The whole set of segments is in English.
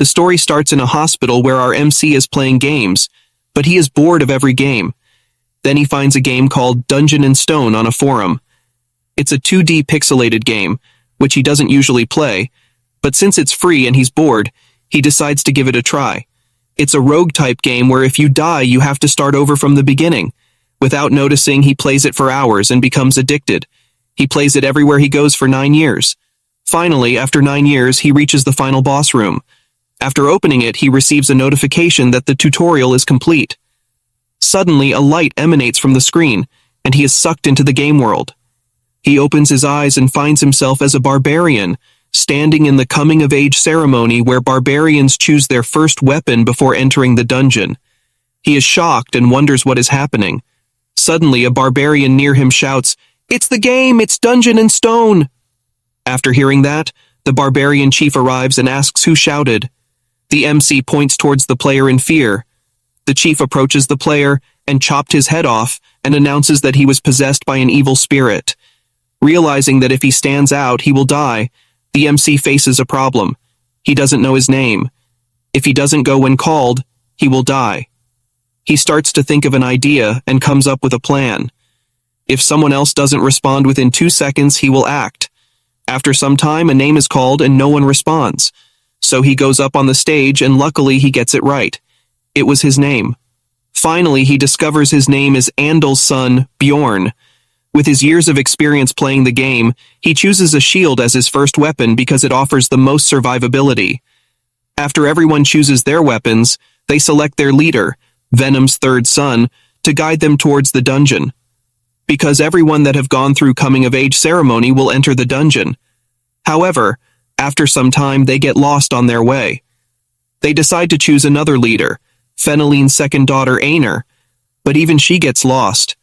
The story starts in a hospital where our MC is playing games, but he is bored of every game. Then he finds a game called Dungeon and Stone on a forum. It's a 2D pixelated game, which he doesn't usually play, but since it's free and he's bored, he decides to give it a try. It's a rogue-type game where if you die, you have to start over from the beginning. Without noticing, he plays it for hours and becomes addicted. He plays it everywhere he goes for 9 years. Finally, after 9 years, he reaches the final boss room. After opening it, he receives a notification that the tutorial is complete. Suddenly, a light emanates from the screen, and he is sucked into the game world. He opens his eyes and finds himself as a barbarian, standing in the coming-of-age ceremony where barbarians choose their first weapon before entering the dungeon. He is shocked and wonders what is happening. Suddenly, a barbarian near him shouts, "It's the game! It's Dungeon and Stone!" After hearing that, the barbarian chief arrives and asks who shouted. The MC points towards the player in fear. The chief approaches the player and chopped his head off and announces that he was possessed by an evil spirit. Realizing that if he stands out, he will die, the MC faces a problem. He doesn't know his name. If he doesn't go when called, he will die. He starts to think of an idea and comes up with a plan. If someone else doesn't respond within 2 seconds, he will act. After some time, a name is called and no one responds. So he goes up on the stage and luckily he gets it right. It was his name. Finally, he discovers his name is Andel's son, Bjorn. With his years of experience playing the game, he chooses a shield as his first weapon because it offers the most survivability. After everyone chooses their weapons, they select their leader, Venom's third son, to guide them towards the dungeon. Because everyone that have gone through coming-of-age ceremony will enter the dungeon. However, after some time they get lost on their way. They decide to choose another leader, Feneline's second daughter Aner, but even she gets lost.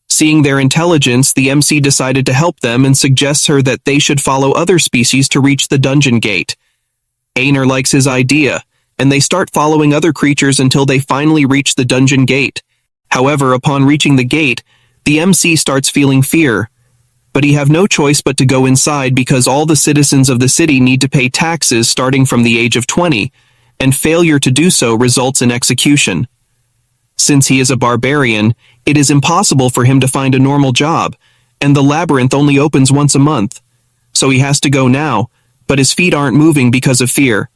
Seeing their intelligence, the MC decided to help them and suggests her that they should follow other species to reach the dungeon gate. Aner likes his idea, and they start following other creatures until they finally reach the dungeon gate. However, upon reaching the gate, the MC starts feeling fear, but he have no choice but to go inside because all the citizens of the city need to pay taxes starting from the age of 20, and failure to do so results in execution. Since he is a barbarian, it is impossible for him to find a normal job, and the labyrinth only opens once a month. So he has to go now, but his feet aren't moving because of fear.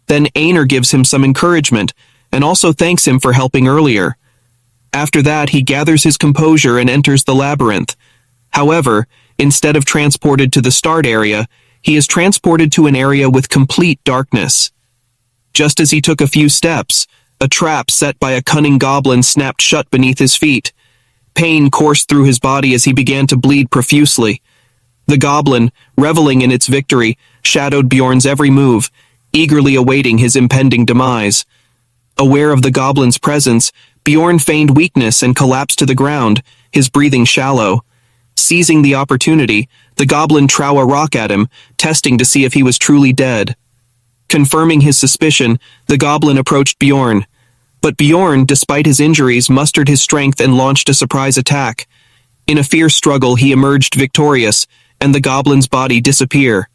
Then Aner gives him some encouragement, and also thanks him for helping earlier. After that, he gathers his composure and enters the labyrinth. However, instead of transported to the start area, he is transported to an area with complete darkness. Just as he took a few steps, a trap set by a cunning goblin snapped shut beneath his feet. Pain coursed through his body as he began to bleed profusely. The goblin, reveling in its victory, shadowed Bjorn's every move, eagerly awaiting his impending demise. Aware of the goblin's presence, Bjorn feigned weakness and collapsed to the ground, his breathing shallow. Seizing the opportunity, the goblin threw a rock at him, testing to see if he was truly dead. Confirming his suspicion, the goblin approached Bjorn. But Bjorn, despite his injuries, mustered his strength and launched a surprise attack. In a fierce struggle, he emerged victorious, and the goblin's body disappeared.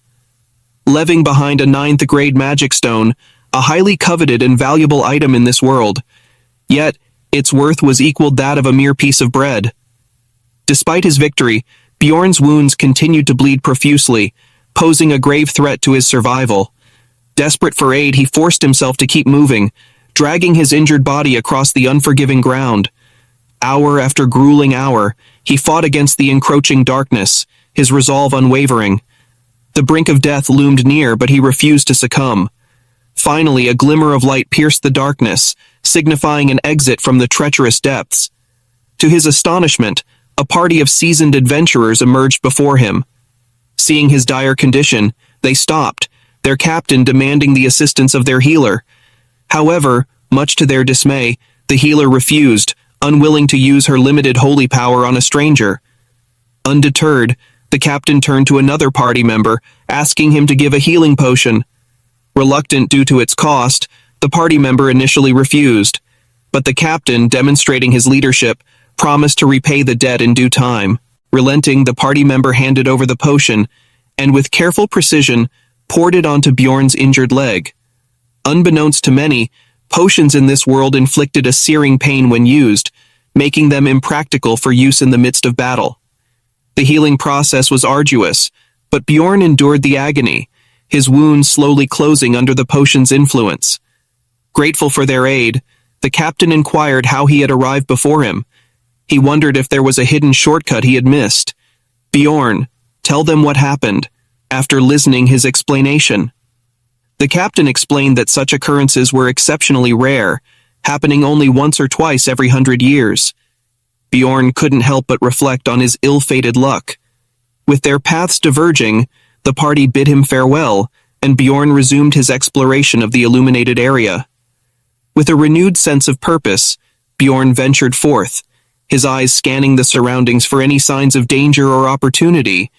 Leaving behind a 9th grade magic stone, a highly coveted and valuable item in this world. Yet, its worth was equaled that of a mere piece of bread. Despite his victory, Bjorn's wounds continued to bleed profusely, posing a grave threat to his survival. Desperate for aid, he forced himself to keep moving, dragging his injured body across the unforgiving ground. Hour after grueling hour, he fought against the encroaching darkness, his resolve unwavering. The brink of death loomed near, but he refused to succumb. Finally, a glimmer of light pierced the darkness, signifying an exit from the treacherous depths. To his astonishment, a party of seasoned adventurers emerged before him. Seeing his dire condition, they stopped, their captain demanding the assistance of their healer. However, much to their dismay, the healer refused, unwilling to use her limited holy power on a stranger. Undeterred, the captain turned to another party member, asking him to give a healing potion. Reluctant due to its cost, the party member initially refused, but the captain, demonstrating his leadership, promised to repay the debt in due time. Relenting, the party member handed over the potion, and with careful precision, poured it onto Bjorn's injured leg. Unbeknownst to many, potions in this world inflicted a searing pain when used, making them impractical for use in the midst of battle. The healing process was arduous, but Bjorn endured the agony, his wounds slowly closing under the potion's influence. Grateful for their aid, the captain inquired how he had arrived before him. He wondered if there was a hidden shortcut he had missed. "Bjorn, tell them what happened," after listening his explanation. The captain explained that such occurrences were exceptionally rare, happening only once or twice every 100 years. Bjorn couldn't help but reflect on his ill-fated luck. With their paths diverging, the party bid him farewell, and Bjorn resumed his exploration of the illuminated area. With a renewed sense of purpose, Bjorn ventured forth, his eyes scanning the surroundings for any signs of danger or opportunity.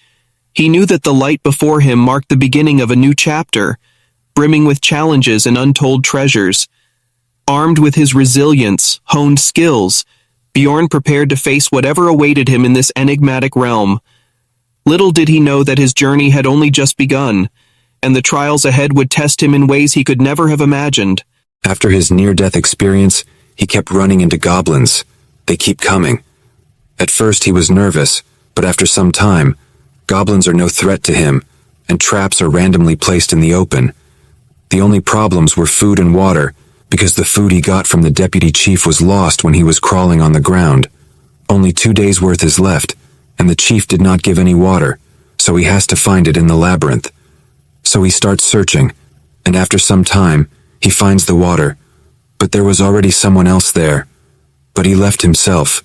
He knew that the light before him marked the beginning of a new chapter, brimming with challenges and untold treasures. Armed with his resilience, honed skills, Bjorn prepared to face whatever awaited him in this enigmatic realm. Little did he know that his journey had only just begun, and the trials ahead would test him in ways he could never have imagined. After his near-death experience, he kept running into goblins. They keep coming. At first he was nervous, but after some time, goblins are no threat to him, and traps are randomly placed in the open. The only problems were food and water, because the food he got from the deputy chief was lost when he was crawling on the ground. Only 2 days' worth is left, and the chief did not give any water, so he has to find it in the labyrinth. So he starts searching, and after some time, he finds the water, but there was already someone else there, but he left himself.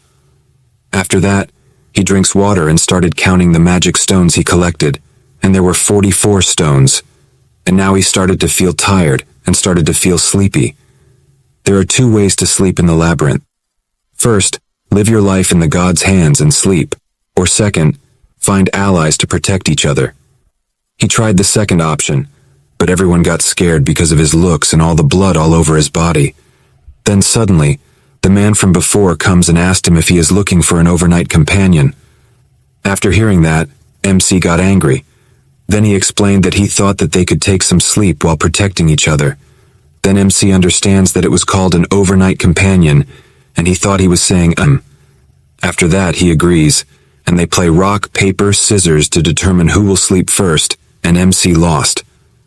After that, he drinks water and started counting the magic stones he collected, and there were 44 stones, and now he started to feel tired and started to feel sleepy. There are 2 ways to sleep in the labyrinth. First, live your life in the god's hands and sleep, or second, find allies to protect each other. He tried the second option, but everyone got scared because of his looks and all the blood all over his body. Then suddenly, the man from before comes and asked him if he is looking for an overnight companion. After hearing that, MC got angry. Then he explained that he thought that they could take some sleep while protecting each other. Then MC understands that it was called an overnight companion, and he thought he was saying After that, he agrees, and they play rock, paper, scissors to determine who will sleep first, and MC lost.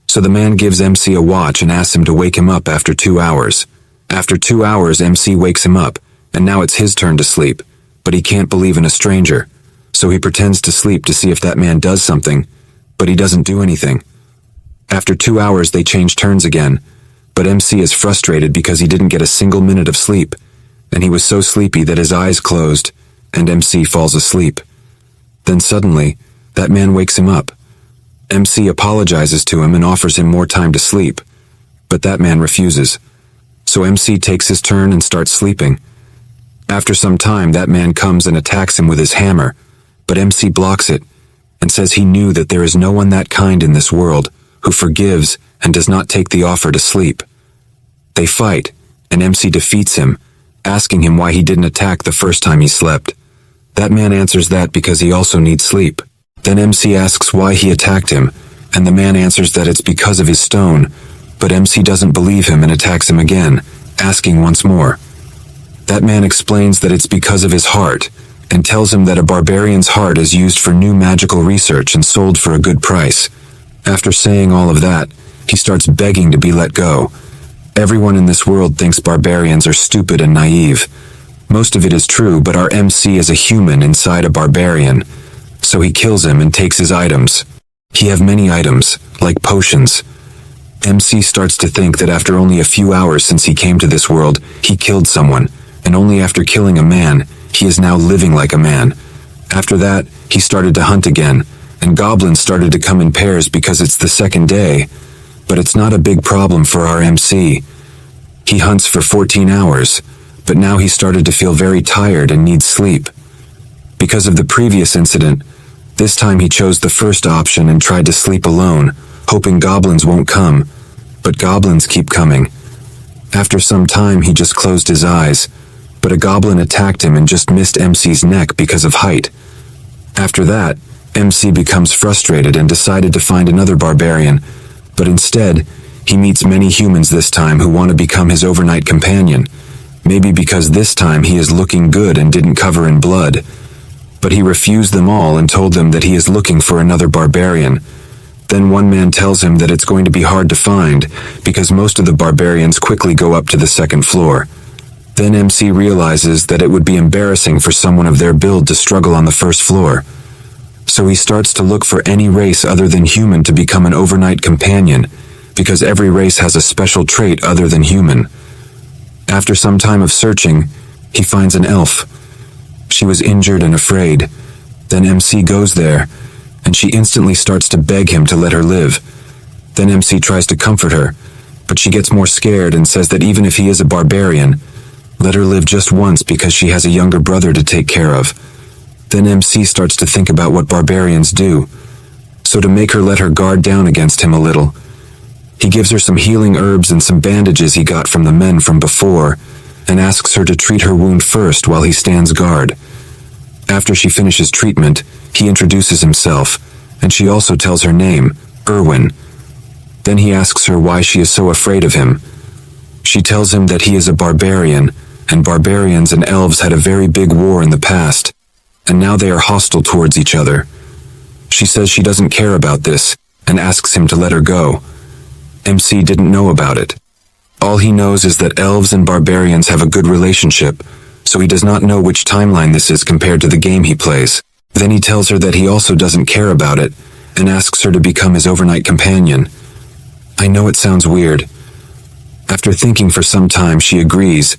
So the man gives MC a watch and asks him to wake him up after 2 hours. After 2 hours, MC wakes him up, and now it's his turn to sleep, but he can't believe in a stranger. So he pretends to sleep to see if that man does something, but he doesn't do anything. After 2 hours, they change turns again, but MC is frustrated because he didn't get a single minute of sleep, and he was so sleepy that his eyes closed, and MC falls asleep. Then suddenly, that man wakes him up. MC apologizes to him and offers him more time to sleep, but that man refuses. So MC takes his turn and starts sleeping. After some time, that man comes and attacks him with his hammer, but MC blocks it and says he knew that there is no one that kind in this world who forgives and does not take the offer to sleep. They fight, and MC defeats him, asking him why he didn't attack the first time he slept. That man answers that because he also needs sleep. Then MC asks why he attacked him, and the man answers that it's because of his stone, but MC doesn't believe him and attacks him again, asking once more. That man explains that it's because of his heart, and tells him that a barbarian's heart is used for new magical research and sold for a good price. After saying all of that, he starts begging to be let go. Everyone in this world thinks barbarians are stupid and naive. Most of it is true, but our MC is a human inside a barbarian, so he kills him and takes his items. He have many items, like potions. MC starts to think that after only a few hours since he came to this world, he killed someone, and only after killing a man, he is now living like a man. After that, he started to hunt again, and goblins started to come in pairs because it's the second day, but it's not a big problem for our MC. He hunts for 14 hours, but now he started to feel very tired and needs sleep. Because of the previous incident, this time he chose the first option and tried to sleep alone, hoping goblins won't come, but goblins keep coming. After some time, he just closed his eyes, but a goblin attacked him and just missed MC's neck because of height. After that, MC becomes frustrated and decided to find another barbarian, but instead, He meets many humans this time who want to become his overnight companion, maybe because this time he is looking good and didn't cover in blood. But he refused them all and told them that he is looking for another barbarian. Then one man tells him that it's going to be hard to find because most of the barbarians quickly go up to the second floor. Then MC realizes that it would be embarrassing for someone of their build to struggle on the first floor. So he starts to look for any race other than human to become an overnight companion, because every race has a special trait other than human. After some time of searching, he finds an elf. She was injured and afraid. Then MC goes there, and she instantly starts to beg him to let her live. Then MC tries to comfort her, but she gets more scared and says that even if he is a barbarian, let her live just once because she has a younger brother to take care of. Then MC starts to think about what barbarians do. So to make her let her guard down against him a little, he gives her some healing herbs and some bandages he got from the men from before, and asks her to treat her wound first while he stands guard. After she finishes treatment, he introduces himself, and she also tells her name, Erwin. Then he asks her why she is so afraid of him. She tells him that he is a barbarian, and barbarians and elves had a very big war in the past, and now they are hostile towards each other. She says she doesn't care about this, and asks him to let her go. MC didn't know about it. All he knows is that elves and barbarians have a good relationship, so he does not know which timeline this is compared to the game he plays. Then he tells her that he also doesn't care about it, and asks her to become his overnight companion. I know it sounds weird. After thinking for some time, she agrees,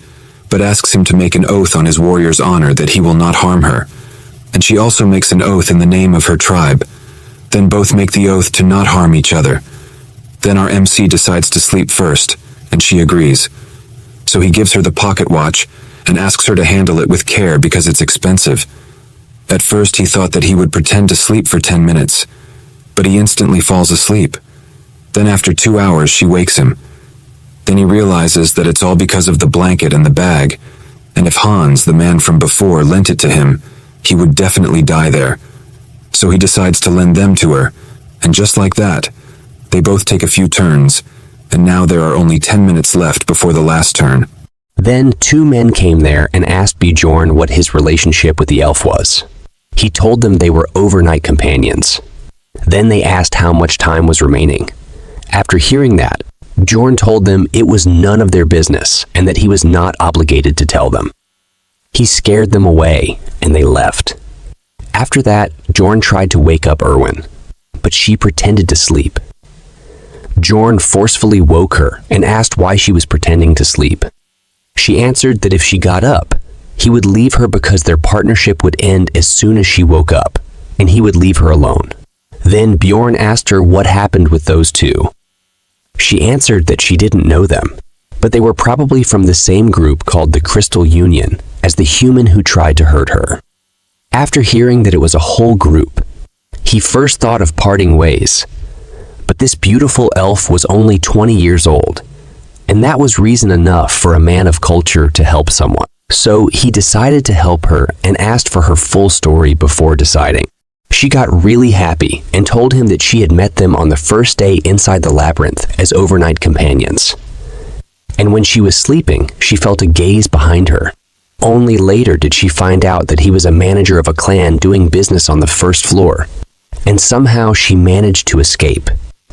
but asks him to make an oath on his warrior's honor that he will not harm her, and she also makes an oath in the name of her tribe. Then both make the oath to not harm each other. Then our MC decides to sleep first, and she agrees. So he gives her the pocket watch, and asks her to handle it with care because it's expensive. At first he thought that he would pretend to sleep for 10 minutes, but he instantly falls asleep. Then after 2 hours she wakes him. Then he realizes that it's all because of the blanket and the bag, and if Hans, the man from before, lent it to him, he would definitely die there. So he decides to lend them to her, and just like that, they both take a few turns, and now there are only 10 minutes left before the last turn. Then 2 men came there and asked Bjorn what his relationship with the elf was. He told them they were overnight companions. Then they asked how much time was remaining. After hearing that, Bjorn told them it was none of their business and that he was not obligated to tell them. He scared them away, and they left. After that, Bjorn tried to wake up Erwin, but she pretended to sleep. Bjorn forcefully woke her and asked why she was pretending to sleep. She answered that if she got up, he would leave her because their partnership would end as soon as she woke up, and he would leave her alone. Then Bjorn asked her what happened with those 2. She answered that she didn't know them, but they were probably from the same group called the Crystal Union as the human who tried to hurt her. After hearing that it was a whole group, he first thought of parting ways, but this beautiful elf was only 20 years old, and that was reason enough for a man of culture to help someone. So he decided to help her and asked for her full story before deciding. She got really happy and told him that she had met them on the first day inside the labyrinth as overnight companions. And when she was sleeping, she felt a gaze behind her. Only later did she find out that he was a manager of a clan doing business on the first floor, and somehow she managed to escape.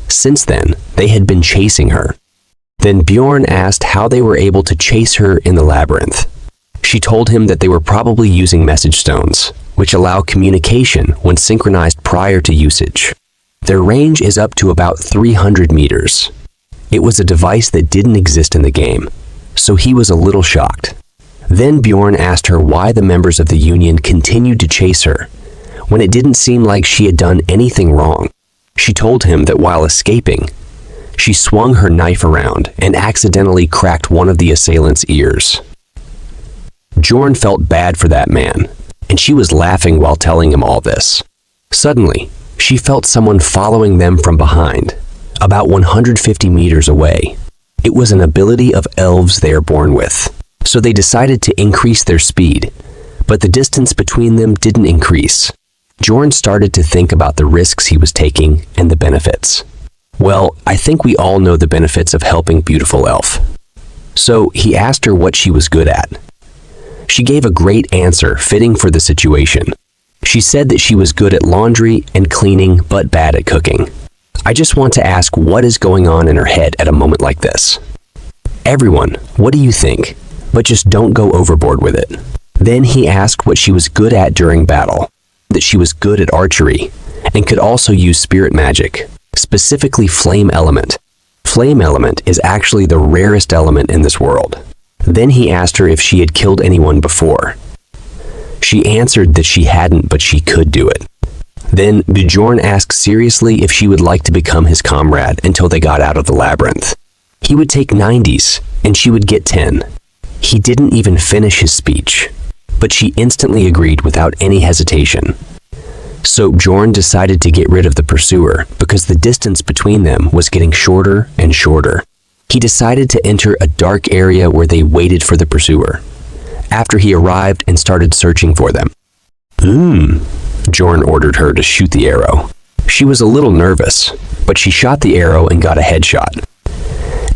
Since then, they had been chasing her. Then Bjorn asked how they were able to chase her in the labyrinth. She told him that they were probably using message stones, which allow communication when synchronized prior to usage. Their range is up to about 300 meters. It was a device that didn't exist in the game, so he was a little shocked. Then Bjorn asked her why the members of the Union continued to chase her, when it didn't seem like she had done anything wrong. She told him that while escaping, she swung her knife around and accidentally cracked one of the assailant's ears. Bjorn felt bad for that man, and she was laughing while telling him all this. Suddenly, she felt someone following them from behind, about 150 meters away. It was an ability of elves they are born with, so they decided to increase their speed, but the distance between them didn't increase. Bjorn started to think about the risks he was taking and the benefits. Well, I think we all know the benefits of helping beautiful elf. So he asked her what she was good at. She gave a great answer fitting for the situation. She said that she was good at laundry and cleaning but bad at cooking. I just want to ask what is going on in her head at a moment like this. Everyone, what do you think? But just don't go overboard with it. Then he asked what she was good at during battle, that she was good at archery, and could also use spirit magic, specifically flame element. Flame element is actually the rarest element in this world. Then he asked her if she had killed anyone before. She answered that she hadn't, but she could do it. Then Bjorn asked seriously if she would like to become his comrade until they got out of the labyrinth. He would take 90s, and she would get 10. He didn't even finish his speech, but she instantly agreed without any hesitation. So Bjorn decided to get rid of the pursuer because the distance between them was getting shorter and shorter. He decided to enter a dark area where they waited for the pursuer. After he arrived and started searching for them. Bjorn ordered her to shoot the arrow. She was a little nervous, but she shot the arrow and got a headshot.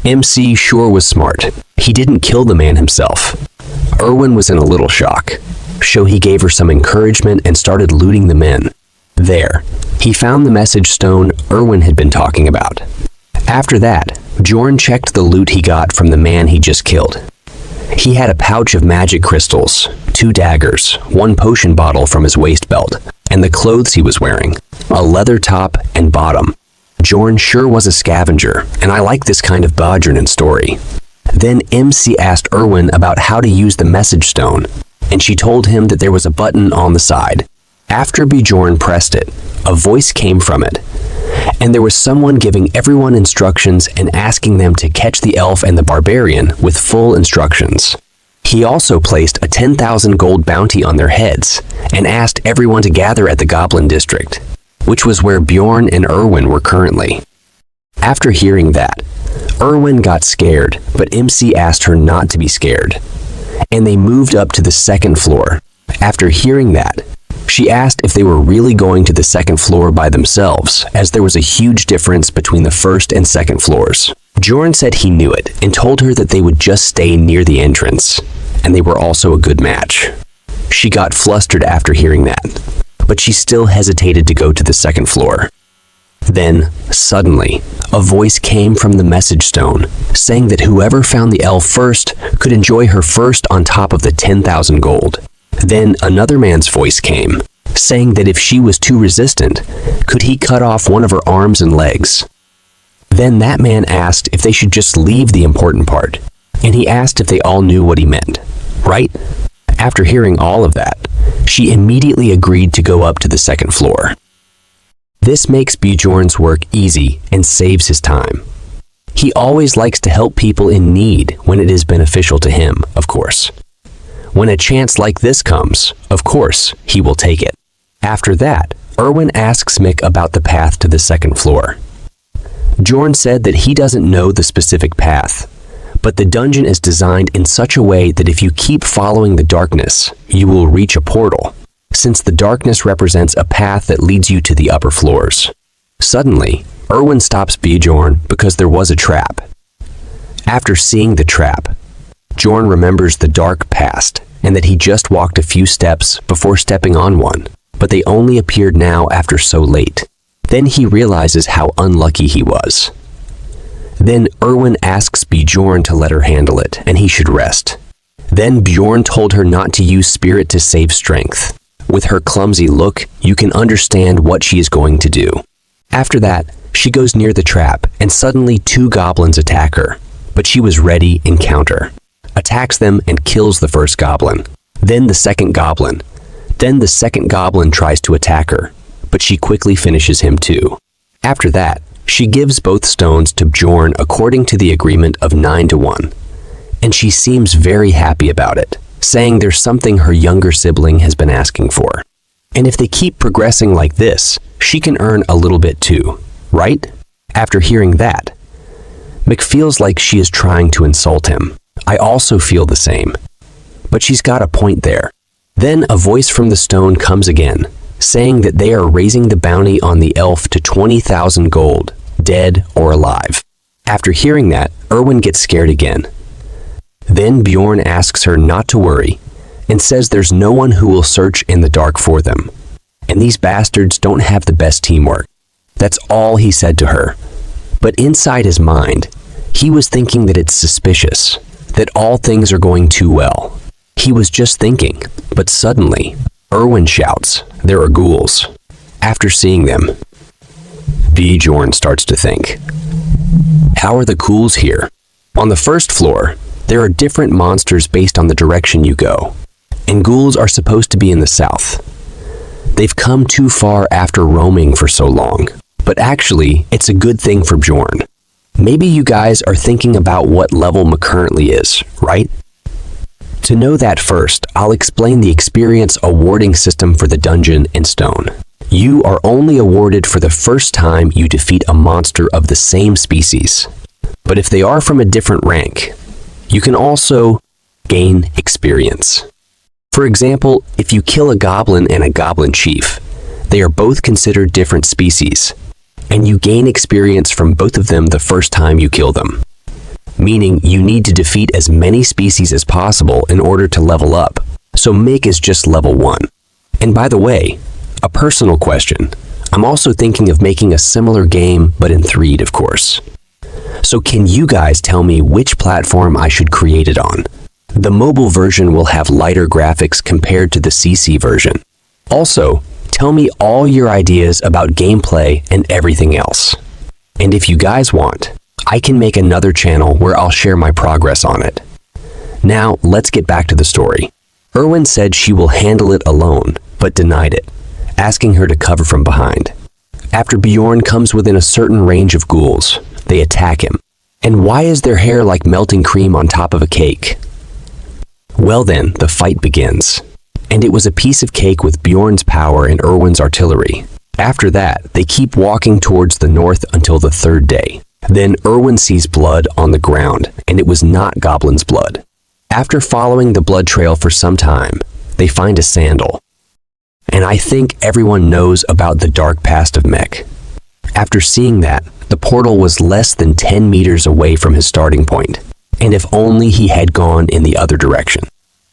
MC sure was smart. He didn't kill the man himself. Erwin was in a little shock, so he gave her some encouragement and started looting the men. There, he found the message stone Erwin had been talking about. After that, Bjorn checked the loot he got from the man he just killed. He had a pouch of magic crystals, 2 daggers, 1 potion bottle from his waist belt, and the clothes he was wearing, a leather top and bottom. Bjorn sure was a scavenger, and I like this kind of Bjorn story. Then MC asked Erwin about how to use the message stone, and she told him that there was a button on the side. After Bjorn pressed it, a voice came from it, and there was someone giving everyone instructions and asking them to catch the elf and the barbarian with full instructions. He also placed a 10,000 gold bounty on their heads and asked everyone to gather at the Goblin District, which was where Bjorn and Erwin were currently. After hearing that, Erwin got scared, but MC asked her not to be scared, and they moved up to the 2nd floor. After hearing that, she asked if they were really going to the 2nd floor by themselves, as there was a huge difference between the 1st and 2nd floors. Bjorn said he knew it and told her that they would just stay near the entrance, and they were also a good match. She got flustered after hearing that, but she still hesitated to go to the 2nd floor. Then, suddenly, a voice came from the message stone, saying that whoever found the elf first could enjoy her first on top of the 10,000 gold. Then another man's voice came, saying that if she was too resistant, could he cut off one of her arms and legs. Then that man asked if they should just leave the important part, and he asked if they all knew what he meant, right? After hearing all of that, she immediately agreed to go up to the 2nd floor. This makes Bjorn's work easy and saves his time. He always likes to help people in need when it is beneficial to him, of course. When a chance like this comes, of course, he will take it. After that, Erwin asks Mick about the path to the 2nd floor. Bjorn said that he doesn't know the specific path, but the dungeon is designed in such a way that if you keep following the darkness, you will reach a portal, since the darkness represents a path that leads you to the upper floors. Suddenly, Erwin stops Bjorn because there was a trap. After seeing the trap, Bjorn remembers the dark past and that he just walked a few steps before stepping on one, but they only appeared now after so late. Then he realizes how unlucky he was. Then Erwin asks Bjorn to let her handle it and he should rest. Then Bjorn told her not to use spirit to save strength. With her clumsy look, you can understand what she is going to do. After that, she goes near the trap and suddenly 2 goblins attack her, but she was ready in counter. Attacks them and kills the first goblin. Then the second goblin. Then the second goblin tries to attack her, but she quickly finishes him too. After that, she gives both stones to Bjorn according to the agreement of 9-1, and she seems very happy about it, saying there's something her younger sibling has been asking for. And if they keep progressing like this, she can earn a little bit too, right? After hearing that, Mick feels like she is trying to insult him. I also feel the same. But she's got a point there. Then a voice from the stone comes again, saying that they are raising the bounty on the elf to 20,000 gold, dead or alive. After hearing that, Erwin gets scared again. Then Bjorn asks her not to worry and says there's no one who will search in the dark for them. And these bastards don't have the best teamwork. That's all he said to her. But inside his mind, he was thinking that it's suspicious, that all things are going too well. He was just thinking, but suddenly, Erwin shouts, "There are ghouls." After seeing them, Bjorn starts to think, how are the ghouls here? On the first floor, there are different monsters based on the direction you go, and ghouls are supposed to be in the south. They've come too far after roaming for so long, but actually, it's a good thing for Bjorn. Maybe you guys are thinking about what level M currently is, right? To know that first, I'll explain the experience awarding system for the dungeon in stone. You are only awarded for the first time you defeat a monster of the same species. But if they are from a different rank, you can also gain experience. For example, if you kill a goblin and a goblin chief, they are both considered different species, and you gain experience from both of them the first time you kill them. Meaning you need to defeat as many species as possible in order to level up, so Mick is just level 1. And by the way, a personal question, I'm also thinking of making a similar game, but in 3D, of course. So can you guys tell me which platform I should create it on? The mobile version will have lighter graphics compared to the CC version. Also, tell me all your ideas about gameplay and everything else. And if you guys want, I can make another channel where I'll share my progress on it. Now, let's get back to the story. Erwin said she will handle it alone, but denied it, asking her to cover from behind. After Bjorn comes within a certain range of ghouls, they attack him. And why is their hair like melting cream on top of a cake? Well then, the fight begins. And it was a piece of cake with Bjorn's power and Erwin's artillery. After that, they keep walking towards the north until the 3rd day. Then Erwin sees blood on the ground, and it was not Goblin's blood. After following the blood trail for some time, they find a sandal. And I think everyone knows about the dark past of Mech. After seeing that, the portal was less than 10 meters away from his starting point, and if only he had gone in the other direction.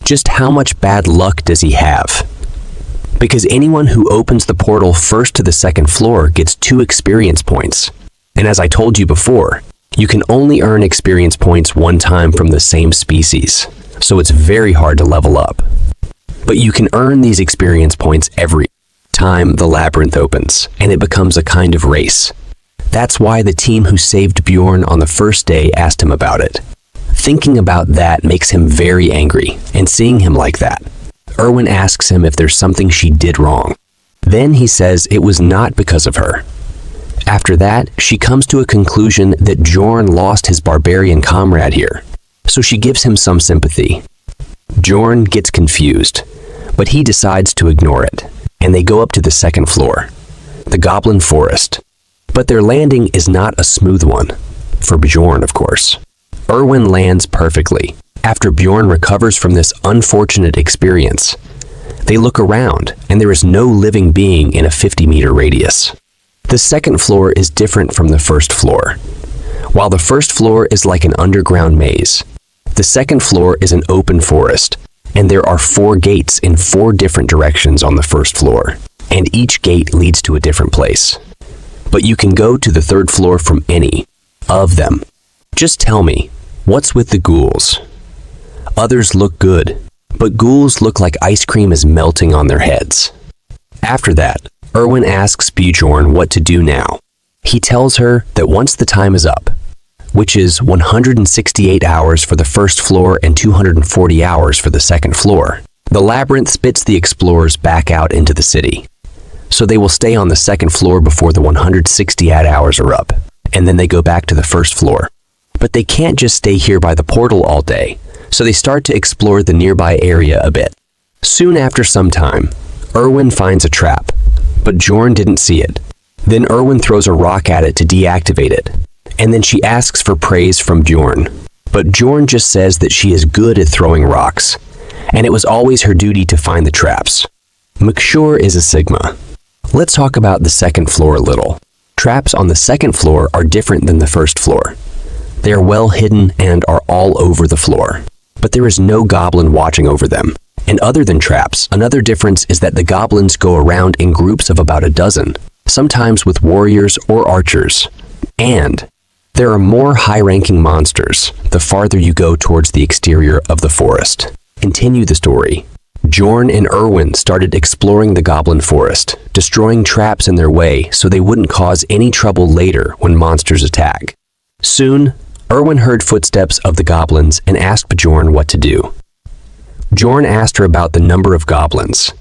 Just how much bad luck does he have? Because anyone who opens the portal first to the 2nd floor gets 2 experience points. And as I told you before, you can only earn experience points one time from the same species, so it's very hard to level up. But you can earn these experience points every time the labyrinth opens, and it becomes a kind of race. That's why the team who saved Bjorn on the first day asked him about it. Thinking about that makes him very angry, and seeing him like that, Erwin asks him if there's something she did wrong. Then he says it was not because of her. After that, she comes to a conclusion that Bjorn lost his barbarian comrade here, so she gives him some sympathy. Bjorn gets confused, but he decides to ignore it, and they go up to the 2nd floor, the Goblin Forest. But their landing is not a smooth one, for Bjorn, of course. Erwin lands perfectly. After Bjorn recovers from this unfortunate experience, they look around, and there is no living being in a 50-meter radius. The 2nd floor is different from the 1st floor. While the 1st floor is like an underground maze, the 2nd floor is an open forest, and there are 4 gates in 4 different directions on the 1st floor, and each gate leads to a different place. But you can go to the 3rd floor from any of them. Just tell me, what's with the ghouls? Others look good, but ghouls look like ice cream is melting on their heads. After that, Erwin asks Bjorn what to do now. He tells her that once the time is up, which is 168 hours for the 1st floor and 240 hours for the 2nd floor, the labyrinth spits the explorers back out into the city. So they will stay on the 2nd floor before the 168 hours are up, and then they go back to the 1st floor. But they can't just stay here by the portal all day, so they start to explore the nearby area a bit. Soon after some time, Erwin finds a trap, but Bjorn didn't see it. Then Erwin throws a rock at it to deactivate it, and then she asks for praise from Bjorn. But Bjorn just says that she is good at throwing rocks, and it was always her duty to find the traps. McSure is a Sigma. Let's talk about the 2nd floor a little. Traps on the second floor are different than the first floor. They are well hidden and are all over the floor. But there is no goblin watching over them. And other than traps, another difference is that the goblins go around in groups of about a dozen, sometimes with warriors or archers. And there are more high-ranking monsters the farther you go towards the exterior of the forest. Continue the story. Bjorn and Erwin started exploring the goblin forest, destroying traps in their way so they wouldn't cause any trouble later when monsters attack. Soon, Erwin heard footsteps of the goblins and asked Bjorn what to do. Bjorn asked her about the number of goblins,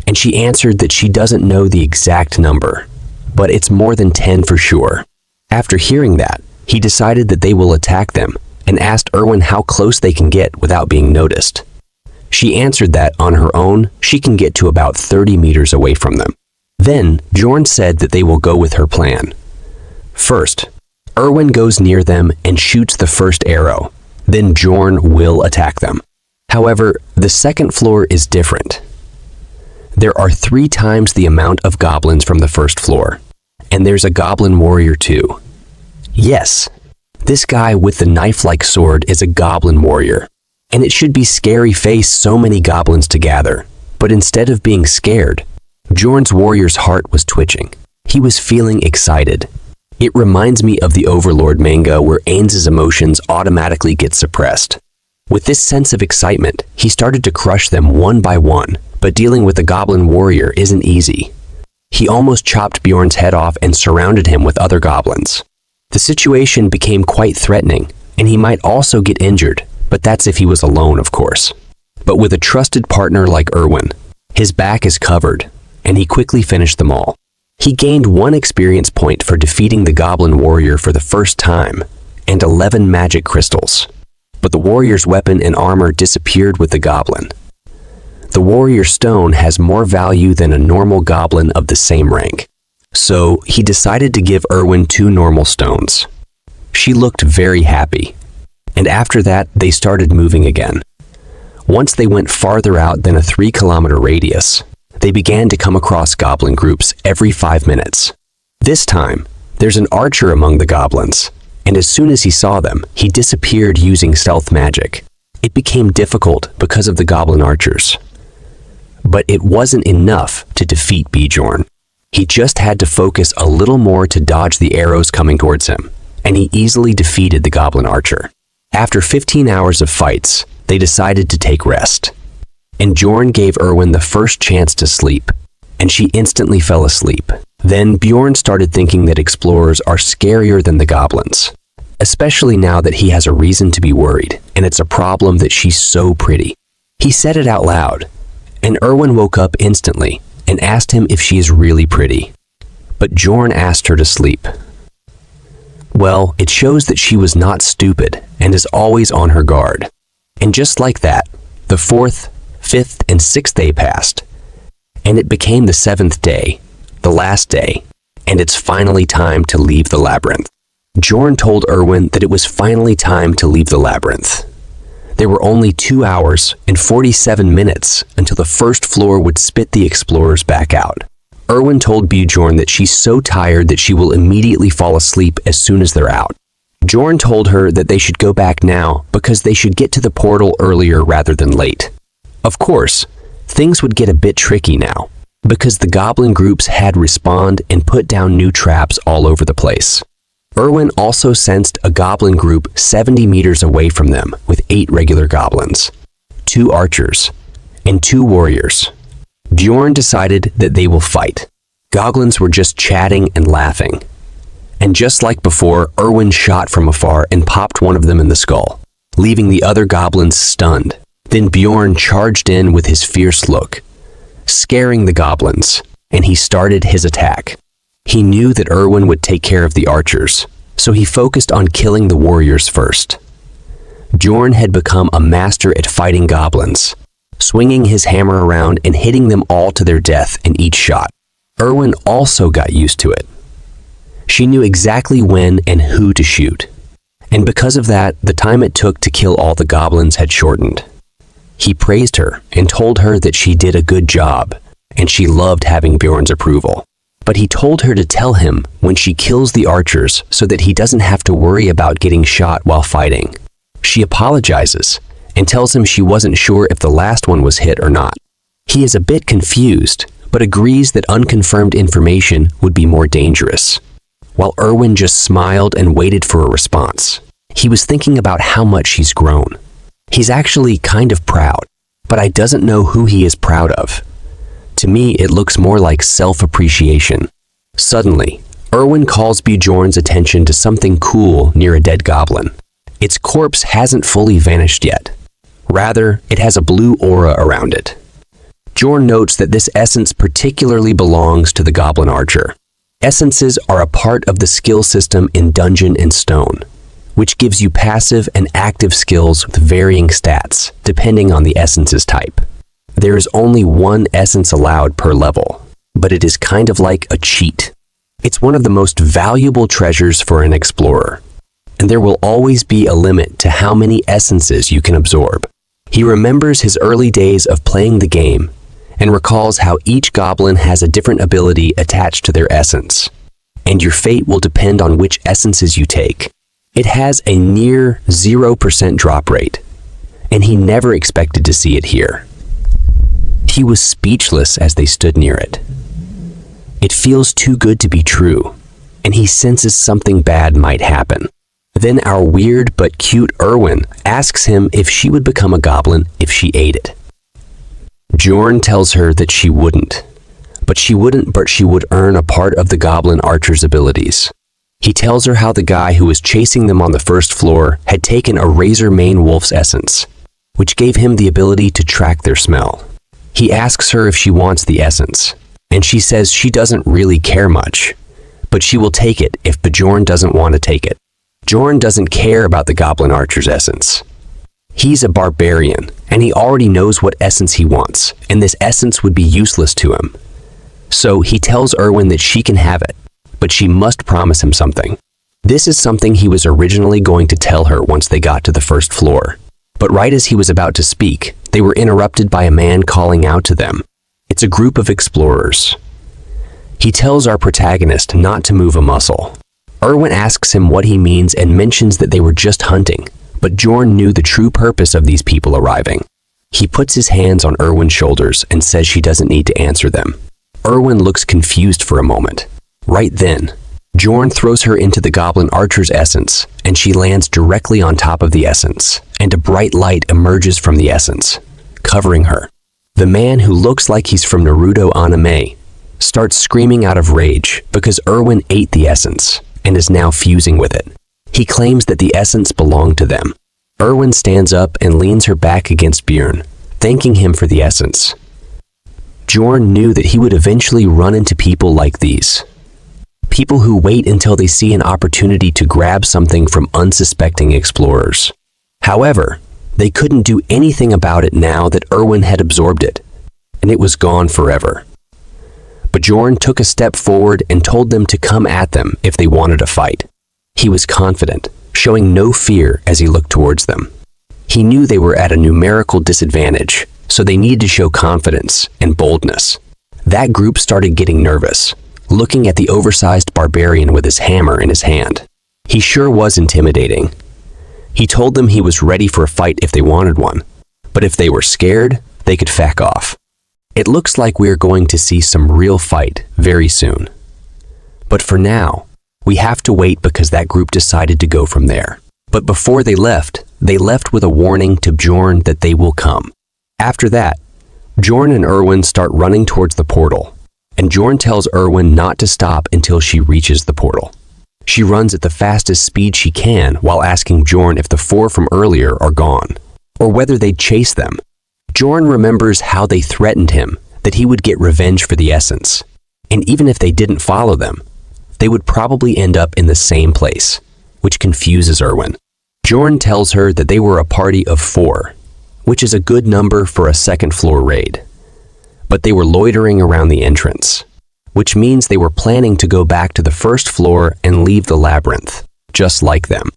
and she answered that she doesn't know the exact number, but it's more than 10 for sure. After hearing that, he decided that they will attack them and asked Erwin how close they can get without being noticed. She answered that on her own, she can get to about 30 meters away from them. Then, Bjorn said that they will go with her plan. First, Erwin goes near them and shoots the first arrow. Then Bjorn will attack them. However, the second floor is different. There are 3 times the amount of goblins from the first floor. And there's a goblin warrior too. Yes, this guy with the knife-like sword is a goblin warrior. And it should be scary face so many goblins to gather. But instead of being scared, Bjorn's warrior's heart was twitching. He was feeling excited. It reminds me of the Overlord manga where Ainz's emotions automatically get suppressed. With this sense of excitement, he started to crush them one by one, but dealing with the goblin warrior isn't easy. He almost chopped Bjorn's head off and surrounded him with other goblins. The situation became quite threatening, and he might also get injured, but that's if he was alone, of course. But with a trusted partner like Erwin, his back is covered, and he quickly finished them all. He gained 1 experience point for defeating the goblin warrior for the first time, and 11 magic crystals. But the warrior's weapon and armor disappeared with the goblin. The warrior stone has more value than a normal goblin of the same rank. So he decided to give Erwin 2 normal stones. She looked very happy. And after that, they started moving again. Once they went farther out than a 3-kilometer radius, they began to come across goblin groups every 5 minutes. This time, there's an archer among the goblins, and as soon as he saw them, he disappeared using stealth magic. It became difficult because of the goblin archers. But it wasn't enough to defeat Bjorn. He just had to focus a little more to dodge the arrows coming towards him, and he easily defeated the goblin archer. After 15 hours of fights, they decided to take rest. And Bjorn gave Erwin the first chance to sleep, and she instantly fell asleep. Then Bjorn started thinking that explorers are scarier than the goblins, especially now that he has a reason to be worried, and it's a problem that she's so pretty. He said it out loud, and Erwin woke up instantly and asked him if she is really pretty. But Bjorn asked her to sleep. Well, it shows that she was not stupid and is always on her guard. And just like that, the 4th, 5th, and 6th day passed, and it became the 7th day, the last day, and it's finally time to leave the labyrinth. Bjorn told Erwin that it was finally time to leave the labyrinth. There were only 2 hours and 47 minutes until the first floor would spit the explorers back out. Erwin told Bjorn that she's so tired that she will immediately fall asleep as soon as they're out. Bjorn told her that they should go back now because they should get to the portal earlier rather than late. Of course, things would get a bit tricky now, because the goblin groups had respawned and put down new traps all over the place. Erwin also sensed a goblin group 70 meters away from them with 8 regular goblins, 2 archers, and 2 warriors. Bjorn decided that they will fight. Goblins were just chatting and laughing. And just like before, Erwin shot from afar and popped one of them in the skull, leaving the other goblins stunned. Then Bjorn charged in with his fierce look, scaring the goblins, and he started his attack. He knew that Erwin would take care of the archers, so he focused on killing the warriors first. Bjorn had become a master at fighting goblins, swinging his hammer around and hitting them all to their death in each shot. Erwin also got used to it. She knew exactly when and who to shoot, and because of that, the time it took to kill all the goblins had shortened. He praised her and told her that she did a good job, and she loved having Bjorn's approval. but he told her to tell him when she kills the archers so that he doesn't have to worry about getting shot while fighting. She apologizes and tells him she wasn't sure if the last one was hit or not. He is a bit confused, but agrees that unconfirmed information would be more dangerous. While Erwin just smiled and waited for a response. He was thinking about how much he's grown. He's actually kind of proud, but I doesn't know who he is proud of. To me, it looks more like self-appreciation. Suddenly, Erwin calls Bjorn's attention to something cool near a dead goblin. Its corpse hasn't fully vanished yet. Rather, it has a blue aura around it. Bjorn notes that this essence particularly belongs to the goblin archer. Essences are a part of the skill system in Dungeon and Stone, which gives you passive and active skills with varying stats, depending on the essence's type. There is only one essence allowed per level, but it is kind of like a cheat. It's one of the most valuable treasures for an explorer, and there will always be a limit to how many essences you can absorb. He remembers his early days of playing the game and recalls how each goblin has a different ability attached to their essence, and your fate will depend on which essences you take. It has a near 0% drop rate, and he never expected to see it here. He was speechless as they stood near it. It feels too good to be true, and he senses something bad might happen. Then our weird but cute Erwin asks him if she would become a goblin if she ate it. Bjorn tells her that she wouldn't, but she would earn a part of the goblin archer's abilities. He tells her how the guy who was chasing them on the first floor had taken a razor mane wolf's essence, which gave him the ability to track their smell. He asks her if she wants the essence, and she says she doesn't really care much, but she will take it if Bjorn doesn't want to take it. Bjorn doesn't care about the goblin archer's essence. He's a barbarian, and he already knows what essence he wants, and this essence would be useless to him. So he tells Erwin that she can have it, but she must promise him something. This is something he was originally going to tell her once they got to the first floor. But right as he was about to speak, they were interrupted by a man calling out to them. It's a group of explorers. He tells our protagonist not to move a muscle. Erwin asks him what he means and mentions that they were just hunting, but Bjorn knew the true purpose of these people arriving. He puts his hands on Erwin's shoulders and says she doesn't need to answer them. Erwin looks confused for a moment. Right then, Bjorn throws her into the goblin archer's essence, and she lands directly on top of the essence, and a bright light emerges from the essence, covering her. The man, who looks like he's from Naruto anime, starts screaming out of rage because Erwin ate the essence and is now fusing with it. He claims that the essence belonged to them. Erwin stands up and leans her back against Bjorn, thanking him for the essence. Bjorn knew that he would eventually run into people like these. People who wait until they see an opportunity to grab something from unsuspecting explorers. However, they couldn't do anything about it now that Erwin had absorbed it, and it was gone forever. Bjorn took a step forward and told them to come at them if they wanted a fight. He was confident, showing no fear as he looked towards them. He knew they were at a numerical disadvantage, so they needed to show confidence and boldness. That group started getting nervous, looking at the oversized barbarian with his hammer in his hand. He sure was intimidating. He told them he was ready for a fight if they wanted one, but if they were scared, they could back off. It looks like we're going to see some real fight very soon. But for now, we have to wait because that group decided to go from there. But before they left with a warning to Bjorn that they will come. After that, Bjorn and Erwin start running towards the portal, and Bjorn tells Erwin not to stop until she reaches the portal. She runs at the fastest speed she can while asking Bjorn if the four from earlier are gone, or whether they'd chase them. Bjorn remembers how they threatened him that he would get revenge for the essence, and even if they didn't follow them, they would probably end up in the same place, which confuses Erwin. Bjorn tells her that they were a party of 4, which is a good number for a second-floor raid. But they were loitering around the entrance, which means they were planning to go back to the first floor and leave the labyrinth, just like them.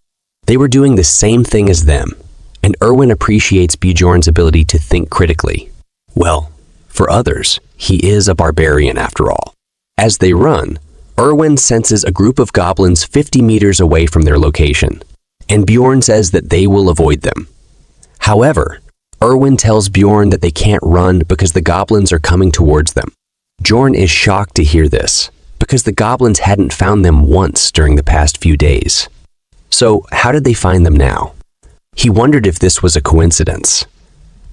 They were doing the same thing as them, and Erwin appreciates Bjorn's ability to think critically. Well, for others, he is a barbarian after all. As they run, Erwin senses a group of goblins 50 meters away from their location, and Bjorn says that they will avoid them. However, Erwin tells Bjorn that they can't run because the goblins are coming towards them. Bjorn is shocked to hear this, because the goblins hadn't found them once during the past few days. So how did they find them now? He wondered if this was a coincidence.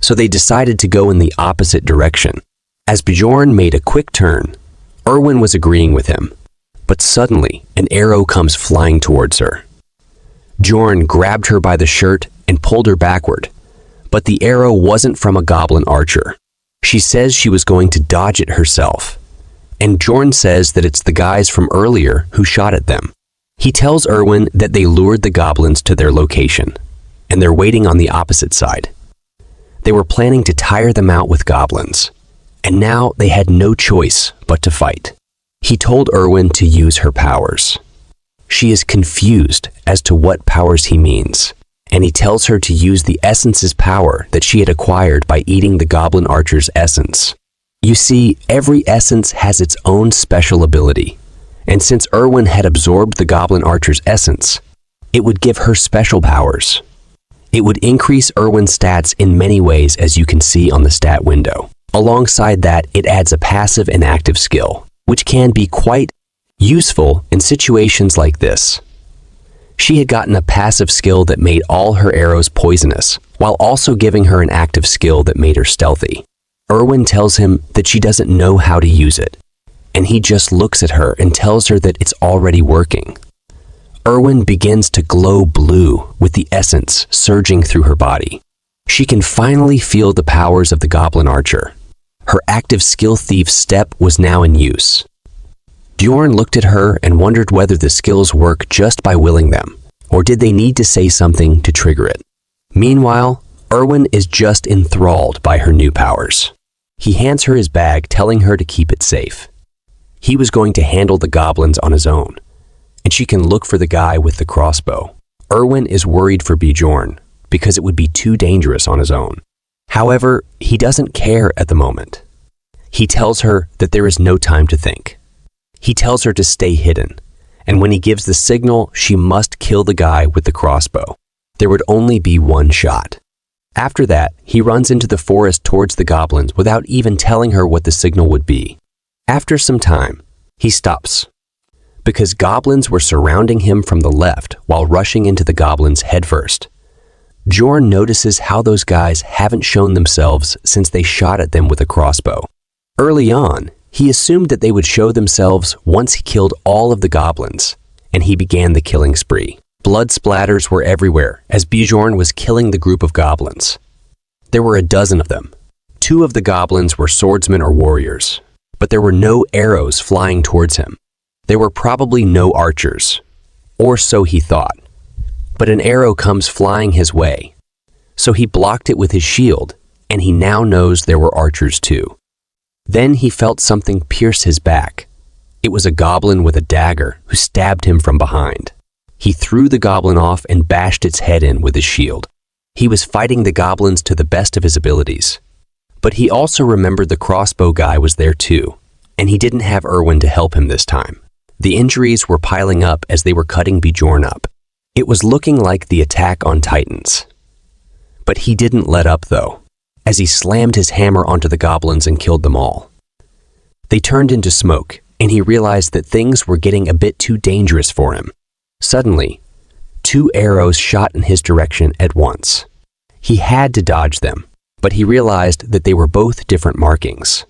So they decided to go in the opposite direction. As Bjorn made a quick turn, Erwin was agreeing with him, but suddenly an arrow comes flying towards her. Bjorn grabbed her by the shirt and pulled her backward, but the arrow wasn't from a goblin archer. She says she was going to dodge it herself, and Bjorn says that it's the guys from earlier who shot at them. He tells Erwin that they lured the goblins to their location, and they're waiting on the opposite side. They were planning to tire them out with goblins, and now they had no choice but to fight. He told Erwin to use her powers. She is confused as to what powers he means, and he tells her to use the essence's power that she had acquired by eating the goblin archer's essence. You see, every essence has its own special ability, and since Erwin had absorbed the goblin archer's essence, it would give her special powers. It would increase Erwin's stats in many ways, as you can see on the stat window. Alongside that, it adds a passive and active skill, which can be quite useful in situations like this. She had gotten a passive skill that made all her arrows poisonous, while also giving her an active skill that made her stealthy. Erwin tells him that she doesn't know how to use it, and he just looks at her and tells her that it's already working. Erwin begins to glow blue with the essence surging through her body. She can finally feel the powers of the goblin archer. Her active skill thief step was now in use. Bjorn looked at her and wondered whether the skills work just by willing them, or did they need to say something to trigger it. Meanwhile, Erwin is just enthralled by her new powers. He hands her his bag, telling her to keep it safe. He was going to handle the goblins on his own, and she can look for the guy with the crossbow. Erwin is worried for Bjorn because it would be too dangerous on his own. However, he doesn't care at the moment. He tells her that there is no time to think. He tells her to stay hidden, and when he gives the signal, she must kill the guy with the crossbow. There would only be one shot. After that, he runs into the forest towards the goblins without even telling her what the signal would be. After some time, he stops, because goblins were surrounding him from the left while rushing into the goblins headfirst. Bjorn notices how those guys haven't shown themselves since they shot at them with a crossbow. Early on, he assumed that they would show themselves once he killed all of the goblins, and he began the killing spree. Blood splatters were everywhere as Bjorn was killing the group of goblins. There were a dozen of them. 2 of the goblins were swordsmen or warriors, but there were no arrows flying towards him. There were probably no archers, or so he thought. But an arrow comes flying his way, so he blocked it with his shield, and he now knows there were archers too. Then he felt something pierce his back. It was a goblin with a dagger who stabbed him from behind. He threw the goblin off and bashed its head in with his shield. He was fighting the goblins to the best of his abilities. But he also remembered the crossbow guy was there too, and he didn't have Erwin to help him this time. The injuries were piling up as they were cutting Bjorn up. It was looking like the attack on Titans. But he didn't let up though, as he slammed his hammer onto the goblins and killed them all. They turned into smoke, and he realized that things were getting a bit too dangerous for him. Suddenly, 2 arrows shot in his direction at once. He had to dodge them, but he realized that they were both different markings.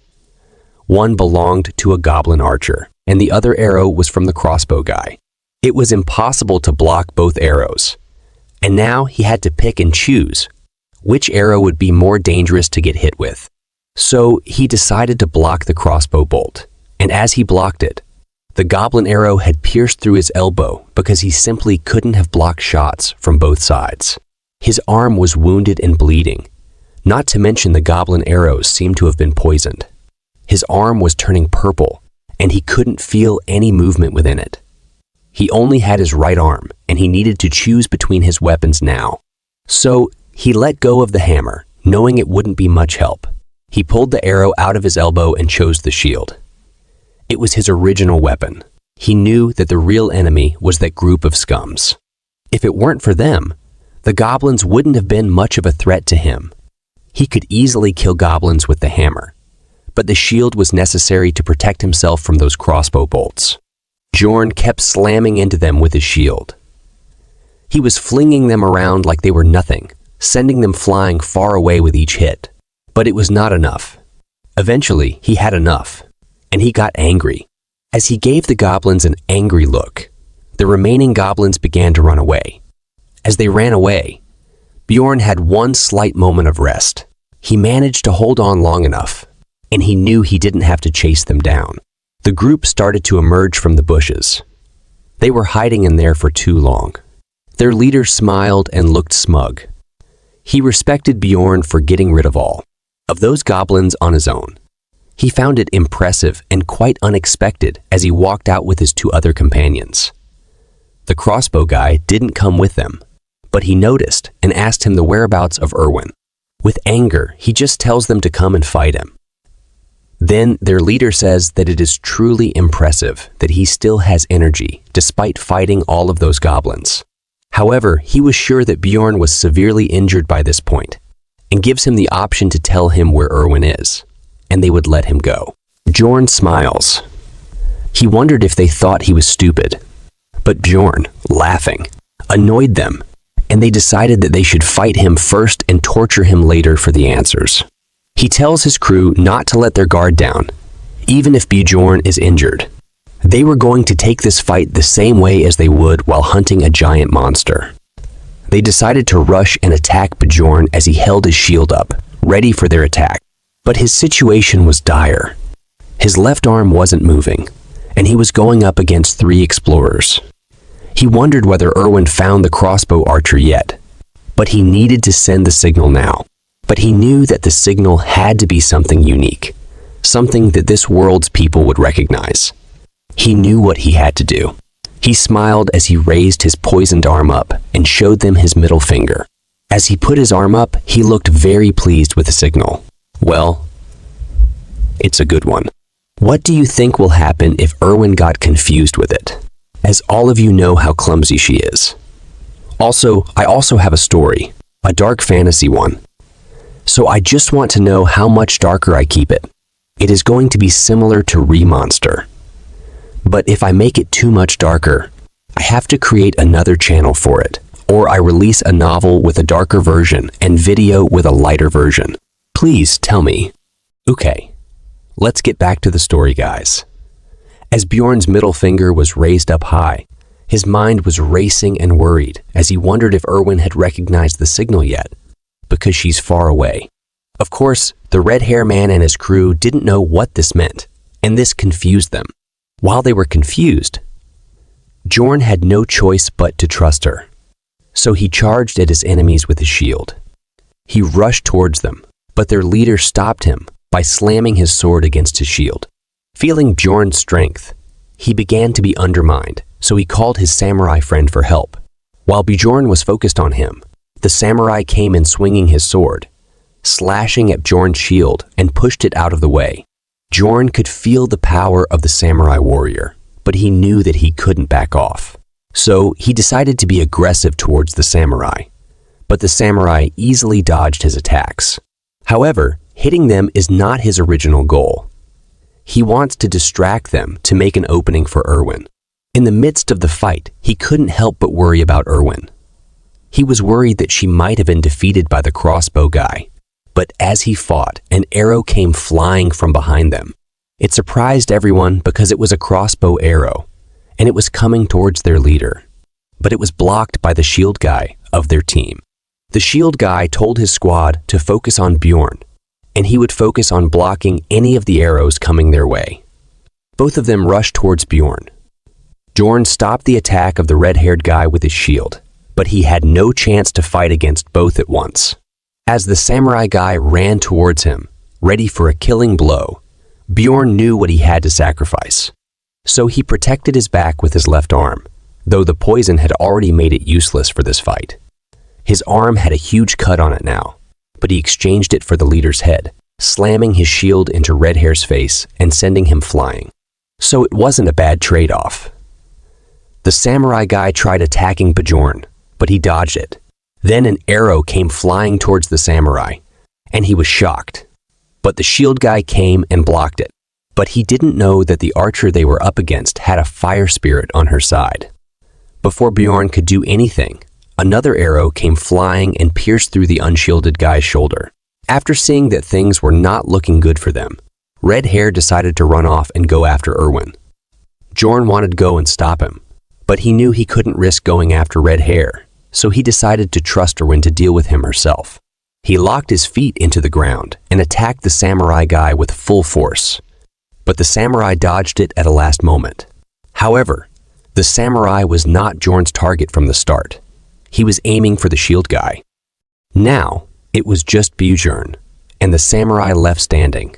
One belonged to a goblin archer, and the other arrow was from the crossbow guy. It was impossible to block both arrows, and now he had to pick and choose which arrow would be more dangerous to get hit with. So he decided to block the crossbow bolt, and as he blocked it, the goblin arrow had pierced through his elbow because he simply couldn't have blocked shots from both sides. His arm was wounded and bleeding, not to mention the goblin arrows seemed to have been poisoned. His arm was turning purple, and he couldn't feel any movement within it. He only had his right arm, and he needed to choose between his weapons now. So he let go of the hammer, knowing it wouldn't be much help. He pulled the arrow out of his elbow and chose the shield. It was his original weapon. He knew that the real enemy was that group of scums. If it weren't for them, the goblins wouldn't have been much of a threat to him. He could easily kill goblins with the hammer, but the shield was necessary to protect himself from those crossbow bolts. Bjorn kept slamming into them with his shield. He was flinging them around like they were nothing, sending them flying far away with each hit. But it was not enough. Eventually, he had enough, and he got angry. As he gave the goblins an angry look, the remaining goblins began to run away. As they ran away, Bjorn had one slight moment of rest. He managed to hold on long enough, and he knew he didn't have to chase them down. The group started to emerge from the bushes. They were hiding in there for too long. Their leader smiled and looked smug. He respected Bjorn for getting rid of all of those goblins on his own. He found it impressive and quite unexpected as he walked out with his two other companions. The crossbow guy didn't come with them, but he noticed and asked him the whereabouts of Erwin. With anger, he just tells them to come and fight him. Then their leader says that it is truly impressive that he still has energy despite fighting all of those goblins. However, he was sure that Bjorn was severely injured by this point and gives him the option to tell him where Erwin is, and they would let him go. Bjorn smiles. He wondered if they thought he was stupid, but Bjorn, laughing, annoyed them, and they decided that they should fight him first and torture him later for the answers. He tells his crew not to let their guard down, even if Bjorn is injured. They were going to take this fight the same way as they would while hunting a giant monster. They decided to rush and attack Bjorn as he held his shield up, ready for their attack. But his situation was dire. His left arm wasn't moving, and he was going up against 3 explorers. He wondered whether Erwin found the crossbow archer yet, but he needed to send the signal now. But he knew that the signal had to be something unique, something that this world's people would recognize. He knew what he had to do. He smiled as he raised his poisoned arm up and showed them his middle finger. As he put his arm up, he looked very pleased with the signal. Well, it's a good one. What do you think will happen if Erwin got confused with it? As all of you know how clumsy she is. I also have a story, a dark fantasy one. So I just want to know how much darker I keep it. It is going to be similar to Remonster. But if I make it too much darker, I have to create another channel for it, or I release a novel with a darker version and video with a lighter version. Please tell me. Okay, let's get back to the story, guys. As Bjorn's middle finger was raised up high, his mind was racing and worried as he wondered if Erwin had recognized the signal yet, because she's far away. Of course, the red-hair man and his crew didn't know what this meant, and this confused them. While they were confused, Bjorn had no choice but to trust her. So he charged at his enemies with his shield. He rushed towards them, but their leader stopped him by slamming his sword against his shield. Feeling Bjorn's strength, he began to be undermined, so he called his samurai friend for help. While Bjorn was focused on him, the samurai came in swinging his sword, slashing at Bjorn's shield and pushed it out of the way. Bjorn could feel the power of the samurai warrior, but he knew that he couldn't back off. So he decided to be aggressive towards the samurai, but the samurai easily dodged his attacks. However, hitting them is not his original goal. He wants to distract them to make an opening for Erwin. In the midst of the fight, he couldn't help but worry about Erwin. He was worried that she might have been defeated by the crossbow guy. But as he fought, an arrow came flying from behind them. It surprised everyone because it was a crossbow arrow, and it was coming towards their leader. But it was blocked by the shield guy of their team. The shield guy told his squad to focus on Bjorn, and he would focus on blocking any of the arrows coming their way. Both of them rushed towards Bjorn. Bjorn stopped the attack of the red-haired guy with his shield, but he had no chance to fight against both at once. As the samurai guy ran towards him, ready for a killing blow, Bjorn knew what he had to sacrifice. So he protected his back with his left arm, though the poison had already made it useless for this fight. His arm had a huge cut on it now, but he exchanged it for the leader's head, slamming his shield into Red Hair's face and sending him flying. So it wasn't a bad trade-off. The samurai guy tried attacking Bjorn, but he dodged it. Then an arrow came flying towards the samurai, and he was shocked. But the shield guy came and blocked it. But he didn't know that the archer they were up against had a fire spirit on her side. Before Bjorn could do anything, another arrow came flying and pierced through the unshielded guy's shoulder. After seeing that things were not looking good for them, Red Hair decided to run off and go after Erwin. Bjorn wanted to go and stop him, but he knew he couldn't risk going after Red Hair, so he decided to trust Erwin to deal with him herself. He locked his feet into the ground and attacked the samurai guy with full force. But the samurai dodged it at a last moment. However, the samurai was not Bjorn's target from the start. He was aiming for the shield guy. Now, it was just Bjorn, and the samurai left standing.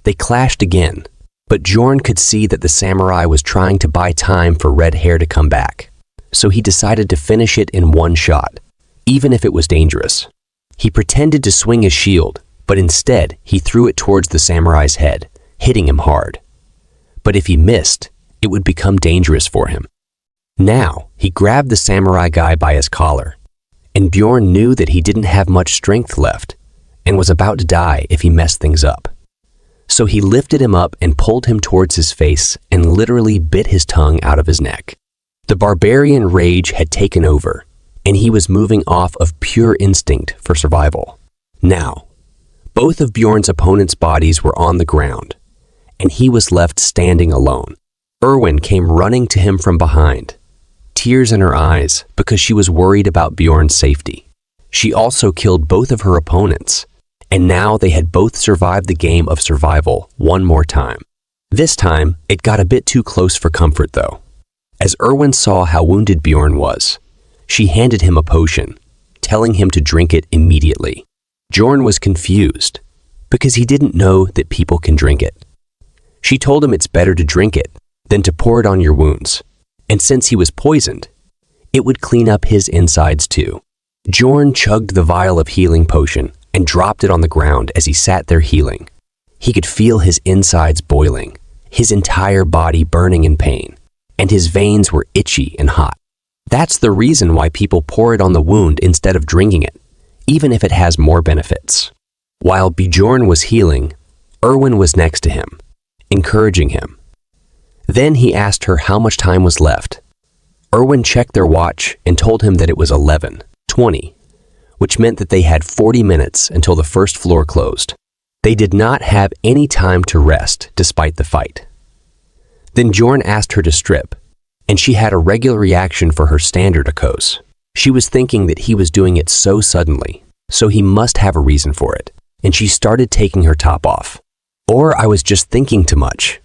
They clashed again, but Bjorn could see that the samurai was trying to buy time for Red Hair to come back. So he decided to finish it in one shot, even if it was dangerous. He pretended to swing his shield, but instead he threw it towards the samurai's head, hitting him hard. But if he missed, it would become dangerous for him. Now, he grabbed the samurai guy by his collar, and Bjorn knew that he didn't have much strength left and was about to die if he messed things up. So he lifted him up and pulled him towards his face and literally bit his tongue out of his neck. The barbarian rage had taken over, and he was moving off of pure instinct for survival. Now, both of Bjorn's opponent's bodies were on the ground, and he was left standing alone. Erwin came running to him from behind, tears in her eyes because she was worried about Bjorn's safety. She also killed both of her opponents, and now they had both survived the game of survival one more time. This time, it got a bit too close for comfort though. As Erwin saw how wounded Bjorn was, she handed him a potion, telling him to drink it immediately. Bjorn was confused because he didn't know that people can drink it. She told him it's better to drink it than to pour it on your wounds, and since he was poisoned, it would clean up his insides too. Bjorn chugged the vial of healing potion and dropped it on the ground as he sat there healing. He could feel his insides boiling, his entire body burning in pain, and his veins were itchy and hot. That's the reason why people pour it on the wound instead of drinking it, even if it has more benefits. While Bjorn was healing, Erwin was next to him, encouraging him. Then he asked her how much time was left. Erwin checked their watch and told him that it was 11:20, which meant that they had 40 minutes until the first floor closed. They did not have any time to rest despite the fight. Then Bjorn asked her to strip, and she had a regular reaction for her standard akos. She was thinking that he was doing it so suddenly, so he must have a reason for it, and she started taking her top off. Or I was just thinking too much.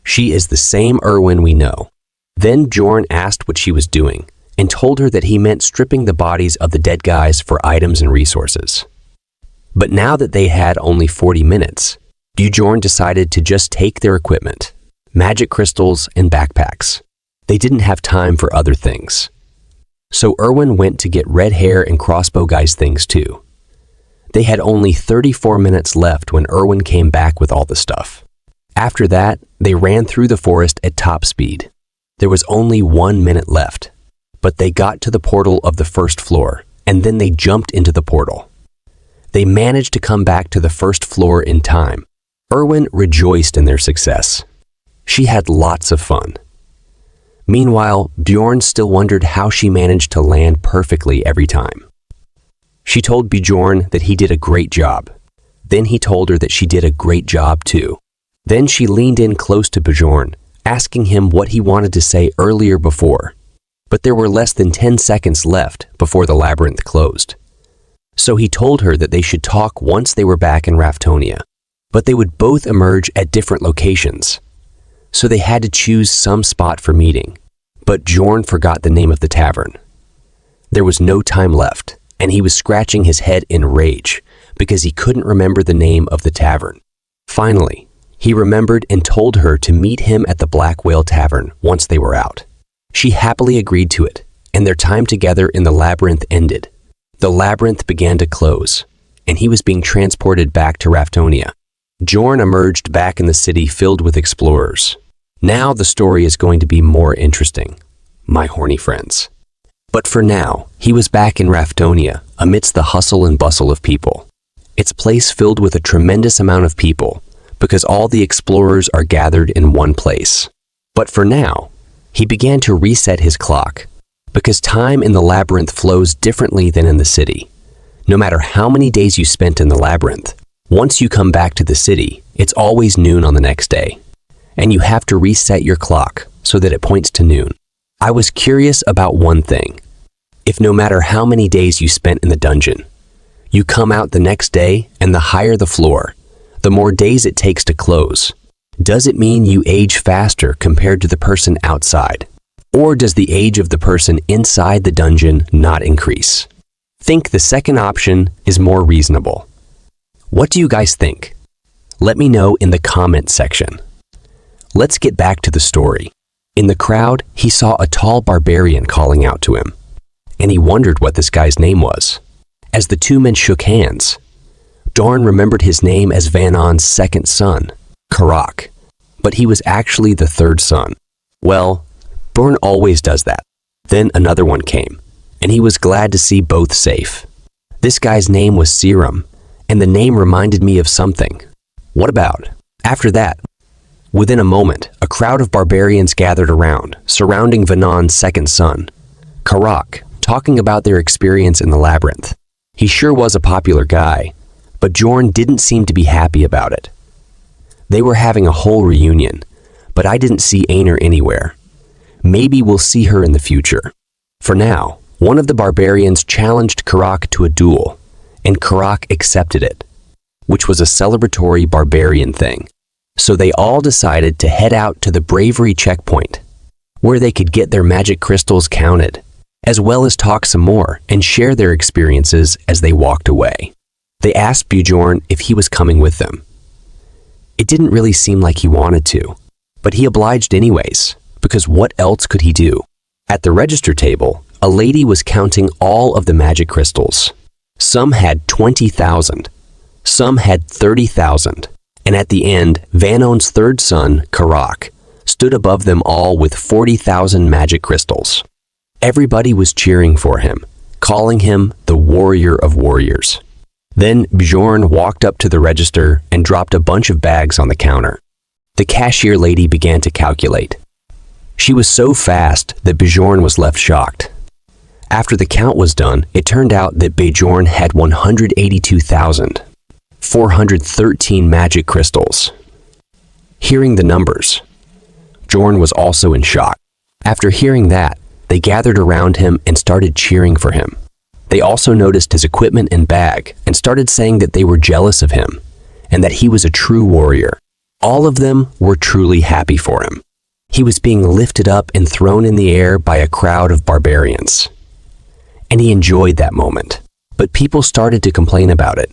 She is the same Erwin we know. Then Bjorn asked what she was doing, and told her that he meant stripping the bodies of the dead guys for items and resources. But now that they had only 40 minutes, Bjorn decided to just take their equipment, magic crystals and backpacks. They didn't have time for other things. So Erwin went to get Red Hair and Crossbow Guy's things too. They had only 34 minutes left when Erwin came back with all the stuff. After that, they ran through the forest at top speed. There was only 1 minute left, but they got to the portal of the first floor, and then they jumped into the portal. They managed to come back to the first floor in time. Erwin rejoiced in their success. She had lots of fun. Meanwhile, Bjorn still wondered how she managed to land perfectly every time. She told Bjorn that he did a great job. Then he told her that she did a great job too. Then she leaned in close to Bjorn, asking him what he wanted to say earlier before. But there were less than 10 seconds left before the labyrinth closed. So he told her that they should talk once they were back in Raftonia, but they would both emerge at different locations. So they had to choose some spot for meeting, but Bjorn forgot the name of the tavern. There was no time left, and he was scratching his head in rage because he couldn't remember the name of the tavern. Finally, he remembered and told her to meet him at the Black Whale Tavern once they were out. She happily agreed to it, and their time together in the labyrinth ended. The labyrinth began to close, and he was being transported back to Raftonia. Bjorn emerged back in the city filled with explorers. Now the story is going to be more interesting, my horny friends. But for now, he was back in Raftonia, amidst the hustle and bustle of people. It's a place filled with a tremendous amount of people, because all the explorers are gathered in one place. But for now, he began to reset his clock, because time in the labyrinth flows differently than in the city. No matter how many days you spent in the labyrinth, once you come back to the city, it's always noon on the next day. And you have to reset your clock so that it points to noon. I was curious about one thing. If no matter how many days you spent in the dungeon, you come out the next day and the higher the floor, the more days it takes to close, does it mean you age faster compared to the person outside? Or does the age of the person inside the dungeon not increase? Think the second option is more reasonable. What do you guys think? Let me know in the comment section. Let's get back to the story. In the crowd, he saw a tall barbarian calling out to him, and he wondered what this guy's name was. As the two men shook hands, Bjorn remembered his name as Vanon's second son, Karak, but he was actually the third son. Well, Bjorn always does that. Then another one came, and he was glad to see both safe. This guy's name was Harem, and the name reminded me of something. What about? After that, within a moment, a crowd of barbarians gathered around, surrounding Vanon's second son, Karak, talking about their experience in the labyrinth. He sure was a popular guy, but Bjorn didn't seem to be happy about it. They were having a whole reunion, but I didn't see Aner anywhere. Maybe we'll see her in the future. For now, one of the barbarians challenged Karak to a duel, and Karak accepted it, which was a celebratory barbarian thing. So they all decided to head out to the bravery checkpoint, where they could get their magic crystals counted, as well as talk some more and share their experiences as they walked away. They asked Bjorn if he was coming with them. It didn't really seem like he wanted to, but he obliged anyways, because what else could he do? At the register table, a lady was counting all of the magic crystals. Some had 20,000, some had 30,000. And at the end, Vanon's third son, Karak, stood above them all with 40,000 magic crystals. Everybody was cheering for him, calling him the warrior of warriors. Then Bjorn walked up to the register and dropped a bunch of bags on the counter. The cashier lady began to calculate. She was so fast that Bjorn was left shocked. After the count was done, it turned out that Bjorn had 182,413 magic crystals. Hearing the numbers, Bjorn was also in shock. After hearing that, they gathered around him and started cheering for him. They also noticed his equipment and bag and started saying that they were jealous of him and that he was a true warrior. All of them were truly happy for him. He was being lifted up and thrown in the air by a crowd of barbarians. And he enjoyed that moment. But people started to complain about it.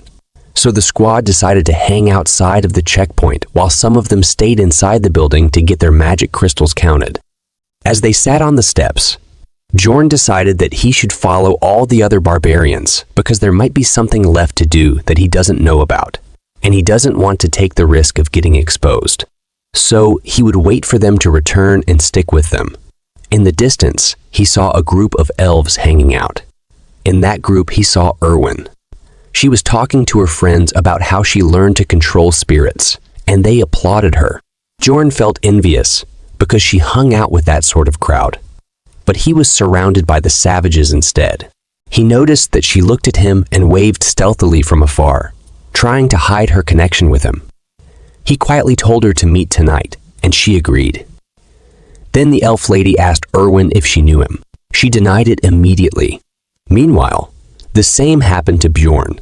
So the squad decided to hang outside of the checkpoint while some of them stayed inside the building to get their magic crystals counted. As they sat on the steps, Bjorn decided that he should follow all the other barbarians because there might be something left to do that he doesn't know about, and he doesn't want to take the risk of getting exposed. So he would wait for them to return and stick with them. In the distance, he saw a group of elves hanging out. In that group, he saw Erwin. She was talking to her friends about how she learned to control spirits, and they applauded her. Bjorn felt envious because she hung out with that sort of crowd. But he was surrounded by the savages instead. He noticed that she looked at him and waved stealthily from afar, trying to hide her connection with him. He quietly told her to meet tonight, and she agreed. Then the elf lady asked Erwin if she knew him. She denied it immediately. Meanwhile, the same happened to Bjorn.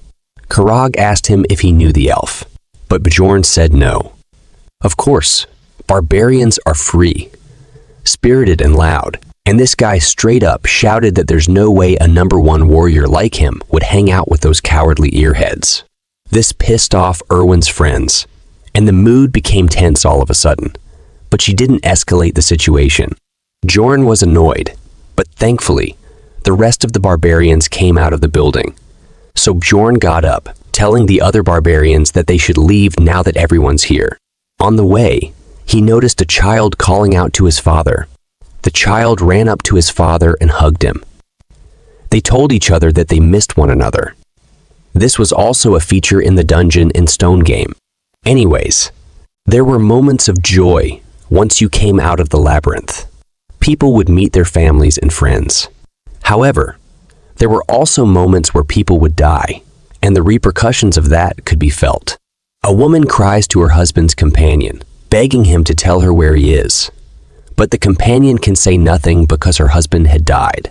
Karak asked him if he knew the elf, but Bjorn said no. Of course, barbarians are free, spirited and loud, and this guy straight up shouted that there's no way a #1 warrior like him would hang out with those cowardly earheads. This pissed off Erwin's friends, and the mood became tense all of a sudden, but she didn't escalate the situation. Bjorn was annoyed, but thankfully, the rest of the barbarians came out of the building. So Bjorn got up, telling the other barbarians that they should leave now that everyone's here. On the way, he noticed a child calling out to his father. The child ran up to his father and hugged him. They told each other that they missed one another. This was also a feature in the Dungeon and Stone game. Anyways, there were moments of joy once you came out of the labyrinth. People would meet their families and friends. However, there were also moments where people would die, and the repercussions of that could be felt. A woman cries to her husband's companion, begging him to tell her where he is. But the companion can say nothing because her husband had died.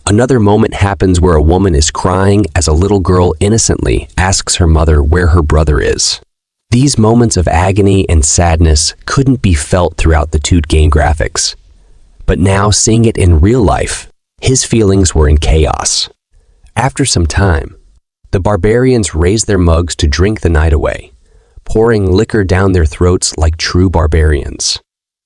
Another moment happens where a woman is crying as a little girl innocently asks her mother where her brother is. These moments of agony and sadness couldn't be felt throughout the 2D game graphics. But now, seeing it in real life, his feelings were in chaos. After some time, the barbarians raised their mugs to drink the night away, pouring liquor down their throats like true barbarians.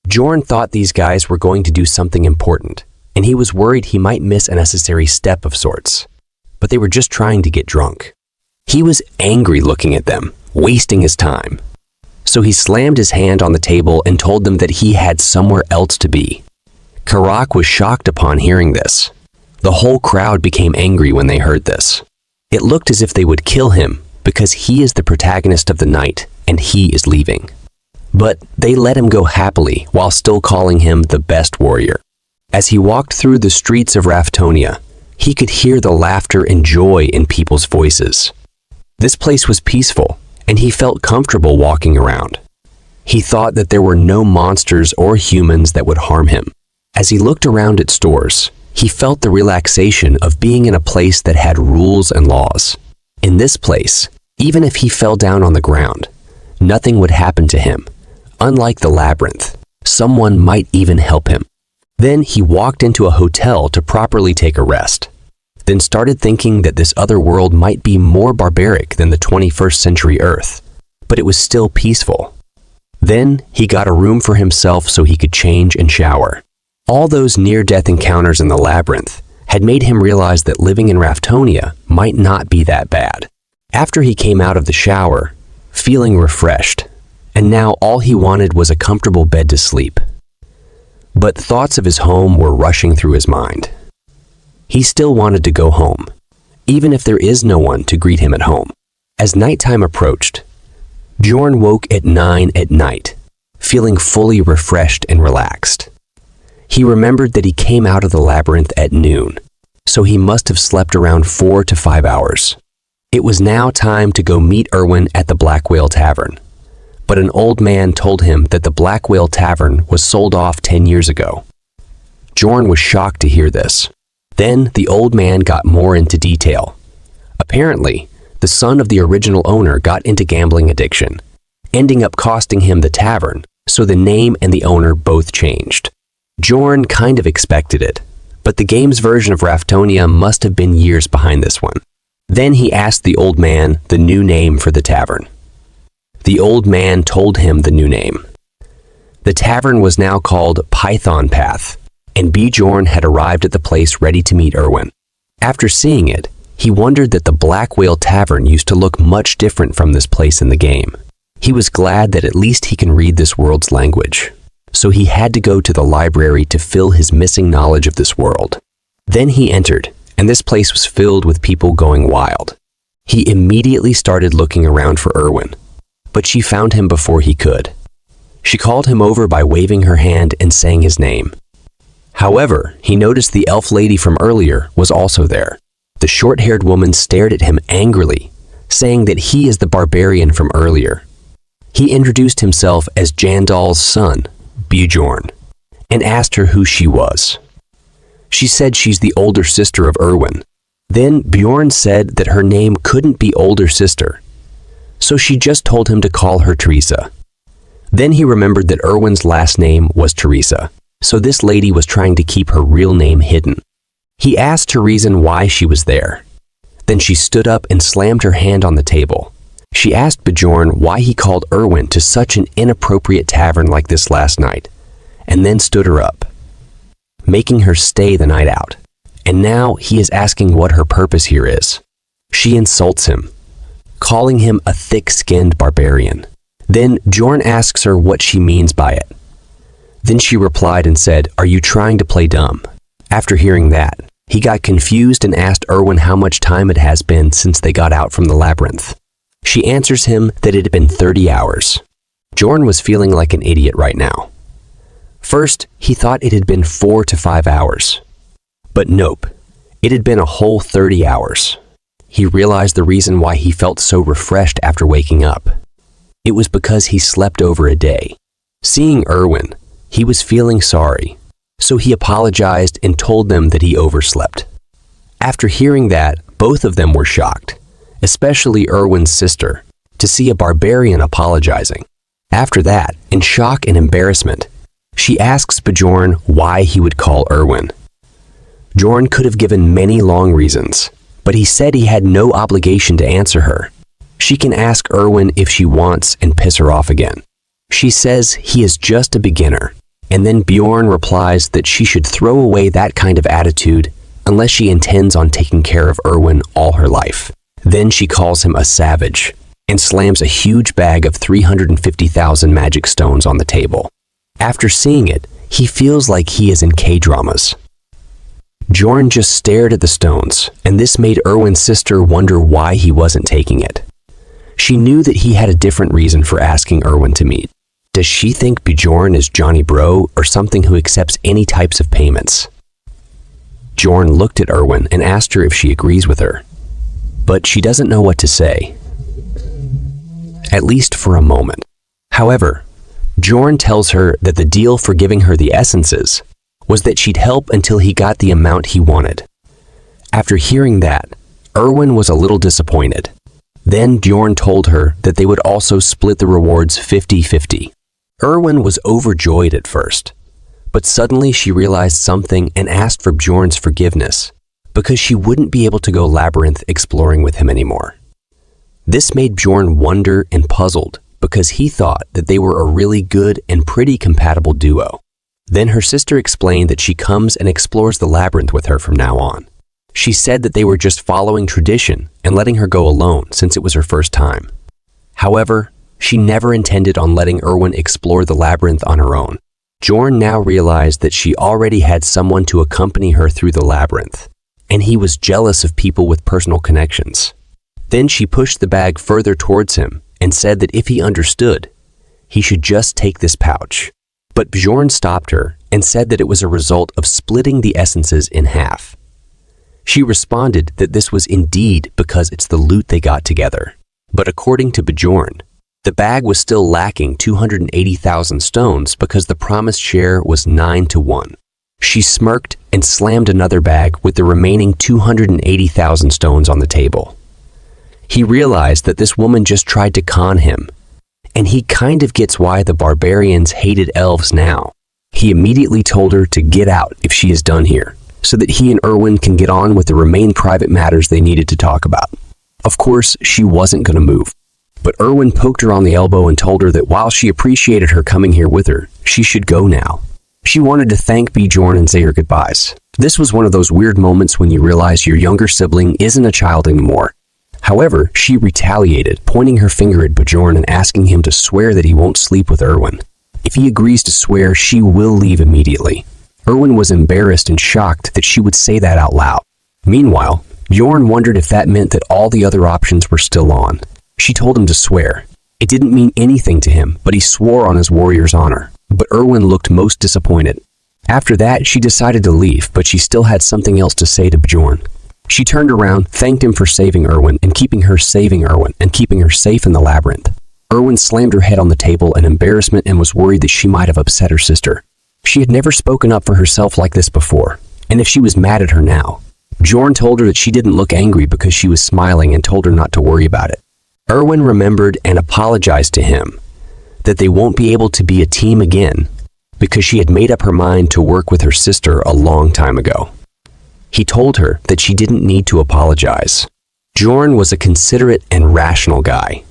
Bjorn thought these guys were going to do something important, and he was worried he might miss a necessary step of sorts. But they were just trying to get drunk. He was angry looking at them, wasting his time. So he slammed his hand on the table and told them that he had somewhere else to be. Karak was shocked upon hearing this. The whole crowd became angry when they heard this. It looked as if they would kill him because he is the protagonist of the night and he is leaving. But they let him go happily while still calling him the best warrior. As he walked through the streets of Raftonia, he could hear the laughter and joy in people's voices. This place was peaceful, and he felt comfortable walking around. He thought that there were no monsters or humans that would harm him. As he looked around at stores, he felt the relaxation of being in a place that had rules and laws. In this place, even if he fell down on the ground, nothing would happen to him. Unlike the labyrinth, someone might even help him. Then he walked into a hotel to properly take a rest, then started thinking that this other world might be more barbaric than the 21st century Earth, but it was still peaceful. Then he got a room for himself so he could change and shower. All those near-death encounters in the labyrinth had made him realize that living in Raftonia might not be that bad. After he came out of the shower, feeling refreshed, and now all he wanted was a comfortable bed to sleep. But thoughts of his home were rushing through his mind. He still wanted to go home, even if there is no one to greet him at home. As nighttime approached, Bjorn woke at 9 at night, feeling fully refreshed and relaxed. He remembered that he came out of the labyrinth at noon, so he must have slept around 4 to 5 hours. It was now time to go meet Erwin at the Black Whale Tavern. But an old man told him that the Black Whale Tavern was sold off 10 years ago. Bjorn was shocked to hear this. Then the old man got more into detail. Apparently, the son of the original owner got into gambling addiction, ending up costing him the tavern, so the name and the owner both changed. Bjorn kind of expected it, but the game's version of Raftonia must have been years behind this one. Then he asked the old man the new name for the tavern. The old man told him the new name. The tavern was now called Python Path, and Bjorn had arrived at the place ready to meet Erwin. After seeing it, he wondered that the Black Whale Tavern used to look much different from this place in the game. He was glad that at least he can read this world's language, so he had to go to the library to fill his missing knowledge of this world. Then he entered, and this place was filled with people going wild. He immediately started looking around for Erwin, but she found him before he could. She called him over by waving her hand and saying his name. However, he noticed the elf lady from earlier was also there. The short-haired woman stared at him angrily, saying that he is the barbarian from earlier. He introduced himself as Jandal's son, Bjorn, and asked her who she was. She said she's the older sister of Erwin. Then Bjorn said that her name couldn't be older sister, so she just told him to call her Teresa. Then he remembered that Erwin's last name was Teresa, so this lady was trying to keep her real name hidden. He asked her reason why she was there. Then she stood up and slammed her hand on the table. She asked Bjorn why he called Erwin to such an inappropriate tavern like this last night, and then stood her up, making her stay the night out. And now he is asking what her purpose here is. She insults him, calling him a thick-skinned barbarian. Then Bjorn asks her what she means by it. Then she replied and said, "Are you trying to play dumb?" After hearing that, he got confused and asked Erwin how much time it has been since they got out from the labyrinth. She answers him that it had been 30 hours. Bjorn was feeling like an idiot right now. First, he thought it had been 4 to 5 hours. But nope, it had been a whole 30 hours. He realized the reason why he felt so refreshed after waking up. It was because he slept over a day. Seeing Erwin, he was feeling sorry, so he apologized and told them that he overslept. After hearing that, both of them were shocked, especially Erwin's sister, to see a barbarian apologizing. After that, in shock and embarrassment, she asks Bjorn why he would call Erwin. Bjorn could have given many long reasons, but he said he had no obligation to answer her. She can ask Erwin if she wants and piss her off again. She says he is just a beginner, and then Bjorn replies that she should throw away that kind of attitude unless she intends on taking care of Erwin all her life. Then she calls him a savage and slams a huge bag of 350,000 magic stones on the table. After seeing it, he feels like he is in K-dramas. Bjorn just stared at the stones, and this made Erwin's sister wonder why he wasn't taking it. She knew that he had a different reason for asking Erwin to meet. Does she think Bjorn is Johnny Bro or something who accepts any types of payments? Bjorn looked at Erwin and asked her if she agrees with her, but she doesn't know what to say. At least for a moment. However, Bjorn tells her that the deal for giving her the essences was that she'd help until he got the amount he wanted. After hearing that, Erwin was a little disappointed. Then Bjorn told her that they would also split the rewards 50-50. Erwin was overjoyed at first, but suddenly she realized something and asked for Bjorn's forgiveness because she wouldn't be able to go labyrinth exploring with him anymore. This made Bjorn wonder and puzzled because he thought that they were a really good and pretty compatible duo. Then her sister explained that she comes and explores the labyrinth with her from now on. She said that they were just following tradition and letting her go alone since it was her first time. However, she never intended on letting Erwin explore the labyrinth on her own. Bjorn now realized that she already had someone to accompany her through the labyrinth, and he was jealous of people with personal connections. Then she pushed the bag further towards him and said that if he understood, he should just take this pouch. But Bjorn stopped her and said that it was a result of splitting the essences in half. She responded that this was indeed because it's the loot they got together. But according to Bjorn, the bag was still lacking 280,000 stones because the promised share was 9-1. She smirked and slammed another bag with the remaining 280,000 stones on the table. He realized that this woman just tried to con him, and he kind of gets why the barbarians hated elves now. He immediately told her to get out if she is done here, so that he and Erwin can get on with the remaining private matters they needed to talk about. Of course, she wasn't going to move. But Erwin poked her on the elbow and told her that while she appreciated her coming here with her, she should go now. She wanted to thank Bjorn and say her goodbyes. This was one of those weird moments when you realize your younger sibling isn't a child anymore. However, she retaliated, pointing her finger at Bjorn and asking him to swear that he won't sleep with Erwin. If he agrees to swear, she will leave immediately. Erwin was embarrassed and shocked that she would say that out loud. Meanwhile, Bjorn wondered if that meant that all the other options were still on. She told him to swear. It didn't mean anything to him, but he swore on his warrior's honor. But Erwin looked most disappointed. After that, she decided to leave, but she still had something else to say to Bjorn. She turned around, thanked him for saving Erwin and keeping her safe in the labyrinth. Erwin slammed her head on the table in embarrassment and was worried that she might have upset her sister. She had never spoken up for herself like this before, and if she was mad at her now. Bjorn told her that she didn't look angry because she was smiling and told her not to worry about it. Erwin remembered and apologized to him that they won't be able to be a team again because she had made up her mind to work with her sister a long time ago. He told her that she didn't need to apologize. Bjorn was a considerate and rational guy.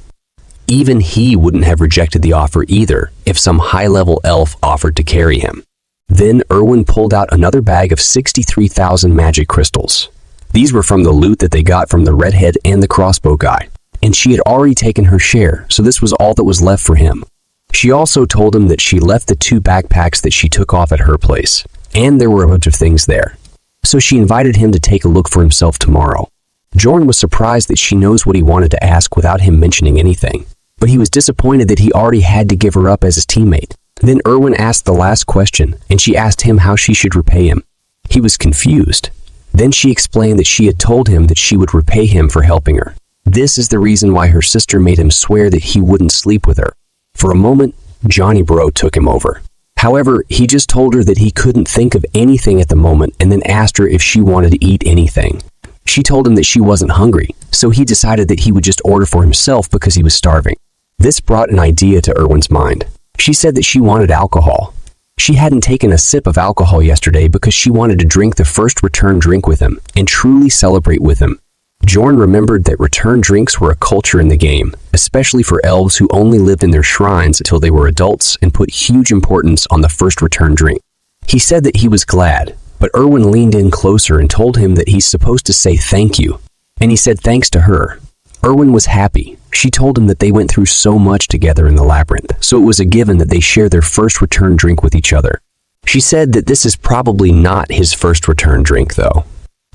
Even he wouldn't have rejected the offer either if some high-level elf offered to carry him. Then Erwin pulled out another bag of 63,000 magic crystals. These were from the loot that they got from the redhead and the crossbow guy. and she had already taken her share, so this was all that was left for him. She also told him that she left the 2 backpacks that she took off at her place, and there were a bunch of things there. So she invited him to take a look for himself tomorrow. Bjorn was surprised that she knows what he wanted to ask without him mentioning anything, but he was disappointed that he already had to give her up as his teammate. Then Erwin asked the last question, and she asked him how she should repay him. He was confused. Then she explained that she had told him that she would repay him for helping her. This is the reason why her sister made him swear that he wouldn't sleep with her. For a moment, Johnny Bro took him over. However, he just told her that he couldn't think of anything at the moment and then asked her if she wanted to eat anything. She told him that she wasn't hungry, so he decided that he would just order for himself because he was starving. This brought an idea to Erwin's mind. She said that she wanted alcohol. She hadn't taken a sip of alcohol yesterday because she wanted to drink the first return drink with him and truly celebrate with him. Bjorn remembered that return drinks were a culture in the game, especially for elves who only lived in their shrines until they were adults and put huge importance on the first return drink. He said that he was glad, but Erwin leaned in closer and told him that he's supposed to say thank you, and he said thanks to her. Erwin was happy. She told him that they went through so much together in the labyrinth, so it was a given that they share their first return drink with each other. She said that this is probably not his first return drink though,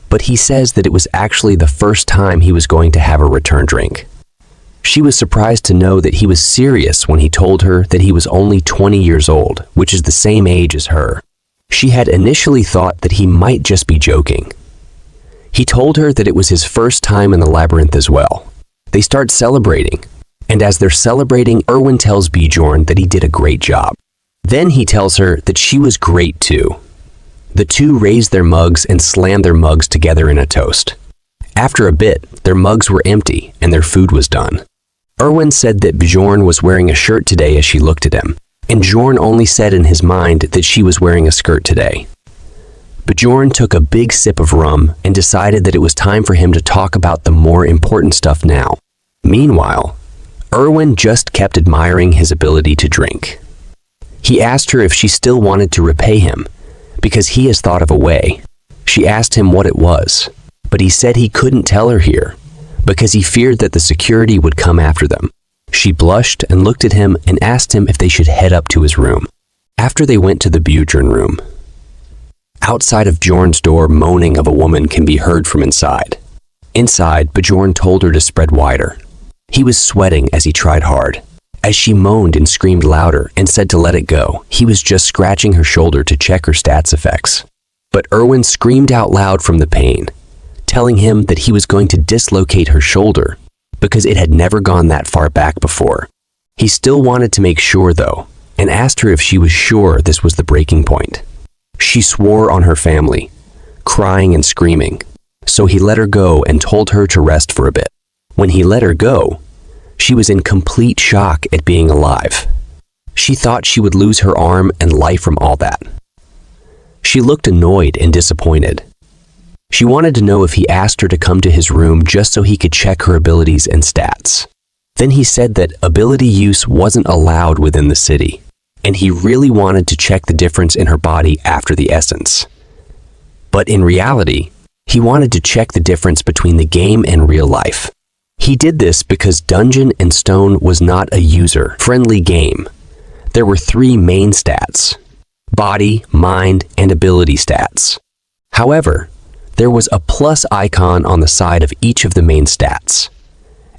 but he says that it was actually the first time he was going to have a return drink. She was surprised to know that he was serious when he told her that he was only 20 years old, which is the same age as her. She had initially thought that he might just be joking. He told her that it was his first time in the labyrinth as well. They start celebrating, and as they're celebrating, Erwin tells Bjorn that he did a great job. Then he tells her that she was great too. The two raised their mugs and slammed their mugs together in a toast. After a bit, their mugs were empty and their food was done. Erwin said that Bjorn was wearing a shirt today as she looked at him, and Bjorn only said in his mind that she was wearing a skirt today. Bjorn took a big sip of rum and decided that it was time for him to talk about the more important stuff now. Meanwhile, Erwin just kept admiring his ability to drink. He asked her if she still wanted to repay him, because he has thought of a way. She asked him what it was, but he said he couldn't tell her here, because he feared that the security would come after them. She blushed and looked at him and asked him if they should head up to his room. After they went to the Bjorn room, outside of Bjorn's door, moaning of a woman can be heard from inside. Inside, Bjorn told her to spread wider. He was sweating as he tried hard. As she moaned and screamed louder and said to let it go, he was just scratching her shoulder to check her stats effects. But Erwin screamed out loud from the pain, telling him that he was going to dislocate her shoulder because it had never gone that far back before. He still wanted to make sure though, and asked her if she was sure this was the breaking point. She swore on her family, crying and screaming, so he let her go and told her to rest for a bit. When he let her go, she was in complete shock at being alive. She thought she would lose her arm and life from all that. She looked annoyed and disappointed. She wanted to know if he asked her to come to his room just so he could check her abilities and stats. Then he said that ability use wasn't allowed within the city, and he really wanted to check the difference in her body after the essence. But in reality, he wanted to check the difference between the game and real life. He did this because Dungeon and Stone was not a user-friendly game. There were 3 main stats: body, mind, and ability stats. However, there was a plus icon on the side of each of the main stats,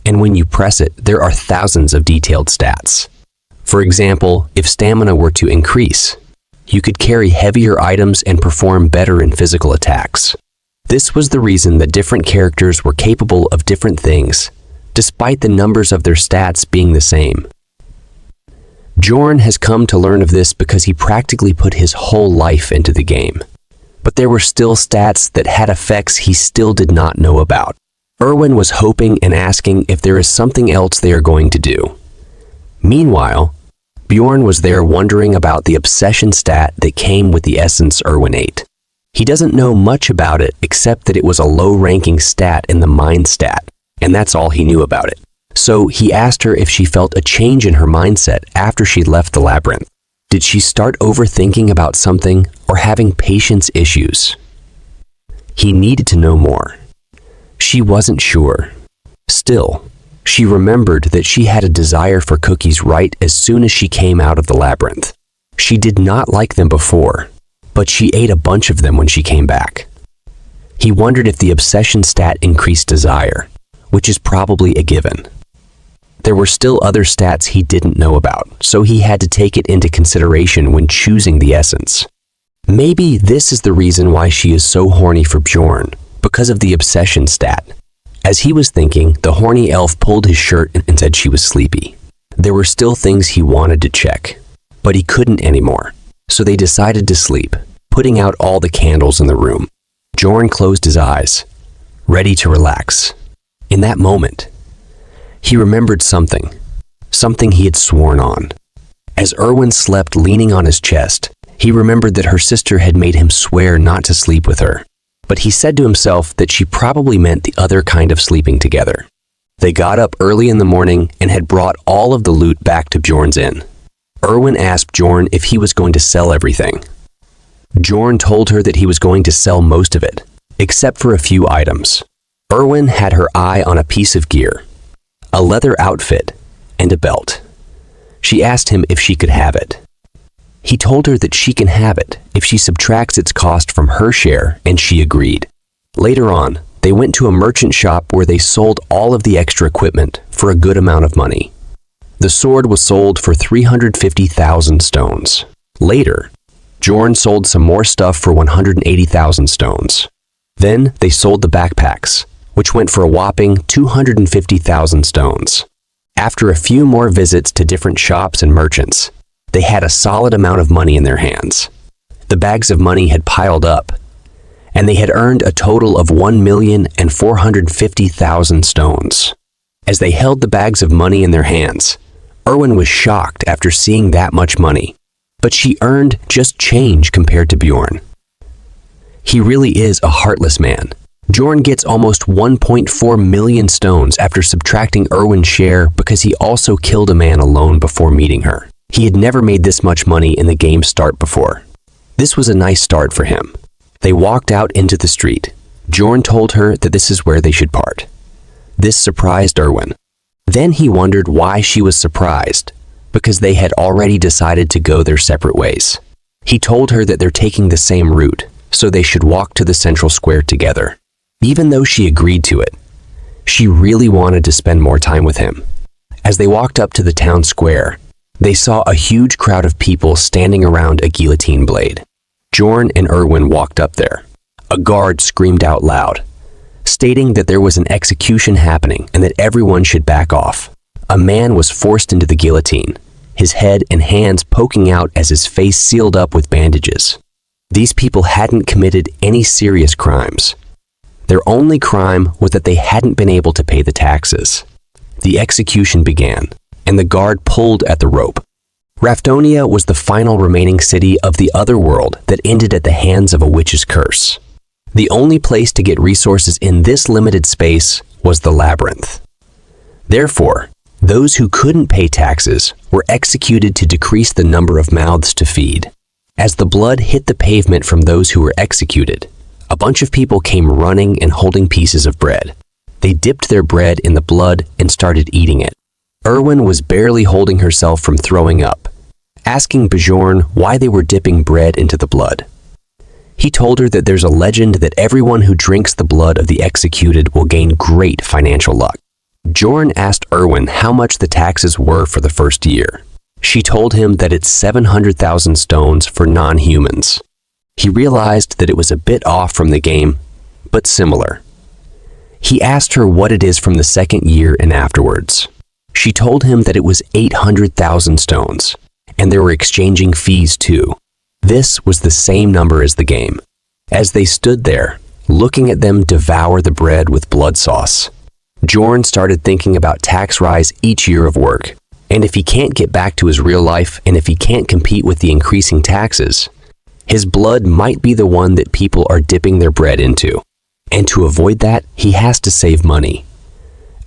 and when you press it, there are thousands of detailed stats. For example, if stamina were to increase, you could carry heavier items and perform better in physical attacks. This was the reason that different characters were capable of different things, despite the numbers of their stats being the same. Bjorn has come to learn of this because he practically put his whole life into the game. But there were still stats that had effects he still did not know about. Erwin was hoping and asking if there is something else they are going to do. Meanwhile, Bjorn was there wondering about the obsession stat that came with the essence Erwin ate. He doesn't know much about it except that it was a low-ranking stat in the mind stat, and that's all he knew about it. So he asked her if she felt a change in her mindset after she left the labyrinth. Did she start overthinking about something or having patience issues? He needed to know more. She wasn't sure. Still, She remembered that she had a desire for cookies right as soon as she came out of the labyrinth. She did not like them before, but she ate a bunch of them when she came back. He wondered if the obsession stat increased desire, which is probably a given. There were still other stats he didn't know about, so he had to take it into consideration when choosing the essence. Maybe this is the reason why she is so horny for Bjorn, because of the obsession stat. As he was thinking, the horny elf pulled his shirt and said she was sleepy. There were still things he wanted to check, but he couldn't anymore, so they decided to sleep, putting out all the candles in the room. Bjorn closed his eyes, ready to relax. In that moment, he remembered something he had sworn on. As Erwin slept leaning on his chest, he remembered that her sister had made him swear not to sleep with her. But he said to himself that she probably meant the other kind of sleeping together. They got up early in the morning and had brought all of the loot back to Bjorn's inn. Erwin asked Bjorn if he was going to sell everything. Bjorn told her that he was going to sell most of it, except for a few items. Erwin had her eye on a piece of gear, a leather outfit, and a belt. She asked him if she could have it. He told her that she can have it if she subtracts its cost from her share, and she agreed. Later on, they went to a merchant shop where they sold all of the extra equipment for a good amount of money. The sword was sold for 350,000 stones. Later, Bjorn sold some more stuff for 180,000 stones. Then they sold the backpacks, which went for a whopping 250,000 stones. After a few more visits to different shops and merchants, they had a solid amount of money in their hands. The bags of money had piled up, and they had earned a total of 1,450,000 stones. As they held the bags of money in their hands, Erwin was shocked after seeing that much money, but she earned just change compared to Bjorn. He really is a heartless man. Bjorn gets almost 1.4 million stones after subtracting Erwin's share because he also killed a man alone before meeting her. He had never made this much money in the game's start before. This was a nice start for him. They walked out into the street. Bjorn told her that this is where they should part. This surprised Erwin. Then he wondered why she was surprised, because they had already decided to go their separate ways. He told her that they're taking the same route, so they should walk to the central square together. Even though she agreed to it, she really wanted to spend more time with him. As they walked up to the town square, they saw a huge crowd of people standing around a guillotine blade. Bjorn and Erwin walked up there. A guard screamed out loud, stating that there was an execution happening and that everyone should back off. A man was forced into the guillotine, his head and hands poking out as his face sealed up with bandages. These people hadn't committed any serious crimes. Their only crime was that they hadn't been able to pay the taxes. The execution began, and the guard pulled at the rope. Rafdonia was the final remaining city of the other world that ended at the hands of a witch's curse. The only place to get resources in this limited space was the labyrinth. Therefore, those who couldn't pay taxes were executed to decrease the number of mouths to feed. As the blood hit the pavement from those who were executed, a bunch of people came running and holding pieces of bread. They dipped their bread in the blood and started eating it. Erwin was barely holding herself from throwing up, asking Bjorn why they were dipping bread into the blood. He told her that there's a legend that everyone who drinks the blood of the executed will gain great financial luck. Bjorn asked Erwin how much the taxes were for the first year. She told him that it's 700,000 stones for non-humans. He realized that it was a bit off from the game, but similar. He asked her what it is from the second year and afterwards. She told him that it was 800,000 stones, and there were exchanging fees too. This was the same number as the game. As they stood there, looking at them devour the bread with blood sauce, Bjorn started thinking about tax rise each year of work. And if he can't get back to his real life, and if he can't compete with the increasing taxes, his blood might be the one that people are dipping their bread into. And to avoid that, he has to save money.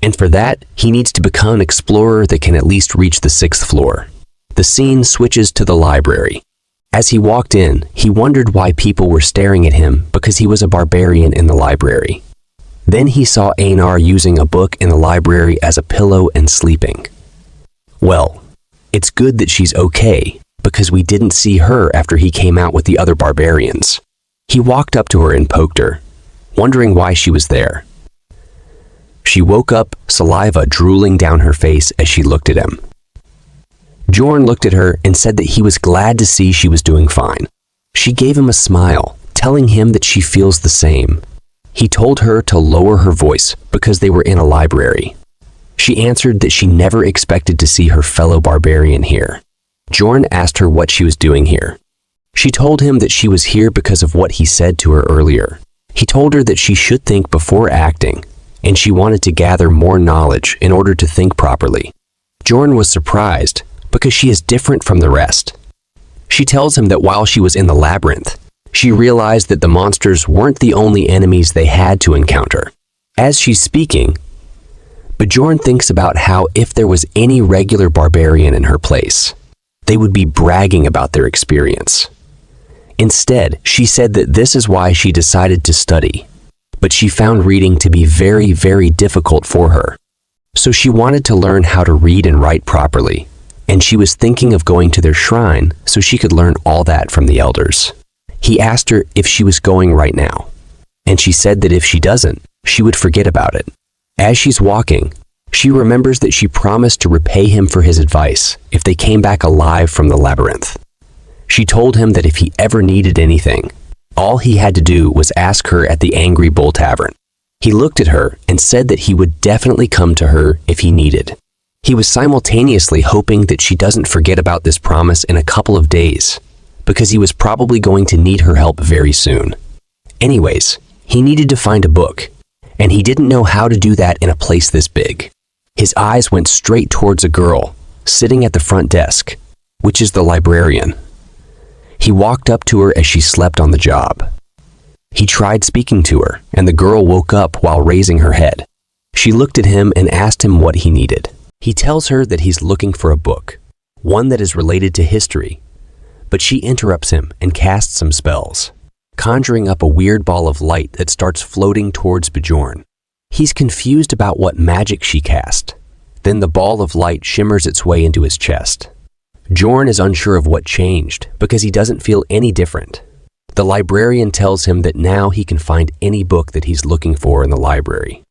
And for that, he needs to become an explorer that can at least reach the 6th floor. The scene switches to the library. As he walked in, he wondered why people were staring at him because he was a barbarian in the library. Then he saw Einar using a book in the library as a pillow and sleeping. Well, it's good that she's okay, because we didn't see her after he came out with the other barbarians. He walked up to her and poked her, wondering why she was there. She woke up, saliva drooling down her face as she looked at him. Bjorn looked at her and said that he was glad to see she was doing fine. She gave him a smile, telling him that she feels the same. He told her to lower her voice because they were in a library. She answered that she never expected to see her fellow barbarian here. Bjorn asked her what she was doing here. She told him that she was here because of what he said to her earlier. He told her that she should think before acting, and she wanted to gather more knowledge in order to think properly. Bjorn was surprised because she is different from the rest. She tells him that while she was in the labyrinth, she realized that the monsters weren't the only enemies they had to encounter. As she's speaking, Bjorn thinks about how if there was any regular barbarian in her place, they would be bragging about their experience. Instead, she said that this is why she decided to study, but she found reading to be very, very difficult for her. So she wanted to learn how to read and write properly, and she was thinking of going to their shrine so she could learn all that from the elders. He asked her if she was going right now, and she said that if she doesn't, she would forget about it. As she's walking, she remembers that she promised to repay him for his advice if they came back alive from the labyrinth. She told him that if he ever needed anything, all he had to do was ask her at the Angry Bull Tavern. He looked at her and said that he would definitely come to her if he needed. He was simultaneously hoping that she doesn't forget about this promise in a couple of days, because he was probably going to need her help very soon. Anyways, he needed to find a book, and he didn't know how to do that in a place this big. His eyes went straight towards a girl sitting at the front desk, which is the librarian. He walked up to her as she slept on the job. He tried speaking to her, and the girl woke up while raising her head. She looked at him and asked him what he needed. He tells her that he's looking for a book, one that is related to history, but she interrupts him and casts some spells, conjuring up a weird ball of light that starts floating towards Bjorn. He's confused about what magic she cast. Then the ball of light shimmers its way into his chest. Bjorn is unsure of what changed because he doesn't feel any different. The librarian tells him that now he can find any book that he's looking for in the library.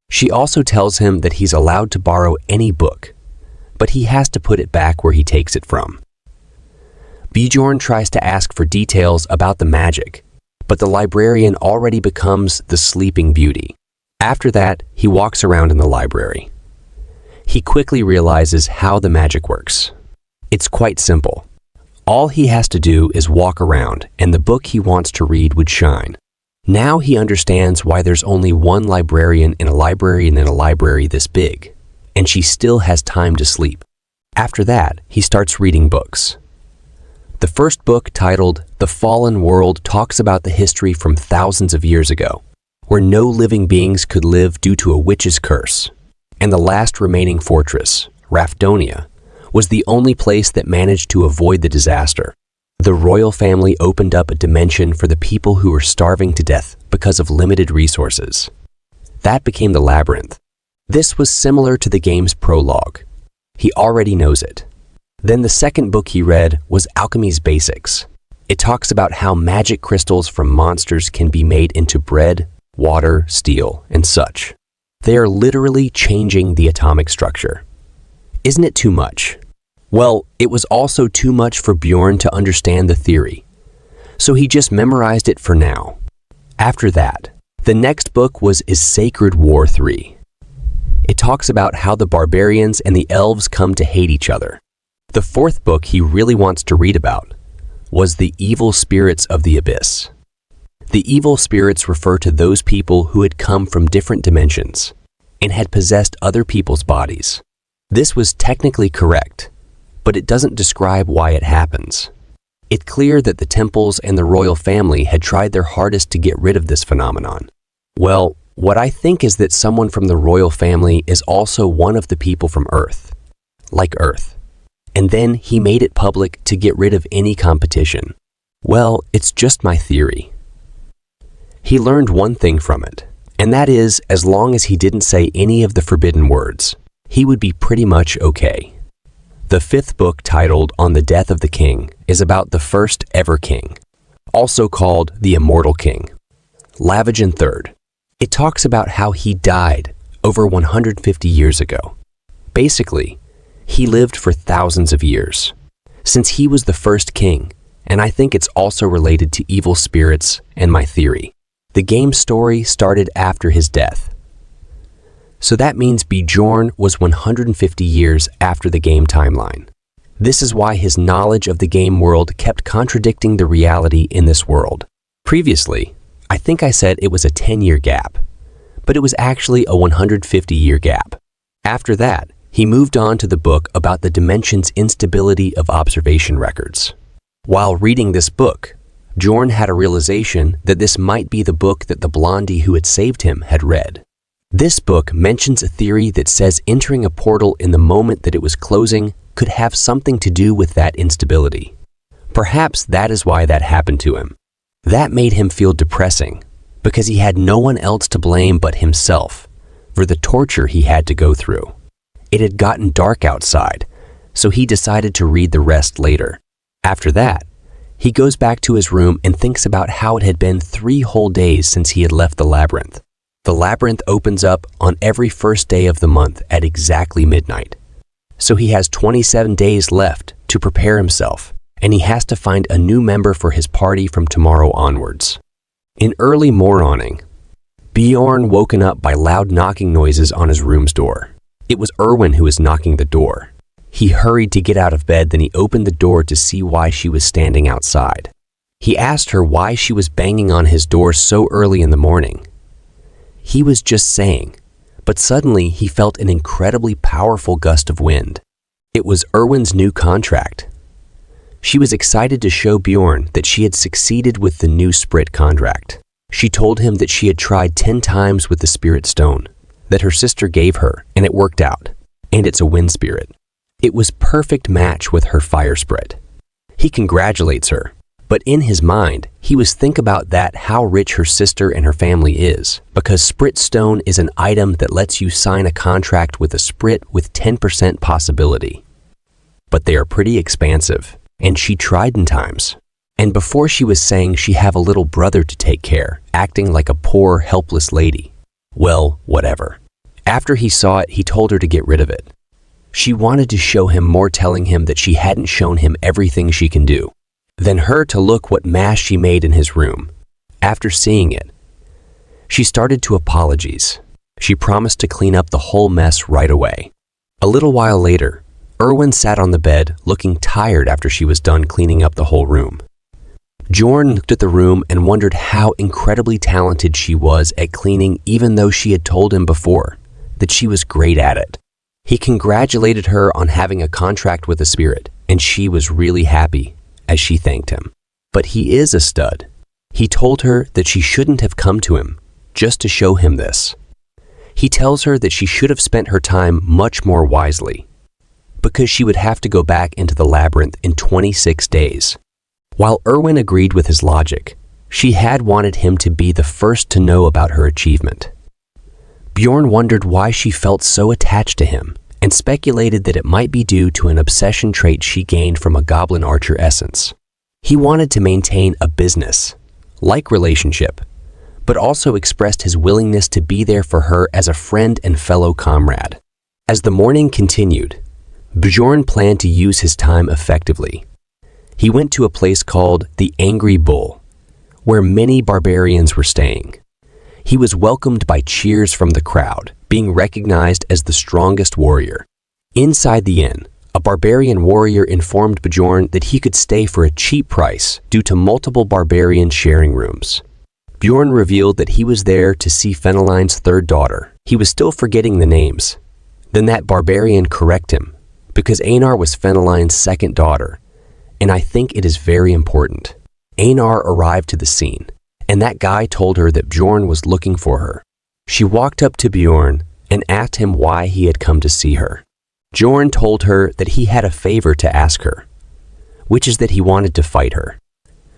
She also tells him that he's allowed to borrow any book, but he has to put it back where he takes it from. Bjorn tries to ask for details about the magic, but the librarian already becomes the Sleeping Beauty. After that, he walks around in the library. He quickly realizes how the magic works. It's quite simple. All he has to do is walk around, and the book he wants to read would shine. Now he understands why there's only one librarian in a library this big, and she still has time to sleep. After that, he starts reading books. The first book, titled The Fallen World, talks about the history from thousands of years ago, where no living beings could live due to a witch's curse, and the last remaining fortress, Rafdonia, was the only place that managed to avoid the disaster. The royal family opened up a dimension for the people who were starving to death because of limited resources. That became the labyrinth. This was similar to the game's prologue. He already knows it. Then the second book he read was Alchemy's Basics. It talks about how magic crystals from monsters can be made into bread, water, steel, and such. They are literally changing the atomic structure. Isn't it too much? Well, it was also too much for Bjorn to understand the theory, so he just memorized it for now. After that, the next book was Is Sacred War 3. It talks about how the barbarians and the elves come to hate each other. The fourth book he really wants to read about was The Evil Spirits of the Abyss. The evil spirits refer to those people who had come from different dimensions and had possessed other people's bodies. This was technically correct, but it doesn't describe why it happens. It's clear that the temples and the royal family had tried their hardest to get rid of this phenomenon. Well, what I think is that someone from the royal family is also one of the people from Earth, like Earth. And then he made it public to get rid of any competition. Well, it's just my theory. He learned one thing from it, And that is, as long as he didn't say any of the forbidden words, he would be pretty much okay. The fifth book, titled On the Death of the King, is about the first ever king, also called the Immortal King, Lavagin III. It talks about how he died over 150 years ago. Basically, he lived for thousands of years, since he was the first king, and I think it's also related to evil spirits and my theory. The game's story started after his death. So that means Bjorn was 150 years after the game timeline. This is why his knowledge of the game world kept contradicting the reality in this world. Previously, I think I said it was a 10-year gap, but it was actually a 150-year gap. After that, he moved on to the book about the dimension's instability of observation records. While reading this book, Bjorn had a realization that this might be the book that the blondie who had saved him had read. This book mentions a theory that says entering a portal in the moment that it was closing could have something to do with that instability. Perhaps that is why that happened to him. That made him feel depressing, because he had no one else to blame but himself for the torture he had to go through. It had gotten dark outside, so he decided to read the rest later. After that, he goes back to his room and thinks about how it had been 3 whole days since he had left the labyrinth. The labyrinth opens up on every first day of the month at exactly midnight. So he has 27 days left to prepare himself, and he has to find a new member for his party from tomorrow onwards. In early morning, Bjorn woken up by loud knocking noises on his room's door. It was Erwin who was knocking the door. He hurried to get out of bed, then he opened the door to see why she was standing outside. He asked her why she was banging on his door so early in the morning. He was just saying, but suddenly he felt an incredibly powerful gust of wind. It was Erwin's new contract. She was excited to show Bjorn that she had succeeded with the new Sprit contract. She told him that she had tried 10 times with the spirit stone that her sister gave her, and it worked out, and it's a wind spirit. It was perfect match with her fire spirit. He congratulates her, but in his mind, he was think about that how rich her sister and her family is, because Sprit Stone is an item that lets you sign a contract with a Sprit with 10% possibility. But they are pretty expansive, and she tried in times. And before she was saying she have a little brother to take care, acting like a poor, helpless lady. Well, whatever. After he saw it, he told her to get rid of it. She wanted to show him more, telling him that she hadn't shown him everything she can do. Then her to look what mess she made in his room. After seeing it, she started to apologize. She promised to clean up the whole mess right away. A little while later, Erwin sat on the bed looking tired after she was done cleaning up the whole room. Bjorn looked at the room and wondered how incredibly talented she was at cleaning, even though she had told him before that she was great at it. He congratulated her on having a contract with the spirit, and she was really happy as she thanked him. But he is a stud. He told her that she shouldn't have come to him just to show him this. He tells her that she should have spent her time much more wisely, because she would have to go back into the labyrinth in 26 days. While Erwin agreed with his logic, she had wanted him to be the first to know about her achievement. Bjorn wondered why she felt so attached to him and speculated that it might be due to an obsession trait she gained from a goblin archer essence. He wanted to maintain a business-like relationship, but also expressed his willingness to be there for her as a friend and fellow comrade. As the morning continued, Bjorn planned to use his time effectively. He went to a place called the Angry Bull, where many barbarians were staying. He was welcomed by cheers from the crowd, being recognized as the strongest warrior. Inside the inn, a barbarian warrior informed Bjorn that he could stay for a cheap price due to multiple barbarians sharing rooms. Bjorn revealed that he was there to see Feneline's third daughter. He was still forgetting the names. Then that barbarian corrected him, because Einar was Feneline's second daughter, and I think it is very important. Einar arrived to the scene, and that guy told her that Bjorn was looking for her. She walked up to Bjorn and asked him why he had come to see her. Bjorn told her that he had a favor to ask her, which is that he wanted to fight her.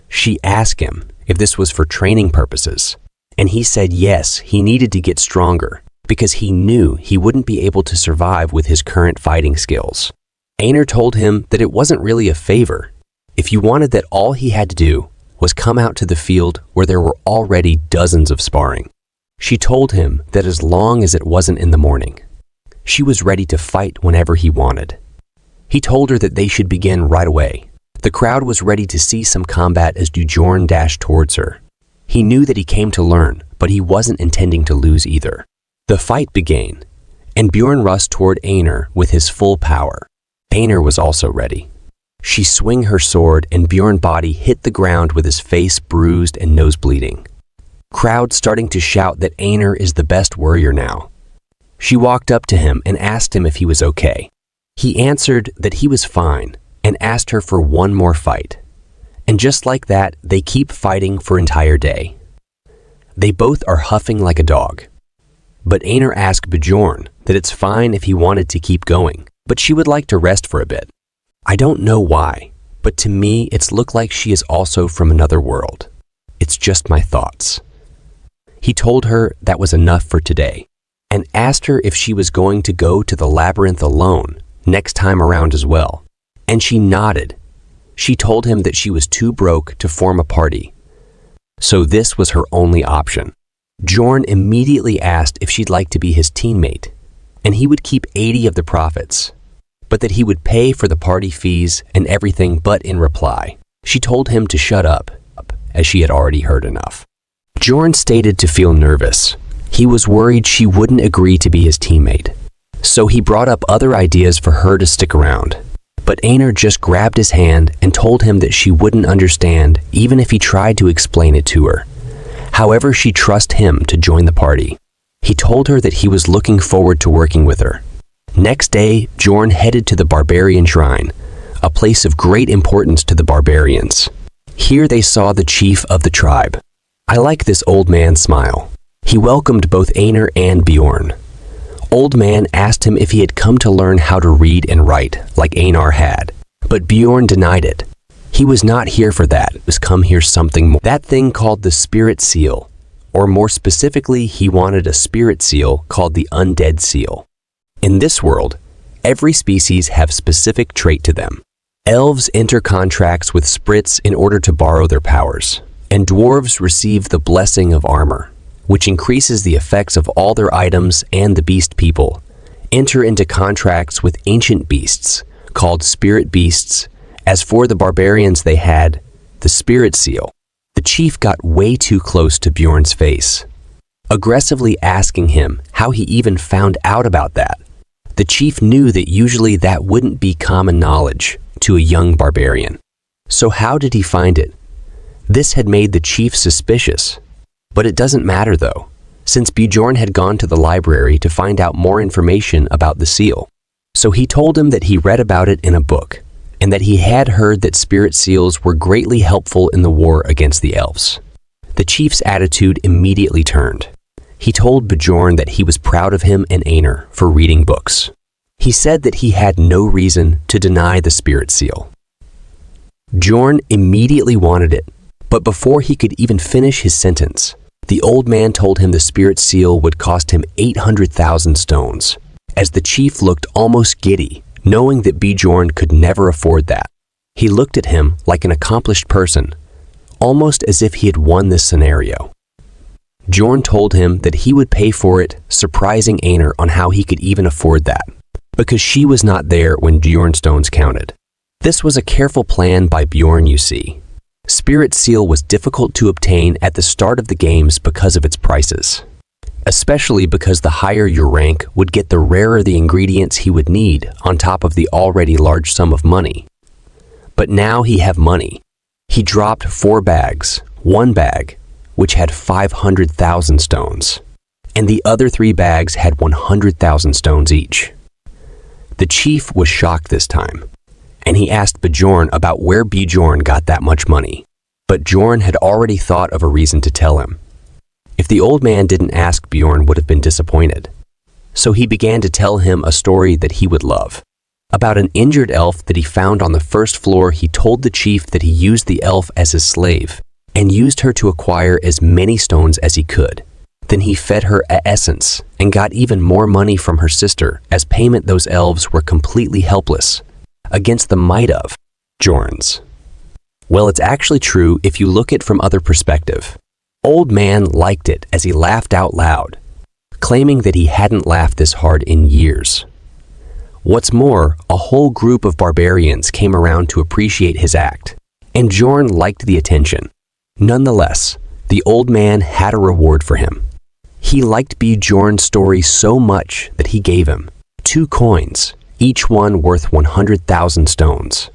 She asked him if this was for training purposes, And he said yes, he needed to get stronger, because he knew he wouldn't be able to survive with his current fighting skills. Einar told him that it wasn't really a favor. If you wanted that, all he had to do was come out to the field where there were already dozens of sparring. She told him that as long as it wasn't in the morning, she was ready to fight whenever he wanted. He told her that they should begin right away. The crowd was ready to see some combat as Bjorn dashed towards her. He knew that he came to learn, but he wasn't intending to lose either. The fight began, and Bjorn rushed toward Einar with his full power. Einar was also ready. She swung her sword, and Bjorn's body hit the ground with his face bruised and nose bleeding. Crowd starting to shout that Einar is the best warrior now. She walked up to him and asked him if he was okay. He answered that he was fine and asked her for one more fight. And just like that, they keep fighting for entire day. They both are huffing like a dog. But Einar asked Bjorn that it's fine if he wanted to keep going, but she would like to rest for a bit. I don't know why, but to me it's looked like she is also from another world. It's just my thoughts. He told her that was enough for today, and asked her if she was going to go to the labyrinth alone next time around as well. And she nodded. She told him that she was too broke to form a party, so this was her only option. Bjorn immediately asked if she'd like to be his teammate, and he would keep 80 of the profits, but that he would pay for the party fees and everything. But in reply, she told him to shut up, as she had already heard enough. Bjorn stated to feel nervous. He was worried she wouldn't agree to be his teammate, so he brought up other ideas for her to stick around. But Einar just grabbed his hand and told him that she wouldn't understand even if he tried to explain it to her. However, she trusted him to join the party. He told her that he was looking forward to working with her. Next day, Bjorn headed to the barbarian shrine, a place of great importance to the barbarians. Here they saw the chief of the tribe. I like this old man's smile. He welcomed both Einar and Bjorn. Old man asked him if he had come to learn how to read and write, like Einar had. But Bjorn denied it. He was not here for that. He was come here something more. That thing called the spirit seal, or more specifically, he wanted a spirit seal called the undead seal. In this world, every species have specific trait to them. Elves enter contracts with spirits in order to borrow their powers, and dwarves receive the blessing of armor, which increases the effects of all their items, and the beast people enter into contracts with ancient beasts, called spirit beasts. As for the barbarians, they had the spirit seal. The chief got way too close to Bjorn's face, aggressively asking him how he even found out about that. The chief knew that usually that wouldn't be common knowledge to a young barbarian. So how did he find it? This had made the chief suspicious. But it doesn't matter though, since Bjorn had gone to the library to find out more information about the seal. So he told him that he read about it in a book, and that he had heard that spirit seals were greatly helpful in the war against the elves. The chief's attitude immediately turned. He told Bjorn that he was proud of him and Einar for reading books. He said that he had no reason to deny the spirit seal. Bjorn immediately wanted it, but before he could even finish his sentence, the old man told him the spirit seal would cost him 800,000 stones, as the chief looked almost giddy, knowing that Bjorn could never afford that. He looked at him like an accomplished person, almost as if he had won this scenario. Bjorn told him that he would pay for it, surprising Einar on how he could even afford that, because she was not there when Bjorn's stones counted. This was a careful plan by Bjorn, you see. Spirit seal was difficult to obtain at the start of the games because of its prices, especially because the higher your rank would get, the rarer the ingredients he would need on top of the already large sum of money. But now he have money. He dropped 4 bags, one bag, which had 500,000 stones, and the other 3 bags had 100,000 stones each. The chief was shocked this time, and he asked Bjorn about where Bjorn got that much money. But Bjorn had already thought of a reason to tell him. If the old man didn't ask, Bjorn would have been disappointed. So he began to tell him a story that he would love. About an injured elf that he found on the first floor. He told the chief that he used the elf as his slave, and used her to acquire as many stones as he could. Then he fed her essence and got even more money from her sister as payment. Those elves were completely helpless against the might of Bjorns. Well, it's actually true if you look at it from other perspective. Old man liked it as he laughed out loud, claiming that he hadn't laughed this hard in years. What's more, a whole group of barbarians came around to appreciate his act, and Bjorn liked the attention. Nonetheless, the old man had a reward for him. He liked Bjorn's story so much that he gave him 2 coins, each one worth 100,000 stones.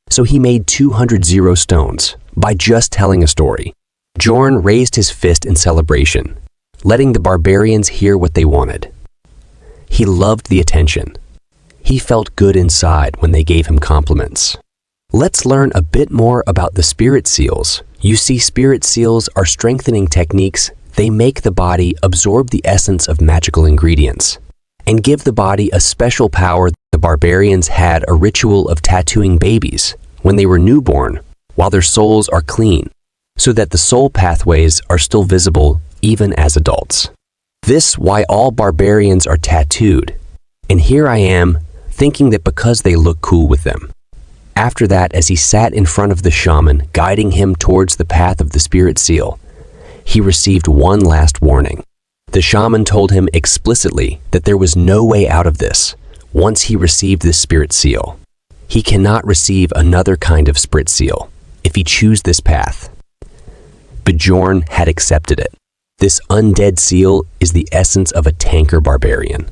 So he made 200 stones by just telling a story. Bjorn raised his fist in celebration, letting the barbarians hear what they wanted. He loved the attention. He felt good inside when they gave him compliments. Let's learn a bit more about the spirit seals. You see, spirit seals are strengthening techniques. They make the body absorb the essence of magical ingredients and give the body a special power. The barbarians had a ritual of tattooing babies when they were newborn while their souls are clean, so that the soul pathways are still visible even as adults. This why all barbarians are tattooed, and here I am thinking that because they look cool with them. After that, as he sat in front of the shaman, guiding him towards the path of the spirit seal, he received one last warning. The shaman told him explicitly that there was no way out of this once he received this spirit seal. He cannot receive another kind of spirit seal if he chooses this path. But Bjorn had accepted it. This undead seal is the essence of a tanker barbarian.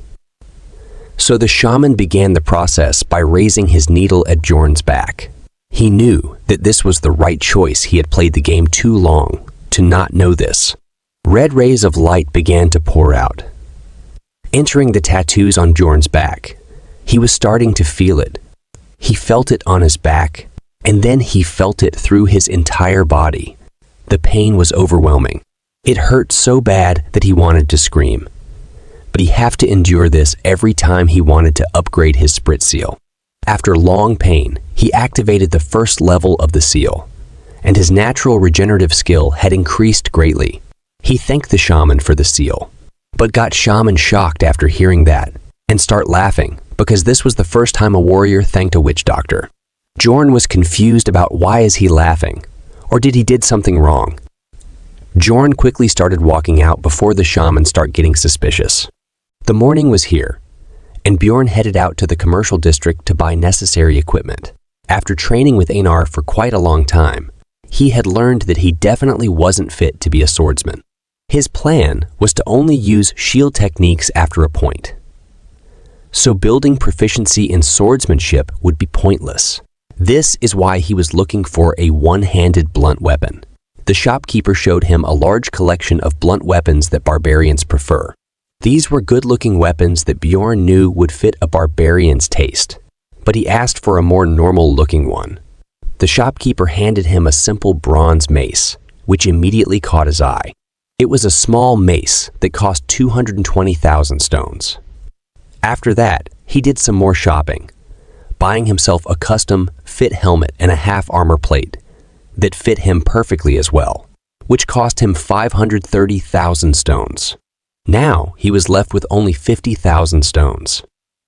So the shaman began the process by raising his needle at Bjorn's back. He knew that this was the right choice. He had played the game too long to not know this. Red rays of light began to pour out, entering the tattoos on Bjorn's back. He was starting to feel it. He felt it on his back, and then he felt it through his entire body. The pain was overwhelming. It hurt so bad that he wanted to scream. But he had to endure this every time he wanted to upgrade his spirit seal. After long pain, he activated the first level of the seal, and his natural regenerative skill had increased greatly. He thanked the shaman for the seal, but got shaman shocked after hearing that, and start laughing, because this was the first time a warrior thanked a witch doctor. Bjorn was confused about why is he laughing, or did he did something wrong? Bjorn quickly started walking out before the shaman started getting suspicious. The morning was here, and Bjorn headed out to the commercial district to buy necessary equipment. After training with Einar for quite a long time, he had learned that he definitely wasn't fit to be a swordsman. His plan was to only use shield techniques after a point. So building proficiency in swordsmanship would be pointless. This is why he was looking for a one-handed blunt weapon. The shopkeeper showed him a large collection of blunt weapons that barbarians prefer. These were good-looking weapons that Bjorn knew would fit a barbarian's taste, but he asked for a more normal-looking one. The shopkeeper handed him a simple bronze mace, which immediately caught his eye. It was a small mace that cost 220,000 stones. After that, he did some more shopping, buying himself a custom fit helmet and a half armor plate that fit him perfectly as well, which cost him 530,000 stones. Now he was left with only 50,000 stones.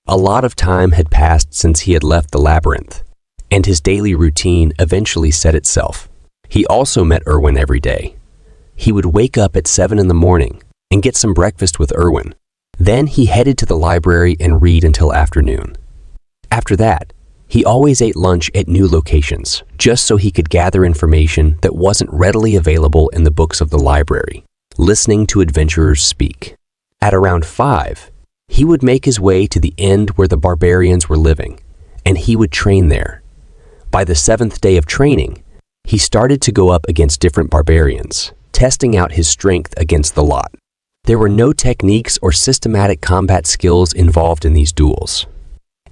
A lot of time had passed since he had left the labyrinth, and his daily routine eventually set itself. He also met Erwin every day. He would wake up at 7 in the morning and get some breakfast with Erwin. Then he headed to the library and read until afternoon. After that, he always ate lunch at new locations, just so he could gather information that wasn't readily available in the books of the library, listening to adventurers speak. At around 5, he would make his way to the end where the barbarians were living, and he would train there. By the 7th day of training, he started to go up against different barbarians, testing out his strength against the lot. There were no techniques or systematic combat skills involved in these duels.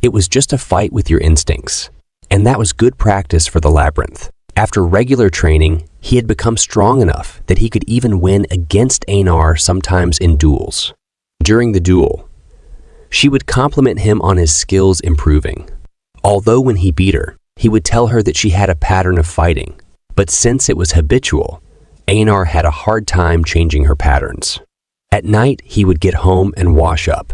It was just a fight with your instincts, and that was good practice for the labyrinth. After regular training, he had become strong enough that he could even win against Einar sometimes in duels. During the duel, she would compliment him on his skills improving. Although when he beat her, he would tell her that she had a pattern of fighting, but since it was habitual, Einar had a hard time changing her patterns. At night, he would get home and wash up,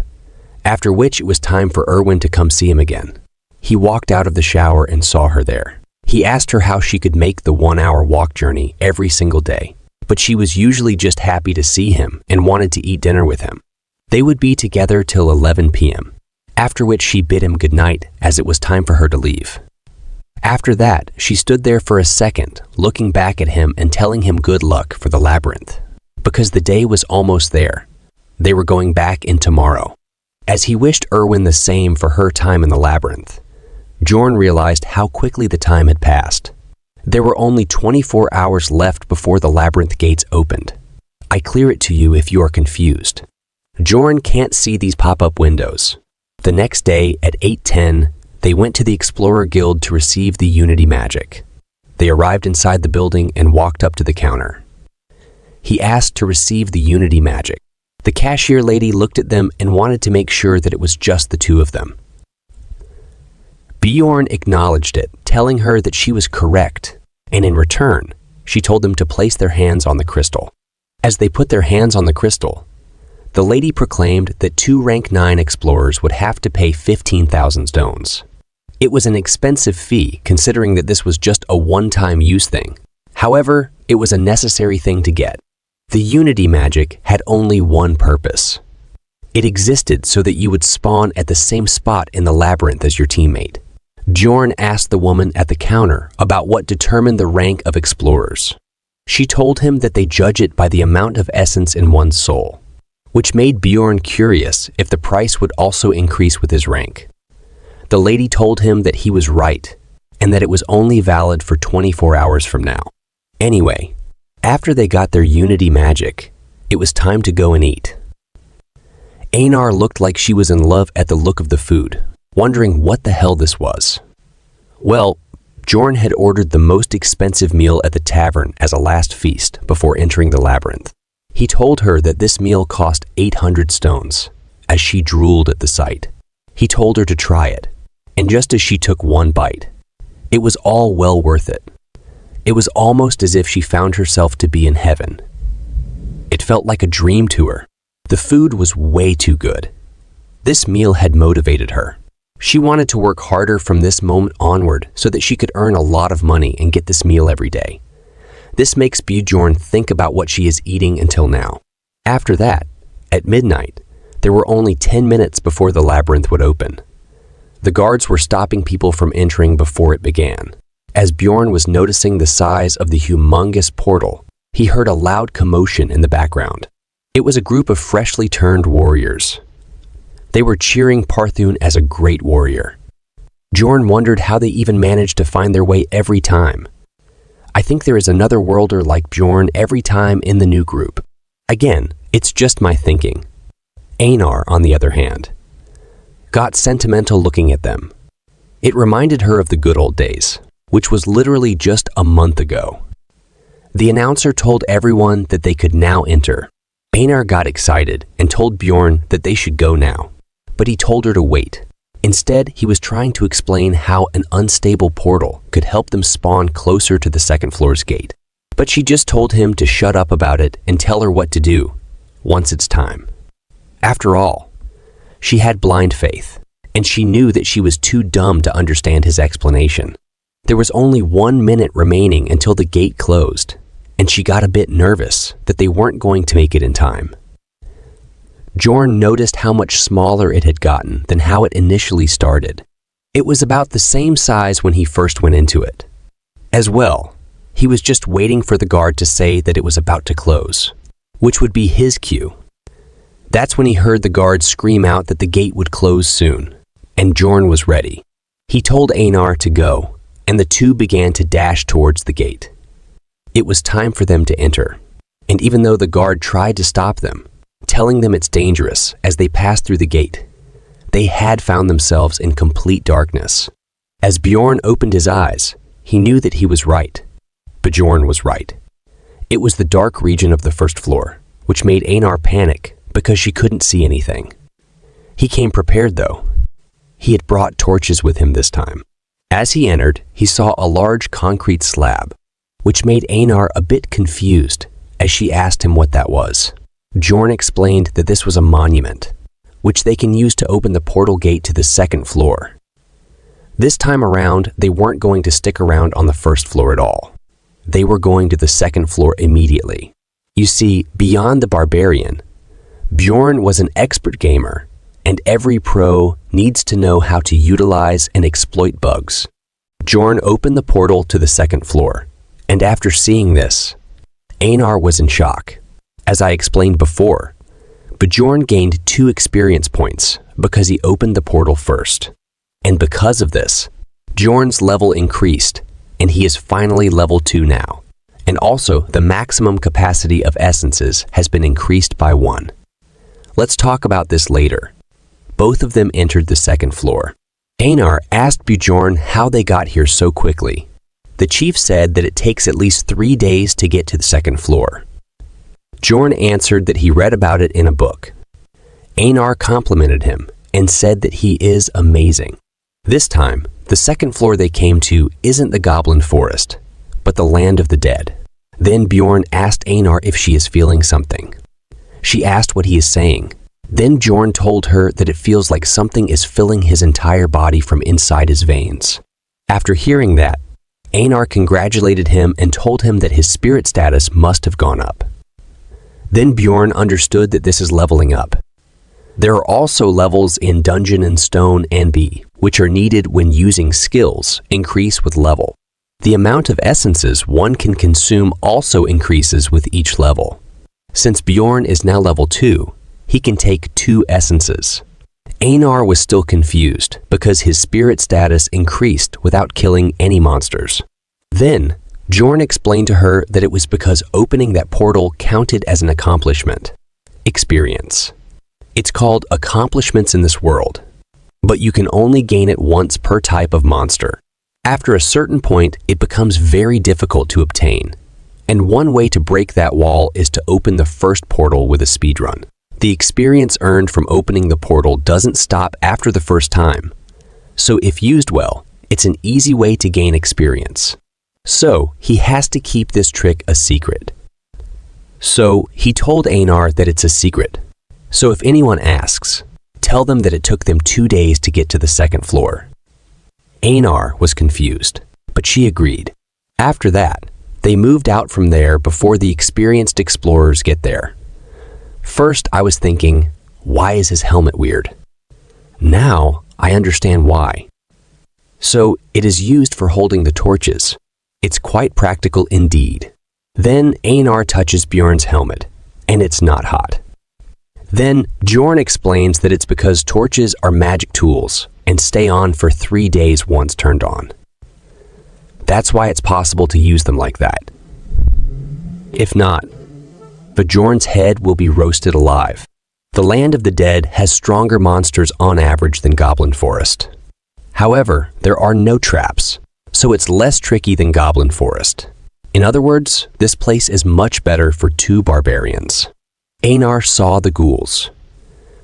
after which it was time for Erwin to come see him again. He walked out of the shower and saw her there. He asked her how she could make the 1-hour walk journey every single day, but she was usually just happy to see him and wanted to eat dinner with him. They would be together till 11 p.m., after which she bid him goodnight as it was time for her to leave. After that, she stood there for a second, looking back at him and telling him good luck for the labyrinth, because the day was almost there. They were going back in tomorrow. As he wished Erwin the same for her time in the labyrinth, Bjorn realized how quickly the time had passed. There were only 24 hours left before the labyrinth gates opened. I clear it to you if you are confused. Bjorn can't see these pop-up windows. The next day at 8:10, they went to the Explorer Guild to receive the Unity magic. They arrived inside the building and walked up to the counter. He asked to receive the Unity magic. The cashier lady looked at them and wanted to make sure that it was just the two of them. Bjorn acknowledged it, telling her that she was correct, and in return, she told them to place their hands on the crystal. As they put their hands on the crystal, the lady proclaimed that 2 rank 9 explorers would have to pay 15,000 stones. It was an expensive fee considering that this was just a one-time use thing. However, it was a necessary thing to get. The Unity magic had only one purpose. It existed so that you would spawn at the same spot in the labyrinth as your teammate. Bjorn asked the woman at the counter about what determined the rank of explorers. She told him that they judge it by the amount of essence in one's soul, which made Bjorn curious if the price would also increase with his rank. The lady told him that he was right and that it was only valid for 24 hours from now. Anyway, after they got their Unity magic, it was time to go and eat. Einar looked like she was in love at the look of the food, wondering what the hell this was. Well, Bjorn had ordered the most expensive meal at the tavern as a last feast before entering the labyrinth. He told her that this meal cost 800 stones, as she drooled at the sight. He told her to try it, and just as she took one bite, it was all well worth it. It was almost as if she found herself to be in heaven. It felt like a dream to her. The food was way too good. This meal had motivated her. She wanted to work harder from this moment onward so that she could earn a lot of money and get this meal every day. This makes Bjorn think about what she is eating until now. After that, at midnight, there were only 10 minutes before the labyrinth would open. The guards were stopping people from entering before it began. As Bjorn was noticing the size of the humongous portal, he heard a loud commotion in the background. It was a group of freshly turned warriors. They were cheering Parthun as a great warrior. Bjorn wondered how they even managed to find their way every time. I think there is another worlder like Bjorn every time in the new group. Again, it's just my thinking. Einar, on the other hand, got sentimental looking at them. It reminded her of the good old days, which was literally just a month ago. The announcer told everyone that they could now enter. Einar got excited and told Bjorn that they should go now, but he told her to wait. Instead, he was trying to explain how an unstable portal could help them spawn closer to the second floor's gate. But she just told him to shut up about it and tell her what to do, once it's time. After all, she had blind faith, and she knew that she was too dumb to understand his explanation. There was only 1 minute remaining until the gate closed, and she got a bit nervous that they weren't going to make it in time. Bjorn noticed how much smaller it had gotten than how it initially started. It was about the same size when he first went into it. As well, he was just waiting for the guard to say that it was about to close, which would be his cue. That's when he heard the guard scream out that the gate would close soon, and Bjorn was ready. He told Einar to go, and the two began to dash towards the gate. It was time for them to enter, and even though the guard tried to stop them, telling them it's dangerous as they passed through the gate, they had found themselves in complete darkness. As Bjorn opened his eyes, he knew that he was right. Bjorn was right. It was the dark region of the first floor, which made Einar panic because she couldn't see anything. He came prepared though. He had brought torches with him this time. As he entered, he saw a large concrete slab. which made Einar a bit confused as she asked him what that was. Bjorn explained that this was a monument, which they can use to open the portal gate to the second floor. This time around, they weren't going to stick around on the first floor at all. They were going to the second floor immediately. You see, beyond the barbarian, Bjorn was an expert gamer, and every pro needs to know how to utilize and exploit bugs. Bjorn opened the portal to the second floor, and after seeing this, Einar was in shock. As I explained before, Bjorn gained 2 experience points because he opened the portal first. And because of this, Bjorn's level increased, and he is finally level 2 now. And also, the maximum capacity of essences has been increased by 1. Let's talk about this later. Both of them entered the second floor. Einar asked Bjorn how they got here so quickly. The chief said that it takes at least 3 days to get to the second floor. Bjorn answered that he read about it in a book. Einar complimented him and said that he is amazing. This time, the second floor they came to isn't the goblin forest, but the land of the dead. Then Bjorn asked Einar if she is feeling something. She asked what he is saying. Then Bjorn told her that it feels like something is filling his entire body from inside his veins. After hearing that, Einar congratulated him and told him that his spirit status must have gone up. Then Bjorn understood that this is leveling up. There are also levels in Dungeon and Stone and B, which are needed when using skills increase with level. The amount of essences one can consume also increases with each level. Since Bjorn is now level 2, he can take 2 essences. Einar was still confused because his spirit status increased without killing any monsters. Then, Bjorn explained to her that it was because opening that portal counted as an accomplishment. Experience. It's called accomplishments in this world, but you can only gain it once per type of monster. After a certain point, it becomes very difficult to obtain, and one way to break that wall is to open the first portal with a speedrun. The experience earned from opening the portal doesn't stop after the first time, so if used well, it's an easy way to gain experience. So, he has to keep this trick a secret. So, he told Einar that it's a secret. So if anyone asks, tell them that it took them 2 days to get to the second floor. Einar was confused, but she agreed. After that, they moved out from there before the experienced explorers get there. First, I was thinking, why is his helmet weird? Now, I understand why. So, it is used for holding the torches. It's quite practical indeed. Then, Einar touches Bjorn's helmet, and it's not hot. Then, Bjorn explains that it's because torches are magic tools and stay on for 3 days once turned on. That's why it's possible to use them like that. If not, Bjorn's head will be roasted alive. The land of the dead has stronger monsters on average than Goblin Forest. However, there are no traps, so it's less tricky than Goblin Forest. In other words, this place is much better for 2 barbarians. Einar saw the ghouls.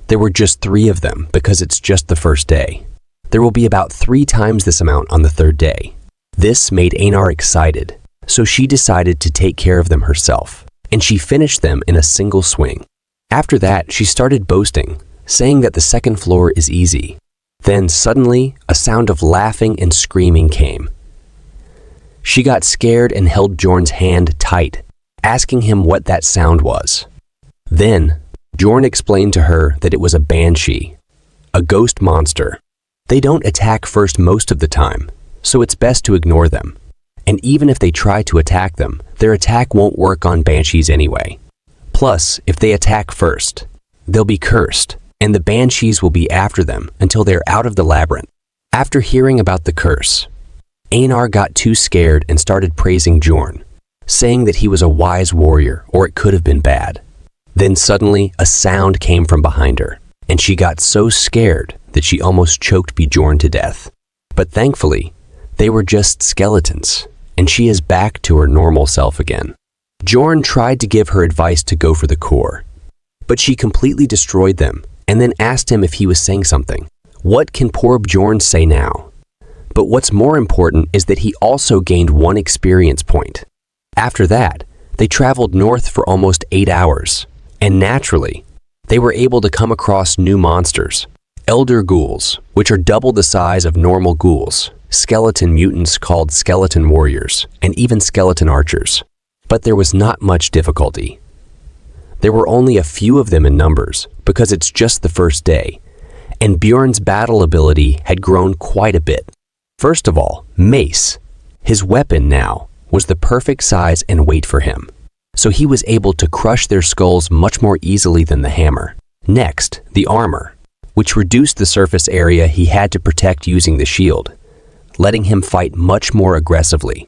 There were just 3 of them because it's just the first day. There will be about 3 times this amount on the 3rd day. This made Einar excited, so she decided to take care of them herself, and she finished them in a single swing. After that, she started boasting, saying that the second floor is easy. Then suddenly, a sound of laughing and screaming came. She got scared and held Bjorn's hand tight, asking him what that sound was. Then, Bjorn explained to her that it was a banshee, a ghost monster. They don't attack first most of the time, so it's best to ignore them. And even if they try to attack them, their attack won't work on banshees anyway. Plus, if they attack first, they'll be cursed, and the banshees will be after them until they're out of the labyrinth. After hearing about the curse, Einar got too scared and started praising Bjorn, saying that he was a wise warrior or it could have been bad. Then suddenly, a sound came from behind her, and she got so scared that she almost choked Bjorn to death. But thankfully, they were just skeletons, and she is back to her normal self again. Bjorn tried to give her advice to go for the core, but she completely destroyed them and then asked him if he was saying something. What can poor Bjorn say now? But what's more important is that he also gained 1 experience point. After that, they traveled north for almost 8 hours, and naturally, they were able to come across new monsters. Elder ghouls, which are double the size of normal ghouls, skeleton mutants called skeleton warriors, and even skeleton archers. But there was not much difficulty. There were only a few of them in numbers, because it's just the first day, and Bjorn's battle ability had grown quite a bit. First of all, mace. His weapon now was the perfect size and weight for him, so he was able to crush their skulls much more easily than the hammer. Next, the armor, which reduced the surface area he had to protect using the shield, letting him fight much more aggressively.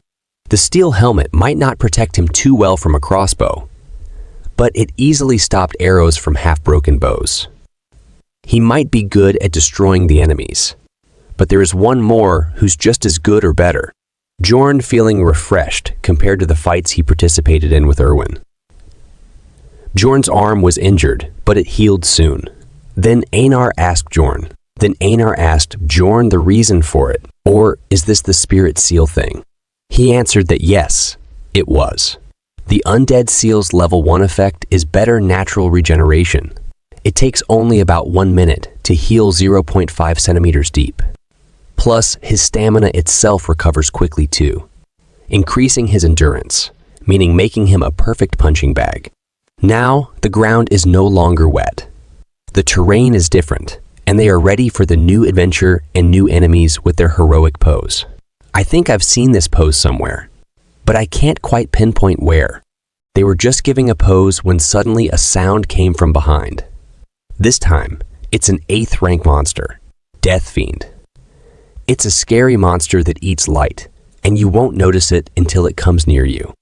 The steel helmet might not protect him too well from a crossbow, but it easily stopped arrows from half-broken bows. He might be good at destroying the enemies, but there is one more who's just as good or better. Bjorn feeling refreshed compared to the fights he participated in with Erwin. Bjorn's arm was injured, but it healed soon. Then Einar asked Bjorn the reason for it, or is this the spirit seal thing? He answered that yes, it was. The undead seal's level 1 effect is better natural regeneration. It takes only about 1 minute to heal 0.5 centimeters deep. Plus, his stamina itself recovers quickly too, increasing his endurance, meaning making him a perfect punching bag. Now, the ground is no longer wet. The terrain is different, and they are ready for the new adventure and new enemies with their heroic pose. I think I've seen this pose somewhere, but I can't quite pinpoint where. They were just giving a pose when suddenly a sound came from behind. This time, it's an 8th rank monster, Death Fiend. It's a scary monster that eats light, and you won't notice it until it comes near you.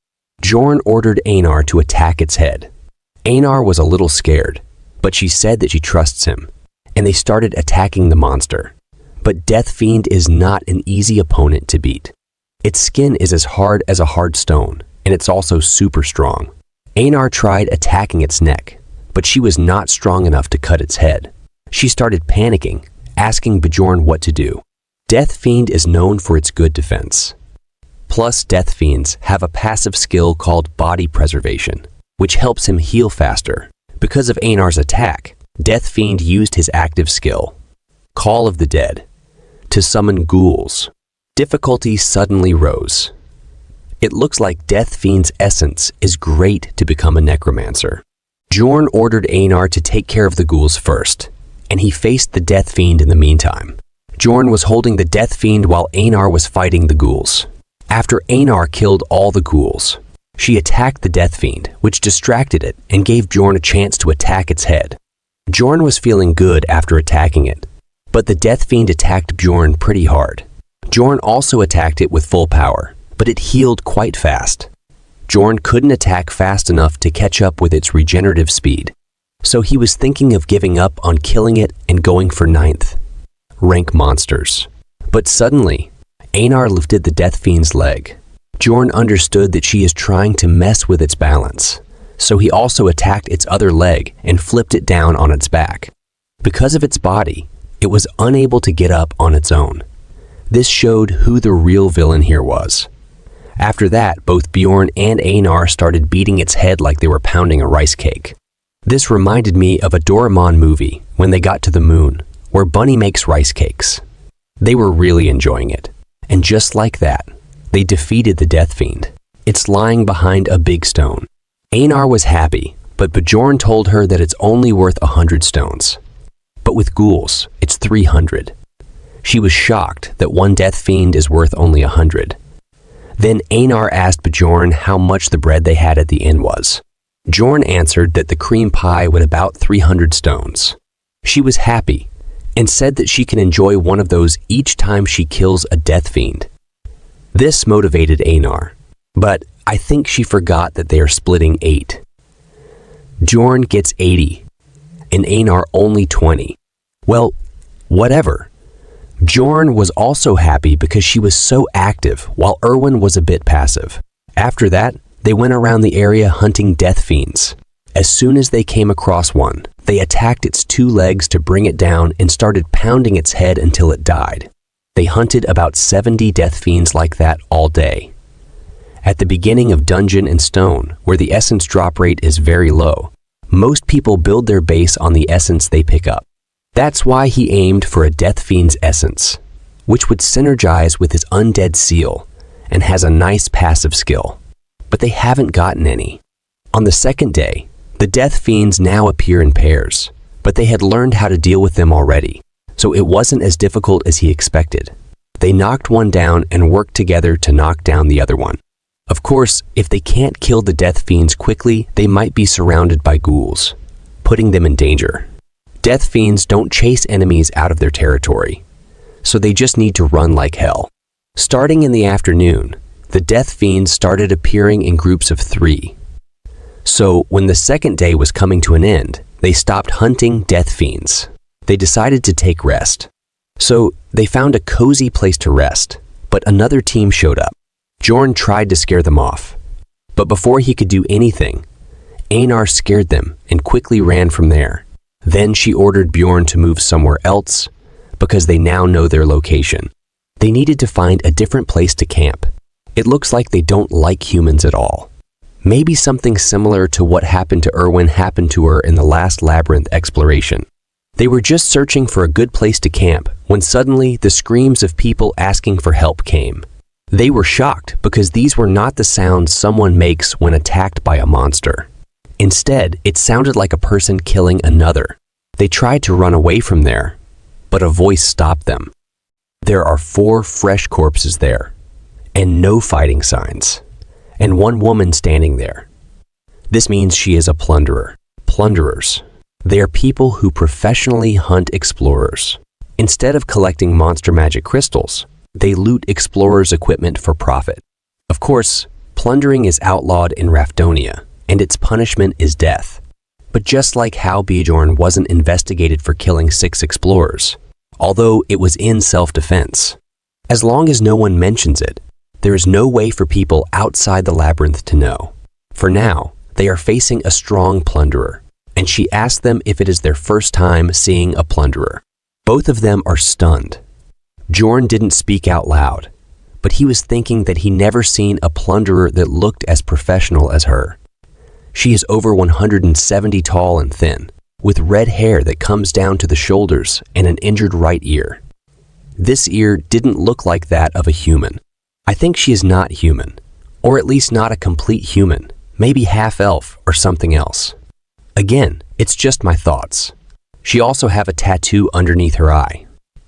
Bjorn ordered Einar to attack its head. Einar was a little scared, but she said that she trusts him, and they started attacking the monster. But Death Fiend is not an easy opponent to beat. Its skin is as hard as a hard stone, and it's also super strong. Einar tried attacking its neck, but she was not strong enough to cut its head. She started panicking, asking Bjorn what to do. Death Fiend is known for its good defense. Plus, Death Fiends have a passive skill called body preservation, which helps him heal faster. Because of Einar's attack, Death Fiend used his active skill, Call of the Dead, to summon ghouls. Difficulty suddenly rose. It looks like Death Fiend's essence is great to become a necromancer. Bjorn ordered Einar to take care of the ghouls first, and he faced the Death Fiend in the meantime. Bjorn was holding the Death Fiend while Einar was fighting the ghouls. After Einar killed all the ghouls, she attacked the Death Fiend, which distracted it and gave Bjorn a chance to attack its head. Bjorn was feeling good after attacking it, but the Death Fiend attacked Bjorn pretty hard. Bjorn also attacked it with full power, but it healed quite fast. Bjorn couldn't attack fast enough to catch up with its regenerative speed, so he was thinking of giving up on killing it and going for 9th rank monsters. But suddenly, Einar lifted the Death Fiend's leg. Bjorn understood that she is trying to mess with its balance, so he also attacked its other leg and flipped it down on its back. Because of its body, it was unable to get up on its own. This showed who the real villain here was. After that, both Bjorn and Einar started beating its head like they were pounding a rice cake. This reminded me of a Doraemon movie when they got to the moon, where Bunny makes rice cakes. They were really enjoying it. And just like that, they defeated the Death Fiend. It's lying behind a big stone. Einar was happy, but Bjorn told her that it's only worth 100 stones. But with ghouls, it's 300. She was shocked that one Death Fiend is worth only 100. Then Einar asked Bjorn how much the bread they had at the inn was. Bjorn answered that the cream pie would about 300 stones. She was happy, and said that she can enjoy one of those each time she kills a Death Fiend. This motivated Einar, but I think she forgot that they are splitting 8. Bjorn gets 80, and Einar only 20. Well, whatever. Bjorn was also happy because she was so active, while Erwin was a bit passive. After that, they went around the area hunting Death Fiends. As soon as they came across one, they attacked its 2 legs to bring it down and started pounding its head until it died. They hunted about 70 Death Fiends like that all day. At the beginning of Dungeon and Stone, where the essence drop rate is very low, most people build their base on the essence they pick up. That's why he aimed for a Death Fiend's essence, which would synergize with his undead seal and has a nice passive skill. But they haven't gotten any. On the second day, the Death Fiends now appear in pairs, but they had learned how to deal with them already, so it wasn't as difficult as he expected. They knocked one down and worked together to knock down the other one. Of course, if they can't kill the Death Fiends quickly, they might be surrounded by ghouls, putting them in danger. Death Fiends don't chase enemies out of their territory, so they just need to run like hell. Starting in the afternoon, the Death Fiends started appearing in groups of 3. So when the second day was coming to an end, they stopped hunting Death Fiends. They decided to take rest. So they found a cozy place to rest, but another team showed up. Bjorn tried to scare them off, but before he could do anything, Einar scared them and quickly ran from there. Then she ordered Bjorn to move somewhere else because they now know their location. They needed to find a different place to camp. It looks like they don't like humans at all. Maybe something similar to what happened to Erwin happened to her in the last labyrinth exploration. They were just searching for a good place to camp when suddenly the screams of people asking for help came. They were shocked because these were not the sounds someone makes when attacked by a monster. Instead, it sounded like a person killing another. They tried to run away from there, but a voice stopped them. There are 4 fresh corpses there, and no fighting signs, and one woman standing there. This means she is a plunderer. Plunderers. They are people who professionally hunt explorers. Instead of collecting monster magic crystals, they loot explorers' equipment for profit. Of course, plundering is outlawed in Rafdonia, and its punishment is death. But just like how Bjorn wasn't investigated for killing 6 explorers, although it was in self-defense, as long as no one mentions it, there is no way for people outside the labyrinth to know. For now, they are facing a strong plunderer, and she asked them if it is their first time seeing a plunderer. Both of them are stunned. Bjorn didn't speak out loud, but he was thinking that he never seen a plunderer that looked as professional as her. She is over 170 tall and thin, with red hair that comes down to the shoulders and an injured right ear. This ear didn't look like that of a human. I think she is not human, or at least not a complete human, maybe half-elf or something else. Again, it's just my thoughts. She also have a tattoo underneath her eye.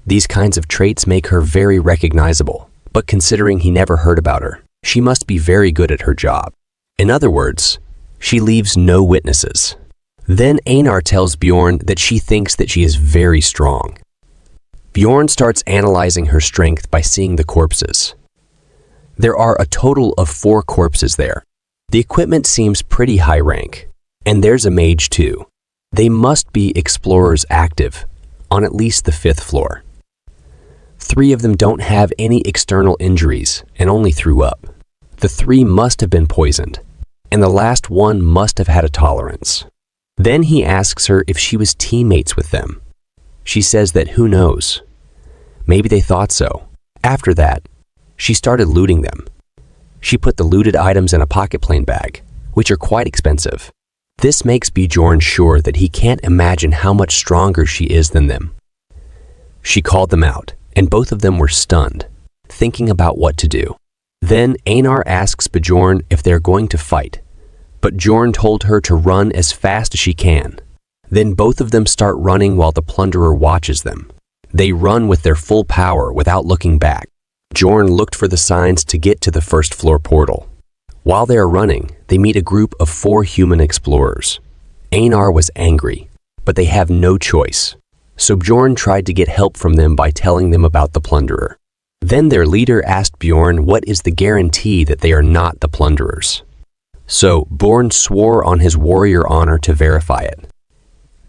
These kinds of traits make her very recognizable, but considering he never heard about her, she must be very good at her job. In other words, she leaves no witnesses. Then Einar tells Bjorn that she thinks that she is very strong. Bjorn starts analyzing her strength by seeing the corpses. There are a total of 4 corpses there. The equipment seems pretty high rank, and there's a mage too. They must be explorers active, on at least the 5th floor. 3 of them don't have any external injuries and only threw up. The 3 must have been poisoned, and the last one must have had a tolerance. Then he asks her if she was teammates with them. She says that who knows. Maybe they thought so. After that, she started looting them. She put the looted items in a pocket plane bag, which are quite expensive. This makes Bjorn sure that he can't imagine how much stronger she is than them. She called them out, and both of them were stunned, thinking about what to do. Then Einar asks Bjorn if they're going to fight, but Bjorn told her to run as fast as she can. Then both of them start running while the plunderer watches them. They run with their full power without looking back. Bjorn looked for the signs to get to the 1st floor portal. While they are running, they meet a group of 4 human explorers. Einar was angry, but they have no choice. So Bjorn tried to get help from them by telling them about the plunderer. Then their leader asked Bjorn what is the guarantee that they are not the plunderers. So Bjorn swore on his warrior honor to verify it.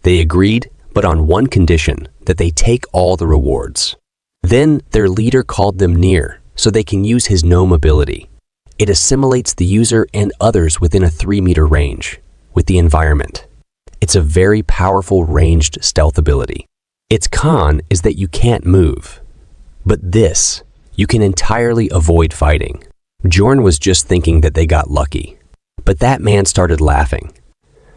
They agreed, but on one condition, that they take all the rewards. Then their leader called them near, so they can use his gnome ability. It assimilates the user and others within a 3-meter range, with the environment. It's a very powerful ranged stealth ability. Its con is that you can't move. But this, you can entirely avoid fighting. Bjorn was just thinking that they got lucky. But that man started laughing,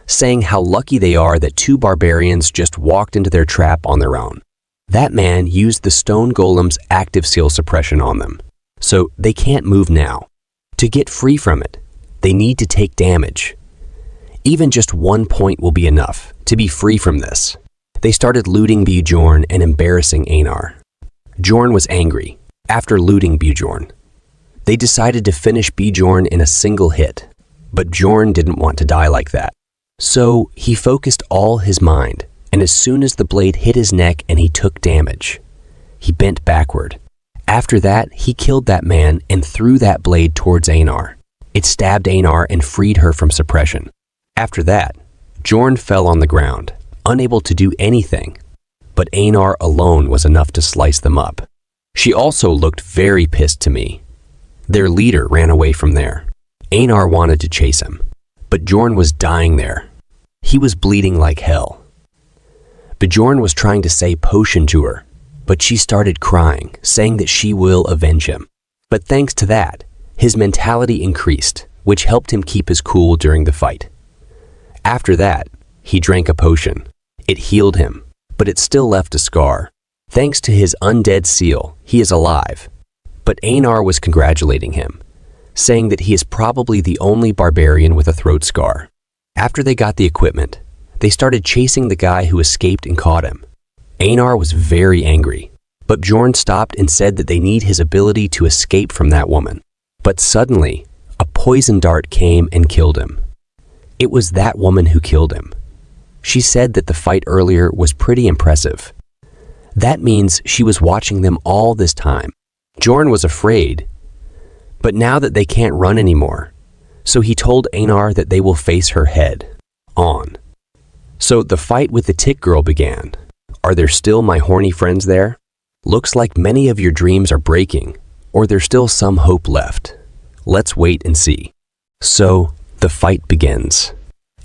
saying how lucky they are that two barbarians just walked into their trap on their own. That man used the stone golem's active seal suppression on them, so they can't move now. To get free from it, they need to take damage. Even just 1 point will be enough to be free from this. They started looting Bjorn and embarrassing Einar. Bjorn was angry after looting Bjorn. They decided to finish Bjorn in a single hit, but Bjorn didn't want to die like that. So he focused all his mind, and as soon as the blade hit his neck and he took damage, he bent backward. After that, he killed that man and threw that blade towards Einar. It stabbed Einar and freed her from suppression. After that, Bjorn fell on the ground, unable to do anything, but Einar alone was enough to slice them up. She also looked very pissed to me. Their leader ran away from there. Einar wanted to chase him, but Bjorn was dying there. He was bleeding like hell. Bjorn was trying to say potion to her, but she started crying, saying that she will avenge him. But thanks to that, his mentality increased, which helped him keep his cool during the fight. After that, he drank a potion. It healed him, but it still left a scar. Thanks to his undead seal, he is alive. But Einar was congratulating him, saying that he is probably the only barbarian with a throat scar. After they got the equipment, they started chasing the guy who escaped and caught him. Einar was very angry, but Bjorn stopped and said that they need his ability to escape from that woman. But suddenly, a poison dart came and killed him. It was that woman who killed him. She said that the fight earlier was pretty impressive. That means she was watching them all this time. Bjorn was afraid, but now that they can't run anymore, so he told Einar that they will face her head on. So the fight with the tick girl began. Are there still my horny friends there? Looks like many of your dreams are breaking, or there's still some hope left. Let's wait and see. So the fight begins.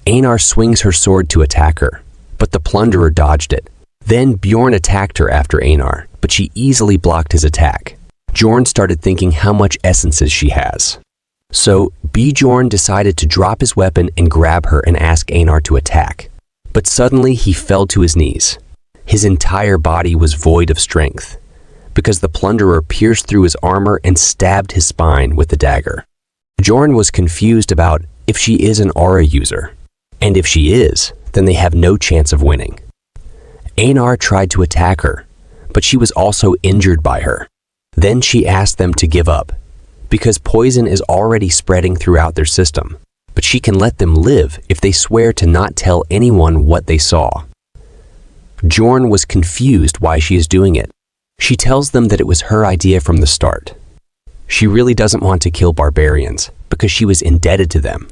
Einar swings her sword to attack her, but the plunderer dodged it. Then Bjorn attacked her after Einar, but she easily blocked his attack. Bjorn started thinking how much essences she has. So Bjorn decided to drop his weapon and grab her and ask Einar to attack. But suddenly he fell to his knees. His entire body was void of strength, because the plunderer pierced through his armor and stabbed his spine with the dagger. Bjorn was confused about if she is an aura user, and if she is, then they have no chance of winning. Einar tried to attack her, but she was also injured by her. Then she asked them to give up, because poison is already spreading throughout their system, but she can let them live if they swear to not tell anyone what they saw. Bjorn was confused why she is doing it. She tells them that it was her idea from the start. She really doesn't want to kill barbarians because she was indebted to them.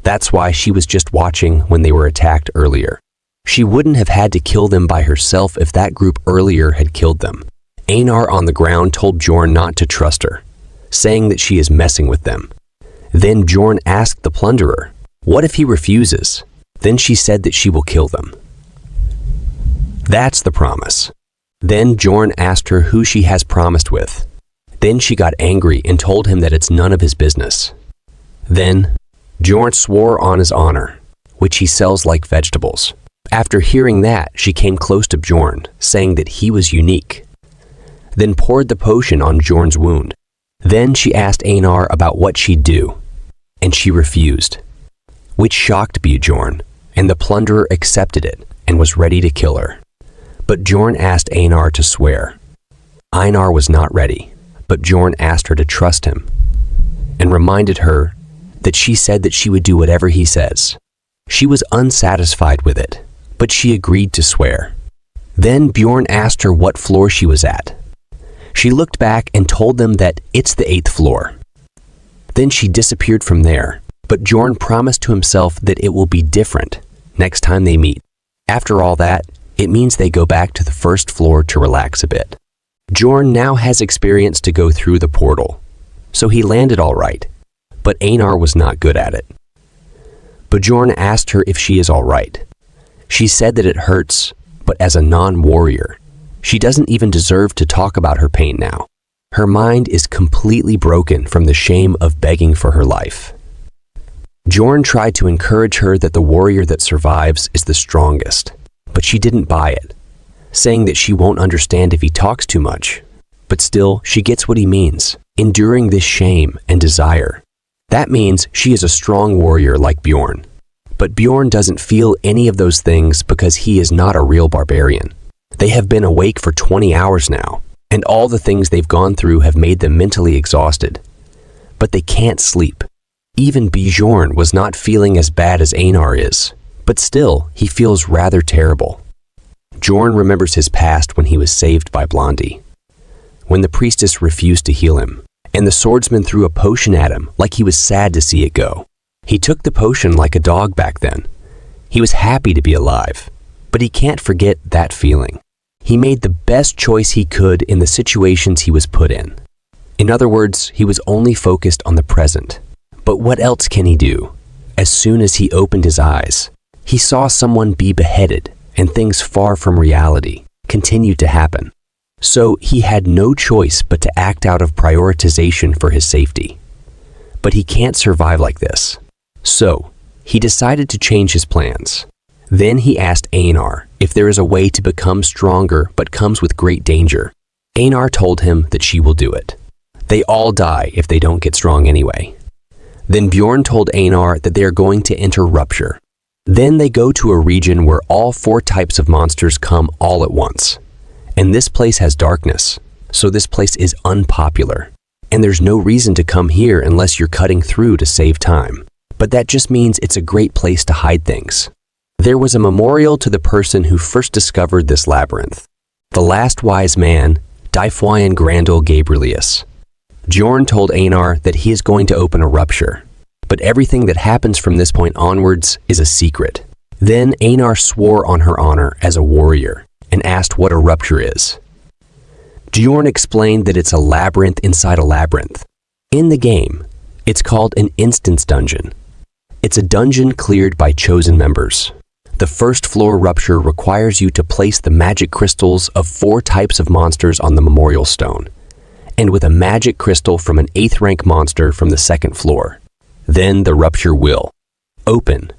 That's why she was just watching when they were attacked earlier. She wouldn't have had to kill them by herself if that group earlier had killed them. Einar on the ground told Bjorn not to trust her, saying that she is messing with them. Then Bjorn asked the plunderer, what if he refuses? Then she said that she will kill them. That's the promise. Then Bjorn asked her who she has promised with. Then she got angry and told him that it's none of his business. Then Bjorn swore on his honor, which he sells like vegetables. After hearing that, she came close to Bjorn, saying that he was unique. Then poured the potion on Bjorn's wound. Then she asked Einar about what she'd do, and she refused, which shocked Bjorn, and the plunderer accepted it and was ready to kill her. But Bjorn asked Einar to swear. Einar was not ready, but Bjorn asked her to trust him and reminded her that she said that she would do whatever he says. She was unsatisfied with it, but she agreed to swear. Then Bjorn asked her what floor she was at. She looked back and told them that it's the 8th floor. Then she disappeared from there, but Bjorn promised to himself that it will be different next time they meet. After all that, it means they go back to the 1st floor to relax a bit. Bjorn now has experience to go through the portal, so he landed all right, but Einar was not good at it. Bjorn asked her if she is all right. She said that it hurts, but as a non-warrior, she doesn't even deserve to talk about her pain now. Her mind is completely broken from the shame of begging for her life. Bjorn tried to encourage her that the warrior that survives is the strongest, but she didn't buy it, saying that she won't understand if he talks too much. But still, she gets what he means, enduring this shame and desire. That means she is a strong warrior like Bjorn. But Bjorn doesn't feel any of those things because he is not a real barbarian. They have been awake for 20 hours now, and all the things they've gone through have made them mentally exhausted. But they can't sleep. Even Bjorn was not feeling as bad as Einar is, but still, he feels rather terrible. Bjorn remembers his past when he was saved by Blondie, when the priestess refused to heal him, and the swordsman threw a potion at him like he was sad to see it go. He took the potion like a dog back then. He was happy to be alive, but he can't forget that feeling. He made the best choice he could in the situations he was put in. In other words, he was only focused on the present. But what else can he do? As soon as he opened his eyes, he saw someone be beheaded, and things far from reality continued to happen. So he had no choice but to act out of prioritization for his safety. But he can't survive like this. So he decided to change his plans. Then he asked Einar if there is a way to become stronger but comes with great danger. Einar told him that she will do it. They all die if they don't get strong anyway. Then Bjorn told Einar that they are going to enter Rupture. Then they go to a region where all 4 types of monsters come all at once. And this place has darkness, so this place is unpopular. And there's no reason to come here unless you're cutting through to save time. But that just means it's a great place to hide things. There was a memorial to the person who first discovered this labyrinth, the last wise man, Dyfwian Grandel Gabrielius. Bjorn told Einar that he is going to open a rupture, but everything that happens from this point onwards is a secret. Then Einar swore on her honor as a warrior and asked what a rupture is. Bjorn explained that it's a labyrinth inside a labyrinth. In the game, it's called an instance dungeon. It's a dungeon cleared by chosen members. The first floor rupture requires you to place the magic crystals of 4 types of monsters on the memorial stone, and with a magic crystal from an 8th rank monster from the 2nd floor. Then the rupture will open.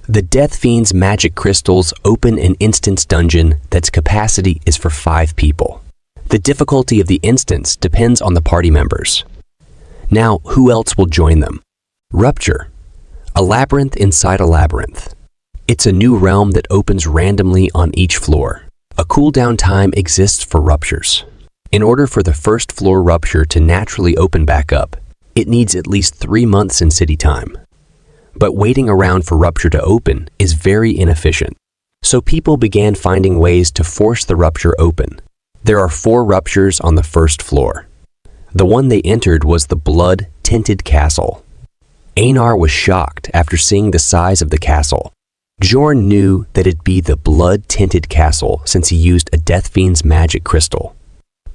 The Death Fiend's magic crystals open an instance dungeon that's capacity is for 5 people. The difficulty of the instance depends on the party members. Now, who else will join them? Rupture. A labyrinth inside a labyrinth. It's a new realm that opens randomly on each floor. A cooldown time exists for ruptures. In order for the first floor rupture to naturally open back up, it needs at least 3 months in city time. But waiting around for rupture to open is very inefficient. So people began finding ways to force the rupture open. There are 4 ruptures on the first floor. The one they entered was the blood-tinted castle. Einar was shocked after seeing the size of the castle. Bjorn knew that it'd be the blood-tinted castle since he used a Death Fiend's magic crystal.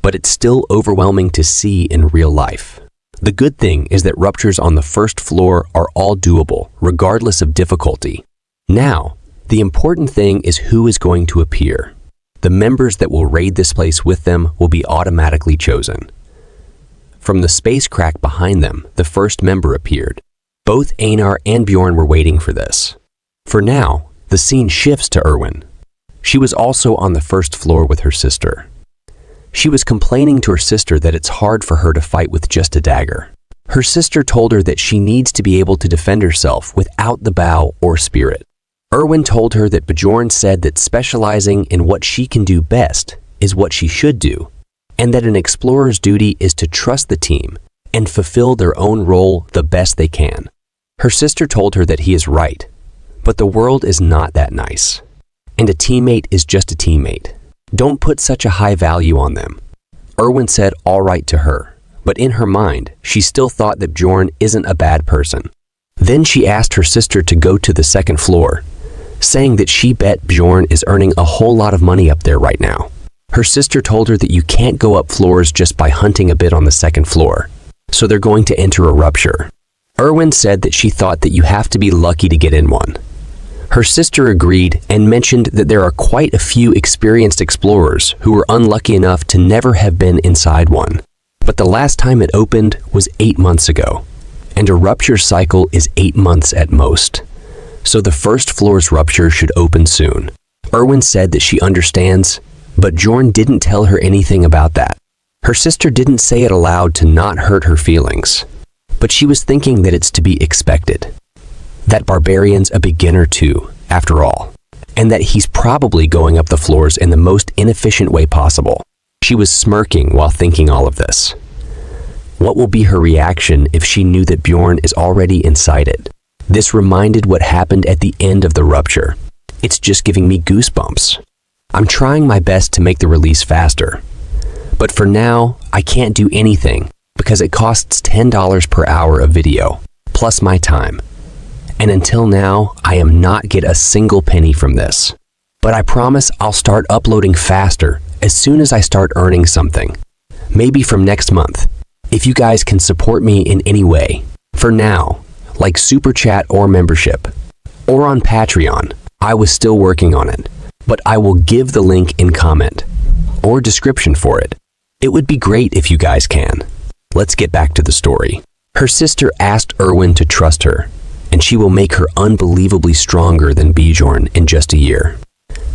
But it's still overwhelming to see in real life. The good thing is that ruptures on the first floor are all doable, regardless of difficulty. Now, the important thing is who is going to appear. The members that will raid this place with them will be automatically chosen. From the space crack behind them, the first member appeared. Both Einar and Bjorn were waiting for this. For now, the scene shifts to Erwin. She was also on the first floor with her sister. She was complaining to her sister that it's hard for her to fight with just a dagger. Her sister told her that she needs to be able to defend herself without the bow or spirit. Erwin told her that Bjorn said that specializing in what she can do best is what she should do, and that an explorer's duty is to trust the team and fulfill their own role the best they can. Her sister told her that he is right, but the world is not that nice, and a teammate is just a teammate. Don't put such a high value on them. Erwin said all right to her, but in her mind, she still thought that Bjorn isn't a bad person. Then she asked her sister to go to the 2nd floor, saying that she bet Bjorn is earning a whole lot of money up there right now. Her sister told her that you can't go up floors just by hunting a bit on the 2nd floor, so they're going to enter a rupture. Erwin said that she thought that you have to be lucky to get in one. Her sister agreed and mentioned that there are quite a few experienced explorers who were unlucky enough to never have been inside one. But the last time it opened was 8 months ago, and a rupture cycle is 8 months at most. So the first floor's rupture should open soon. Erwin said that she understands, but Bjorn didn't tell her anything about that. Her sister didn't say it aloud to not hurt her feelings, but she was thinking that it's to be expected. That barbarian's a beginner too, after all, and that he's probably going up the floors in the most inefficient way possible. She was smirking while thinking all of this. What will be her reaction if she knew that Bjorn is already inside it? This reminded what happened at the end of the rupture. It's just giving me goosebumps. I'm trying my best to make the release faster. But for now, I can't do anything because it costs $10 per hour of video, plus my time. And until now, I am not get a single penny from this. But I promise I'll start uploading faster as soon as I start earning something. Maybe from next month, if you guys can support me in any way. For now, like Super Chat or membership, or on Patreon. I was still working on it, but I will give the link in comment or description for it. It would be great if you guys can. Let's get back to the story. Her sister asked Erwin to trust her, and she will make her unbelievably stronger than Bjorn in just a year.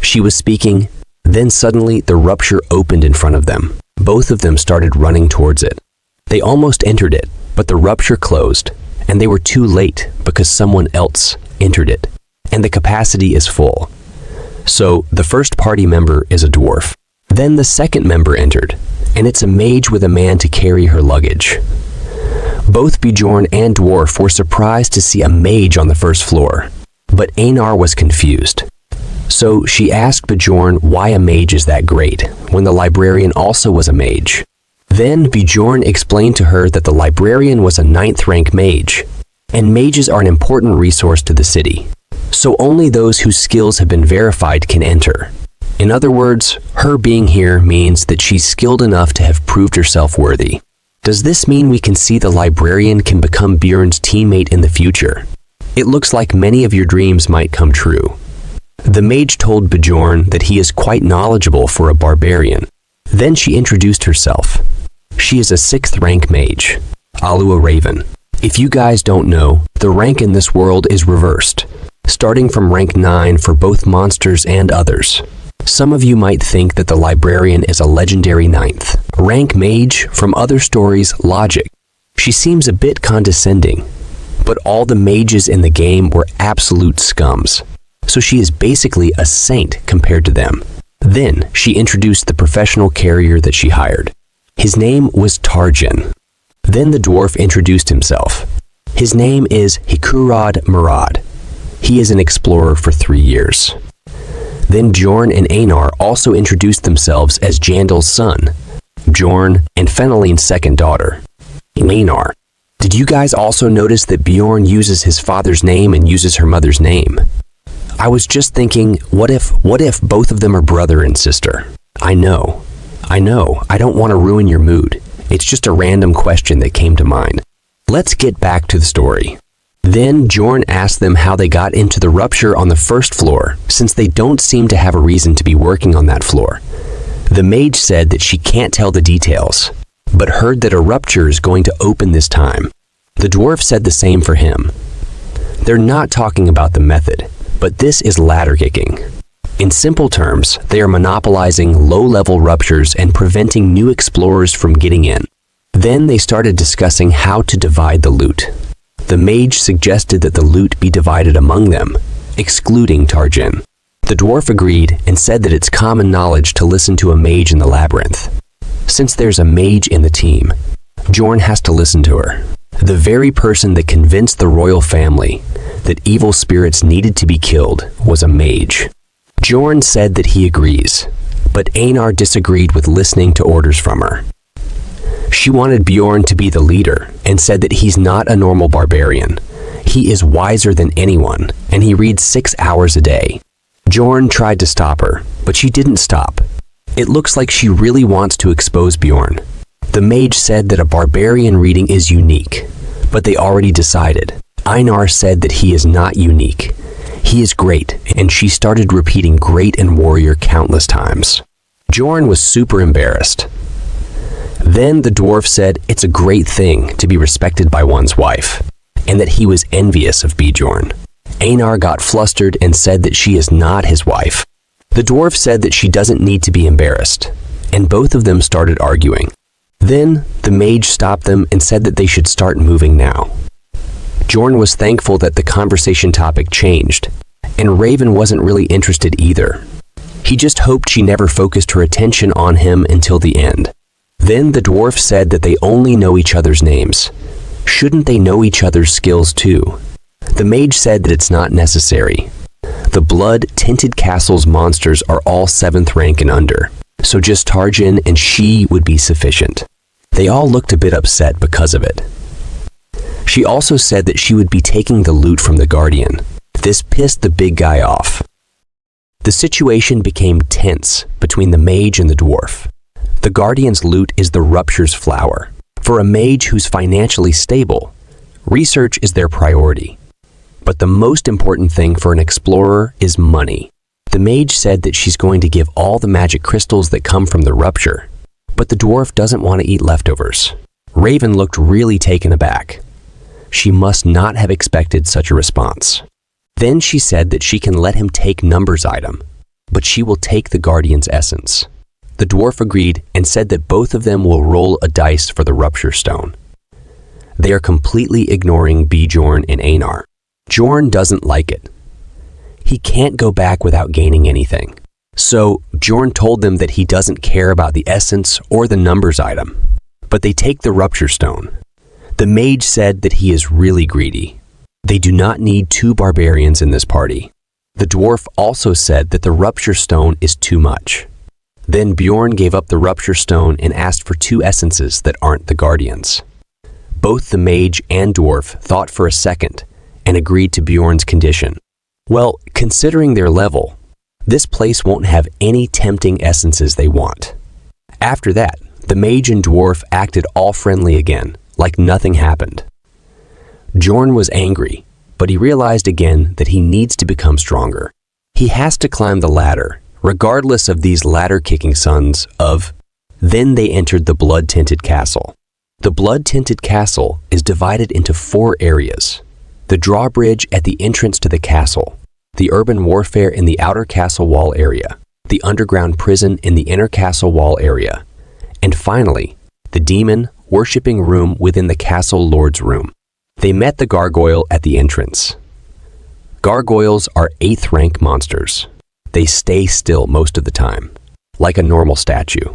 She was speaking, then suddenly the rupture opened in front of them. Both of them started running towards it. They almost entered it, but the rupture closed, and they were too late because someone else entered it, and the capacity is full. So the first party member is a dwarf. Then the second member entered, and it's a mage with a man to carry her luggage. Both Bjorn and Dwarf were surprised to see a mage on the first floor, but Einar was confused. So she asked Bjorn why a mage is that great, when the librarian also was a mage. Then Bjorn explained to her that the librarian was a 9th rank mage, and mages are an important resource to the city. So only those whose skills have been verified can enter. In other words, her being here means that she's skilled enough to have proved herself worthy. Does this mean we can see the librarian can become Bjorn's teammate in the future? It looks like many of your dreams might come true. The mage told Bjorn that he is quite knowledgeable for a barbarian. Then she introduced herself. She is a 6th rank mage, Alua Raven. If you guys don't know, the rank in this world is reversed, starting from rank 9 for both monsters and others. Some of you might think that the librarian is a legendary 9th rank mage from other stories' logic. She seems a bit condescending, but all the mages in the game were absolute scums, so she is basically a saint compared to them. Then she introduced the professional carrier that she hired. His name was Tarjan. Then the dwarf introduced himself. His name is Hikurad Murad. He is an explorer for 3 years. Then Bjorn and Einar also introduced themselves as Jandal's son, Bjorn and Feneline's second daughter, Einar. Did you guys also notice that Bjorn uses his father's name and uses her mother's name? I was just thinking, what if both of them are brother and sister? I know, I don't want to ruin your mood. It's just a random question that came to mind. Let's get back to the story. Then Bjorn asked them how they got into the rupture on the first floor, since they don't seem to have a reason to be working on that floor. The mage said that she can't tell the details, but heard that a rupture is going to open this time. The dwarf said the same for him. They're not talking about the method, but this is ladder kicking. In simple terms, they are monopolizing low-level ruptures and preventing new explorers from getting in. Then they started discussing how to divide the loot. The mage suggested that the loot be divided among them, excluding Tarjan. The dwarf agreed and said that it's common knowledge to listen to a mage in the labyrinth. Since there's a mage in the team, Bjorn has to listen to her. The very person that convinced the royal family that evil spirits needed to be killed was a mage. Bjorn said that he agrees, but Einar disagreed with listening to orders from her. She wanted Bjorn to be the leader and said that he's not a normal barbarian. He is wiser than anyone, and he reads 6 hours a day. Bjorn tried to stop her, but she didn't stop. It looks like she really wants to expose Bjorn. The mage said that a barbarian reading is unique, but they already decided. Einar said that he is not unique. He is great, and she started repeating great and warrior countless times. Bjorn was super embarrassed. Then the dwarf said it's a great thing to be respected by one's wife, and that he was envious of Bjorn. Einar got flustered and said that she is not his wife. The dwarf said that she doesn't need to be embarrassed, and both of them started arguing. Then the mage stopped them and said that they should start moving now. Bjorn was thankful that the conversation topic changed, and Raven wasn't really interested either. He just hoped she never focused her attention on him until the end. Then the dwarf said that they only know each other's names. Shouldn't they know each other's skills too? The mage said that it's not necessary. The blood-tinted castle's monsters are all 7th rank and under, so just Tarjin and she would be sufficient. They all looked a bit upset because of it. She also said that she would be taking the loot from the Guardian. This pissed the big guy off. The situation became tense between the mage and the dwarf. The Guardian's loot is the Rupture's flower. For a mage who's financially stable, research is their priority. But the most important thing for an explorer is money. The mage said that she's going to give all the magic crystals that come from the Rupture, but the dwarf doesn't want to eat leftovers. Raven looked really taken aback. She must not have expected such a response. Then she said that she can let him take Number's item, but she will take the Guardian's essence. The dwarf agreed and said that both of them will roll a dice for the Rupture Stone. They are completely ignoring Bjorn and Einar. Bjorn doesn't like it. He can't go back without gaining anything. So Bjorn told them that he doesn't care about the essence or the Numbers item, but they take the Rupture Stone. The mage said that he is really greedy. They do not need 2 barbarians in this party. The dwarf also said that the Rupture Stone is too much. Then Bjorn gave up the Rupture Stone and asked for 2 essences that aren't the Guardians. Both the mage and dwarf thought for a second and agreed to Bjorn's condition. Well, considering their level, this place won't have any tempting essences they want. After that, the mage and dwarf acted all friendly again, like nothing happened. Bjorn was angry, but he realized again that he needs to become stronger. He has to climb the ladder, regardless of these ladder-kicking sons of... Then they entered the blood-tinted castle. The blood-tinted castle is divided into 4 areas. The drawbridge at the entrance to the castle, the urban warfare in the outer castle wall area, the underground prison in the inner castle wall area, and finally, the demon worshipping room within the castle lord's room. They met the gargoyle at the entrance. Gargoyles are 8th rank monsters. They stay still most of the time, like a normal statue.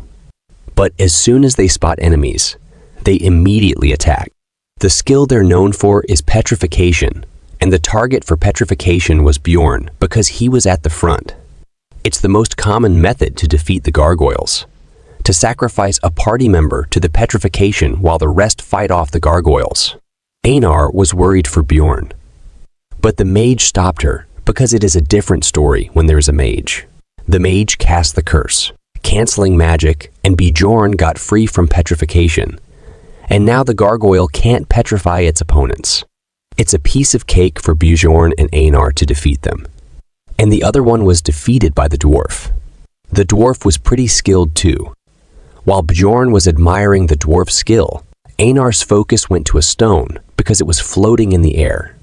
But as soon as they spot enemies, they immediately attack. The skill they're known for is petrification, and the target for petrification was Bjorn because he was at the front. It's the most common method to defeat the gargoyles, to sacrifice a party member to the petrification while the rest fight off the gargoyles. Einar was worried for Bjorn, but the mage stopped her because it is a different story when there is a mage. The mage cast the curse, canceling magic, and Bjorn got free from petrification. And now the gargoyle can't petrify its opponents. It's a piece of cake for Bjorn and Einar to defeat them. And the other one was defeated by the dwarf. The dwarf was pretty skilled too. While Bjorn was admiring the dwarf's skill, Einar's focus went to a stone because it was floating in the air.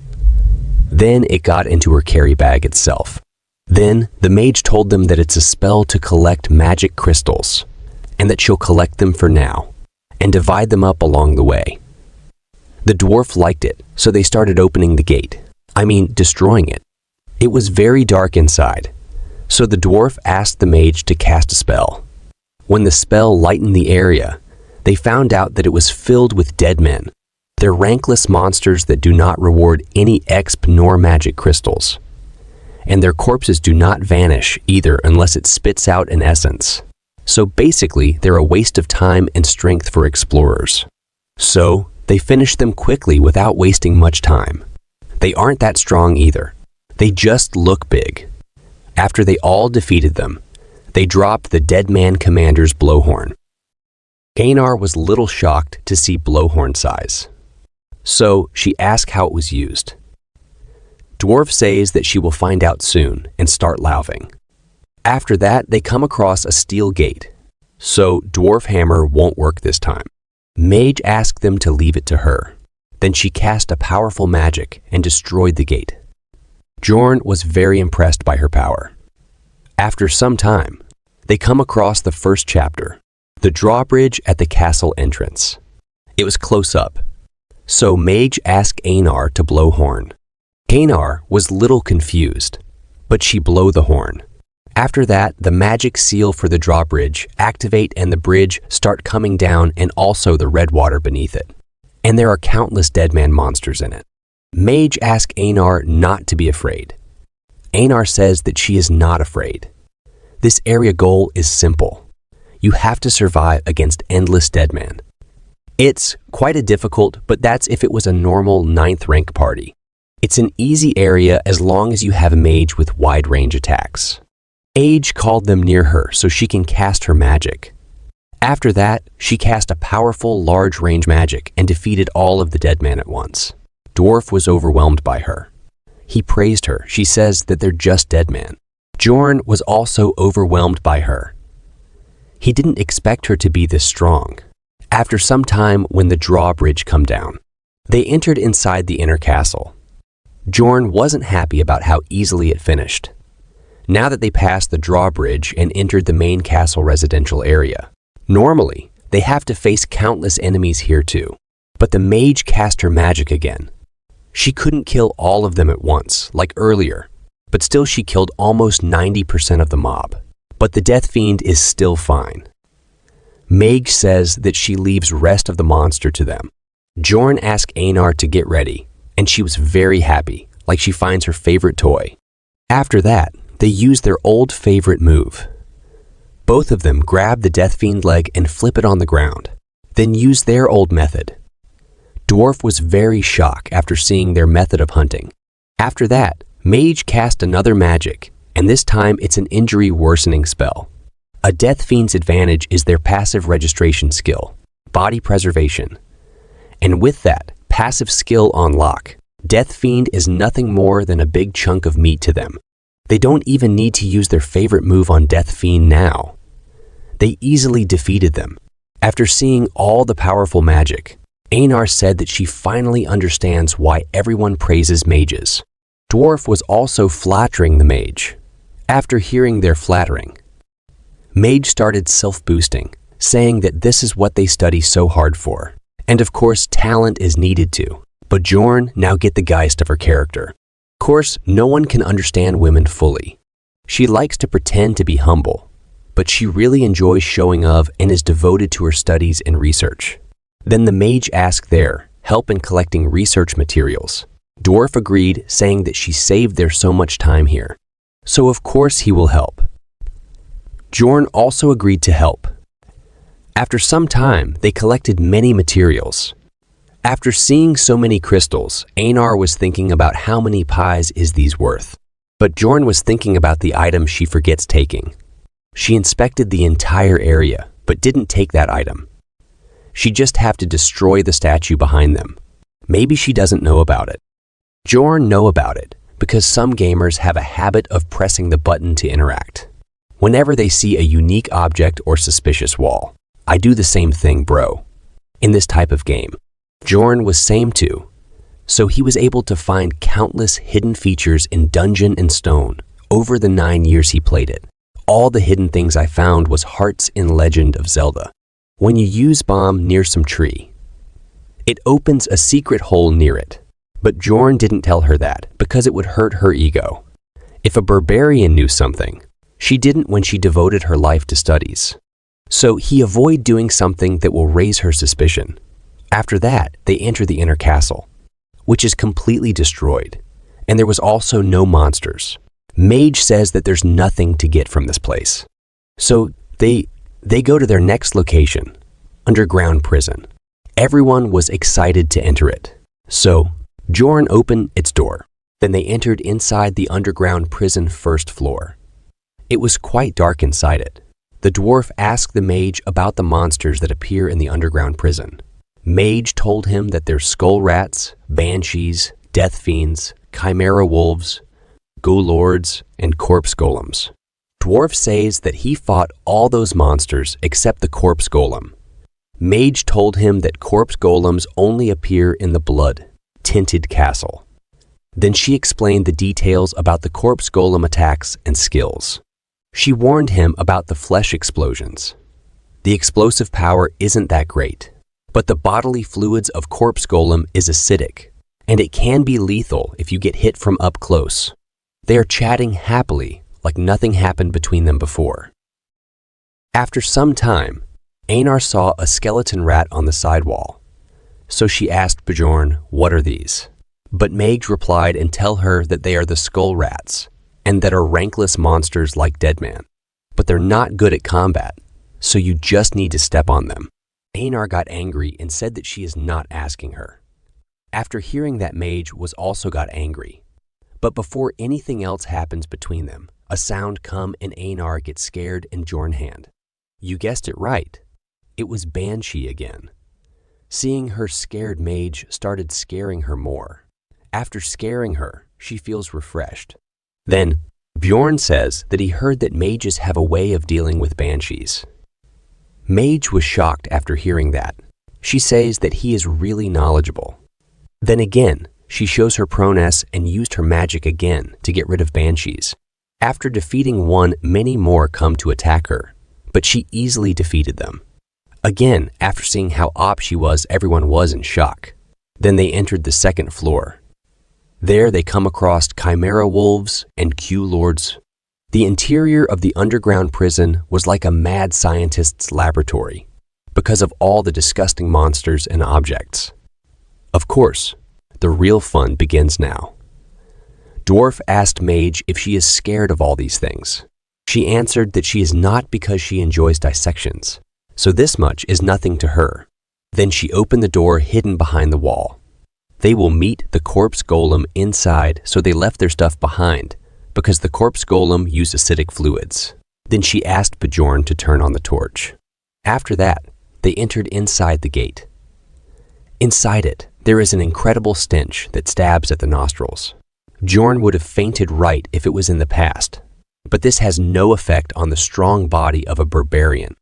Then it got into her carry bag itself. Then the mage told them that it's a spell to collect magic crystals, and that she'll collect them for now, and divide them up along the way. The dwarf liked it, so they started opening the gate. Destroying it. It was very dark inside, so the dwarf asked the mage to cast a spell. When the spell lightened the area, they found out that it was filled with dead men. They're rankless monsters that do not reward any exp nor magic crystals. And their corpses do not vanish either unless it spits out an essence. So basically, they're a waste of time and strength for explorers. So, they finished them quickly without wasting much time. They aren't that strong either. They just look big. After they all defeated them, they dropped the Dead Man Commander's blowhorn. Einar was little shocked to see blowhorn size. So, she asked how it was used. Dwarf says that she will find out soon and start laughing. After that, they come across a steel gate. So dwarf hammer won't work this time. Mage asked them to leave it to her. Then she cast a powerful magic and destroyed the gate. Bjorn was very impressed by her power. After some time, they come across the first chapter, the drawbridge at the castle entrance. It was close up, so Mage asked Einar to blow horn. Einar was little confused, but she blew the horn. After that, the magic seal for the drawbridge activate and the bridge start coming down and also the red water beneath it. And there are countless dead man monsters in it. Mage asks Einar not to be afraid. Einar says that she is not afraid. This area goal is simple. You have to survive against endless dead man. It's quite a difficult, but that's if it was a normal 9th rank party. It's an easy area as long as you have a mage with wide range attacks. Age called them near her so she can cast her magic. After that, she cast a powerful large range magic and defeated all of the dead man at once. Dwarf was overwhelmed by her. He praised her. She says that they're just dead man. Bjorn was also overwhelmed by her. He didn't expect her to be this strong. After some time, when the drawbridge come down, they entered inside the inner castle. Bjorn wasn't happy about how easily it finished. Now that they passed the drawbridge and entered the main castle residential area, normally they have to face countless enemies here too, but the mage cast her magic again. She couldn't kill all of them at once, like earlier, but still she killed almost 90% of the mob. But the Death Fiend is still fine. Mage says that she leaves rest of the monster to them. Bjorn asked Einar to get ready, and she was very happy, like she finds her favorite toy. After that, they use their old favorite move. Both of them grab the Death Fiend leg and flip it on the ground, then use their old method. Dwarf was very shocked after seeing their method of hunting. After that, Mage cast another magic, and this time it's an injury worsening spell. A Death Fiend's advantage is their passive registration skill, body preservation. And with that passive skill on lock, Death Fiend is nothing more than a big chunk of meat to them. They don't even need to use their favorite move on Death Fiend now. They easily defeated them. After seeing all the powerful magic, Einar said that she finally understands why everyone praises mages. Dwarf was also flattering the mage. After hearing their flattering, Mage started self-boosting, saying that this is what they study so hard for. And of course, talent is needed too. But Bjorn now get the geist of her character. Of course, no one can understand women fully. She likes to pretend to be humble, but she really enjoys showing off and is devoted to her studies and research. Then the mage asked their help in collecting research materials. Dwarf agreed, saying that she saved their so much time here. So of course he will help. Bjorn also agreed to help. After some time, they collected many materials. After seeing so many crystals, Einar was thinking about how many pies is these worth. But Bjorn was thinking about the item she forgets taking. She inspected the entire area, but didn't take that item. She just have to destroy the statue behind them. Maybe she doesn't know about it. Bjorn know about it, because some gamers have a habit of pressing the button to interact. Whenever they see a unique object or suspicious wall. I do the same thing, bro. In this type of game, Bjorn was same too, so he was able to find countless hidden features in Dungeon and Stone over the 9 years he played it. All the hidden things I found was hearts in Legend of Zelda. When you use bomb near some tree, it opens a secret hole near it. But Bjorn didn't tell her that because it would hurt her ego. If a barbarian knew something, she didn't when she devoted her life to studies. So he avoided doing something that will raise her suspicion. After that, they enter the inner castle, which is completely destroyed, and there was also no monsters. Mage says that there's nothing to get from this place. So they go to their next location, underground prison. Everyone was excited to enter it. So Bjorn opened its door. Then they entered inside the underground prison first floor. It was quite dark inside it. The dwarf asked the mage about the monsters that appear in the underground prison. Mage told him that there's skull rats, banshees, death fiends, chimera wolves, go lords, and corpse golems. Dwarf says that he fought all those monsters except the corpse golem. Mage told him that corpse golems only appear in the blood-tinted castle. Then she explained the details about the corpse golem attacks and skills. She warned him about the flesh explosions. The explosive power isn't that great, but the bodily fluids of corpse golem is acidic, and it can be lethal if you get hit from up close. They are chatting happily like nothing happened between them before. After some time, Einar saw a skeleton rat on the sidewall. So she asked Bjorn, "What are these?" But Mage replied and tell her that they are the skull rats, and that are rankless monsters like Deadman. But they're not good at combat, so you just need to step on them. Einar got angry and said that she is not asking her. After hearing that, Mage was also got angry. But before anything else happens between them, a sound come and Einar gets scared and Bjorn hand. You guessed it right. It was Banshee again. Seeing her scared, Mage started scaring her more. After scaring her, she feels refreshed. Then, Bjorn says that he heard that mages have a way of dealing with banshees. Mage was shocked after hearing that. She says that he is really knowledgeable. Then again, she shows her prowess and used her magic again to get rid of banshees. After defeating one, many more come to attack her, but she easily defeated them. Again, after seeing how op she was, everyone was in shock. Then they entered the second floor. There they come across chimera wolves and Q-lords. The interior of the underground prison was like a mad scientist's laboratory because of all the disgusting monsters and objects. Of course, the real fun begins now. Dwarf asked Mage if she is scared of all these things. She answered that she is not because she enjoys dissections, so this much is nothing to her. Then she opened the door hidden behind the wall. They will meet the corpse golem inside, so they left their stuff behind because the corpse golem used acidic fluids. Then she asked Bjorn to turn on the torch. After that, they entered inside the gate. Inside it, there is an incredible stench that stabs at the nostrils. Bjorn would have fainted right if it was in the past, but this has no effect on the strong body of a barbarian.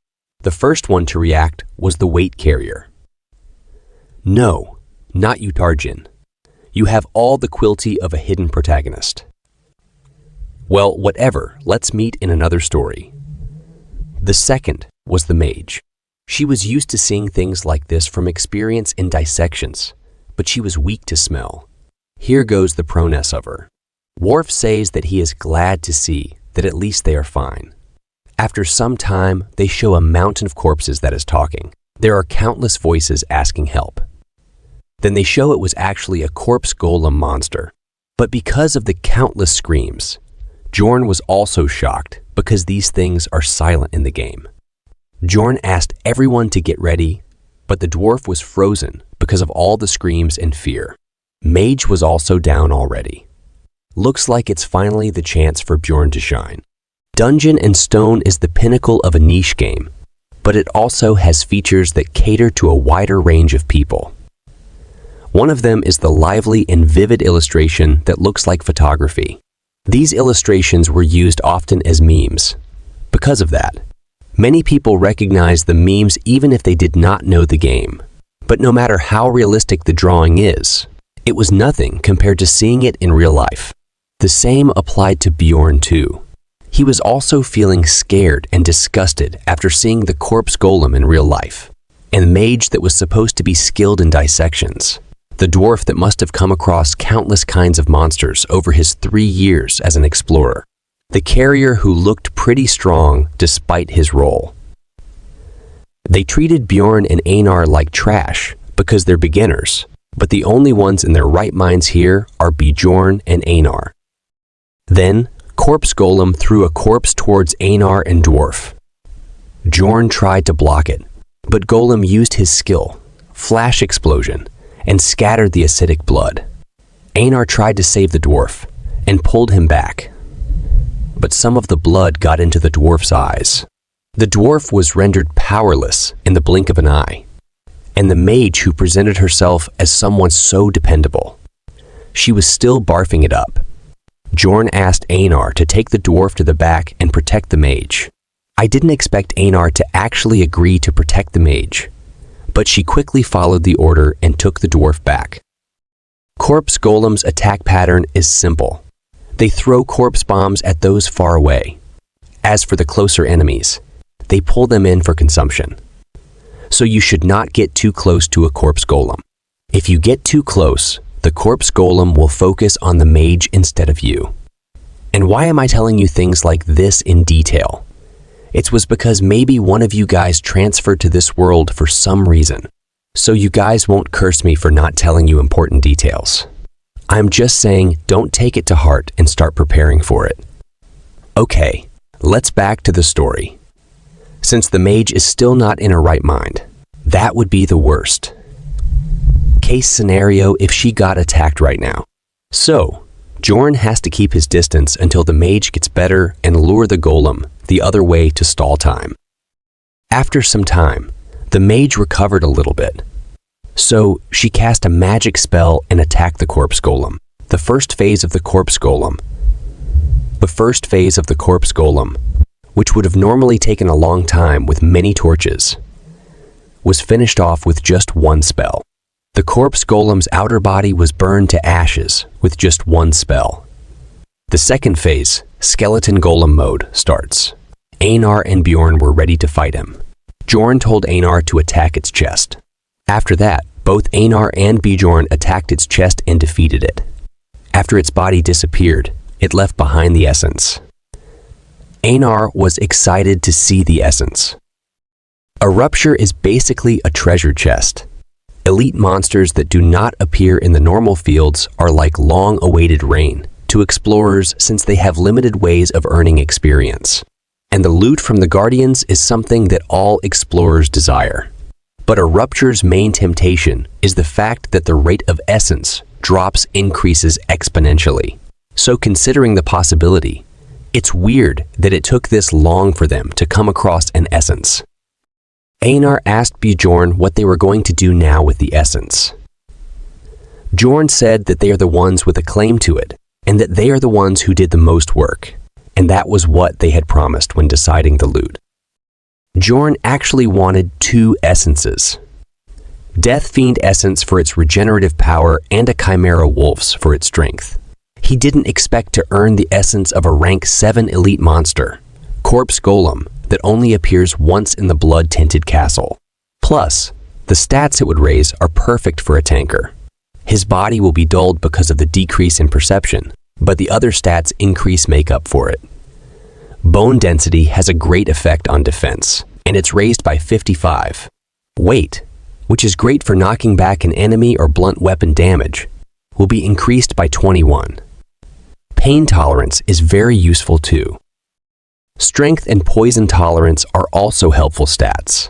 The first one to react was the weight carrier. No, not you, Tarjin. You have all the quilty of a hidden protagonist. Well, whatever, let's meet in another story. The second was the mage. She was used to seeing things like this from experience in dissections, but she was weak to smell. Here goes the prowess of her. Worf says that he is glad to see that at least they are fine. After some time, they show a mountain of corpses that is talking. There are countless voices asking help. Then they show it was actually a corpse golem monster. But because of the countless screams, Bjorn was also shocked because these things are silent in the game. Bjorn asked everyone to get ready, but the dwarf was frozen because of all the screams and fear. Mage was also down already. Looks like it's finally the chance for Bjorn to shine. Dungeon and Stone is the pinnacle of a niche game, but it also has features that cater to a wider range of people. One of them is the lively and vivid illustration that looks like photography. These illustrations were used often as memes. Because of that, many people recognize the memes even if they did not know the game. But no matter how realistic the drawing is, it was nothing compared to seeing it in real life. The same applied to Bjorn too. He was also feeling scared and disgusted after seeing the corpse golem in real life, and mage that was supposed to be skilled in dissections. The dwarf that must have come across countless kinds of monsters over his 3 years as an explorer. The carrier who looked pretty strong despite his role. They treated Bjorn and Einar like trash because they're beginners, but the only ones in their right minds here are Bjorn and Einar. Then, Corpse Golem threw a corpse towards Einar and Dwarf. Bjorn tried to block it, but Golem used his skill, Flash Explosion, and scattered the acidic blood. Einar tried to save the dwarf and pulled him back, but some of the blood got into the dwarf's eyes. The dwarf was rendered powerless in the blink of an eye, and the mage who presented herself as someone so dependable. She was still barfing it up. Bjorn asked Einar to take the dwarf to the back and protect the mage. I didn't expect Einar to actually agree to protect the mage, but she quickly followed the order and took the dwarf back. Corpse golems' attack pattern is simple. They throw corpse bombs at those far away. As for the closer enemies, they pull them in for consumption. So you should not get too close to a corpse golem. If you get too close, the corpse golem will focus on the mage instead of you. And why am I telling you things like this in detail? It was because maybe one of you guys transferred to this world for some reason. So you guys won't curse me for not telling you important details. I'm just saying don't take it to heart and start preparing for it. Okay, let's back to the story. Since the mage is still not in her right mind, that would be the worst case scenario if she got attacked right now. So, Bjorn has to keep his distance until the mage gets better and lure the golem the other way to stall time. After some time, the mage recovered a little bit. So, she cast a magic spell and attacked the corpse golem. The first phase of the corpse golem, which would have normally taken a long time with many torches, was finished off with just one spell. The corpse golem's outer body was burned to ashes with just one spell. The second phase, skeleton golem mode, starts. Einar and Bjorn were ready to fight him. Bjorn told Einar to attack its chest. After that, both Einar and Bjorn attacked its chest and defeated it. After its body disappeared, it left behind the essence. Einar was excited to see the essence. A rupture is basically a treasure chest. Elite monsters that do not appear in the normal fields are like long-awaited rain to explorers since they have limited ways of earning experience. And the loot from the Guardians is something that all explorers desire. But a rupture's main temptation is the fact that the rate of essence drops increases exponentially. So considering the possibility, it's weird that it took this long for them to come across an essence. Einar asked Bjorn what they were going to do now with the essence. Bjorn said that they are the ones with a claim to it, and that they are the ones who did the most work, and that was what they had promised when deciding the loot. Bjorn actually wanted 2 essences. Death Fiend Essence for its regenerative power and a Chimera Wolf's for its strength. He didn't expect to earn the essence of a rank 7 elite monster, Corpse Golem, that only appears once in the blood-tinted castle. Plus, the stats it would raise are perfect for a tanker. His body will be dulled because of the decrease in perception, but the other stats increase makeup for it. Bone density has a great effect on defense, and it's raised by 55. Weight, which is great for knocking back an enemy or blunt weapon damage, will be increased by 21. Pain tolerance is very useful too. Strength and poison tolerance are also helpful stats.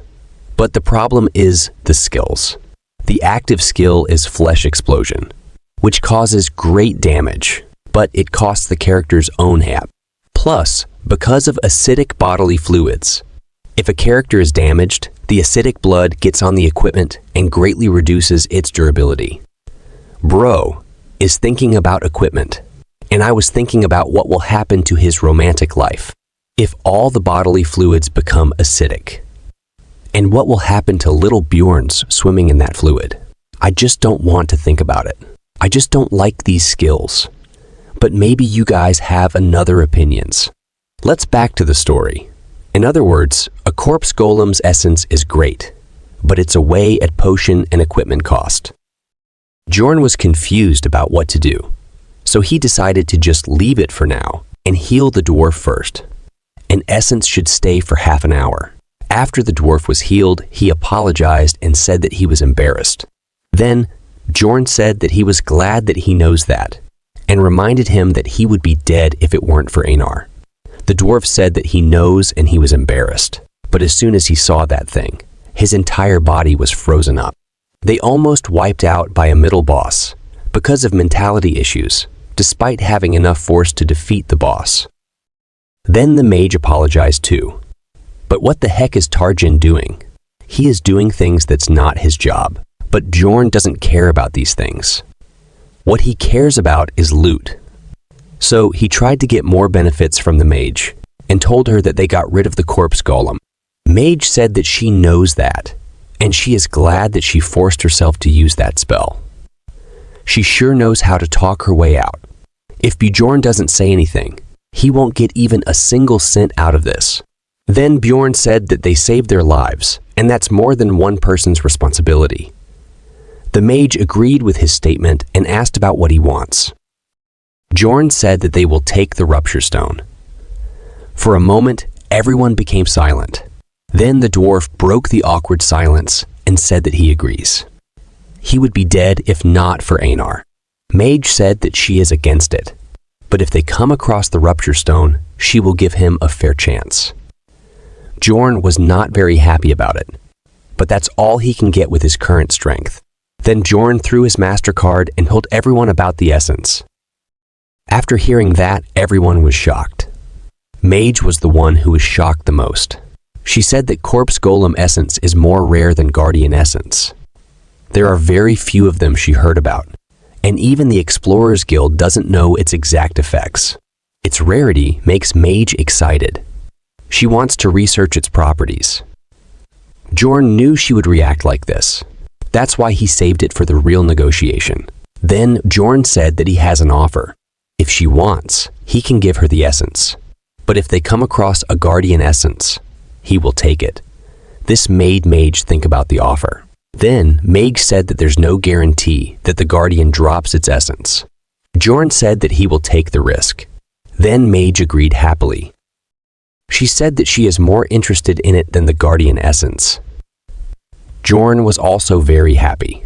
But the problem is the skills. The active skill is Flesh Explosion, which causes great damage, but it costs the character's own hap. Plus, because of acidic bodily fluids, if a character is damaged, the acidic blood gets on the equipment and greatly reduces its durability. Bro is thinking about equipment, and I was thinking about what will happen to his romantic life if all the bodily fluids become acidic. And what will happen to little Bjorns swimming in that fluid? I just don't want to think about it. I just don't like these skills. But maybe you guys have another opinions. Let's back to the story. In other words, a corpse golem's essence is great, but it's away at potion and equipment cost. Bjorn was confused about what to do, so he decided to just leave it for now and heal the dwarf first. An essence should stay for half an hour. After the dwarf was healed, he apologized and said that he was embarrassed. Then, Bjorn said that he was glad that he knows that, and reminded him that he would be dead if it weren't for Einar. The dwarf said that he knows and he was embarrassed, but as soon as he saw that thing, his entire body was frozen up. They almost wiped out by a middle boss because of mentality issues, despite having enough force to defeat the boss. Then the mage apologized too. But what the heck is Tarjin doing? He is doing things that's not his job. But Bjorn doesn't care about these things. What he cares about is loot. So he tried to get more benefits from the mage and told her that they got rid of the corpse golem. Mage said that she knows that, and she is glad that she forced herself to use that spell. She sure knows how to talk her way out. If Bjorn doesn't say anything, he won't get even a single cent out of this. Then Bjorn said that they saved their lives, and that's more than one person's responsibility. The mage agreed with his statement and asked about what he wants. Bjorn said that they will take the rupture stone. For a moment, everyone became silent. Then the dwarf broke the awkward silence and said that he agrees. He would be dead if not for Einar. Mage said that she is against it, but if they come across the rupture stone, she will give him a fair chance. Bjorn was not very happy about it, but that's all he can get with his current strength. Then Bjorn threw his MasterCard and told everyone about the essence. After hearing that, everyone was shocked. Mage was the one who was shocked the most. She said that corpse golem essence is more rare than guardian essence. There are very few of them she heard about, and even the Explorers Guild doesn't know its exact effects. Its rarity makes Mage excited. She wants to research its properties. Bjorn knew she would react like this. That's why he saved it for the real negotiation. Then Bjorn said that he has an offer. If she wants, he can give her the essence. But if they come across a guardian essence, he will take it. This made Mage think about the offer. Then Mage said that there's no guarantee that the guardian drops its essence. Bjorn said that he will take the risk. Then Mage agreed happily. She said that she is more interested in it than the guardian essence. Bjorn was also very happy.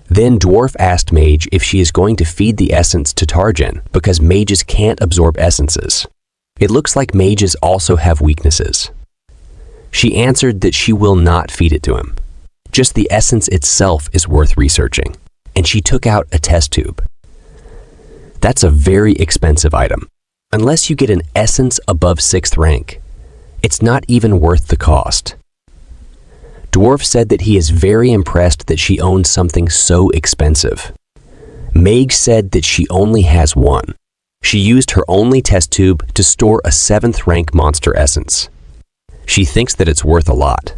Then Dwarf asked Mage if she is going to feed the essence to Tarjan because mages can't absorb essences. It looks like mages also have weaknesses. She answered that she will not feed it to him. Just the essence itself is worth researching, and she took out a test tube. That's a very expensive item. Unless you get an essence above 6th rank, it's not even worth the cost. Dwarf said that he is very impressed that she owns something so expensive. Meg said that she only has one. She used her only test tube to store a 7th rank monster essence. She thinks that it's worth a lot.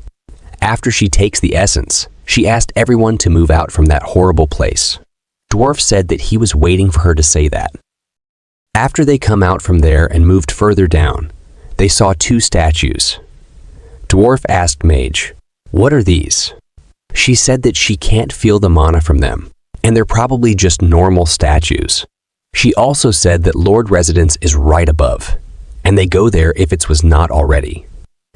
After she takes the essence, she asked everyone to move out from that horrible place. Dwarf said that he was waiting for her to say that. After they come out from there and moved further down, they saw 2 statues. Dwarf asked Mage, "What are these?" She said that she can't feel the mana from them, and they're probably just normal statues. She also said that Lord Residence is right above, and they go there if it was not already.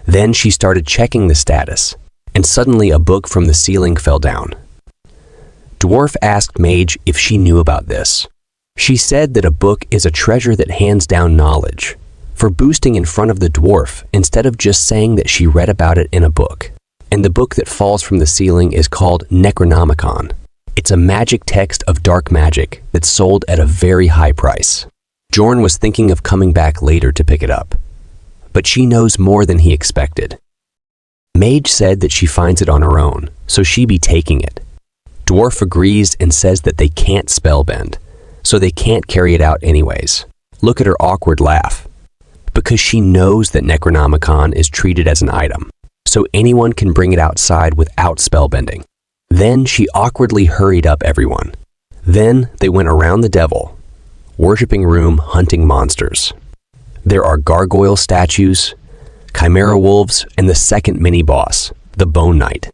Then she started checking the status, and suddenly a book from the ceiling fell down. Dwarf asked Mage if she knew about this. She said that a book is a treasure that hands down knowledge, for boosting in front of the dwarf instead of just saying that she read about it in a book. And the book that falls from the ceiling is called Necronomicon. It's a magic text of dark magic that's sold at a very high price. Bjorn was thinking of coming back later to pick it up, but she knows more than he expected. Mage said that she finds it on her own, so she be taking it. Dwarf agrees and says that they can't spellbend, so they can't carry it out anyways. Look at her awkward laugh. Because she knows that Necronomicon is treated as an item, so anyone can bring it outside without spellbending. Then she awkwardly hurried up everyone. Then they went around the devil, worshipping room hunting monsters. There are gargoyle statues, chimera wolves, and the second mini-boss, the Bone Knight.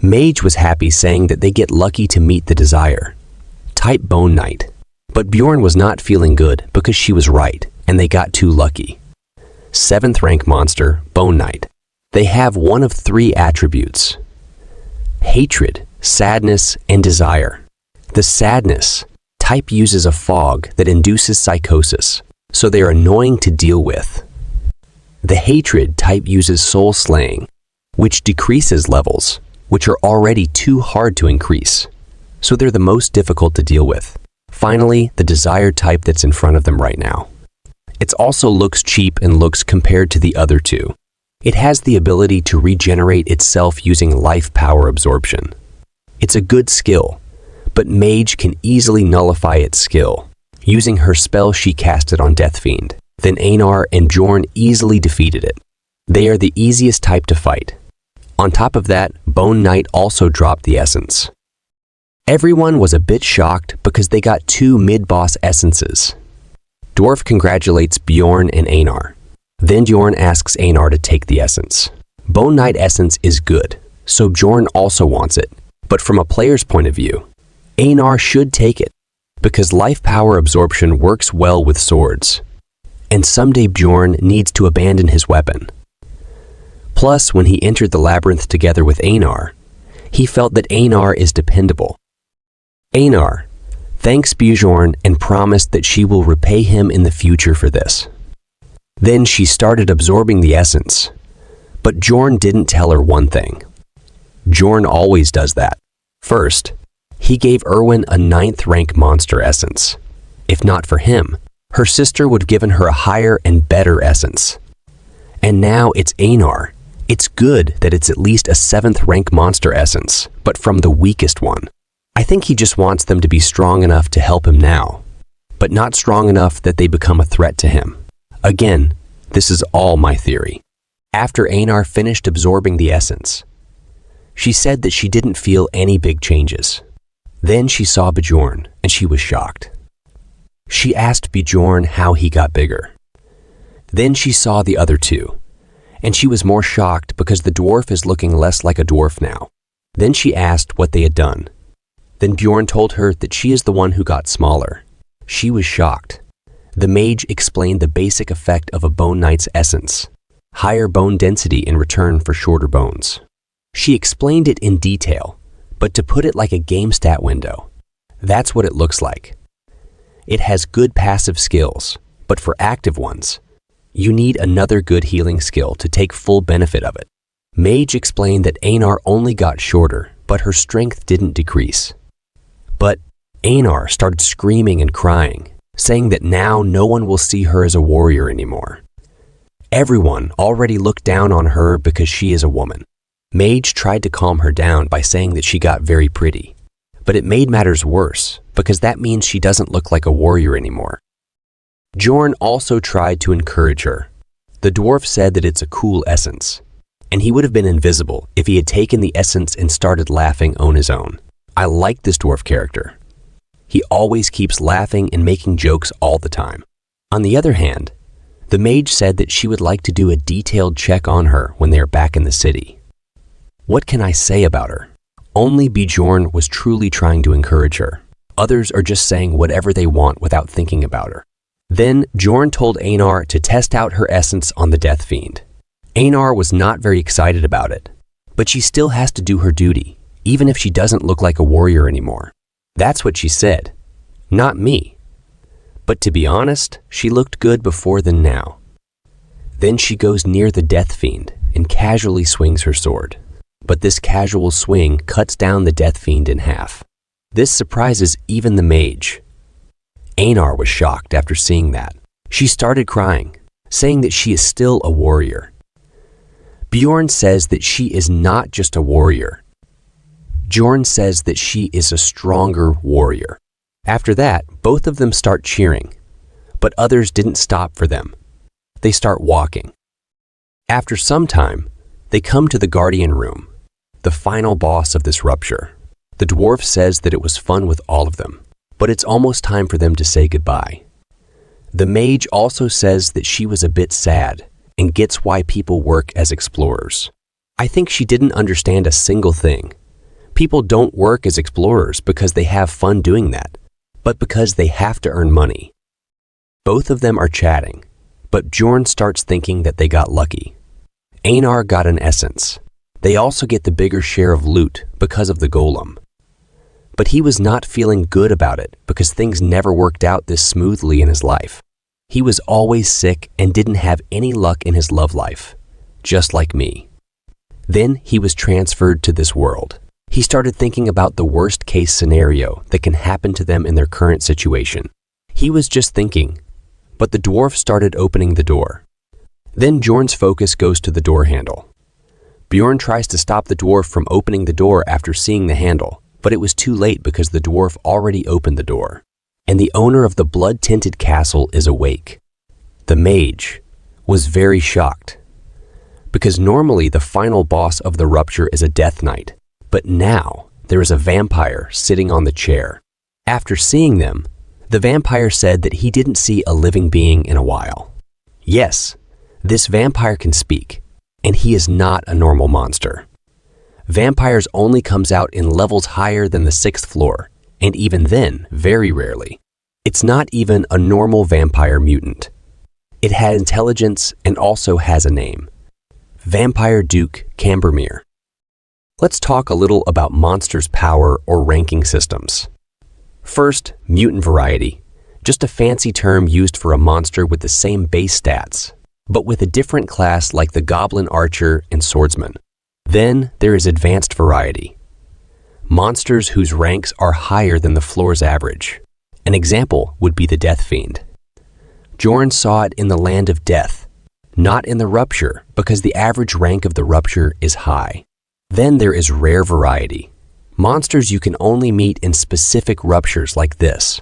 Mage was happy saying that they get lucky to meet the desire. Type Bone Knight. But Bjorn was not feeling good because she was right, and they got too lucky. 7th rank monster, Bone Knight. They have one of 3 attributes: hatred, sadness, and desire. The sadness type uses a fog that induces psychosis, so they are annoying to deal with. The hatred type uses soul slaying, which decreases levels, which are already too hard to increase, so they're the most difficult to deal with. Finally, the desire type that's in front of them right now. It also looks cheap and looks compared to the other 2. It has the ability to regenerate itself using life power absorption. It's a good skill, but Mage can easily nullify its skill. Using her spell, she cast it on Death Fiend. Then Einar and Bjorn easily defeated it. They are the easiest type to fight. On top of that, Bone Knight also dropped the essence. Everyone was a bit shocked because they got 2 mid-boss essences. Dwarf congratulates Bjorn and Einar. Then Bjorn asks Einar to take the essence. Bone Knight essence is good, so Bjorn also wants it. But from a player's point of view, Einar should take it, because life power absorption works well with swords. And someday Bjorn needs to abandon his weapon. Plus, when he entered the labyrinth together with Einar, he felt that Einar is dependable. Einar thanks Bjorn and promised that she will repay him in the future for this. Then she started absorbing the essence. But Bjorn didn't tell her one thing. Bjorn always does that. First, he gave Erwin a 9th rank monster essence. If not for him, her sister would have given her a higher and better essence. And now it's Einar. It's good that it's at least a 7th rank monster essence, but from the weakest one. I think he just wants them to be strong enough to help him now, but not strong enough that they become a threat to him. Again, this is all my theory. After Einar finished absorbing the essence, she said that she didn't feel any big changes. Then she saw Bjorn, and she was shocked. She asked Bjorn how he got bigger. Then she saw the other 2, and she was more shocked because the dwarf is looking less like a dwarf now. Then she asked what they had done. Then Bjorn told her that she is the one who got smaller. She was shocked. The mage explained the basic effect of a Bone Knight's essence. Higher bone density in return for shorter bones. She explained it in detail, but to put it like a game stat window, that's what it looks like. It has good passive skills, but for active ones, you need another good healing skill to take full benefit of it. Mage explained that Einar only got shorter, but her strength didn't decrease. But Einar started screaming and crying, saying that now no one will see her as a warrior anymore. Everyone already looked down on her because she is a woman. Mage tried to calm her down by saying that she got very pretty, but it made matters worse because that means she doesn't look like a warrior anymore. Bjorn also tried to encourage her. The dwarf said that it's a cool essence, and he would have been invisible if he had taken the essence and started laughing on his own. I like this dwarf character. He always keeps laughing and making jokes all the time. On the other hand, the mage said that she would like to do a detailed check on her when they are back in the city. What can I say about her? Only Bjorn was truly trying to encourage her. Others are just saying whatever they want without thinking about her. Then Bjorn told Einar to test out her essence on the Death Fiend. Einar was not very excited about it, but she still has to do her duty, even if she doesn't look like a warrior anymore. That's what she said, not me. But to be honest, she looked good before than now. Then she goes near the Death Fiend and casually swings her sword. But this casual swing cuts down the Death Fiend in half. This surprises even the mage. Einar was shocked after seeing that. She started crying, saying that she is still a warrior. Bjorn says that she is not just a warrior. Bjorn says that she is a stronger warrior. After that, both of them start cheering, but others didn't stop for them. They start walking. After some time, they come to the Guardian Room, the final boss of this rupture. The dwarf says that it was fun with all of them, but it's almost time for them to say goodbye. The mage also says that she was a bit sad and gets why people work as explorers. I think she didn't understand a single thing. People don't work as explorers because they have fun doing that, but because they have to earn money. Both of them are chatting, but Bjorn starts thinking that they got lucky. Einar got an essence. They also get the bigger share of loot because of the golem. But he was not feeling good about it because things never worked out this smoothly in his life. He was always sick and didn't have any luck in his love life, just like me. Then he was transferred to this world. He started thinking about the worst case scenario that can happen to them in their current situation. He was just thinking, but the dwarf started opening the door. Then Bjorn's focus goes to the door handle. Bjorn tries to stop the dwarf from opening the door after seeing the handle, but it was too late because the dwarf already opened the door. and the owner of the blood-tinted castle is awake. The mage was very shocked, because normally the final boss of the rupture is a death knight, but now there is a vampire sitting on the chair. After seeing them, the vampire said that he didn't see a living being in a while. Yes, this vampire can speak, and he is not a normal monster. Vampires only comes out in levels higher than the 6th floor, and even then, very rarely. It's not even a normal vampire mutant. It had intelligence and also has a name. Vampire Duke Cambermere. Let's talk a little about monsters' power or ranking systems. First, mutant variety, just a fancy term used for a monster with the same base stats, but with a different class like the goblin archer and swordsman. Then there is advanced variety, monsters whose ranks are higher than the floor's average. An example would be the Death Fiend. Bjorn saw it in the Land of Death, not in the Rupture, because the average rank of the Rupture is high. Then there is rare variety, monsters you can only meet in specific ruptures like this,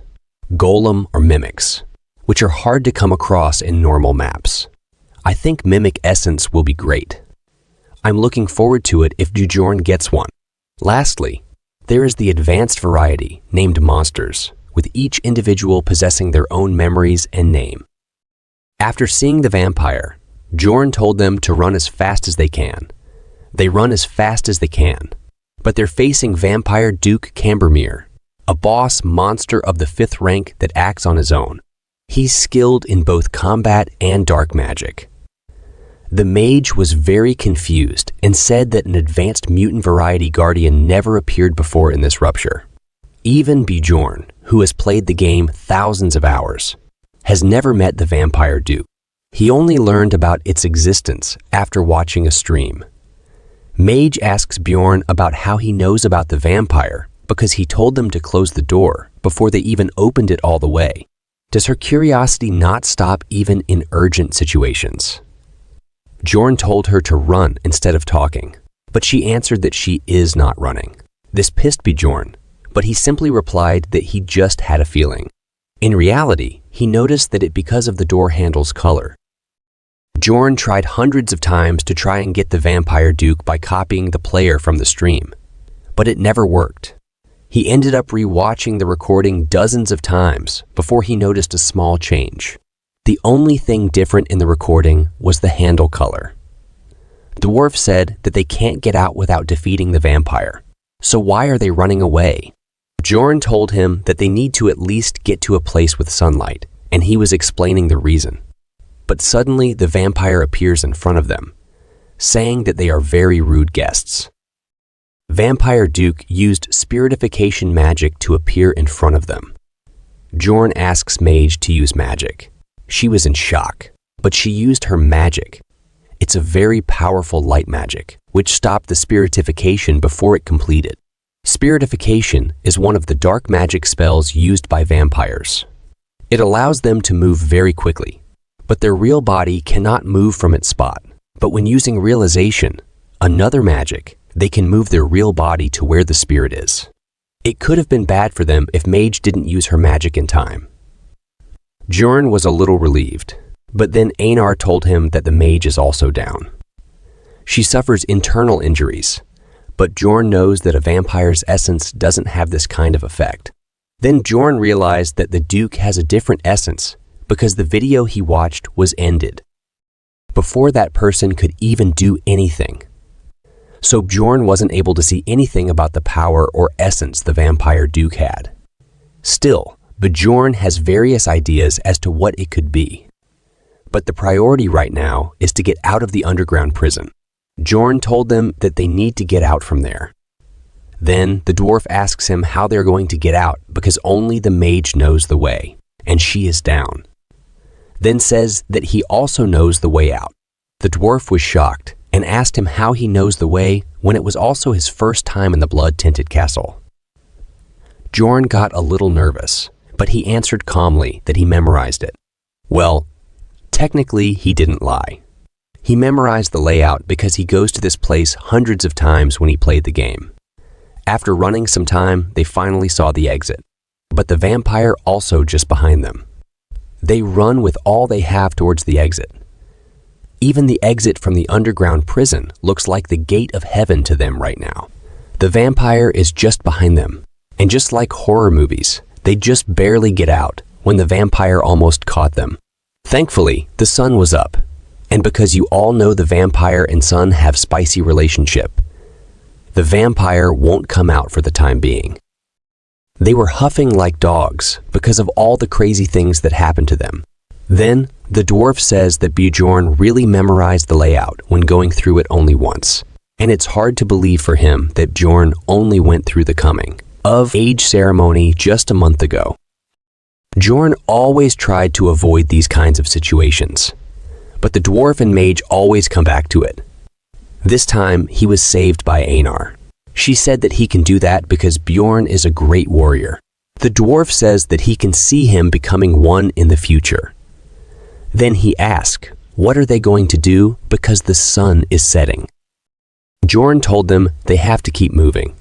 golem or mimics, which are hard to come across in normal maps. I think Mimic Essence will be great. I'm looking forward to it if Bjorn gets one. Lastly, there is the advanced variety named monsters, with each individual possessing their own memories and name. After seeing the vampire, Bjorn told them to run as fast as they can. They run as fast as they can, but they're facing Vampire Duke Cambermere, a boss monster of the 5th rank that acts on his own. He's skilled in both combat and dark magic. The mage was very confused and said that an advanced mutant variety guardian never appeared before in this rupture. Even Bjorn, who has played the game thousands of hours, has never met the Vampire Duke. He only learned about its existence after watching a stream. Mage asks Bjorn about how he knows about the vampire because he told them to close the door before they even opened it all the way. Does her curiosity not stop even in urgent situations? Bjorn told her to run instead of talking, but she answered that she is not running. This pissed Bjorn, but he simply replied that he just had a feeling. In reality, he noticed that it because of the door handle's color. Bjorn tried hundreds of times to try and get the Vampire Duke by copying the player from the stream, but it never worked. He ended up re-watching the recording dozens of times before he noticed a small change. The only thing different in the recording was the handle color. The dwarf said that they can't get out without defeating the vampire, so why are they running away? Bjorn told him that they need to at least get to a place with sunlight, and he was explaining the reason. But suddenly the vampire appears in front of them, saying that they are very rude guests. Vampire Duke used spiritification magic to appear in front of them. Bjorn asks Mage to use magic. She was in shock, but she used her magic. It's a very powerful light magic, which stopped the spiritification before it completed. Spiritification is one of the dark magic spells used by vampires. It allows them to move very quickly, but their real body cannot move from its spot. But when using realization, another magic, they can move their real body to where the spirit is. It could have been bad for them if Mage didn't use her magic in time. Bjorn was a little relieved, but then Einar told him that the mage is also down. She suffers internal injuries, but Bjorn knows that a vampire's essence doesn't have this kind of effect. Then Bjorn realized that the Duke has a different essence because the video he watched was ended before that person could even do anything. So Bjorn wasn't able to see anything about the power or essence the Vampire Duke had. Still, Bjorn has various ideas as to what it could be. But the priority right now is to get out of the underground prison. Bjorn told them that they need to get out from there. Then the dwarf asks him how they're going to get out because only the mage knows the way, and she is down. Then says that he also knows the way out. The dwarf was shocked and asked him how he knows the way when it was also his first time in the blood-tinted castle. Bjorn got a little nervous, but he answered calmly that he memorized it. Well, technically he didn't lie. He memorized the layout because he goes to this place hundreds of times when he played the game. After running some time, they finally saw the exit. but the vampire also just behind them. They run with all they have towards the exit. Even the exit from the underground prison looks like the gate of heaven to them right now. The vampire is just behind them, and just like horror movies, they just barely get out when the vampire almost caught them. Thankfully, the sun was up, and because you all know the vampire and sun have spicy relationship, the vampire won't come out for the time being. They were huffing like dogs because of all the crazy things that happened to them. Then, the dwarf says that Bjorn really memorized the layout when going through it only once, and it's hard to believe for him that Bjorn only went through the coming of age ceremony just a month ago. Bjorn always tried to avoid these kinds of situations, but the dwarf and mage always come back to it. This time, he was saved by Einar. She said that he can do that because Bjorn is a great warrior. The dwarf says that he can see him becoming one in the future. Then he asks, what are they going to do because the sun is setting? Bjorn told them they have to keep moving,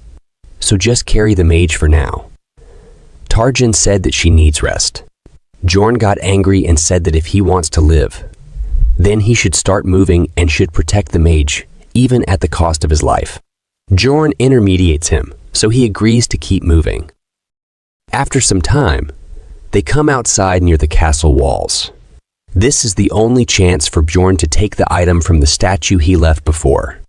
so just carry the mage for now. Tarjan said that she needs rest. Bjorn got angry and said that if he wants to live, then he should start moving and should protect the mage, even at the cost of his life. Bjorn intermediates him, so he agrees to keep moving. After some time, they come outside near the castle walls. This is the only chance for Bjorn to take the item from the statue he left before.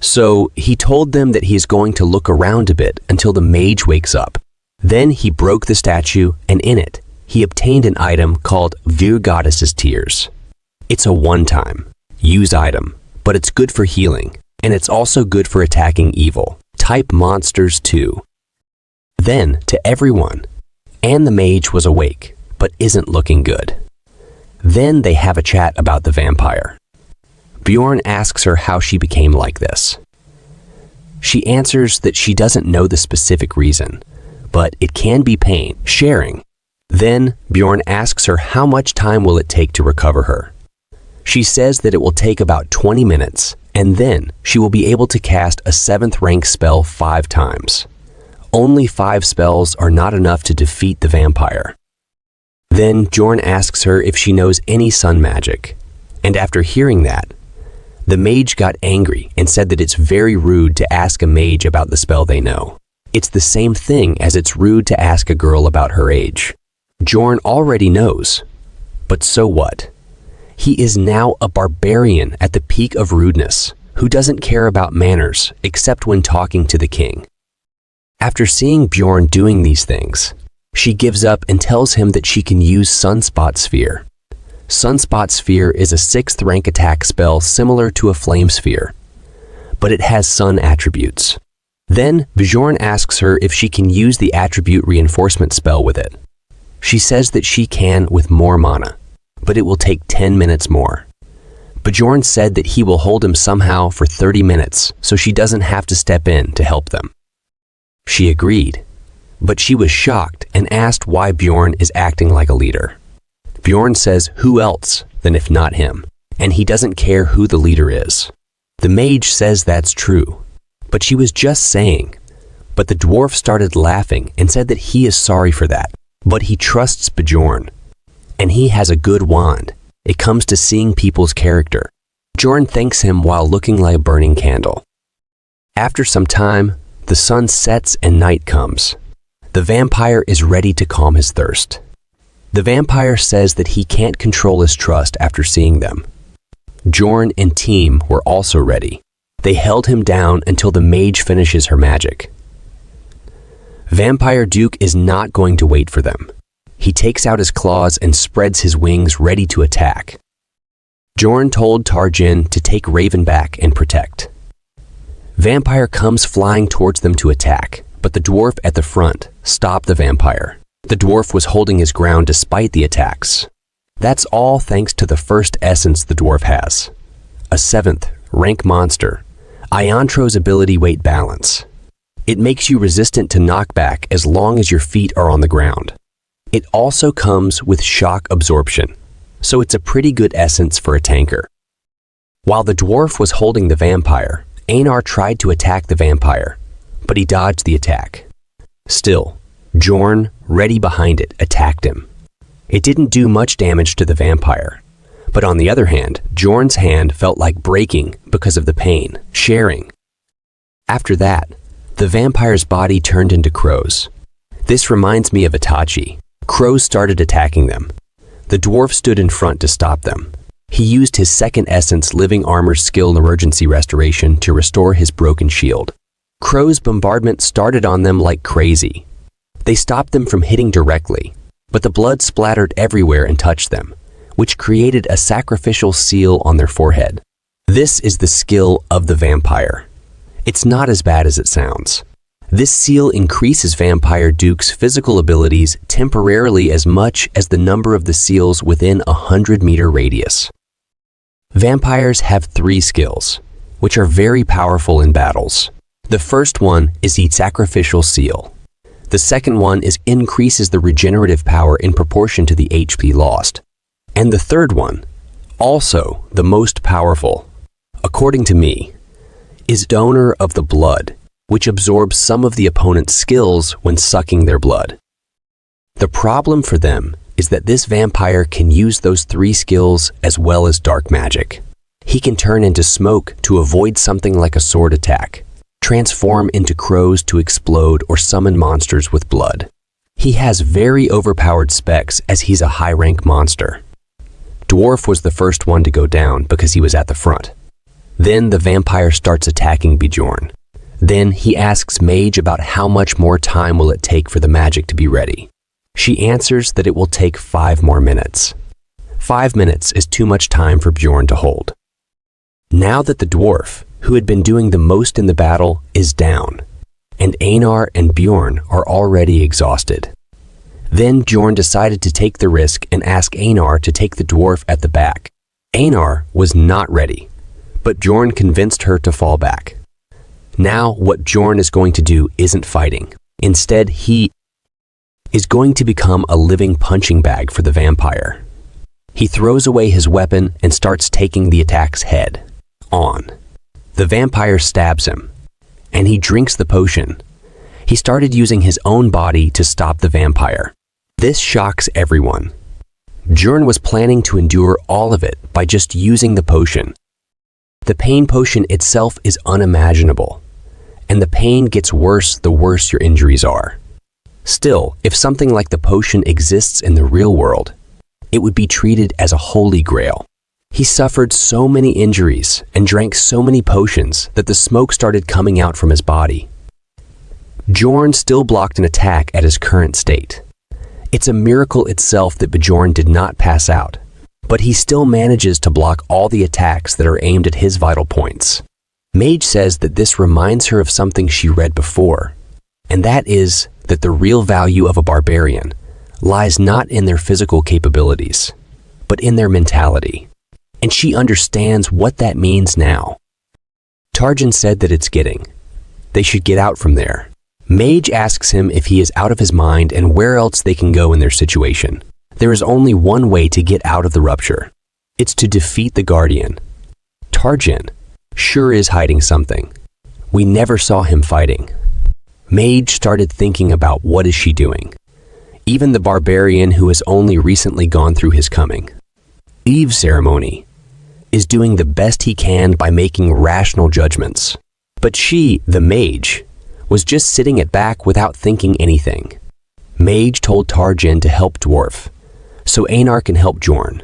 So he told them that he is going to look around a bit until the mage wakes up. Then he broke the statue, and in it, he obtained an item called Vir Goddess's Tears. It's a one-time, use item, but it's good for healing, and it's also good for attacking evil type monsters too. Then, to everyone, and the mage was awake, but isn't looking good. Then they have a chat about the vampire. Bjorn asks her how she became like this. She answers that she doesn't know the specific reason, but it can be pain, sharing. Then Bjorn asks her how much time will it take to recover her. She says that it will take about 20 minutes, and then she will be able to cast a 7th rank spell 5 times. Only 5 spells are not enough to defeat the vampire. Then Bjorn asks her if she knows any sun magic, and after hearing that, the mage got angry and said that it's very rude to ask a mage about the spell they know. It's the same thing as it's rude to ask a girl about her age. Bjorn already knows, but so what? He is now a barbarian at the peak of rudeness, who doesn't care about manners except when talking to the king. After seeing Bjorn doing these things, she gives up and tells him that she can use Sunspot Sphere. Sunspot Sphere is a 6th rank attack spell similar to a Flame Sphere, but it has sun attributes. Then Bjorn asks her if she can use the attribute reinforcement spell with it. She says that she can with more mana, but it will take 10 minutes more. Bjorn said that he will hold him somehow for 30 minutes so she doesn't have to step in to help them. She agreed, but she was shocked and asked why Bjorn is acting like a leader. Bjorn says who else than if not him, and he doesn't care who the leader is. The mage says that's true, but she was just saying. But the dwarf started laughing and said that he is sorry for that, but he trusts Bjorn, and he has a good wand. It comes to seeing people's character. Bjorn thanks him while looking like a burning candle. After some time, the sun sets and night comes. The vampire is ready to calm his thirst. The vampire says that he can't control his trust after seeing them. Bjorn and team were also ready. They held him down until the mage finishes her magic. Vampire Duke is not going to wait for them. He takes out his claws and spreads his wings ready to attack. Bjorn told Tarjan to take Raven back and protect. Vampire comes flying towards them to attack, but the dwarf at the front stopped the vampire. The dwarf was holding his ground despite the attacks. That's all thanks to the first essence the dwarf has. A 7th rank monster, Iontro's ability weight balance. It makes you resistant to knockback as long as your feet are on the ground. It also comes with shock absorption, so it's a pretty good essence for a tanker. While the dwarf was holding the vampire, Einar tried to attack the vampire, but he dodged the attack. Still, Bjorn, ready behind it, attacked him. It didn't do much damage to the vampire. But on the other hand, Bjorn's hand felt like breaking because of the pain, sharing. After that, the vampire's body turned into crows. This reminds me of Itachi. Crows started attacking them. The dwarf stood in front to stop them. He used his second essence living armor skill in emergency restoration to restore his broken shield. Crow's bombardment started on them like crazy. They stopped them from hitting directly, but the blood splattered everywhere and touched them, which created a sacrificial seal on their forehead. This is the skill of the vampire. It's not as bad as it sounds. This seal increases Vampire Duke's physical abilities temporarily as much as the number of the seals within a 100-meter radius. Vampires have 3 skills, which are very powerful in battles. The first one is the sacrificial seal. The second one is increases the regenerative power in proportion to the HP lost. And the third one, also the most powerful, according to me, is donor of the blood, which absorbs some of the opponent's skills when sucking their blood. The problem for them is that this vampire can use those 3 skills as well as dark magic. He can turn into smoke to avoid something like a sword attack, transform into crows to explode or summon monsters with blood. He has very overpowered specs as he's a high-rank monster. Dwarf was the first one to go down because he was at the front. Then the vampire starts attacking Bjorn. Then he asks Mage about how much more time will it take for the magic to be ready. She answers that it will take 5 more minutes. 5 minutes is too much time for Bjorn to hold. Now that the dwarf, who had been doing the most in the battle, is down, and Einar and Bjorn are already exhausted. Then Bjorn decided to take the risk and ask Einar to take the dwarf at the back. Einar was not ready, but Bjorn convinced her to fall back. Now what Bjorn is going to do isn't fighting. Instead, he is going to become a living punching bag for the vampire. He throws away his weapon and starts taking the attack's head on. The vampire stabs him, and he drinks the potion. He started using his own body to stop the vampire. This shocks everyone. Bjorn was planning to endure all of it by just using the potion. The pain potion itself is unimaginable, and the pain gets worse the worse your injuries are. Still, if something like the potion exists in the real world, it would be treated as a holy grail. He suffered so many injuries and drank so many potions that the smoke started coming out from his body. Bjorn still blocked an attack at his current state. It's a miracle itself that Bjorn did not pass out, but he still manages to block all the attacks that are aimed at his vital points. Mage says that this reminds her of something she read before, and that is that the real value of a barbarian lies not in their physical capabilities, but in their mentality. And she understands what that means now. Tarjan said that it's getting. They should get out from there. Mage asks him if he is out of his mind and where else they can go in their situation. There is only one way to get out of the rupture. It's to defeat the Guardian. Tarjan sure is hiding something. We never saw him fighting. Mage started thinking about what is she doing. Even the barbarian who has only recently gone through his coming. Eve ceremony is doing the best he can by making rational judgments. But she, the mage, was just sitting at back without thinking anything. Mage told Tarjan to help Dwarf, so Einar can help Bjorn.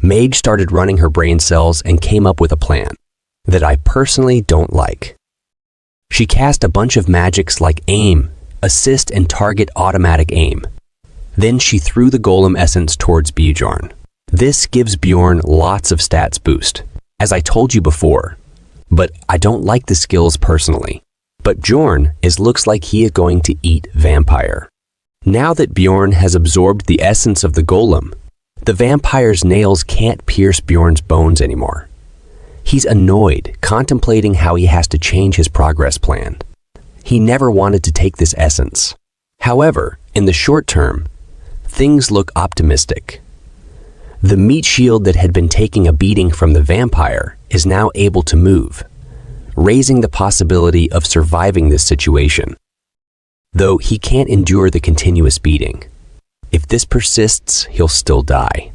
Mage started running her brain cells and came up with a plan that I personally don't like. She cast a bunch of magics like aim, assist, and target automatic aim. Then she threw the golem essence towards Bjorn. This gives Bjorn lots of stats boost, as I told you before, but I don't like the skills personally. But Bjorn looks like he is going to eat vampire. Now that Bjorn has absorbed the essence of the golem, the vampire's nails can't pierce Bjorn's bones anymore. He's annoyed, contemplating how he has to change his progress plan. He never wanted to take this essence. However, in the short term, things look optimistic. The meat shield that had been taking a beating from the vampire is now able to move, raising the possibility of surviving this situation. though he can't endure the continuous beating. If this persists, he'll still die.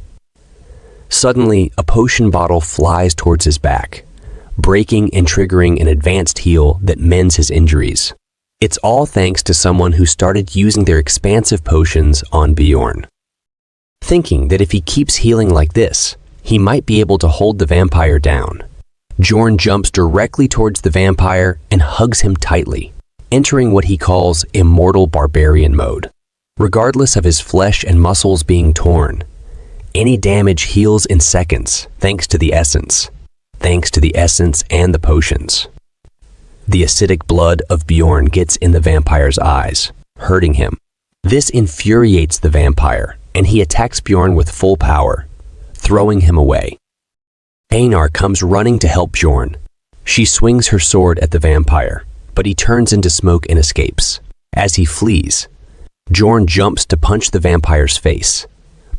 Suddenly, a potion bottle flies towards his back, breaking and triggering an advanced heal that mends his injuries. It's all thanks to someone who started using their expansive potions on Bjorn. Thinking that if he keeps healing like this, he might be able to hold the vampire down, Bjorn jumps directly towards the vampire and hugs him tightly, entering what he calls immortal barbarian mode. Regardless of his flesh and muscles being torn, any damage heals in seconds thanks to the essence and the potions. The acidic blood of Bjorn gets in the vampire's eyes, hurting him. This infuriates the vampire, and he attacks Bjorn with full power, throwing him away. Einar comes running to help Bjorn. She swings her sword at the vampire, but he turns into smoke and escapes. As he flees, Bjorn jumps to punch the vampire's face,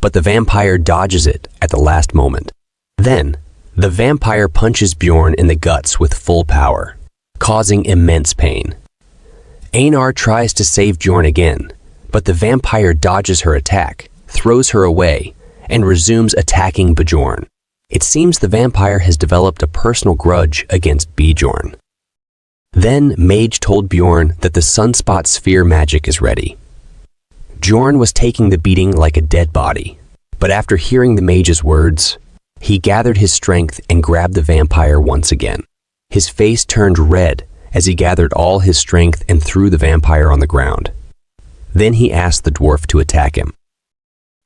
but the vampire dodges it at the last moment. Then, the vampire punches Bjorn in the guts with full power, causing immense pain. Einar tries to save Bjorn again, but the vampire dodges her attack, throws her away, and resumes attacking Bjorn. It seems the vampire has developed a personal grudge against Bjorn. Then Mage told Bjorn that the sunspot sphere magic is ready. Bjorn was taking the beating like a dead body, but after hearing the mage's words, he gathered his strength and grabbed the vampire once again. His face turned red as he gathered all his strength and threw the vampire on the ground. Then he asked the dwarf to attack him.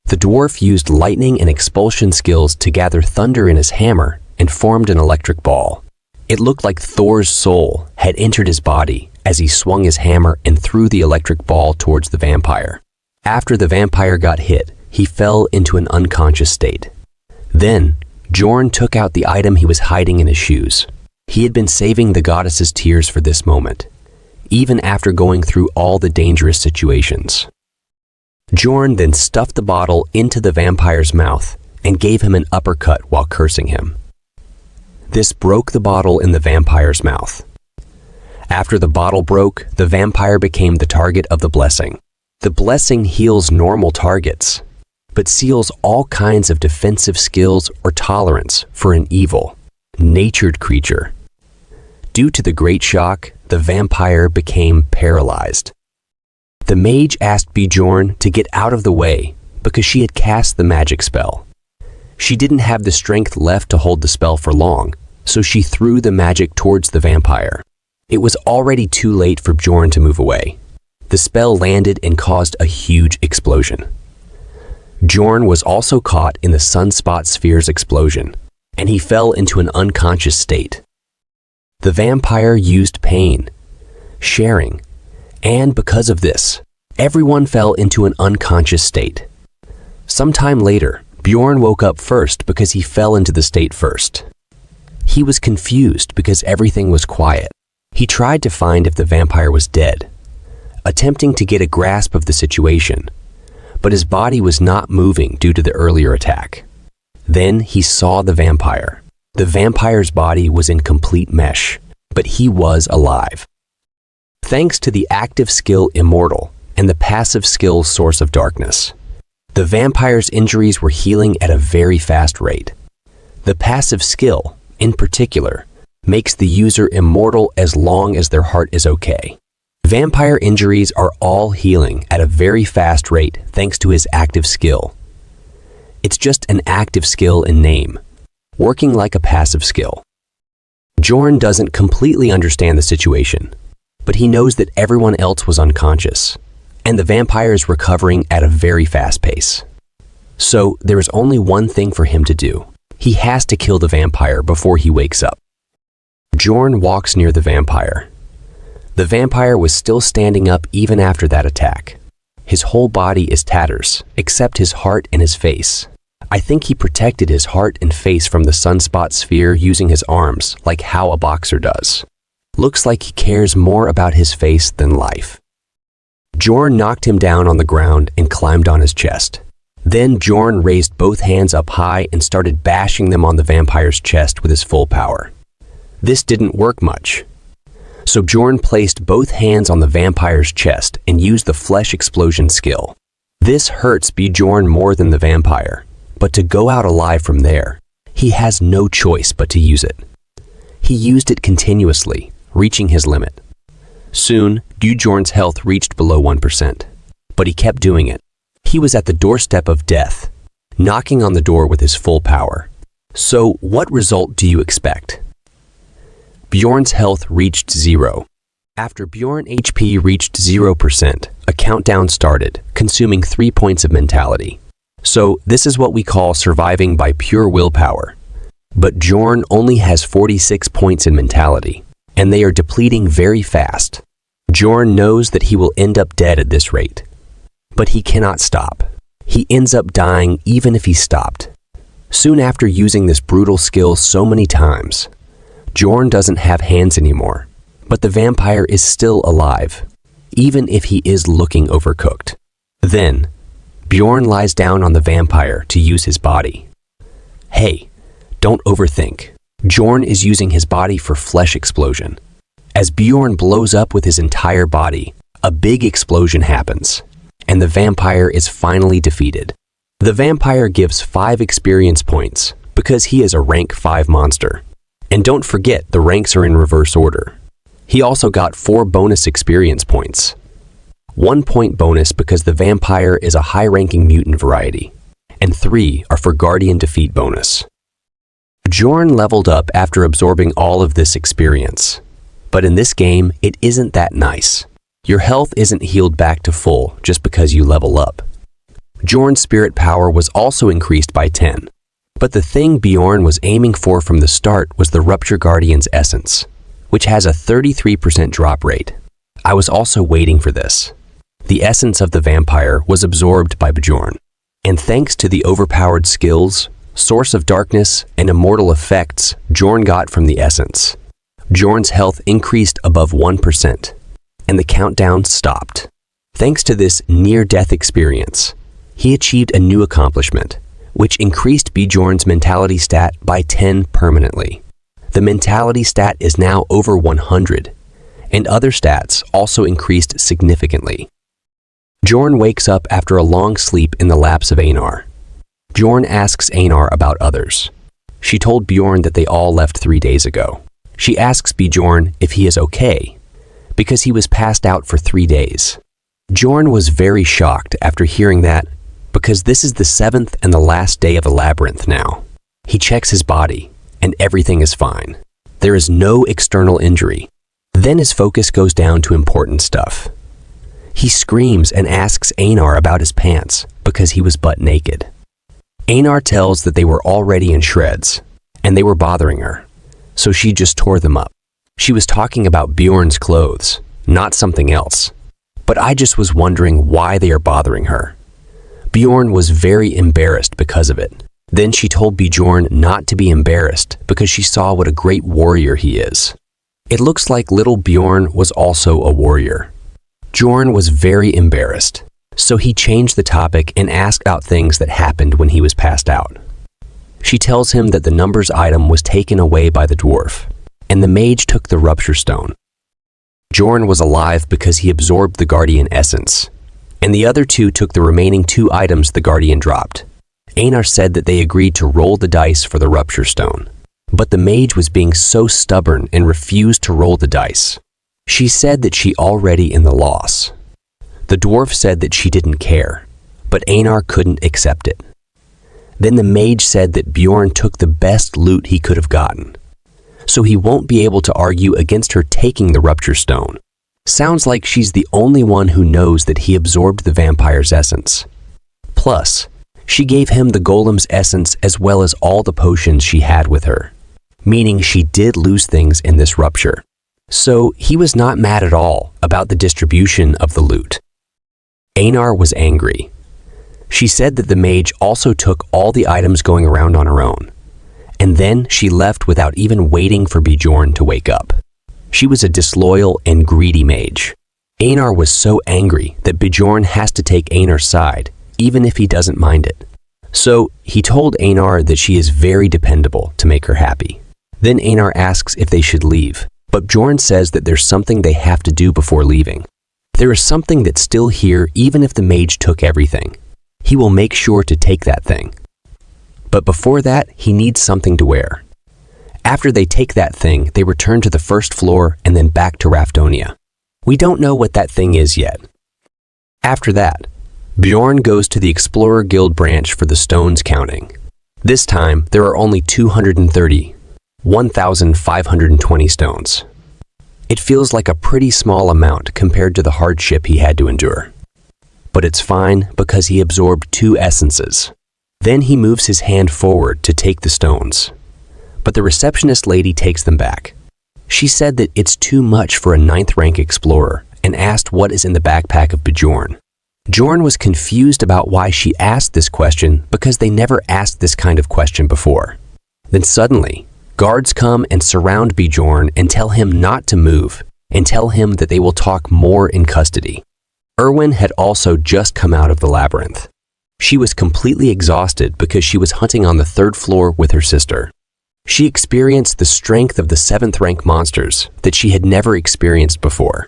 The dwarf used lightning and expulsion skills to gather thunder in his hammer and formed an electric ball. It looked like Thor's soul had entered his body as he swung his hammer and threw the electric ball towards the vampire. After the vampire got hit, he fell into an unconscious state. Then, Bjorn took out the item he was hiding in his shoes. He had been saving the goddess's tears for this moment, even after going through all the dangerous situations. Bjorn then stuffed the bottle into the vampire's mouth and gave him an uppercut while cursing him. This broke the bottle in the vampire's mouth. After the bottle broke, the vampire became the target of the blessing. The blessing heals normal targets, but seals all kinds of defensive skills or tolerance for an evil, natured creature. Due to the great shock, the vampire became paralyzed. The mage asked Bjorn to get out of the way because she had cast the magic spell. She didn't have the strength left to hold the spell for long, so she threw the magic towards the vampire. It was already too late for Bjorn to move away. The spell landed and caused a huge explosion. Bjorn was also caught in the sunspot sphere's explosion, and he fell into an unconscious state. The vampire used pain, sharing, and because of this, everyone fell into an unconscious state. Sometime later, Bjorn woke up first because he fell into the state first. He was confused because everything was quiet. He tried to find if the vampire was dead, attempting to get a grasp of the situation, but his body was not moving due to the earlier attack. Then he saw the vampire. The vampire's body was in complete mesh, but he was alive. Thanks to the active skill Immortal and the passive skill Source of Darkness, the vampire's injuries were healing at a very fast rate. The passive skill, in particular, makes the user immortal as long as their heart is okay. Vampire injuries are all healing at a very fast rate thanks to his active skill. It's just an active skill in name, working like a passive skill. Bjorn doesn't completely understand the situation, but he knows that everyone else was unconscious, and the vampire is recovering at a very fast pace. So there is only one thing for him to do. He has to kill the vampire before he wakes up. Bjorn walks near the vampire. The vampire was still standing up even after that attack. His whole body is tatters, except his heart and his face. I think he protected his heart and face from the sunspot sphere using his arms, like how a boxer does. Looks like he cares more about his face than life. Bjorn knocked him down on the ground and climbed on his chest. Then Bjorn raised both hands up high and started bashing them on the vampire's chest with his full power. This didn't work much. So Bjorn placed both hands on the vampire's chest and used the flesh explosion skill. This hurts Bjorn more than the vampire, but to go out alive from there, he has no choice but to use it. He used it continuously, reaching his limit. Soon, Bjorn's health reached below 1%, but he kept doing it. He was at the doorstep of death, knocking on the door with his full power. So what result do you expect? Bjorn's health reached 0. After Bjorn HP reached 0%, a countdown started, consuming 3 points of mentality. So this is what we call surviving by pure willpower. But Bjorn only has 46 points in mentality, and they are depleting very fast. Bjorn knows that he will end up dead at this rate. But he cannot stop. He ends up dying even if he stopped. Soon after using this brutal skill so many times, Bjorn doesn't have hands anymore, but the vampire is still alive, even if he is looking overcooked. Then, Bjorn lies down on the vampire to use his body. Hey, don't overthink. Bjorn is using his body for flesh explosion. As Bjorn blows up with his entire body, a big explosion happens, and the vampire is finally defeated. The vampire gives 5 experience points because he is a rank 5 monster. And don't forget, the ranks are in reverse order. He also got 4 bonus experience points. 1 point bonus because the vampire is a high-ranking mutant variety, and 3 are for guardian defeat bonus. Bjorn leveled up after absorbing all of this experience. But in this game, it isn't that nice. Your health isn't healed back to full just because you level up. Bjorn's spirit power was also increased by 10. But the thing Bjorn was aiming for from the start was the Rupture Guardian's essence, which has a 33% drop rate. I was also waiting for this. The essence of the vampire was absorbed by Bjorn, and thanks to the overpowered skills, Source of Darkness, and immortal effects Bjorn got from the essence, Bjorn's health increased above 1%, and the countdown stopped. Thanks to this near-death experience, he achieved a new accomplishment, which increased Bjorn's mentality stat by 10 permanently. The mentality stat is now over 100, and other stats also increased significantly. Bjorn wakes up after a long sleep in the laps of Einar. Bjorn asks Einar about others. She told Bjorn that they all left 3 days ago. She asks Bjorn if he is okay, because he was passed out for 3 days. Bjorn was very shocked after hearing that, because this is the 7th and the last day of the labyrinth now. He checks his body, and everything is fine. There is no external injury. Then his focus goes down to important stuff. He screams and asks Einar about his pants, because he was butt naked. Einar tells that they were already in shreds, and they were bothering her, so she just tore them up. She was talking about Bjorn's clothes, not something else. But I just was wondering why they are bothering her. Bjorn was very embarrassed because of it. Then she told Bjorn not to be embarrassed because she saw what a great warrior he is. It looks like little Bjorn was also a warrior. Bjorn was very embarrassed, so he changed the topic and asked about things that happened when he was passed out. She tells him that the numbers item was taken away by the dwarf, and the mage took the rupture stone. Bjorn was alive because he absorbed the guardian essence, and the other 2 took the remaining 2 items the guardian dropped. Einar said that they agreed to roll the dice for the rupture stone, but the mage was being so stubborn and refused to roll the dice. She said that she already in the loss. The dwarf said that she didn't care, but Einar couldn't accept it. Then the mage said that Bjorn took the best loot he could have gotten, so he won't be able to argue against her taking the rupture stone. Sounds like she's the only one who knows that he absorbed the vampire's essence. Plus, she gave him the golem's essence as well as all the potions she had with her, meaning she did lose things in this rupture. So he was not mad at all about the distribution of the loot. Einar was angry. She said that the mage also took all the items going around on her own, and then she left without even waiting for Bjorn to wake up. She was a disloyal and greedy mage. Einar was so angry that Bjorn has to take Einar's side, even if he doesn't mind it. So he told Einar that she is very dependable to make her happy. Then Einar asks if they should leave, But Bjorn says that there's something they have to do before leaving. There is something that's still here even if the mage took everything. He will make sure to take that thing. But before that, he needs something to wear. After they take that thing, they return to the first floor and then back to Raftonia. We don't know what that thing is yet. After that, Bjorn goes to the Explorer Guild branch for the stones counting. This time, there are only 230, 1,520 stones. It feels like a pretty small amount compared to the hardship he had to endure. But it's fine because he absorbed 2 essences. Then he moves his hand forward to take the stones. But the receptionist lady takes them back. She said that it's too much for a 9th rank explorer and asked what is in the backpack of Bjorn. Bjorn was confused about why she asked this question because they never asked this kind of question before. Then suddenly, guards come and surround Bjorn and tell him not to move and tell him that they will talk more in custody. Erwin had also just come out of the labyrinth. She was completely exhausted because she was hunting on the 3rd floor with her sister. She experienced the strength of the 7th rank monsters that she had never experienced before.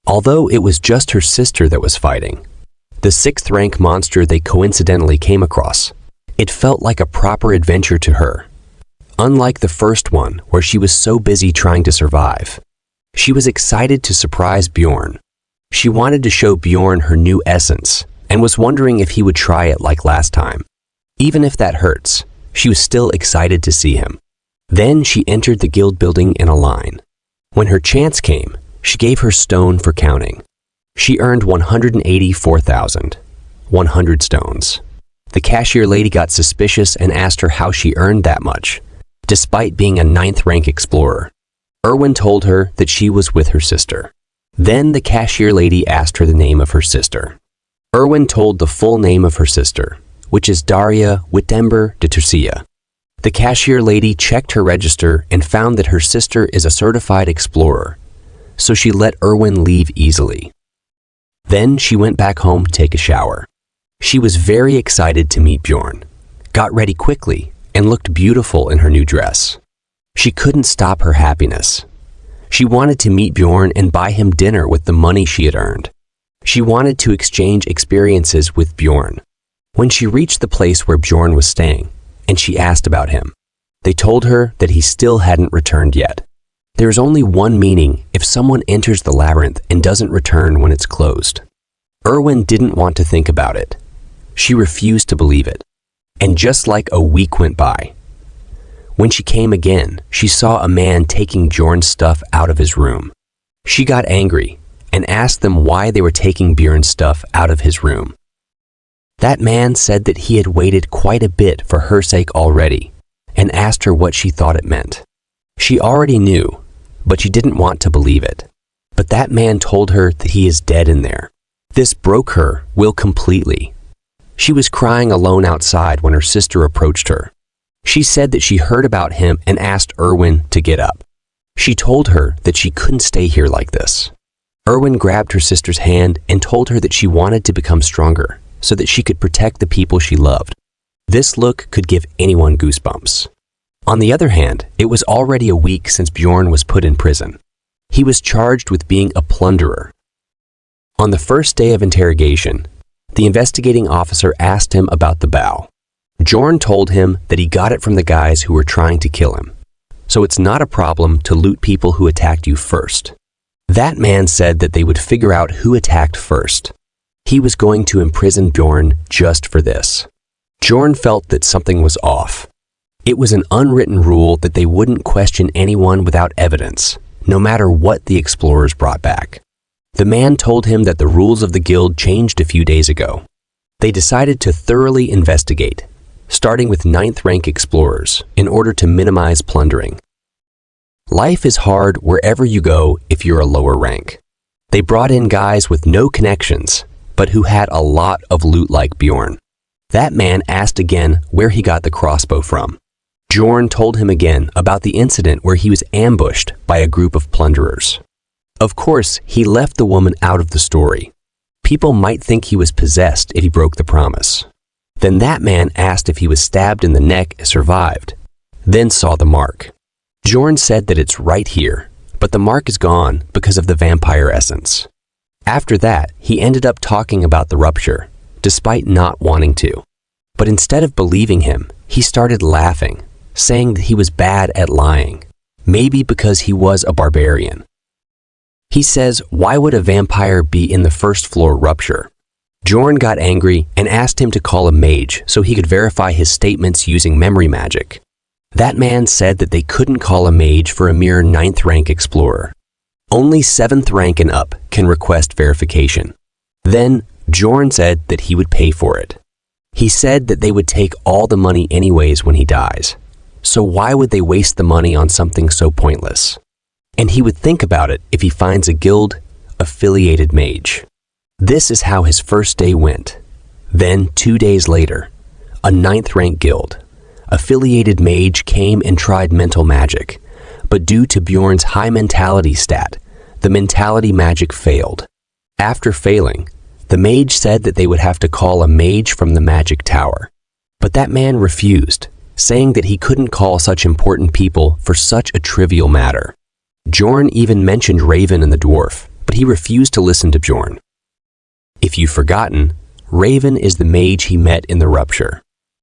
Although it was just her sister that was fighting, the 6th rank monster they coincidentally came across, it felt like a proper adventure to her. Unlike the first one where she was so busy trying to survive, she was excited to surprise Bjorn. She wanted to show Bjorn her new essence and was wondering if he would try it like last time. Even if that hurts, she was still excited to see him. Then she entered the guild building in a line. When her chance came, she gave her stone for counting. She earned 184,100 stones. The cashier lady got suspicious and asked her how she earned that much, despite being a 9th rank explorer. Erwin told her that she was with her sister. Then the cashier lady asked her the name of her sister. Erwin told the full name of her sister, which is Daria Wittember de Turcia. The cashier lady checked her register and found that her sister is a certified explorer, so she let Erwin leave easily. Then she went back home to take a shower. She was very excited to meet Bjorn, got ready quickly, and looked beautiful in her new dress. She couldn't stop her happiness. She wanted to meet Bjorn and buy him dinner with the money she had earned. She wanted to exchange experiences with Bjorn. When she reached the place where Bjorn was staying, and she asked about him, they told her that he still hadn't returned yet. There is only one meaning if someone enters the labyrinth and doesn't return when it's closed. Erwin didn't want to think about it. She refused to believe it. And just like a week went by, when she came again, she saw a man taking Bjorn's stuff out of his room. She got angry and asked them why they were taking Bjorn's stuff out of his room. That man said that he had waited quite a bit for her sake already and asked her what she thought it meant. She already knew, but she didn't want to believe it. But that man told her that he is dead in there. This broke her will completely. She was crying alone outside when her sister approached her. She said that she heard about him and asked Erwin to get up. She told her that she couldn't stay here like this. Erwin grabbed her sister's hand and told her that she wanted to become stronger so that she could protect the people she loved. This look could give anyone goosebumps. On the other hand, it was already a week since Bjorn was put in prison. He was charged with being a plunderer. On the first day of interrogation, the investigating officer asked him about the bow. Bjorn told him that he got it from the guys who were trying to kill him. So it's not a problem to loot people who attacked you first. That man said that they would figure out who attacked first. He was going to imprison Bjorn just for this. Bjorn felt that something was off. It was an unwritten rule that they wouldn't question anyone without evidence, no matter what the explorers brought back. The man told him that the rules of the guild changed a few days ago. They decided to thoroughly investigate, starting with 9th rank explorers, in order to minimize plundering. Life is hard wherever you go if you're a lower rank. They brought in guys with no connections, but who had a lot of loot like Bjorn. That man asked again where he got the crossbow from. Bjorn told him again about the incident where he was ambushed by a group of plunderers. Of course, he left the woman out of the story. People might think he was possessed if he broke the promise. Then that man asked if he was stabbed in the neck and survived, then saw the mark. Bjorn said that it's right here, but the mark is gone because of the vampire essence. After that, he ended up talking about the rupture, despite not wanting to. But instead of believing him, he started laughing, saying that he was bad at lying, maybe because he was a barbarian. He says, why would a vampire be in the first floor rupture? Bjorn got angry and asked him to call a mage so he could verify his statements using memory magic. That man said that they couldn't call a mage for a mere 9th rank explorer. Only 7th rank and up can request verification. Then, Bjorn said that he would pay for it. He said that they would take all the money anyways when he dies. So why would they waste the money on something so pointless? And he would think about it if he finds a guild-affiliated mage. This is how his first day went. Then, 2 days later, a 9th rank guild-affiliated mage came and tried mental magic, but due to Bjorn's high mentality stat, the mentality magic failed. After failing, the mage said that they would have to call a mage from the magic tower. But that man refused, saying that he couldn't call such important people for such a trivial matter. Bjorn even mentioned Raven and the dwarf, but he refused to listen to Bjorn. If you've forgotten, Raven is the mage he met in the rupture.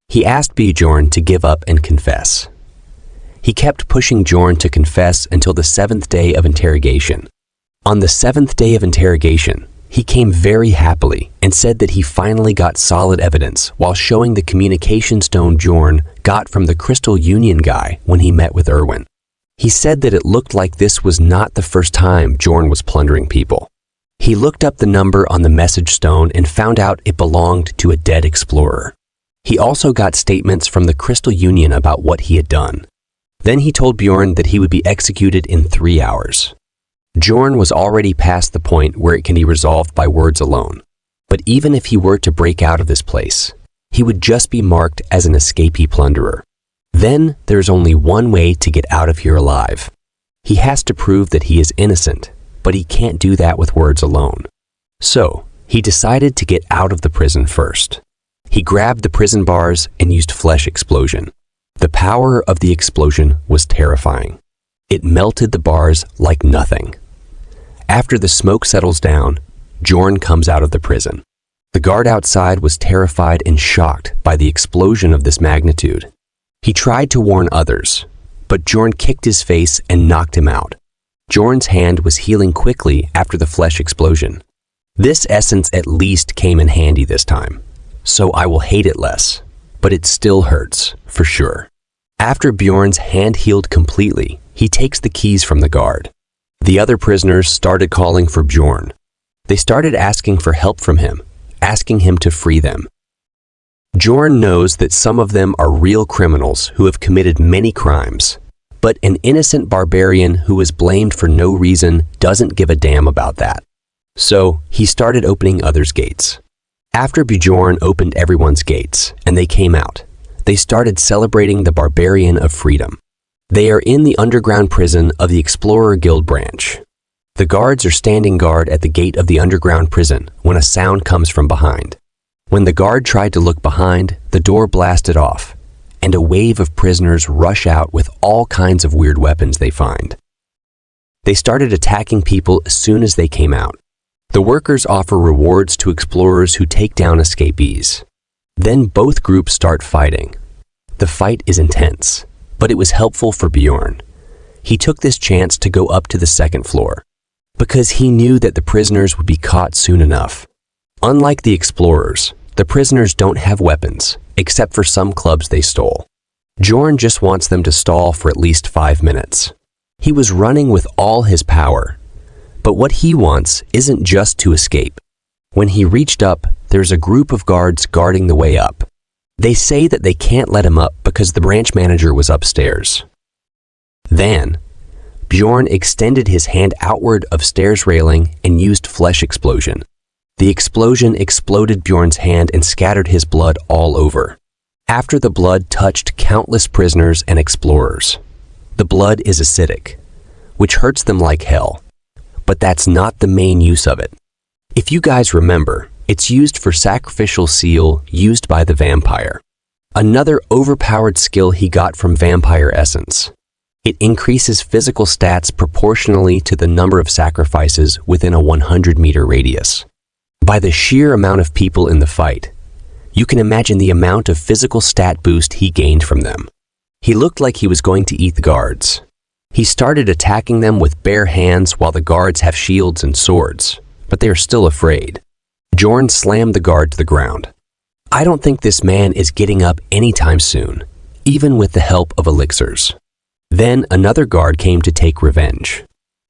He asked Bjorn to give up and confess. He kept pushing Bjorn to confess until the 7th day of interrogation. On the 7th day of interrogation, he came very happily and said that he finally got solid evidence while showing the communication stone Bjorn got from the Crystal Union guy when he met with Erwin. He said that it looked like this was not the first time Bjorn was plundering people. He looked up the number on the message stone and found out it belonged to a dead explorer. He also got statements from the Crystal Union about what he had done. Then he told Bjorn that he would be executed in 3 hours. Bjorn was already past the point where it can be resolved by words alone. But even if he were to break out of this place, he would just be marked as an escapee plunderer. Then there's only one way to get out of here alive. He has to prove that he is innocent, but he can't do that with words alone. So, he decided to get out of the prison first. He grabbed the prison bars and used flesh explosion. The power of the explosion was terrifying. It melted the bars like nothing. After the smoke settles down, Bjorn comes out of the prison. The guard outside was terrified and shocked by the explosion of this magnitude. He tried to warn others, but Bjorn kicked his face and knocked him out. Bjorn's hand was healing quickly after the flesh explosion. This essence at least came in handy this time, so I will hate it less, but it still hurts, for sure. After Bjorn's hand healed completely, he takes the keys from the guard. The other prisoners started calling for Bjorn. They started asking for help from him, asking him to free them. Bjorn knows that some of them are real criminals who have committed many crimes, but an innocent barbarian who was blamed for no reason doesn't give a damn about that. So he started opening others' gates. After Bjorn opened everyone's gates and they came out, they started celebrating the barbarian of freedom. They are in the underground prison of the Explorer Guild branch. The guards are standing guard at the gate of the underground prison when a sound comes from behind. When the guard tried to look behind, the door blasted off, and a wave of prisoners rush out with all kinds of weird weapons they find. They started attacking people as soon as they came out. The workers offer rewards to explorers who take down escapees. Then both groups start fighting. The fight is intense, but it was helpful for Bjorn. He took this chance to go up to the 2nd floor, because he knew that the prisoners would be caught soon enough. Unlike the explorers, the prisoners don't have weapons, except for some clubs they stole. Bjorn just wants them to stall for at least 5 minutes. He was running with all his power, but what he wants isn't just to escape. When he reached up, there's a group of guards guarding the way up. They say that they can't let him up because the branch manager was upstairs. Then, Bjorn extended his hand outward of stairs railing and used flesh explosion. The explosion exploded Bjorn's hand and scattered his blood all over. After the blood touched countless prisoners and explorers. The blood is acidic, which hurts them like hell. But that's not the main use of it. If you guys remember, it's used for sacrificial seal used by the vampire. Another overpowered skill he got from vampire essence. It increases physical stats proportionally to the number of sacrifices within a 100-meter radius. By the sheer amount of people in the fight, you can imagine the amount of physical stat boost he gained from them. He looked like he was going to eat the guards. He started attacking them with bare hands while the guards have shields and swords, but they are still afraid. Bjorn slammed the guard to the ground. I don't think this man is getting up anytime soon, even with the help of elixirs. Then another guard came to take revenge.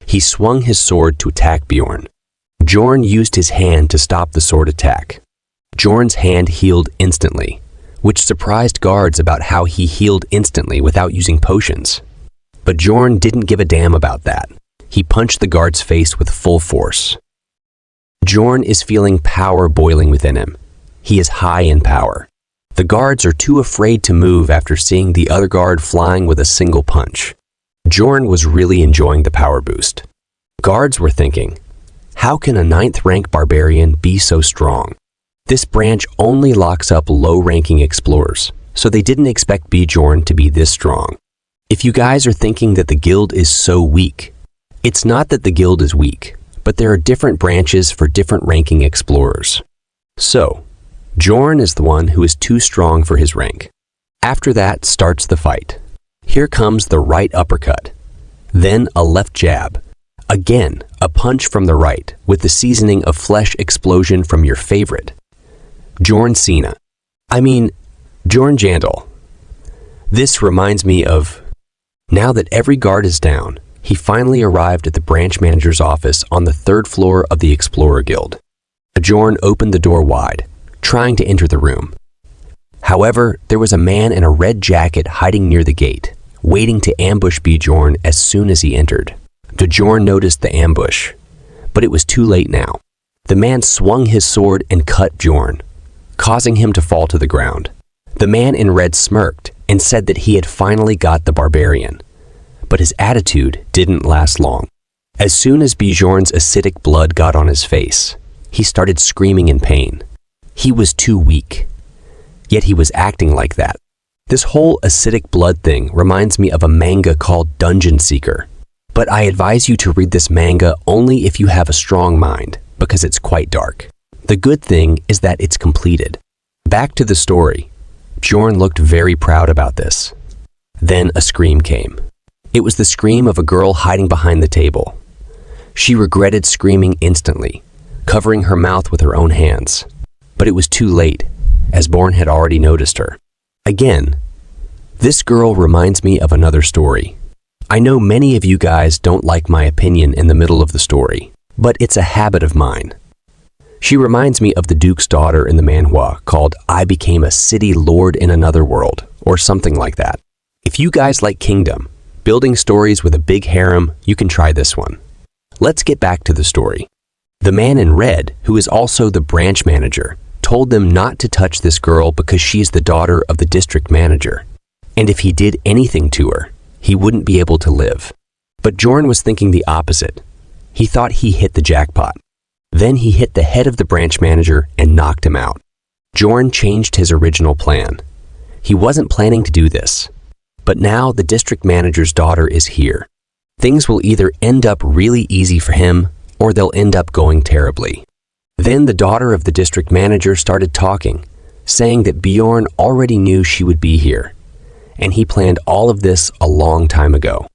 He swung his sword to attack Bjorn. Bjorn used his hand to stop the sword attack. Bjorn's hand healed instantly, which surprised guards about how he healed instantly without using potions. But Bjorn didn't give a damn about that. He punched the guard's face with full force. Bjorn is feeling power boiling within him. He is high in power. The guards are too afraid to move after seeing the other guard flying with a single punch. Bjorn was really enjoying the power boost. Guards were thinking, how can a 9th rank barbarian be so strong? This branch only locks up low-ranking explorers, so they didn't expect Bjorn to be this strong. If you guys are thinking that the guild is so weak, it's not that the guild is weak, but there are different branches for different ranking explorers. So, Bjorn is the one who is too strong for his rank. After that starts the fight. Here comes the right uppercut, then a left jab, again a punch from the right with the seasoning of flesh explosion from your favorite, Bjorn Jandal. This reminds me of, now that every guard is down, he finally arrived at the branch manager's office on the 3rd floor of the Explorer Guild. Bjorn opened the door wide, trying to enter the room. However, there was a man in a red jacket hiding near the gate, waiting to ambush Bjorn as soon as he entered. Bjorn noticed the ambush, but it was too late now. The man swung his sword and cut Bjorn, causing him to fall to the ground. The man in red smirked and said that he had finally got the barbarian, but his attitude didn't last long. As soon as Bjorn's acidic blood got on his face, he started screaming in pain. He was too weak, yet he was acting like that. This whole acidic blood thing reminds me of a manga called Dungeon Seeker, but I advise you to read this manga only if you have a strong mind, because it's quite dark. The good thing is that it's completed. Back to the story. Bjorn looked very proud about this. Then a scream came. It was the scream of a girl hiding behind the table. She regretted screaming instantly, covering her mouth with her own hands. But it was too late, as Bjorn had already noticed her. Again, this girl reminds me of another story. I know many of you guys don't like my opinion in the middle of the story, but it's a habit of mine. She reminds me of the Duke's daughter in the manhwa called I Became a City Lord in Another World, or something like that. If you guys like Kingdom, building stories with a big harem, you can try this one. Let's get back to the story. The man in red, who is also the branch manager, told them not to touch this girl because she is the daughter of the district manager. And if he did anything to her, he wouldn't be able to live. But Bjorn was thinking the opposite. He thought he hit the jackpot. Then he hit the head of the branch manager and knocked him out. Bjorn changed his original plan. He wasn't planning to do this. But now the district manager's daughter is here. Things will either end up really easy for him, or they'll end up going terribly. Then the daughter of the district manager started talking, saying that Bjorn already knew she would be here, and he planned all of this a long time ago.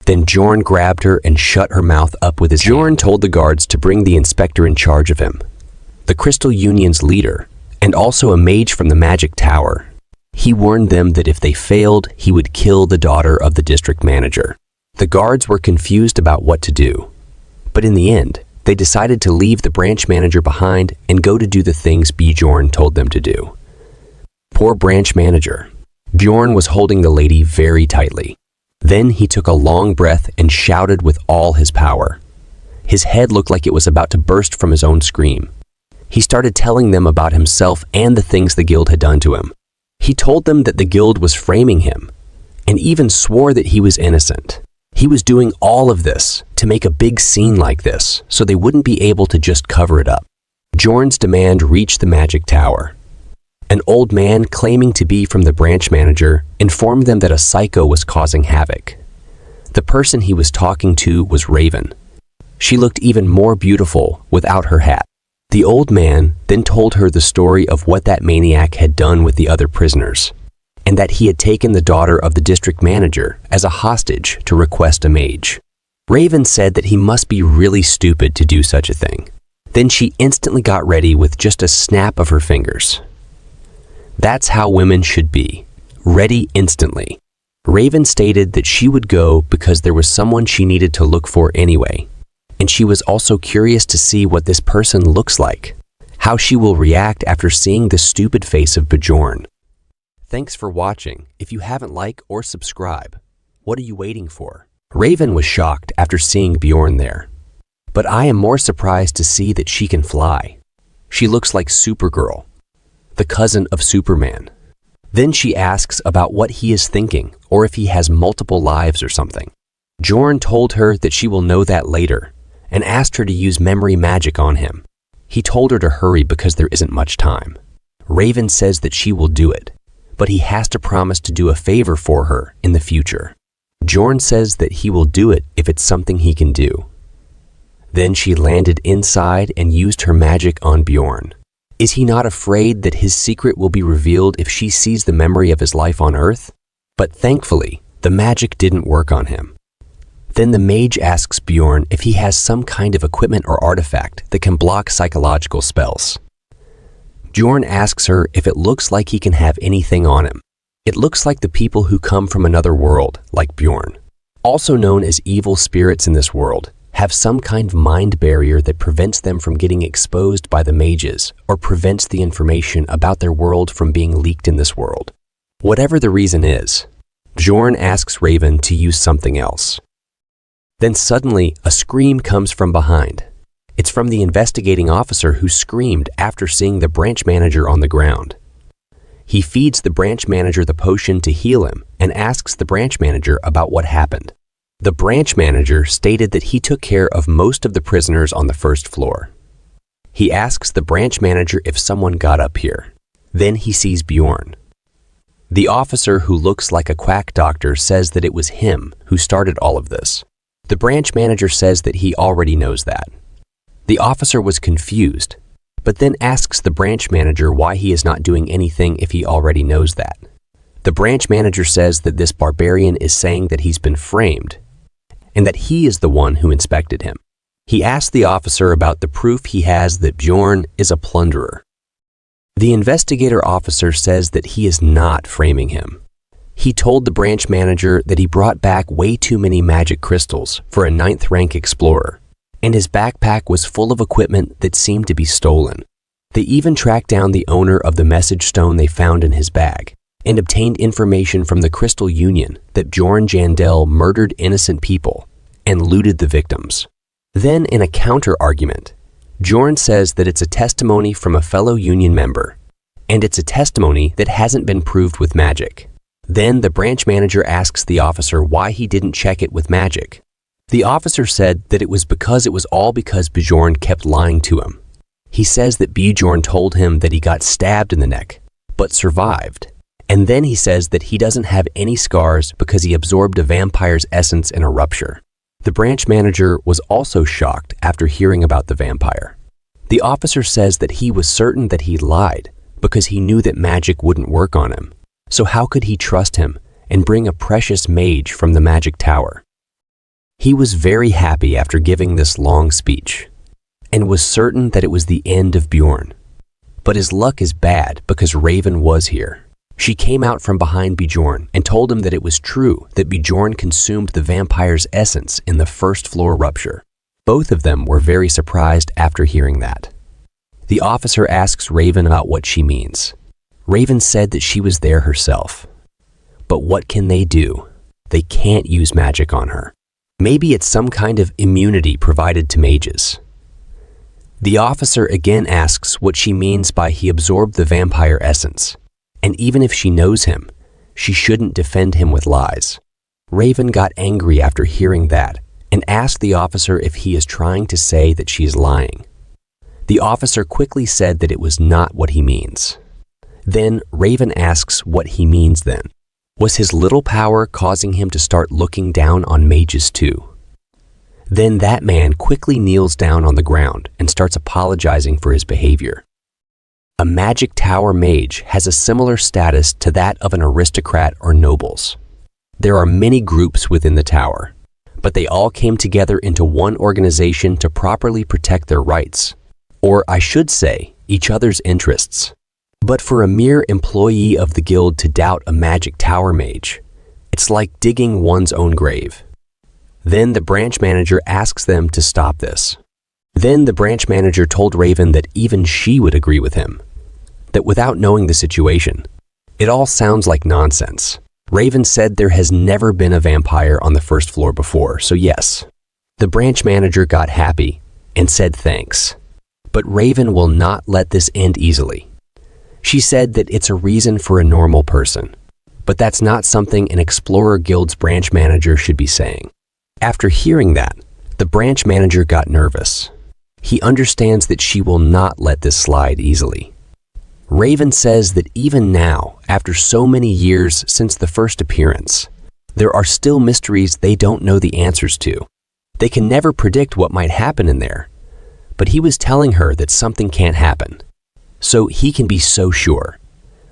Then Bjorn grabbed her and shut her mouth up with his hand. Bjorn told the guards to bring the inspector in charge of him, the Crystal Union's leader, and also a mage from the Magic Tower. He warned them that if they failed, he would kill the daughter of the district manager. The guards were confused about what to do, but in the end, they decided to leave the branch manager behind and go to do the things Bjorn told them to do. Poor branch manager. Bjorn was holding the lady very tightly. Then he took a long breath and shouted with all his power. His head looked like it was about to burst from his own scream. He started telling them about himself and the things the guild had done to him. He told them that the guild was framing him, and even swore that he was innocent. He was doing all of this to make a big scene like this, so they wouldn't be able to just cover it up. Bjorn's demand reached the Magic Tower. An old man claiming to be from the branch manager informed them that a psycho was causing havoc. The person he was talking to was Raven. She looked even more beautiful without her hat. The old man then told her the story of what that maniac had done with the other prisoners, and that he had taken the daughter of the district manager as a hostage to request a mage. Raven said that he must be really stupid to do such a thing. Then she instantly got ready with just a snap of her fingers. That's how women should be, ready instantly. Raven stated that she would go because there was someone she needed to look for anyway, and she was also curious to see what this person looks like, how she will react after seeing the stupid face of Bjorn. Thanks for watching. If you haven't liked or subscribe, what are you waiting for? Raven was shocked after seeing Bjorn there, but I am more surprised to see that she can fly. She looks like Supergirl, the cousin of Superman. Then she asks about what he is thinking or if he has multiple lives or something. Bjorn told her that she will know that later and asked her to use memory magic on him. He told her to hurry because there isn't much time. Raven says that she will do it, but he has to promise to do a favor for her in the future. Bjorn says that he will do it if it's something he can do. Then she landed inside and used her magic on Bjorn. Is he not afraid that his secret will be revealed if she sees the memory of his life on Earth? But thankfully, the magic didn't work on him. Then the mage asks Bjorn if he has some kind of equipment or artifact that can block psychological spells. Bjorn asks her if it looks like he can have anything on him. It looks like the people who come from another world, like Bjorn, also known as evil spirits in this world, have some kind of mind barrier that prevents them from getting exposed by the mages or prevents the information about their world from being leaked in this world. Whatever the reason is, Bjorn asks Raven to use something else. Then suddenly, a scream comes from behind. It's from the investigating officer who screamed after seeing the branch manager on the ground. He feeds the branch manager the potion to heal him and asks the branch manager about what happened. The branch manager stated that he took care of most of the prisoners on the first floor. He asks the branch manager if someone got up here. Then he sees Bjorn. The officer who looks like a quack doctor says that it was him who started all of this. The branch manager says that he already knows that. The officer was confused, but then asks the branch manager why he is not doing anything if he already knows that. The branch manager says that this barbarian is saying that he's been framed and that he is the one who inspected him. He asked the officer about the proof he has that Bjorn is a plunderer. The investigator officer says that he is not framing him. He told the branch manager that he brought back way too many magic crystals for a 9th rank explorer, and his backpack was full of equipment that seemed to be stolen. They even tracked down the owner of the message stone they found in his bag and obtained information from the Crystal Union that Bjorn Jandel murdered innocent people and looted the victims. Then, in a counter-argument, Bjorn says that it's a testimony from a fellow Union member, and it's a testimony that hasn't been proved with magic. Then the branch manager asks the officer why he didn't check it with magic. The officer said that it was all because Bjorn kept lying to him. He says that Bjorn told him that he got stabbed in the neck, but survived. And then he says that he doesn't have any scars because he absorbed a vampire's essence in a rupture. The branch manager was also shocked after hearing about the vampire. The officer says that he was certain that he lied because he knew that magic wouldn't work on him. So how could he trust him and bring a precious mage from the magic tower? He was very happy after giving this long speech and was certain that it was the end of Bjorn. But his luck is bad because Raven was here. She came out from behind Bjorn and told him that it was true that Bjorn consumed the vampire's essence in the first floor rupture. Both of them were very surprised after hearing that. The officer asks Raven about what she means. Raven said that she was there herself. But what can they do? They can't use magic on her. Maybe it's some kind of immunity provided to mages. The officer again asks what she means by he absorbed the vampire essence. And even if she knows him, she shouldn't defend him with lies. Raven got angry after hearing that and asked the officer if he is trying to say that she is lying. The officer quickly said that it was not what he means. Then Raven asks what he means then. Was his little power causing him to start looking down on mages too? Then that man quickly kneels down on the ground and starts apologizing for his behavior. A magic tower mage has a similar status to that of an aristocrat or nobles. There are many groups within the tower, but they all came together into one organization to properly protect their rights, or I should say, each other's interests. But for a mere employee of the guild to doubt a magic tower mage, it's like digging one's own grave. Then the branch manager asks them to stop this. Then the branch manager told Raven that even she would agree with him, that without knowing the situation, it all sounds like nonsense. Raven said there has never been a vampire on the first floor before, so yes. The branch manager got happy and said thanks. But Raven will not let this end easily. She said that it's a reason for a normal person, but that's not something an Explorer Guild's branch manager should be saying. After hearing that, the branch manager got nervous. He understands that she will not let this slide easily. Raven says that even now, after so many years since the first appearance, there are still mysteries they don't know the answers to. They can never predict what might happen in there, but he was telling her that something can't happen, so he can be so sure.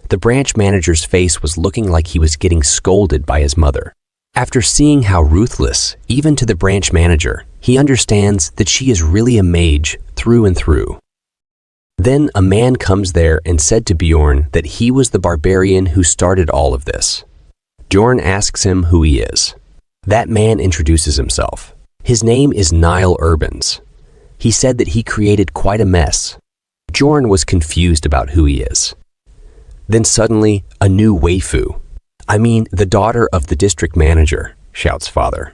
The branch manager's face was looking like he was getting scolded by his mother. After seeing how ruthless, even to the branch manager, he understands that she is really a mage through and through. Then a man comes there and said to Bjorn that he was the barbarian who started all of this. Bjorn asks him who he is. That man introduces himself. His name is Niall Urbans. He said that he created quite a mess. Bjorn was confused about who he is. Then suddenly, a new waifu. The daughter of the district manager, shouts father.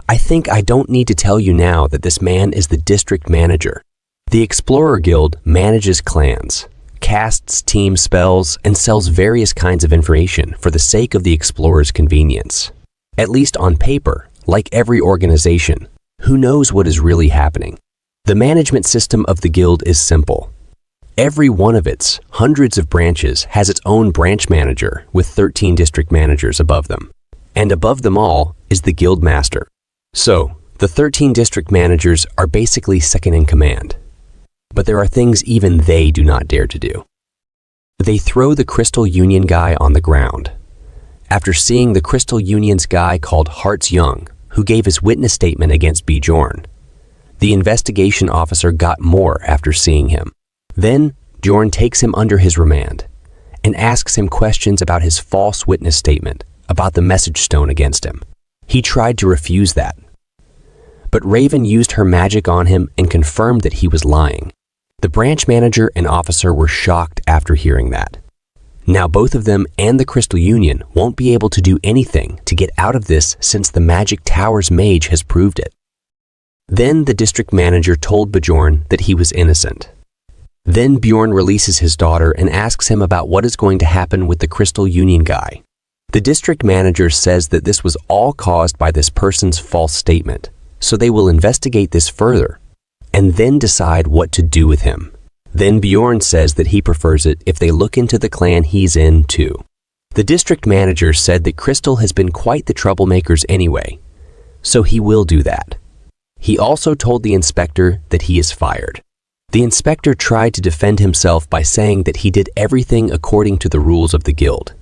I think I don't need to tell you now that this man is the district manager. The Explorer Guild manages clans, casts team spells, and sells various kinds of information for the sake of the explorer's convenience. At least on paper, like every organization, who knows what is really happening? The management system of the guild is simple. Every one of its hundreds of branches has its own branch manager with 13 district managers above them. And above them all is the guild master. So, the 13 district managers are basically second in command. But there are things even they do not dare to do. They throw the Crystal Union guy on the ground. After seeing the Crystal Union's guy called Hearts Young, who gave his witness statement against Bjorn, the investigation officer got more after seeing him. Then, Bjorn takes him under his remand and asks him questions about his false witness statement about the message stone against him. He tried to refuse that. But Raven used her magic on him and confirmed that he was lying. The branch manager and officer were shocked after hearing that. Now both of them and the Crystal Union won't be able to do anything to get out of this since the Magic Tower's mage has proved it. Then the district manager told Bjorn that he was innocent. Then Bjorn releases his daughter and asks him about what is going to happen with the Crystal Union guy. The district manager says that this was all caused by this person's false statement, so they will investigate this further and then decide what to do with him. Then Bjorn says that he prefers it if they look into the clan he's in too. The district manager said that Crystal has been quite the troublemakers anyway, so he will do that. He also told the inspector that he is fired. The inspector tried to defend himself by saying that he did everything according to the rules of the guild.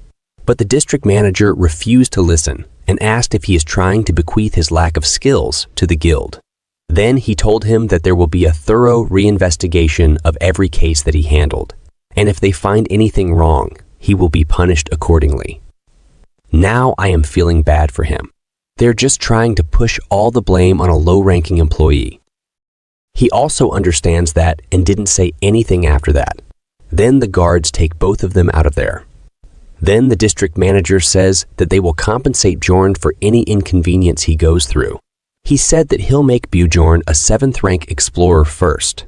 But the district manager refused to listen and asked if he is trying to bequeath his lack of skills to the guild. Then he told him that there will be a thorough reinvestigation of every case that he handled, and if they find anything wrong, he will be punished accordingly. Now I am feeling bad for him. They're just trying to push all the blame on a low-ranking employee. He also understands that and didn't say anything after that. Then the guards take both of them out of there. Then the district manager says that they will compensate Bjorn for any inconvenience he goes through. He said that he'll make Bjorn a 7th rank explorer first,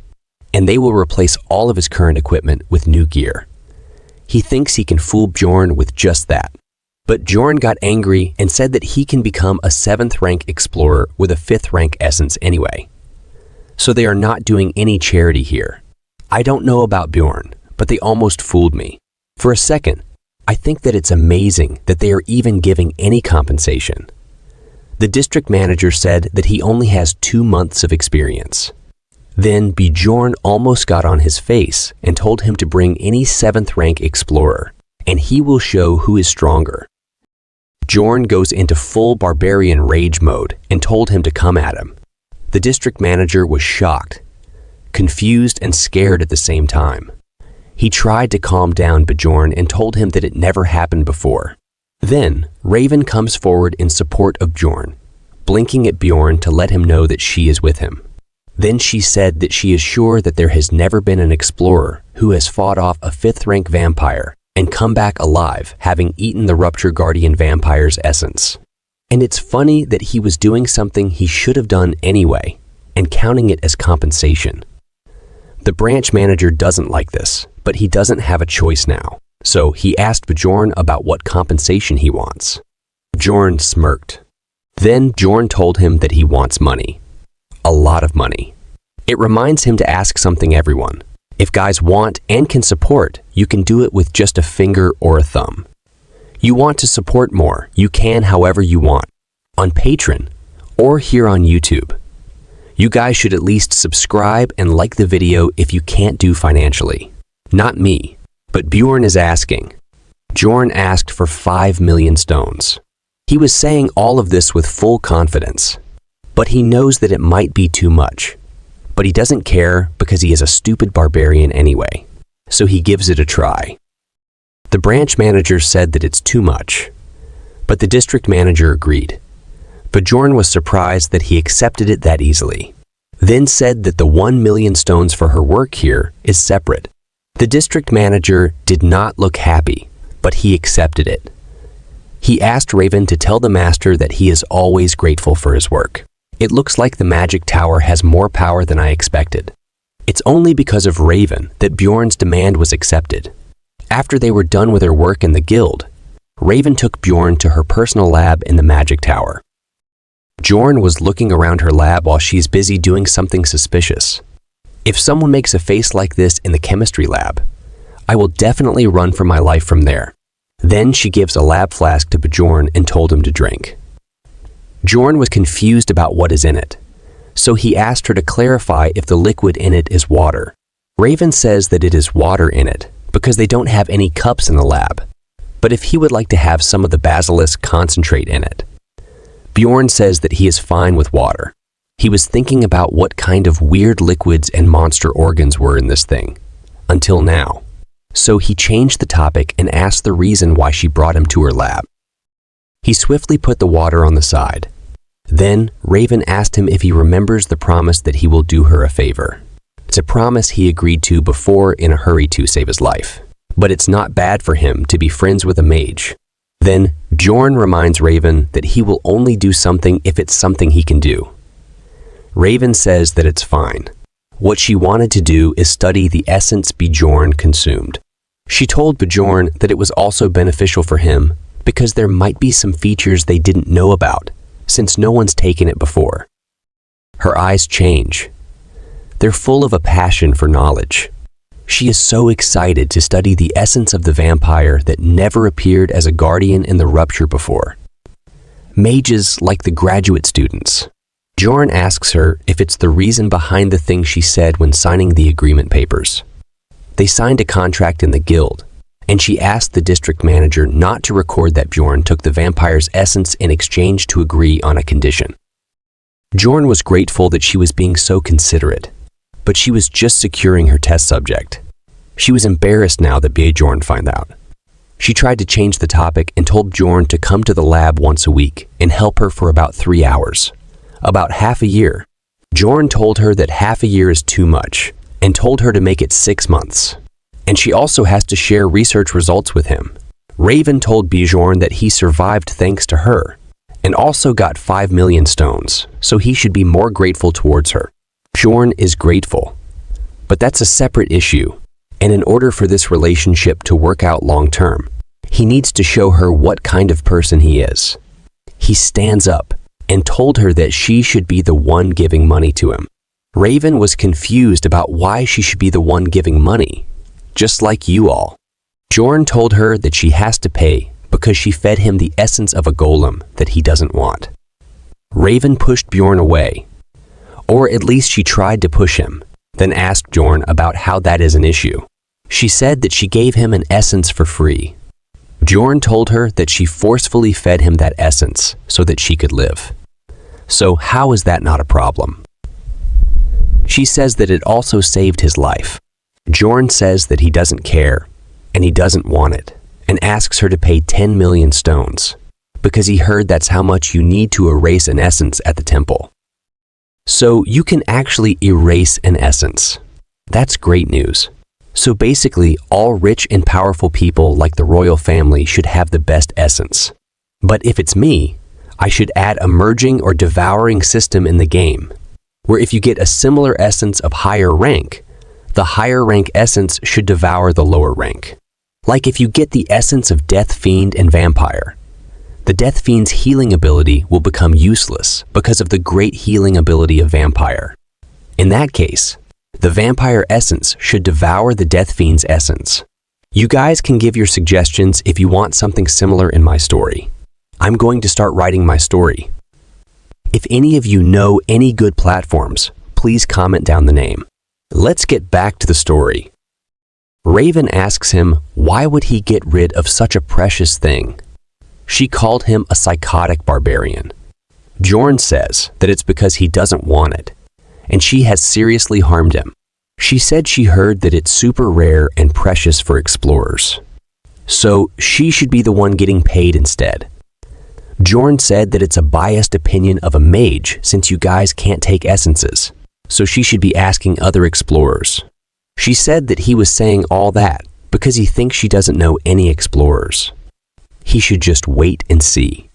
and they will replace all of his current equipment with new gear. He thinks he can fool Bjorn with just that. But Bjorn got angry and said that he can become a 7th rank explorer with a 5th rank essence anyway. So they are not doing any charity here. I don't know about Bjorn, but they almost fooled me. For a second, I think that it's amazing that they are even giving any compensation. The district manager said that he only has 2 months of experience. Then Bjorn almost got on his face and told him to bring any 7th rank explorer, and he will show who is stronger. Bjorn goes into full barbarian rage mode and told him to come at him. The district manager was shocked, confused and scared at the same time. He tried to calm down Bjorn and told him that it never happened before. Then Raven comes forward in support of Bjorn, blinking at Bjorn to let him know that she is with him. Then she said that she is sure that there has never been an explorer who has fought off a 5th rank vampire and come back alive, having eaten the Rupture Guardian vampire's essence. And it's funny that he was doing something he should have done anyway, and counting it as compensation. The branch manager doesn't like this, but he doesn't have a choice now. So he asked Bjorn about what compensation he wants. Bjorn smirked. Then Bjorn told him that he wants money. A lot of money. It reminds him to ask something everyone. If guys want and can support, you can do it with just a finger or a thumb. You want to support more, you can however you want. On Patreon or here on YouTube. You guys should at least subscribe and like the video if you can't do financially. Not me, but Bjorn is asking. Bjorn asked for 5 million stones. He was saying all of this with full confidence, but he knows that it might be too much. But he doesn't care because he is a stupid barbarian anyway, so he gives it a try. The branch manager said that it's too much, but the district manager agreed. Bjorn was surprised that he accepted it that easily, then said that the 1 million stones for her work here is separate. The district manager did not look happy, but he accepted it. He asked Raven to tell the master that he is always grateful for his work. It looks like the magic tower has more power than I expected. It's only because of Raven that Bjorn's demand was accepted. After they were done with her work in the guild, Raven took Bjorn to her personal lab in the magic tower. Bjorn was looking around her lab while she's busy doing something suspicious. If someone makes a face like this in the chemistry lab, I will definitely run for my life from there. Then she gives a lab flask to Bjorn and told him to drink. Bjorn was confused about what is in it, so he asked her to clarify if the liquid in it is water. Raven says that it is water in it because they don't have any cups in the lab, but if he would like to have some of the basilisk concentrate in it. Bjorn says that he is fine with water. He was thinking about what kind of weird liquids and monster organs were in this thing, until now. So he changed the topic and asked the reason why she brought him to her lab. He swiftly put the water on the side. Then Raven asked him if he remembers the promise that he will do her a favor. It's a promise he agreed to before in a hurry to save his life. But it's not bad for him to be friends with a mage. Then Bjorn reminds Raven that he will only do something if it's something he can do. Raven says that it's fine. What she wanted to do is study the essence Bjorn consumed. She told Bjorn that it was also beneficial for him because there might be some features they didn't know about, since no one's taken it before. Her eyes change. They're full of a passion for knowledge. She is so excited to study the essence of the vampire that never appeared as a guardian in the Rupture before. Mages like the graduate students. Bjorn asks her if it's the reason behind the thing she said when signing the agreement papers. They signed a contract in the guild, and she asked the district manager not to record that Bjorn took the vampire's essence in exchange to agree on a condition. Bjorn was grateful that she was being so considerate, but she was just securing her test subject. She was embarrassed now that Bjorn found out. She tried to change the topic and told Bjorn to come to the lab once a week and help her for about 3 hours. About half a year. Bjorn told her that half a year is too much and told her to make it 6 months. And she also has to share research results with him. Raven told Bjorn that he survived thanks to her and also got 5 million stones, so he should be more grateful towards her. Bjorn is grateful, but that's a separate issue, and in order for this relationship to work out long term, he needs to show her what kind of person he is. He stands up and told her that she should be the one giving money to him. Raven was confused about why she should be the one giving money, just like you all. Bjorn told her that she has to pay because she fed him the essence of a golem that he doesn't want. Raven pushed Bjorn away, or at least she tried to push him, then asked Bjorn about how that is an issue. She said that she gave him an essence for free. Bjorn told her that she forcefully fed him that essence so that she could live. So how is that not a problem? She says that it also saved his life. Bjorn says that he doesn't care, and he doesn't want it, and asks her to pay 10 million stones, because he heard that's how much you need to erase an essence at the temple. So you can actually erase an essence. That's great news. So basically, all rich and powerful people like the royal family should have the best essence. But if it's me, I should add a merging or devouring system in the game, where if you get a similar essence of higher rank, the higher rank essence should devour the lower rank. Like if you get the essence of Death Fiend and Vampire, the Death Fiend's healing ability will become useless because of the great healing ability of Vampire. In that case, the Vampire essence should devour the Death Fiend's essence. You guys can give your suggestions if you want something similar in my story. I'm going to start writing my story. If any of you know any good platforms, please comment down the name. Let's get back to the story. Raven asks him why would he get rid of such a precious thing. She called him a psychotic barbarian. Bjorn says that it's because he doesn't want it, and she has seriously harmed him. She said she heard that it's super rare and precious for explorers. So she should be the one getting paid instead. Bjorn said that it's a biased opinion of a mage since you guys can't take essences, so she should be asking other explorers. She said that he was saying all that because he thinks she doesn't know any explorers. He should just wait and see.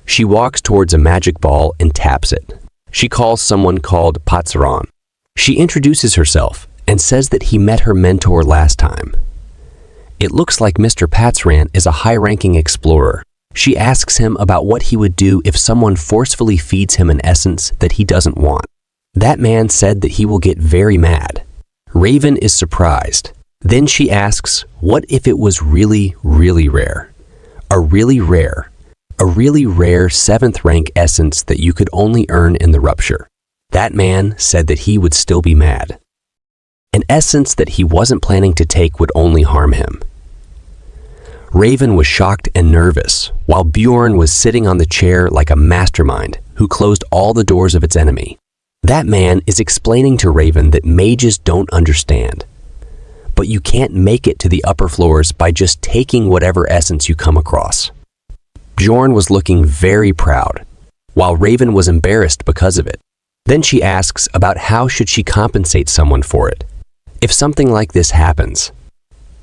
She walks towards a magic ball and taps it. She calls someone called Patsaran. She introduces herself and says that he met her mentor last time. It looks like Mr. Patsaran is a high-ranking explorer. She asks him about what he would do if someone forcefully feeds him an essence that he doesn't want. That man said that he will get very mad. Raven is surprised. Then she asks, what if it was really, really rare? A really rare 7th rank essence that you could only earn in the rupture. That man said that he would still be mad. An essence that he wasn't planning to take would only harm him. Raven was shocked and nervous, while Bjorn was sitting on the chair like a mastermind who closed all the doors of its enemy. That man is explaining to Raven that mages don't understand. But you can't make it to the upper floors by just taking whatever essence you come across. Bjorn was looking very proud, while Raven was embarrassed because of it. Then she asks about how should she compensate someone for it. If something like this happens,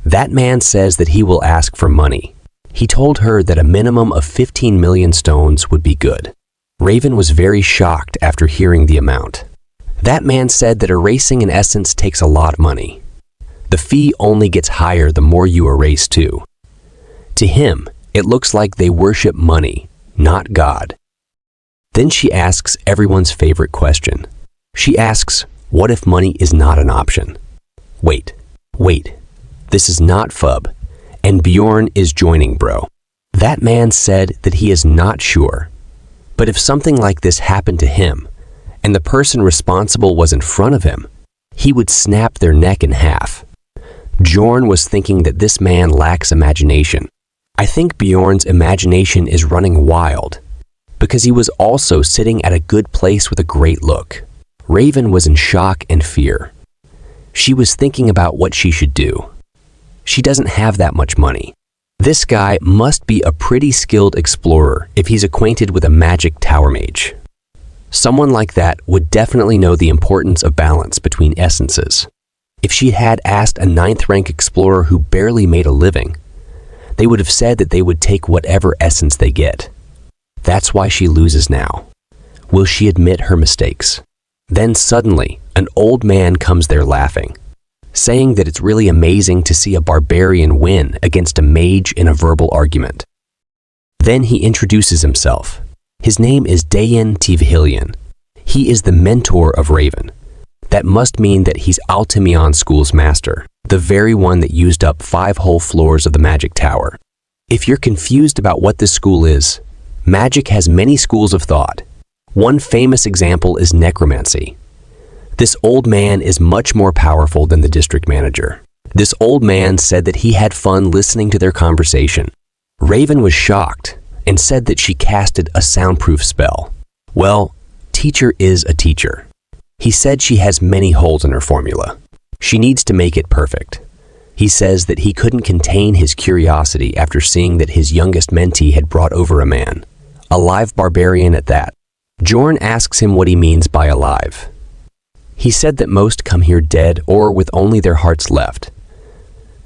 that man says that he will ask for money. He told her that a minimum of 15 million stones would be good. Raven was very shocked after hearing the amount. That man said that erasing an essence takes a lot of money. The fee only gets higher the more you erase too. To him, it looks like they worship money, not God. Then she asks everyone's favorite question. She asks, what if money is not an option? Wait, this is not FUB, and Bjorn is joining, bro. That man said that he is not sure. But if something like this happened to him, and the person responsible was in front of him, he would snap their neck in half. Bjorn was thinking that this man lacks imagination. I think Bjorn's imagination is running wild, because he was also sitting at a good place with a great look. Raven was in shock and fear. She was thinking about what she should do. She doesn't have that much money. This guy must be a pretty skilled explorer if he's acquainted with a magic tower mage. Someone like that would definitely know the importance of balance between essences. If she had asked a 9th rank explorer who barely made a living, they would have said that they would take whatever essence they get. That's why she loses now. Will she admit her mistakes? Then suddenly, an old man comes there laughing, saying that it's really amazing to see a barbarian win against a mage in a verbal argument. Then he introduces himself. His name is Dayan Tivhilian. He is the mentor of Raven. That must mean that he's Altimion School's master. the very one that used up 5 whole floors of the magic tower. If you're confused about what this school is, magic has many schools of thought. One famous example is necromancy. This old man is much more powerful than the district manager. This old man said that he had fun listening to their conversation. Raven was shocked and said that she casted a soundproof spell. Well, teacher is a teacher. He said she has many holes in her formula. She needs to make it perfect. He says that he couldn't contain his curiosity after seeing that his youngest mentee had brought over a man, a live barbarian at that. Bjorn asks him what he means by alive. He said that most come here dead or with only their hearts left.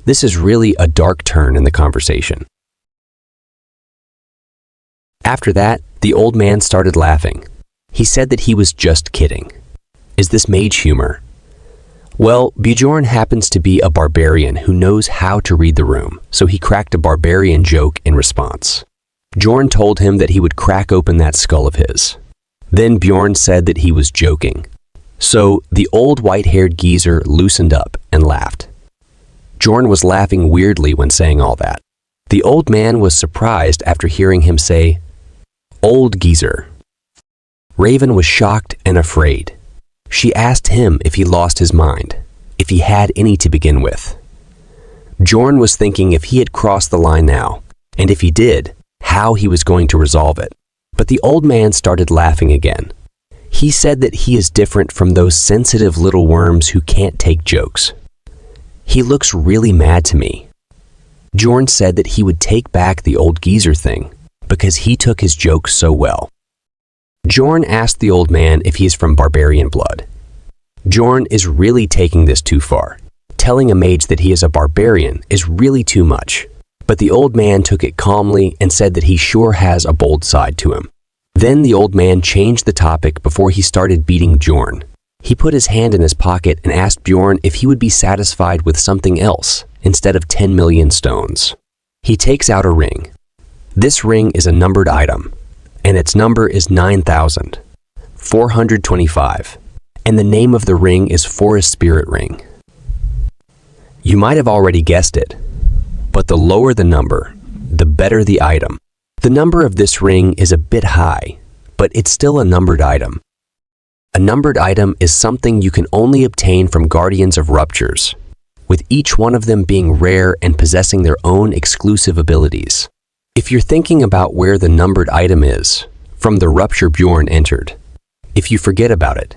This is really a dark turn in the conversation. After that, the old man started laughing. He said that he was just kidding. Is this mage humor? Well, Bjorn happens to be a barbarian who knows how to read the room, so he cracked a barbarian joke in response. Bjorn told him that he would crack open that skull of his. Then Bjorn said that he was joking. So the old white-haired geezer loosened up and laughed. Bjorn was laughing weirdly when saying all that. The old man was surprised after hearing him say, "Old geezer." Raven was shocked and afraid. She asked him if he lost his mind, if he had any to begin with. Bjorn was thinking if he had crossed the line now, and if he did, how he was going to resolve it. But the old man started laughing again. He said that he is different from those sensitive little worms who can't take jokes. He looks really mad to me. Bjorn said that he would take back the old geezer thing because he took his jokes so well. Bjorn asked the old man if he is from barbarian blood. Bjorn is really taking this too far. Telling a mage that he is a barbarian is really too much. But the old man took it calmly and said that he sure has a bold side to him. Then the old man changed the topic before he started beating Bjorn. He put his hand in his pocket and asked Bjorn if he would be satisfied with something else instead of 10 million stones. He takes out a ring. This ring is a numbered item, and its number is 9,425, and the name of the ring is Forest Spirit Ring. You might have already guessed it, but the lower the number, the better the item. The number of this ring is a bit high, but it's still a numbered item. A numbered item is something you can only obtain from guardians of ruptures, with each one of them being rare and possessing their own exclusive abilities. If you're thinking about where the numbered item is, from the rupture Bjorn entered, if you forget about it,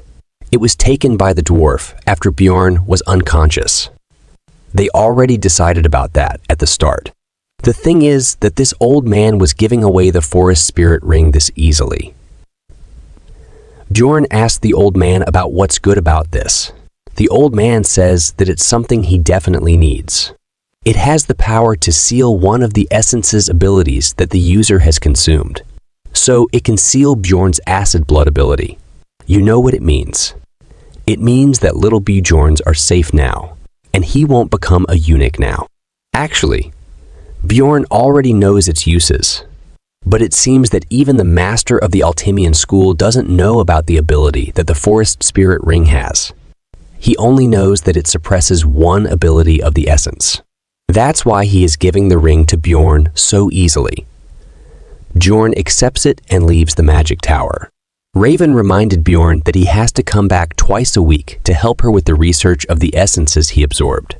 it was taken by the dwarf after Bjorn was unconscious. They already decided about that at the start. The thing is that this old man was giving away the forest spirit ring this easily. Bjorn asked the old man about what's good about this. The old man says that it's something he definitely needs. It has the power to seal one of the essence's abilities that the user has consumed. So it can seal Bjorn's acid blood ability. You know what it means. It means that little Bjorns are safe now, and he won't become a eunuch now. Actually, Bjorn already knows its uses, but it seems that even the master of the Altimian school doesn't know about the ability that the Forest Spirit Ring has. He only knows that it suppresses one ability of the essence. That's why he is giving the ring to Bjorn so easily. Bjorn accepts it and leaves the magic tower. Raven reminded Bjorn that he has to come back twice a week to help her with the research of the essences he absorbed.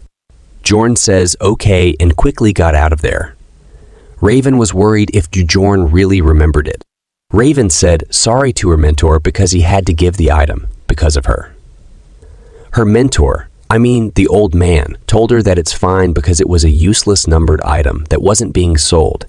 Bjorn says okay and quickly got out of there. Raven was worried if Bjorn really remembered it. Raven said sorry to her mentor because he had to give the item because of her. Her mentor, the old man, told her that it's fine because it was a useless numbered item that wasn't being sold,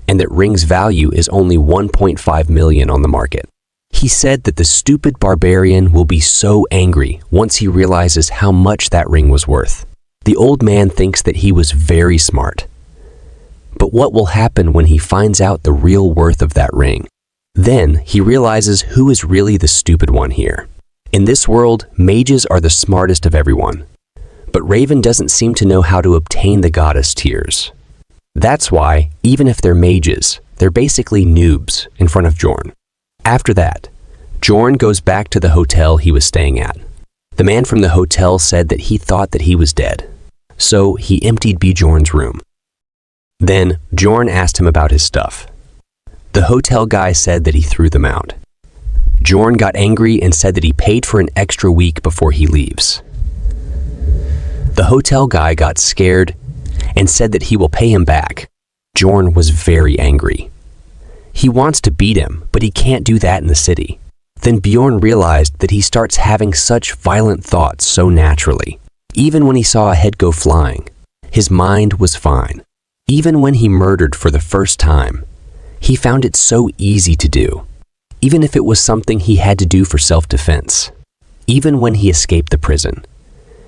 and that ring's value is only 1.5 million on the market. He said that the stupid barbarian will be so angry once he realizes how much that ring was worth. The old man thinks that he was very smart. But what will happen when he finds out the real worth of that ring? Then he realizes who is really the stupid one here. In this world, mages are the smartest of everyone. But Raven doesn't seem to know how to obtain the goddess tears. That's why, even if they're mages, they're basically noobs in front of Bjorn. After that, Bjorn goes back to the hotel he was staying at. The man from the hotel said that he thought that he was dead. So he emptied Bjorn's room. Then Bjorn asked him about his stuff. The hotel guy said that he threw them out. Bjorn got angry and said that he paid for an extra week before he leaves. The hotel guy got scared and said that he will pay him back. Bjorn was very angry. He wants to beat him, but he can't do that in the city. Then Bjorn realized that he starts having such violent thoughts so naturally. Even when he saw a head go flying, his mind was fine. Even when he murdered for the first time, he found it so easy to do. Even if it was something he had to do for self-defense. Even when he escaped the prison,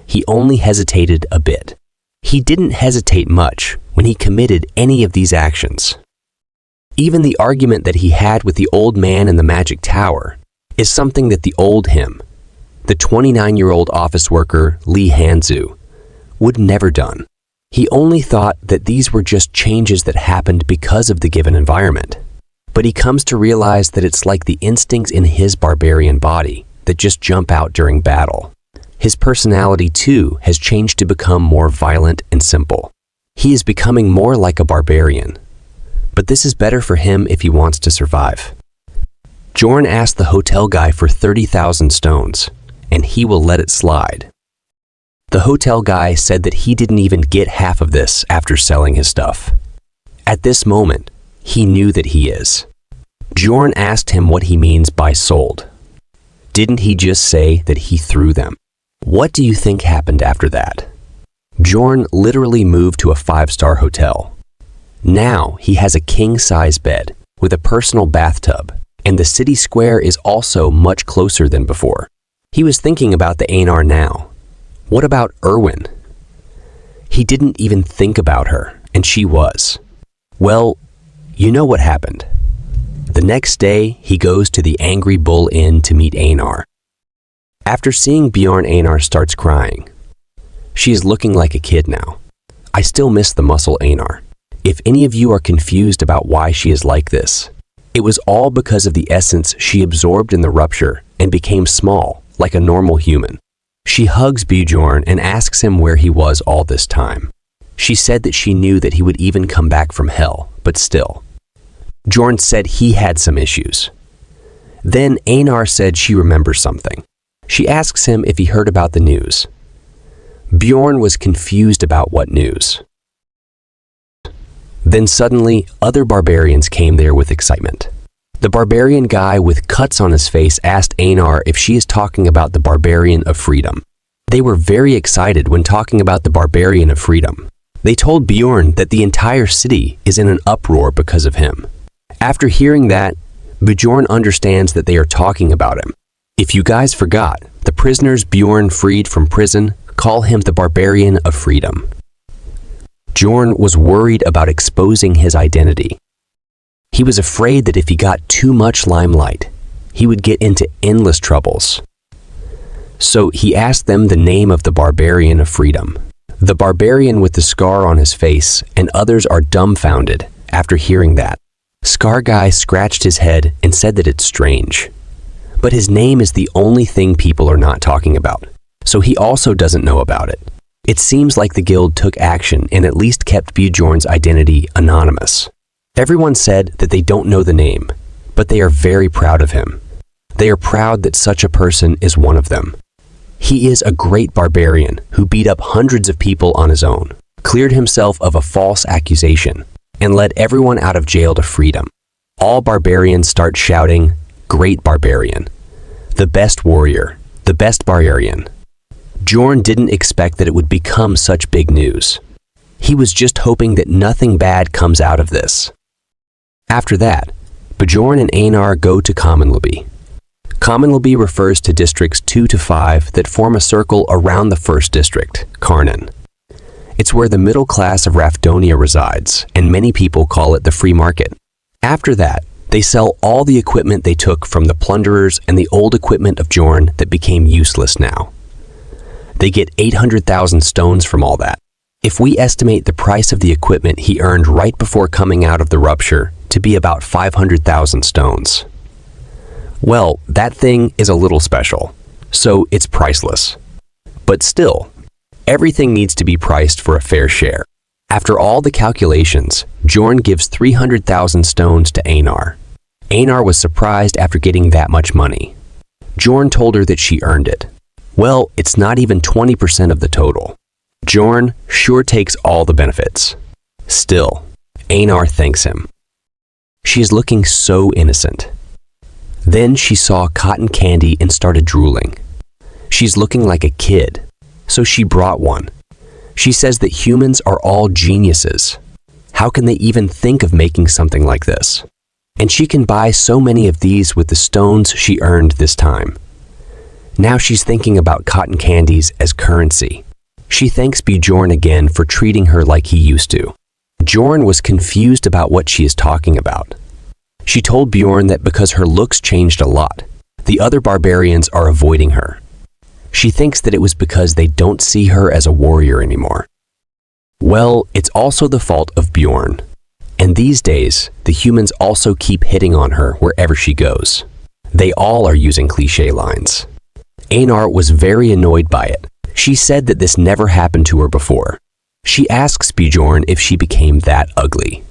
he only hesitated a bit. He didn't hesitate much when he committed any of these actions. Even the argument that he had with the old man in the magic tower is something that the old him, the 29-year-old office worker Lee Hanzu, would never done. He only thought that these were just changes that happened because of the given environment. But he comes to realize that it's like the instincts in his barbarian body that just jump out during battle. His personality, too, has changed to become more violent and simple. He is becoming more like a barbarian. But this is better for him if he wants to survive. Bjorn asked the hotel guy for 30,000 stones, and he will let it slide. The hotel guy said that he didn't even get half of this after selling his stuff. At this moment, he knew that he is. Bjorn asked him what he means by sold. Didn't he just say that he threw them? What do you think happened after that? Bjorn literally moved to a 5-star hotel. Now he has a king-size bed with a personal bathtub, and the city square is also much closer than before. He was thinking about the Einar now. What about Erwin? He didn't even think about her, and she was. Well, you know what happened. The next day, he goes to the Angry Bull Inn to meet Einar. After seeing Bjorn, Einar starts crying. She is looking like a kid now. I still miss the muscle Einar. If any of you are confused about why she is like this, it was all because of the essence she absorbed in the rupture and became small, like a normal human. She hugs Bjorn and asks him where he was all this time. She said that she knew that he would even come back from hell, but still. Bjorn said he had some issues. Then Einar said she remembers something. She asks him if he heard about the news. Bjorn was confused about what news. Then suddenly, other barbarians came there with excitement. The barbarian guy with cuts on his face asked Einar if she is talking about the barbarian of freedom. They were very excited when talking about the barbarian of freedom. They told Bjorn that the entire city is in an uproar because of him. After hearing that, Bjorn understands that they are talking about him. If you guys forgot, the prisoners Bjorn freed from prison call him the barbarian of freedom. Bjorn was worried about exposing his identity. He was afraid that if he got too much limelight, he would get into endless troubles. So he asked them the name of the barbarian of freedom. The barbarian with the scar on his face and others are dumbfounded after hearing that. Scar Guy scratched his head and said that it's strange. But his name is the only thing people are not talking about, so he also doesn't know about it. It seems like the guild took action and at least kept Bjorn's identity anonymous. Everyone said that they don't know the name, but they are very proud of him. They are proud that such a person is one of them. He is a great barbarian who beat up hundreds of people on his own, cleared himself of a false accusation, and led everyone out of jail to freedom. All barbarians start shouting, "Great barbarian! The best warrior! The best barbarian!" Bjorn didn't expect that it would become such big news. He was just hoping that nothing bad comes out of this. After that, Bjorn and Einar go to Commonleby. Commonleby refers to districts 2 to 5 that form a circle around the first district, Karnan. It's where the middle class of Rafdonia resides, and many people call it the free market. After that, they sell all the equipment they took from the plunderers and the old equipment of Bjorn that became useless now. They get 800,000 stones from all that. If we estimate the price of the equipment he earned right before coming out of the rupture to be about 500,000 stones. Well, that thing is a little special, so it's priceless. But still, Everything needs to be priced for a fair share. After all the calculations, Bjorn gives 300,000 stones to Einar. Einar was surprised after getting that much money. Bjorn told her that she earned it. Well, it's not even 20% of the total. Bjorn sure takes all the benefits. Still, Einar thanks him. She is looking so innocent. Then she saw cotton candy and started drooling. She's looking like a kid, so she brought one. She says that humans are all geniuses. How can they even think of making something like this? And she can buy so many of these with the stones she earned this time. Now she's thinking about cotton candies as currency. She thanks Bjorn again for treating her like he used to. Bjorn was confused about what she is talking about. She told Bjorn that because her looks changed a lot, the other barbarians are avoiding her. She thinks that it was because they don't see her as a warrior anymore. Well, it's also the fault of Bjorn. And these days, the humans also keep hitting on her wherever she goes. They all are using cliché lines. Einar was very annoyed by it. She said that this never happened to her before. She asks Bjorn if she became that ugly.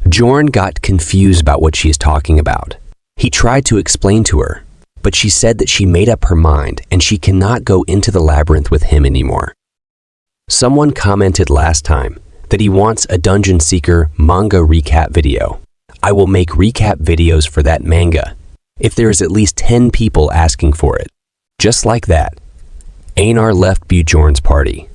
Bjorn got confused about what she is talking about. He tried to explain to her, but she said that she made up her mind and she cannot go into the labyrinth with him anymore. Someone commented last time that he wants a Dungeon Seeker manga recap video. I will make recap videos for that manga if there is at least 10 people asking for it. Just like that, Einar left Bjorn's party.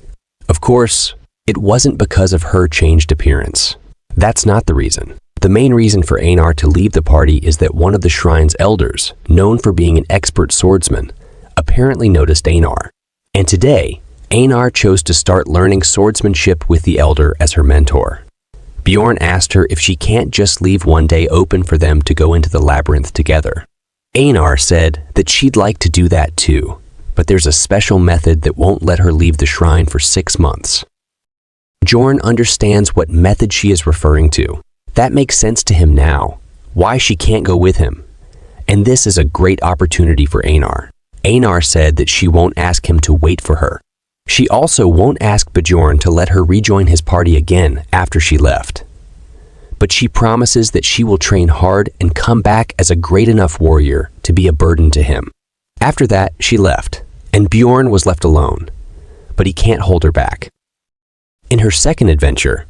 Of course, it wasn't because of her changed appearance. That's not the reason. The main reason for Einar to leave the party is that one of the shrine's elders, known for being an expert swordsman, apparently noticed Einar. And today, Einar chose to start learning swordsmanship with the elder as her mentor. Bjorn asked her if she can't just leave one day open for them to go into the labyrinth together. Einar said that she'd like to do that too, but there's a special method that won't let her leave the shrine for 6 months. Bjorn understands what method she is referring to. That makes sense to him now, why she can't go with him. And this is a great opportunity for Einar. Einar said that she won't ask him to wait for her. She also won't ask Bjorn to let her rejoin his party again after she left. But she promises that she will train hard and come back as a great enough warrior to be a burden to him. After that, she left, and Bjorn was left alone, but he can't hold her back. In her second adventure,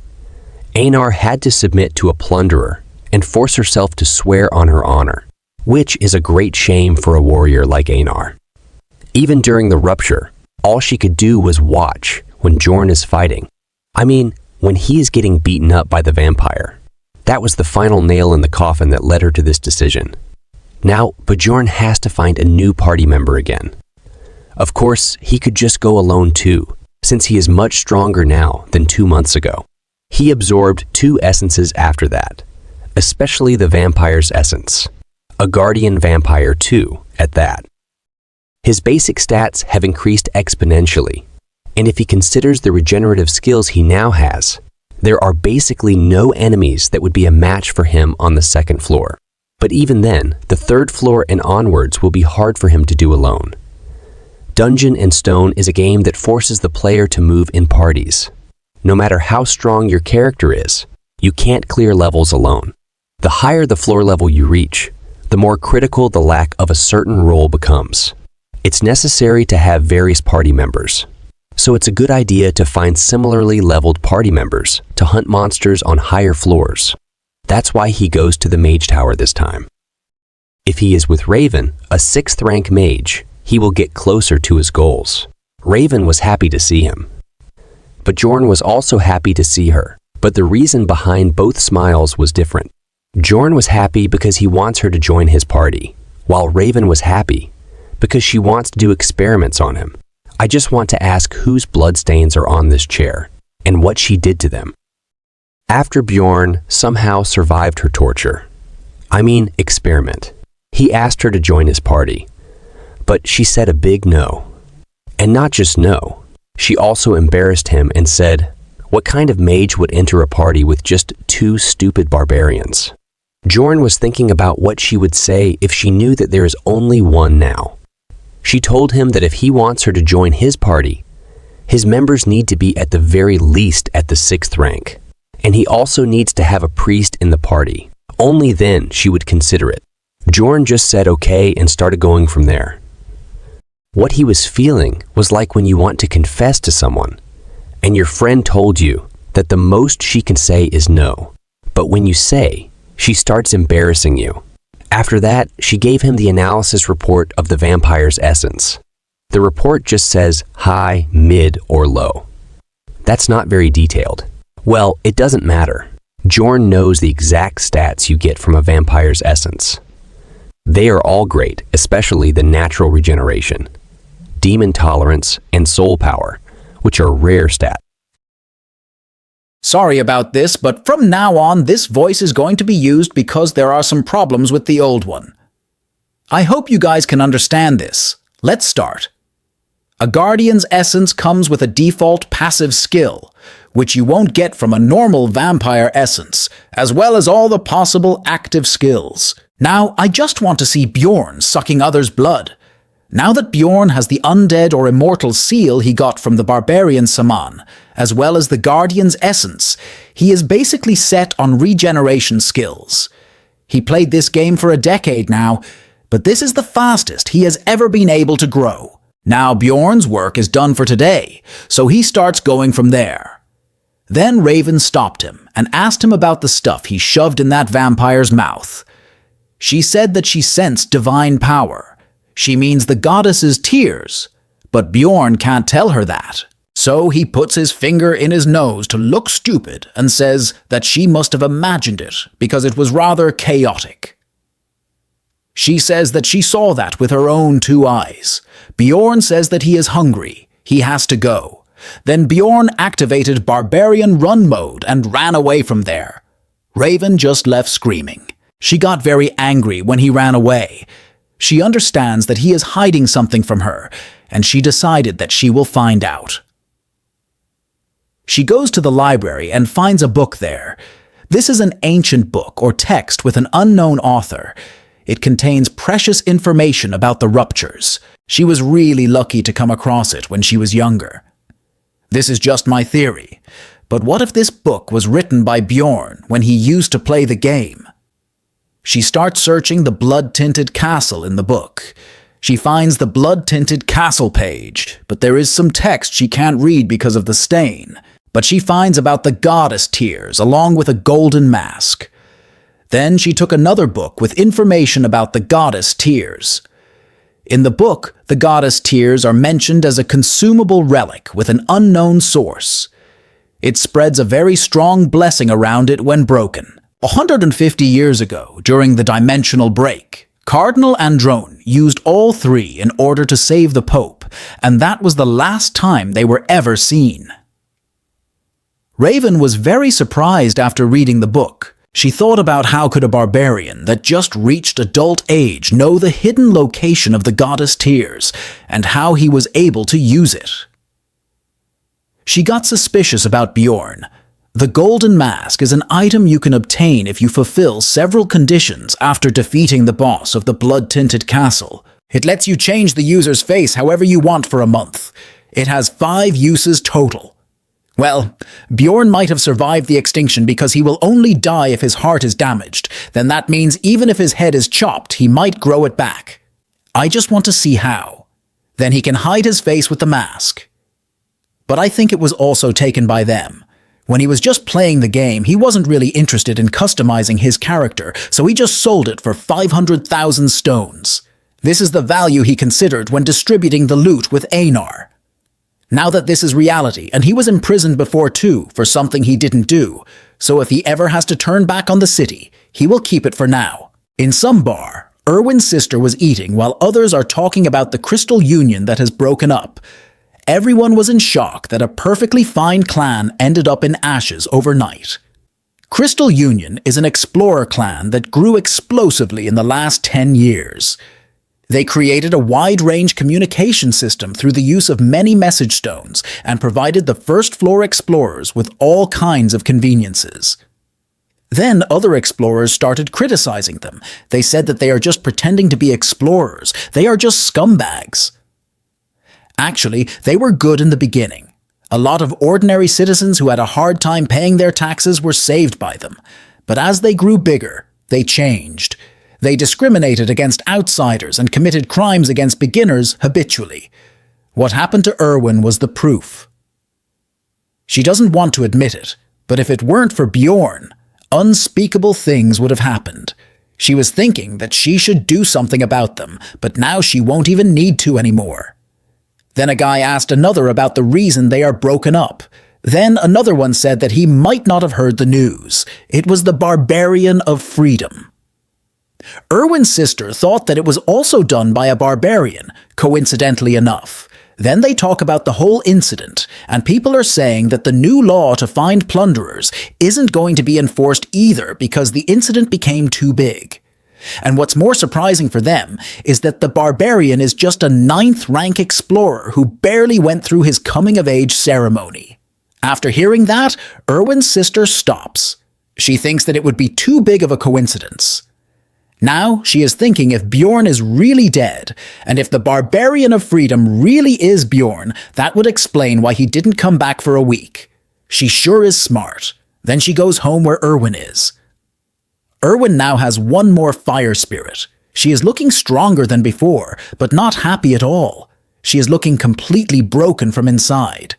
Einar had to submit to a plunderer and force herself to swear on her honor, which is a great shame for a warrior like Einar. Even during the rupture, all she could do was watch when Bjorn is fighting. I mean, when he is getting beaten up by the vampire. That was the final nail in the coffin that led her to this decision. Now, Bjorn has to find a new party member again. Of course, he could just go alone too, since he is much stronger now than 2 months ago. He absorbed 2 essences after that, especially the vampire's essence. A guardian vampire too, at that. His basic stats have increased exponentially, and if he considers the regenerative skills he now has, there are basically no enemies that would be a match for him on the 2nd floor. But even then, the 3rd floor and onwards will be hard for him to do alone. Dungeon and Stone is a game that forces the player to move in parties. No matter how strong your character is, you can't clear levels alone. The higher the floor level you reach, the more critical the lack of a certain role becomes. It's necessary to have various party members. So it's a good idea to find similarly leveled party members to hunt monsters on higher floors. That's why he goes to the mage tower this time. If he is with Raven, a 6th rank mage, he will get closer to his goals. Raven was happy to see him. But Bjorn was also happy to see her, but the reason behind both smiles was different. Bjorn was happy because he wants her to join his party, while Raven was happy because she wants to do experiments on him. I just want to ask whose bloodstains are on this chair, and what she did to them. After Bjorn somehow survived her torture, experiment, he asked her to join his party, but she said a big no. And not just no, she also embarrassed him and said, what kind of mage would enter a party with just 2 stupid barbarians? Bjorn was thinking about what she would say if she knew that there is only one now. She told him that if he wants her to join his party, His members need to be at the very least at the 6th rank. And he also needs to have a priest in the party. Only then she would consider it. Bjorn just said okay and started going from there. What he was feeling was like when you want to confess to someone, and your friend told you that the most she can say is no. But when you say, she starts embarrassing you. After that, she gave him the analysis report of the vampire's essence. The report just says high, mid, or low. That's not very detailed. Well, it doesn't matter. Bjorn knows the exact stats you get from a vampire's essence. They are all great, especially the natural regeneration, demon tolerance, and soul power, which are rare stats. Sorry about this, but from now on this voice is going to be used because there are some problems with the old one. I hope you guys can understand this. Let's start. A guardian's essence comes with a default passive skill, which you won't get from a normal vampire essence, as well as all the possible active skills. Now, I just want to see Bjorn sucking others' blood. Now that Bjorn has the undead or immortal seal he got from the barbarian shaman, as well as the guardian's essence, he is basically set on regeneration skills. He played this game for a decade now, but this is the fastest he has ever been able to grow. Now Bjorn's work is done for today, so he starts going from there. Then Raven stopped him and asked him about the stuff he shoved in that vampire's mouth. She said that she sensed divine power. She means the goddess's tears, but Bjorn can't tell her that. So he puts his finger in his nose to look stupid and says that she must have imagined it because it was rather chaotic. She says that she saw that with her own 2 eyes. Bjorn says that he is hungry. He has to go. Then Bjorn activated barbarian run mode and ran away from there. Raven just left screaming. She got very angry when he ran away. She understands that he is hiding something from her, and she decided that she will find out. She goes to the library and finds a book there. This is an ancient book or text with an unknown author. It contains precious information about the ruptures. She was really lucky to come across it when she was younger. This is just my theory, but what if this book was written by Bjorn when he used to play the game? She starts searching the blood-tinted castle in the book. She finds the blood-tinted castle page, but there is some text she can't read because of the stain. But she finds about the goddess tears along with a golden mask. Then she took another book with information about the goddess tears. In the book, the goddess tears are mentioned as a consumable relic with an unknown source. It spreads a very strong blessing around it when broken. 150 years ago, during the dimensional break, Cardinal Androne used all 3 in order to save the Pope, and that was the last time they were ever seen. Raven was very surprised after reading the book. She thought about how could a barbarian that just reached adult age know the hidden location of the goddess tears, and how he was able to use it. She got suspicious about Bjorn. The golden mask is an item you can obtain if you fulfill several conditions after defeating the boss of the blood-tinted castle. It lets you change the user's face however you want for a month. It has 5 uses total. Well, Bjorn might have survived the extinction because he will only die if his heart is damaged. Then that means even if his head is chopped, he might grow it back. I just want to see how. Then he can hide his face with the mask. But I think it was also taken by them. When he was just playing the game, he wasn't really interested in customizing his character, so he just sold it for 500,000 stones. This is the value he considered when distributing the loot with Einar. Now that this is reality, and he was imprisoned before too for something he didn't do, so if he ever has to turn back on the city, he will keep it for now. In some bar, Erwin's sister was eating while others are talking about the crystal union that has broken up. Everyone was in shock that a perfectly fine clan ended up in ashes overnight. Crystal Union is an explorer clan that grew explosively in the last 10 years. They created a wide-range communication system through the use of many message stones and provided the first-floor explorers with all kinds of conveniences. Then other explorers started criticizing them. They said that they are just pretending to be explorers. They are just scumbags. Actually, they were good in the beginning. A lot of ordinary citizens who had a hard time paying their taxes were saved by them. But as they grew bigger, they changed. They discriminated against outsiders and committed crimes against beginners habitually. What happened to Erwin was the proof. She doesn't want to admit it, but if it weren't for Bjorn, unspeakable things would have happened. She was thinking that she should do something about them, but now she won't even need to anymore. Then a guy asked another about the reason they are broken up. Then another one said that he might not have heard the news. It was the barbarian of freedom. Erwin's sister thought that it was also done by a barbarian, coincidentally enough. Then they talk about the whole incident, and people are saying that the new law to find plunderers isn't going to be enforced either because the incident became too big. And what's more surprising for them is that the barbarian is just a 9th rank explorer who barely went through his coming-of-age ceremony. After hearing that, Erwin's sister stops. She thinks that it would be too big of a coincidence. Now she is thinking if Bjorn is really dead, and if the barbarian of freedom really is Bjorn, that would explain why he didn't come back for a week. She sure is smart. Then she goes home where Erwin is. Erwin now has one more fire spirit. She is looking stronger than before, but not happy at all. She is looking completely broken from inside.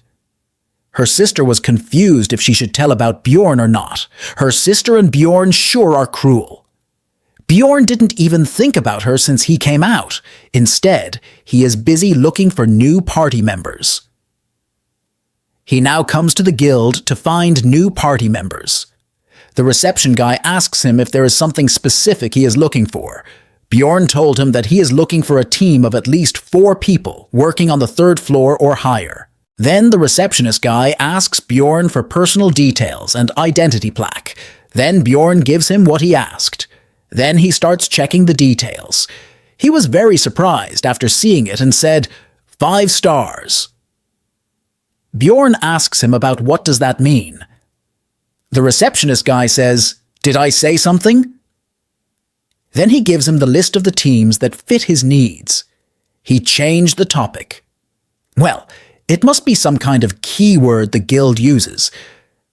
Her sister was confused if she should tell about Bjorn or not. Her sister and Bjorn sure are cruel. Bjorn didn't even think about her since he came out. Instead, he is busy looking for new party members. He now comes to the guild to find new party members. The reception guy asks him if there is something specific he is looking for. Bjorn told him that he is looking for a team of at least 4 people working on the 3rd floor or higher. Then the receptionist guy asks Bjorn for personal details and identity plaque. Then Bjorn gives him what he asked. Then he starts checking the details. He was very surprised after seeing it and said, 5 stars. Bjorn asks him about what does that mean. The receptionist guy says, "Did I say something?" Then he gives him the list of the teams that fit his needs. He changed the topic. Well, it must be some kind of keyword the guild uses.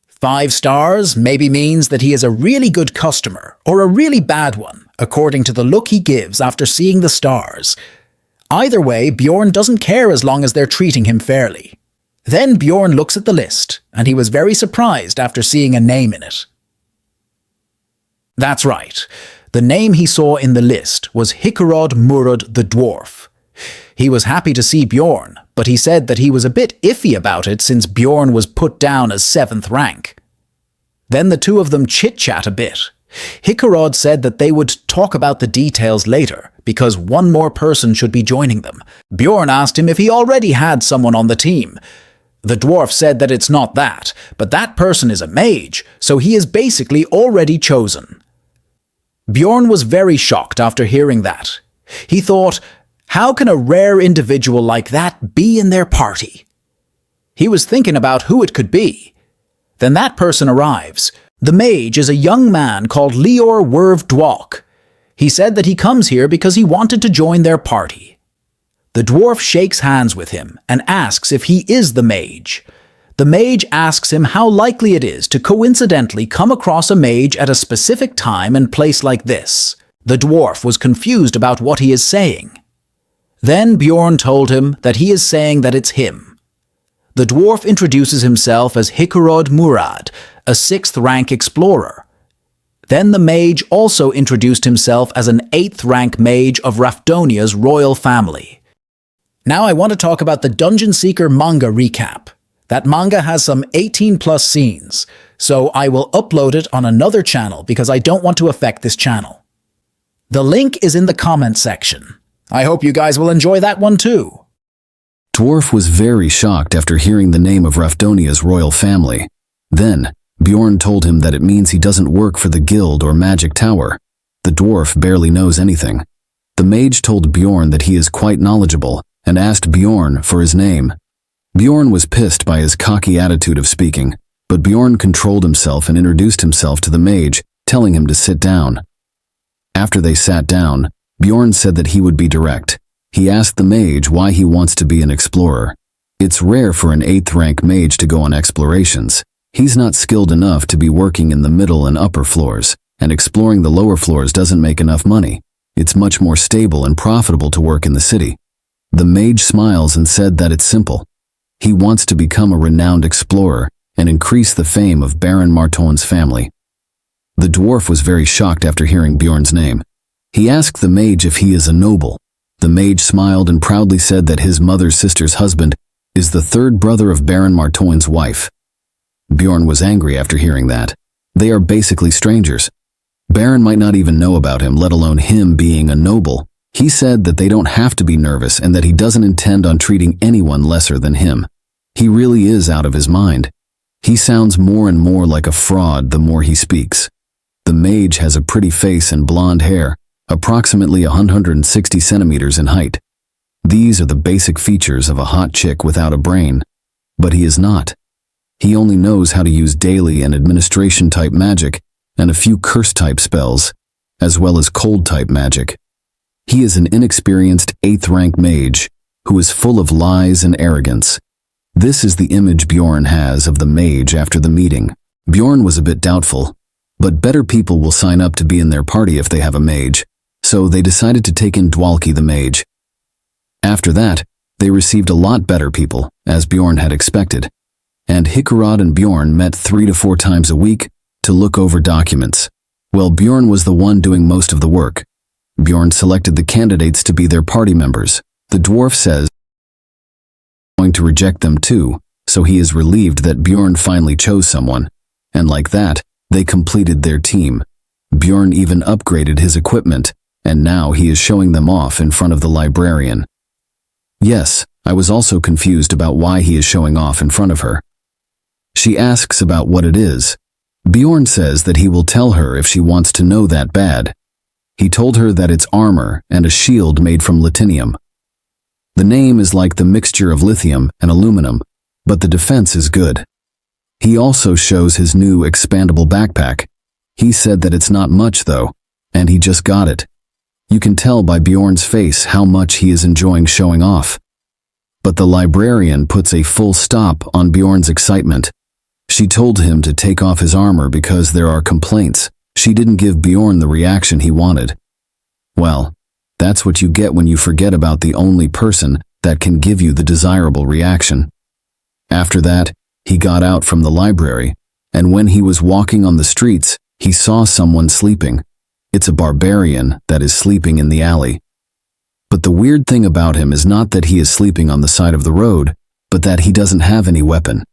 5 stars maybe means that he is a really good customer or a really bad one, according to the look he gives after seeing the stars. Either way, Bjorn doesn't care as long as they're treating him fairly. Then Bjorn looks at the list, and he was very surprised after seeing a name in it. That's right. The name he saw in the list was Hikarod Murud the Dwarf. He was happy to see Bjorn, but he said that he was a bit iffy about it since Bjorn was put down as 7th rank. Then the two of them chit-chat a bit. Hikarod said that they would talk about the details later, because one more person should be joining them. Bjorn asked him if he already had someone on the team. The dwarf said that it's not that, but that person is a mage, so he is basically already chosen. Bjorn was very shocked after hearing that. He thought, how can a rare individual like that be in their party? He was thinking about who it could be. Then that person arrives. The mage is a young man called Leor Werv Dwalk. He said that he comes here because he wanted to join their party. The dwarf shakes hands with him and asks if he is the mage. The mage asks him how likely it is to coincidentally come across a mage at a specific time and place like this. The dwarf was confused about what he is saying. Then Bjorn told him that he is saying that it's him. The dwarf introduces himself as Hikarod Murad, a 6th rank explorer. Then the mage also introduced himself as an 8th rank mage of Rafdonia's royal family. Now I want to talk about the Dungeon Seeker manga recap. That manga has some 18+ scenes, so I will upload it on another channel because I don't want to affect this channel. The link is in the comment section. I hope you guys will enjoy that one too. Dwarf was very shocked after hearing the name of Rafdonia's royal family. Then, Bjorn told him that it means he doesn't work for the guild or magic tower. The dwarf barely knows anything. The mage told Bjorn that he is quite knowledgeable and asked Bjorn for his name. Bjorn was pissed by his cocky attitude of speaking, but Bjorn controlled himself and introduced himself to the mage, telling him to sit down. After they sat down, Bjorn said that he would be direct. He asked the mage why he wants to be an explorer. It's rare for an 8th rank mage to go on explorations. He's not skilled enough to be working in the middle and upper floors, and exploring the lower floors doesn't make enough money. It's much more stable and profitable to work in the city. The mage smiles and said that it's simple. He wants to become a renowned explorer and increase the fame of Baron Martone's family. The dwarf was very shocked after hearing Bjorn's name. He asked the mage if he is a noble. The mage smiled and proudly said that his mother's sister's husband is the 3rd brother of Baron Martone's wife. Bjorn was angry after hearing that. They are basically strangers. Baron might not even know about him, let alone him being a noble. He said that they don't have to be nervous and that he doesn't intend on treating anyone lesser than him. He really is out of his mind. He sounds more and more like a fraud the more he speaks. The mage has a pretty face and blonde hair, approximately 160 centimeters in height. These are the basic features of a hot chick without a brain. But he is not. He only knows how to use daily and administration type magic and a few curse type spells, as well as cold type magic. He is an inexperienced 8th rank mage who is full of lies and arrogance. This is the image Bjorn has of the mage after the meeting. Bjorn was a bit doubtful, but better people will sign up to be in their party if they have a mage, so they decided to take in Dwalki the mage. After that, they received a lot better people, as Bjorn had expected, and Hikarad and Bjorn met 3 to 4 times a week to look over documents. Well, Bjorn was the one doing most of the work. Bjorn selected the candidates to be their party members. The dwarf says he's going to reject them too, so he is relieved that Bjorn finally chose someone, and like that, they completed their team. Bjorn even upgraded his equipment, and now he is showing them off in front of the librarian. Yes, I was also confused about why he is showing off in front of her. She asks about what it is. Bjorn says that he will tell her if she wants to know that bad. He told her that it's armor and a shield made from latinium. The name is like the mixture of lithium and aluminum, but the defense is good. He also shows his new expandable backpack. He said that it's not much though, and he just got it. You can tell by Bjorn's face how much he is enjoying showing off. But the librarian puts a full stop on Bjorn's excitement. She told him to take off his armor because there are complaints. She didn't give Bjorn the reaction he wanted. Well, that's what you get when you forget about the only person that can give you the desirable reaction. After that, he got out from the library, and when he was walking on the streets, he saw someone sleeping. It's a barbarian that is sleeping in the alley. But the weird thing about him is not that he is sleeping on the side of the road, but that he doesn't have any weapon.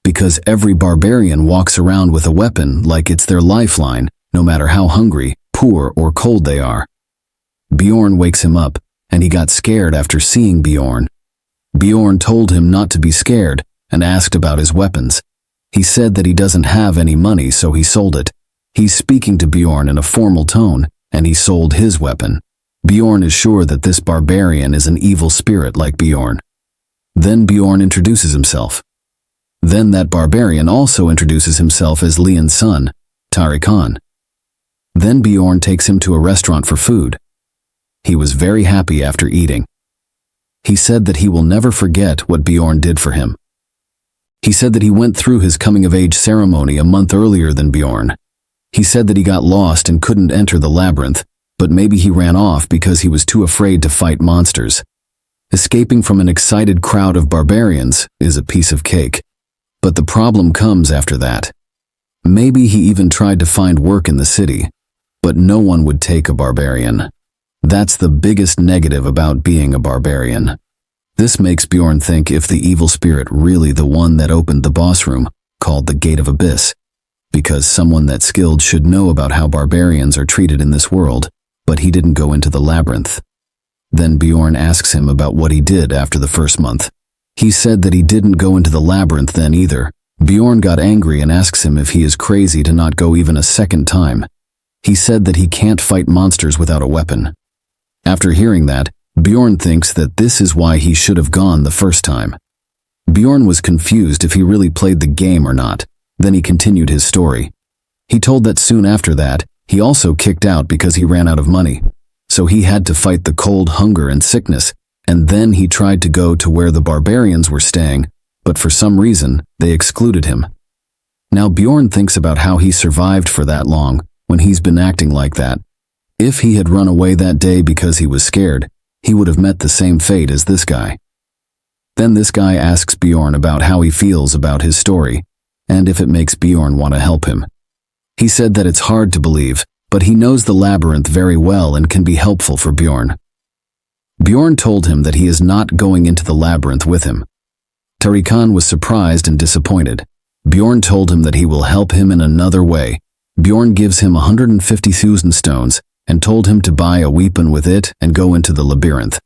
Because every barbarian walks around with a weapon like it's their lifeline, no matter how hungry, poor, or cold they are. Bjorn wakes him up, and he got scared after seeing Bjorn. Bjorn told him not to be scared and asked about his weapons. He said that he doesn't have any money, so he sold it. He's speaking to Bjorn in a formal tone, and he sold his weapon. Bjorn is sure that this barbarian is an evil spirit like Bjorn. Then Bjorn introduces himself. Then that barbarian also introduces himself as Leon's son, Tari Khan. Then Bjorn takes him to a restaurant for food. He was very happy after eating. He said that he will never forget what Bjorn did for him. He said that he went through his coming-of-age ceremony a month earlier than Bjorn. He said that he got lost and couldn't enter the labyrinth, but maybe he ran off because he was too afraid to fight monsters. Escaping from an excited crowd of barbarians is a piece of cake. But the problem comes after that. Maybe he even tried to find work in the city, but no one would take a barbarian. That's the biggest negative about being a barbarian. This makes Bjorn think if the evil spirit really the one that opened the boss room, called the Gate of Abyss, because someone that skilled should know about how barbarians are treated in this world, but he didn't go into the labyrinth. Then Bjorn asks him about what he did after the first month. He said that he didn't go into the labyrinth then either. Bjorn got angry and asks him if he is crazy to not go even a second time. He said that he can't fight monsters without a weapon. After hearing that, Bjorn thinks that this is why he should have gone the first time. Bjorn was confused if he really played the game or not. Then he continued his story. He told that soon after that, he also kicked out because he ran out of money. So he had to fight the cold, hunger, and sickness, and then he tried to go to where the barbarians were staying, but for some reason, they excluded him. Now Bjorn thinks about how he survived for that long when he's been acting like that. If he had run away that day because he was scared, he would have met the same fate as this guy. Then this guy asks Bjorn about how he feels about his story, and if it makes Bjorn want to help him. He said that it's hard to believe, but he knows the labyrinth very well and can be helpful for Bjorn. Bjorn told him that he is not going into the labyrinth with him. Tarikan was surprised and disappointed. Bjorn told him that he will help him in another way. Bjorn gives him 150,000 stones and told him to buy a weapon with it and go into the labyrinth.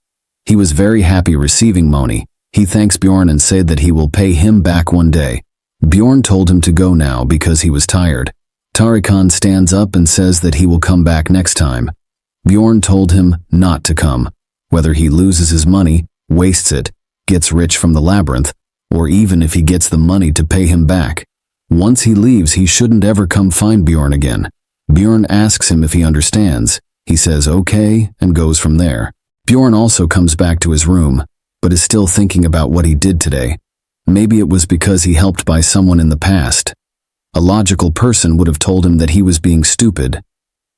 He was very happy receiving money. He thanks Bjorn and said that he will pay him back one day. Bjorn told him to go now because he was tired. Tarikan stands up and says that he will come back next time. Bjorn told him not to come. Whether he loses his money, wastes it, gets rich from the labyrinth, or even if he gets the money to pay him back. Once he leaves, he shouldn't ever come find Bjorn again. Bjorn asks him if he understands. He says okay and goes from there. Bjorn also comes back to his room, but is still thinking about what he did today. Maybe it was because he helped by someone in the past. A logical person would have told him that he was being stupid,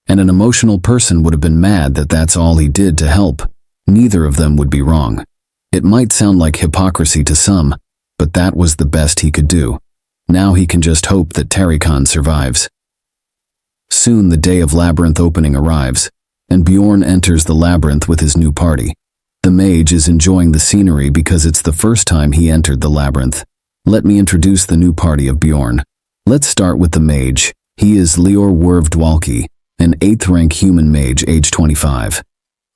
and an emotional person would have been mad that that's all he did to help. Neither of them would be wrong. It might sound like hypocrisy to some, but that was the best he could do. Now he can just hope that Tarikan survives. Soon the day of labyrinth opening arrives, and Bjorn enters the labyrinth with his new party. The mage is enjoying the scenery because it's the first time he entered the labyrinth. Let me introduce the new party of Bjorn. Let's start with the mage. He is Leor Wervdwalki, an 8th rank human mage age 25.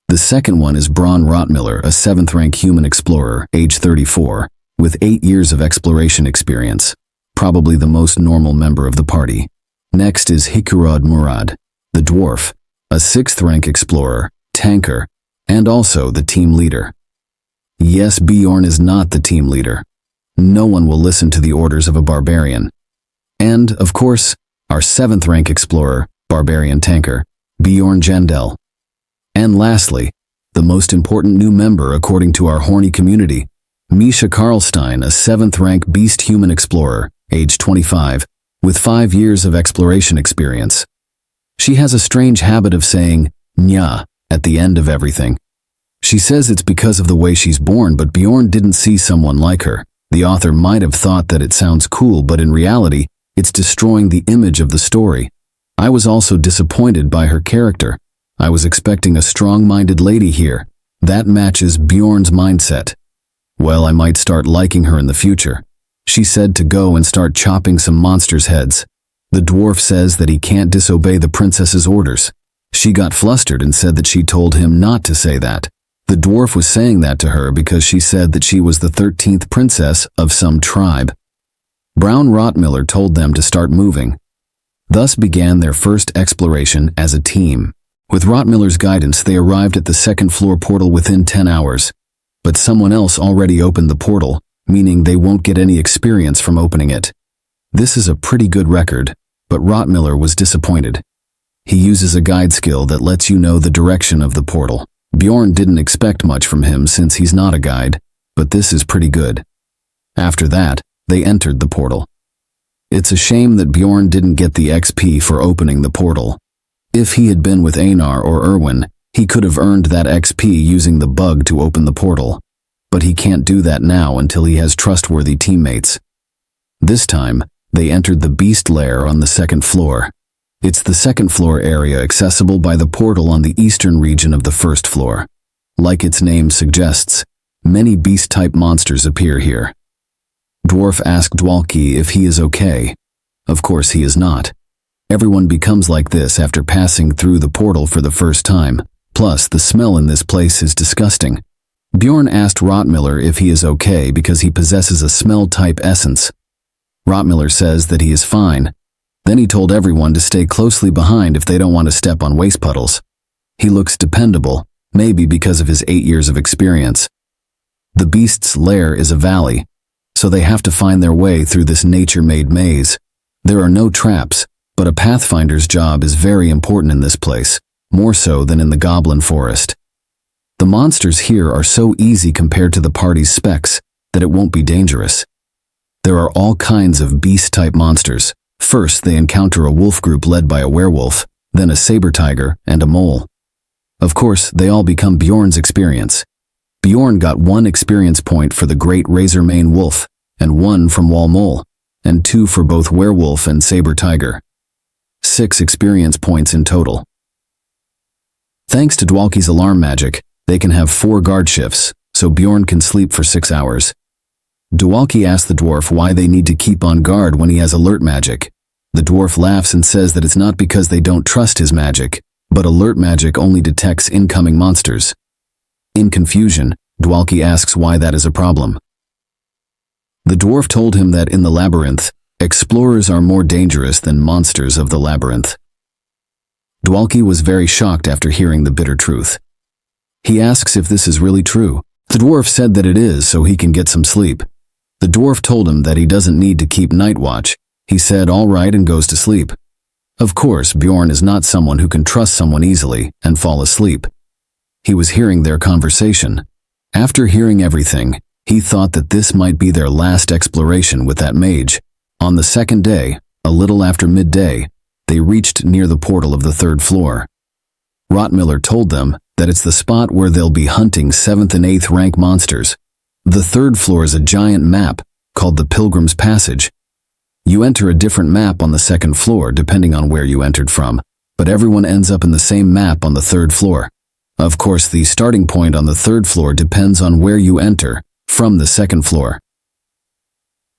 The second one is Bron Rotmiller, a 7th rank human explorer age 34, with 8 years of exploration experience, probably the most normal member of the party. Next is Hikurad Murad, the dwarf, a 6th rank explorer, tanker, and also the team leader. Yes, Bjorn is not the team leader. No one will listen to the orders of a barbarian. And, of course, our 7th rank explorer, barbarian tanker, Bjorn Jandel. And lastly, the most important new member according to our horny community, Misha Karlstein, a 7th rank beast human explorer, age 25, with 5 years of exploration experience. She has a strange habit of saying, "nya," at the end of everything. She says it's because of the way she's born, but Bjorn didn't see someone like her. The author might have thought that it sounds cool, but in reality, it's destroying the image of the story. I was also disappointed by her character. I was expecting a strong-minded lady here. That matches Bjorn's mindset. Well, I might start liking her in the future. She said to go and start chopping some monsters' heads. The dwarf says that he can't disobey the princess's orders. She got flustered and said that she told him not to say that. The dwarf was saying that to her because she said that she was the 13th princess of some tribe. Brown Rotmiller told them to start moving. Thus began their first exploration as a team. With Rotmiller's guidance, they arrived at the 2nd floor portal within 10 hours. But someone else already opened the portal, meaning they won't get any experience from opening it. This is a pretty good record, but Rotmiller was disappointed. He uses a guide skill that lets you know the direction of the portal. Bjorn didn't expect much from him since he's not a guide, but this is pretty good. After that, they entered the portal. It's a shame that Bjorn didn't get the XP for opening the portal. If he had been with Einar or Erwin, he could have earned that XP using the bug to open the portal. But he can't do that now until he has trustworthy teammates. This time, they entered the beast lair on the 2nd floor. It's the 2nd floor area accessible by the portal on the eastern region of the 1st floor. Like its name suggests, many beast-type monsters appear here. Dwarf asked Dwalki if he is okay. Of course he is not. Everyone becomes like this after passing through the portal for the first time. Plus, the smell in this place is disgusting. Bjorn asked Rotmiller if he is okay because he possesses a smell-type essence. Rotmiller says that he is fine. Then he told everyone to stay closely behind if they don't want to step on waste puddles. He looks dependable, maybe because of his 8 years of experience. The beast's lair is a valley, so they have to find their way through this nature-made maze. There are no traps, but a pathfinder's job is very important in this place, more so than in the goblin forest. The monsters here are so easy compared to the party's specs that it won't be dangerous. There are all kinds of beast-type monsters. First, they encounter a wolf group led by a werewolf, then a saber tiger, and a mole. Of course, they all become Bjorn's experience. Bjorn got 1 experience point for the great razor-mane wolf, and 1 from wall mole, and 2 for both werewolf and saber tiger. 6 experience points in total. Thanks to Dwalki's alarm magic, they can have 4 guard shifts, so Bjorn can sleep for 6 hours. Dwalki asks the dwarf why they need to keep on guard when he has alert magic. The dwarf laughs and says that it's not because they don't trust his magic, but alert magic only detects incoming monsters. In confusion, Dwalki asks why that is a problem. The dwarf told him that in the labyrinth, explorers are more dangerous than monsters of the labyrinth. Dwalki was very shocked after hearing the bitter truth. He asks if this is really true. The dwarf said that it is so he can get some sleep. The dwarf told him that he doesn't need to keep night watch. He said all right and goes to sleep. Of course, Bjorn is not someone who can trust someone easily and fall asleep. He was hearing their conversation. After hearing everything, he thought that this might be their last exploration with that mage. On the second day, a little after midday, they reached near the portal of the 3rd floor. Rottmiller told them that it's the spot where they'll be hunting 7th and 8th rank monsters. The 3rd floor is a giant map called the Pilgrim's Passage. You enter a different map on the 2nd floor depending on where you entered from, but everyone ends up in the same map on the 3rd floor. Of course, the starting point on the 3rd floor depends on where you enter from the 2nd floor.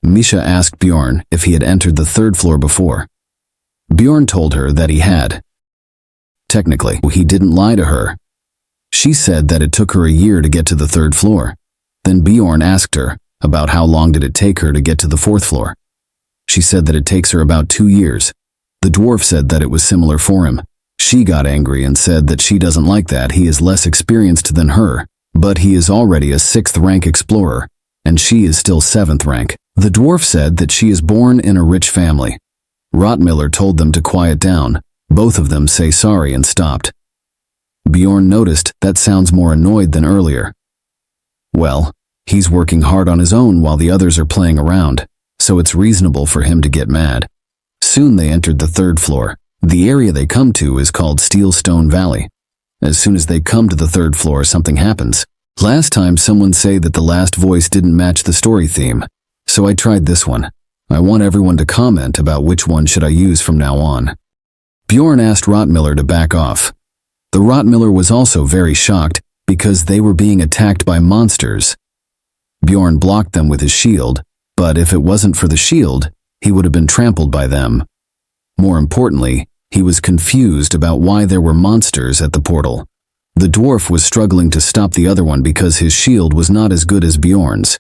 Misha asked Bjorn if he had entered the 3rd floor before. Bjorn told her that he had. Technically, he didn't lie to her. She said that it took her a year to get to the 3rd floor. Then Bjorn asked her about how long did it take her to get to the 4th floor. She said that it takes her about 2 years. The dwarf said that it was similar for him. She got angry and said that she doesn't like that he is less experienced than her, but he is already a 6th rank explorer, and she is still 7th rank. The dwarf said that she is born in a rich family. Rottmiller told them to quiet down. Both of them say sorry and stopped. Bjorn noticed that sounds more annoyed than earlier. Well, he's working hard on his own while the others are playing around, so it's reasonable for him to get mad. Soon they entered the 3rd floor. The area they come to is called Steelstone Valley. As soon as they come to the 3rd floor, something happens. Last time someone said that the last voice didn't match the story theme, so I tried this one. I want everyone to comment about which one should I use from now on. Bjorn asked Rottmiller to back off. The Rottmiller was also very shocked because they were being attacked by monsters. Bjorn blocked them with his shield, but if it wasn't for the shield, he would have been trampled by them. More importantly, he was confused about why there were monsters at the portal. The dwarf was struggling to stop the other one because his shield was not as good as Bjorn's.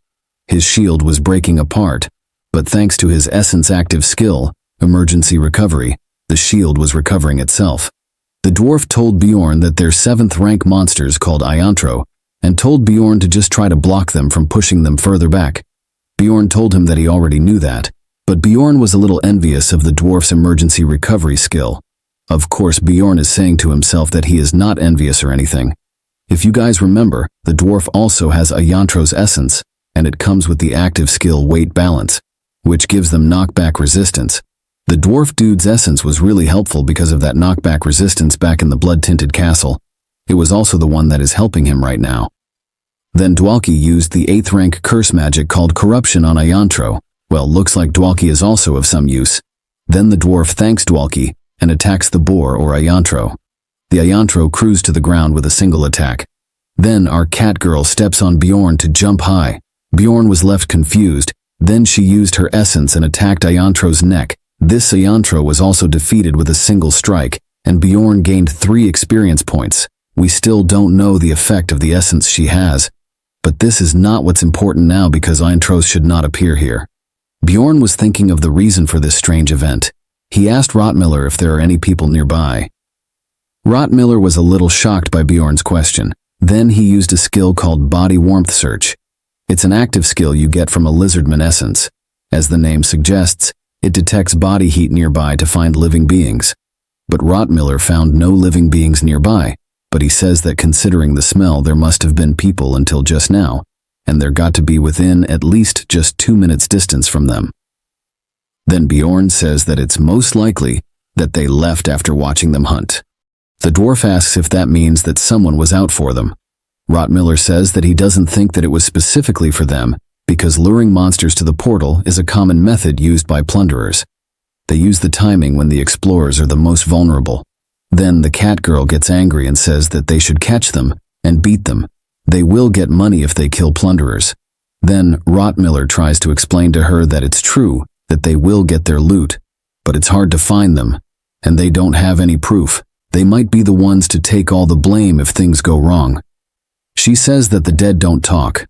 His shield was breaking apart, but thanks to his essence active skill, emergency recovery, the shield was recovering itself. The dwarf told Bjorn that they're 7th rank monsters called Iantro, and told Bjorn to just try to block them from pushing them further back. Bjorn told him that he already knew that, but Bjorn was a little envious of the dwarf's emergency recovery skill. Of course, Bjorn is saying to himself that he is not envious or anything. If you guys remember, the dwarf also has Iantro's essence, and it comes with the active skill weight balance, which gives them knockback resistance. The dwarf dude's essence was really helpful because of that knockback resistance back in the blood-tinted castle. It was also the one that is helping him right now. Then Dwalki used the 8th rank curse magic called Corruption on Iantro. Well, looks like Dwalki is also of some use. Then the dwarf thanks Dwalki and attacks the boar or Iantro. The Iantro cruised to the ground with a single attack. Then our cat girl steps on Bjorn to jump high. Bjorn was left confused. Then she used her essence and attacked Iantro's neck. This Iantro was also defeated with a single strike, and Bjorn gained 3 experience points. We still don't know the effect of the essence she has, but this is not what's important now because Iantros should not appear here. Bjorn was thinking of the reason for this strange event. He asked Rottmiller if there are any people nearby. Rottmiller was a little shocked by Bjorn's question. Then he used a skill called Body Warmth Search. It's an active skill you get from a lizardman essence. As the name suggests, it detects body heat nearby to find living beings. But Rottmiller found no living beings nearby, but he says that considering the smell, there must have been people until just now, and they're got to be within at least just 2 minutes distance from them. Then Bjorn says that it's most likely that they left after watching them hunt. The dwarf asks if that means that someone was out for them. Rottmiller says that he doesn't think that it was specifically for them, because luring monsters to the portal is a common method used by plunderers. They use the timing when the explorers are the most vulnerable. Then the cat girl gets angry and says that they should catch them and beat them. They will get money if they kill plunderers. Then Rottmiller tries to explain to her that it's true that they will get their loot, but it's hard to find them, and they don't have any proof. They might be the ones to take all the blame if things go wrong. She says that the dead don't talk.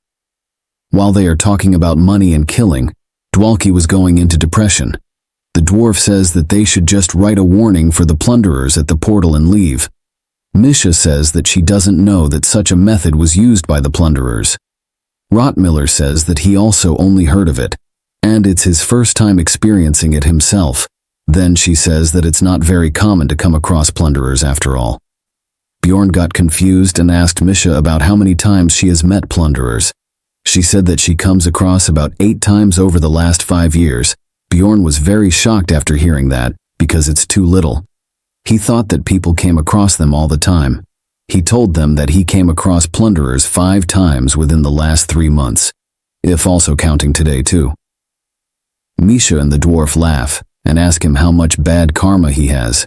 While they are talking about money and killing, Dwalki was going into depression. The dwarf says that they should just write a warning for the plunderers at the portal and leave. Misha says that she doesn't know that such a method was used by the plunderers. Rottmiller says that he also only heard of it, and it's his first time experiencing it himself. Then she says that it's not very common to come across plunderers after all. Bjorn got confused and asked Misha about how many times she has met plunderers. She said that she comes across about 8 times over the last 5 years. Bjorn was very shocked after hearing that, because it's too little. He thought that people came across them all the time. He told them that he came across plunderers 5 times within the last 3 months, if also counting today too. Misha and the dwarf laugh and ask him how much bad karma he has.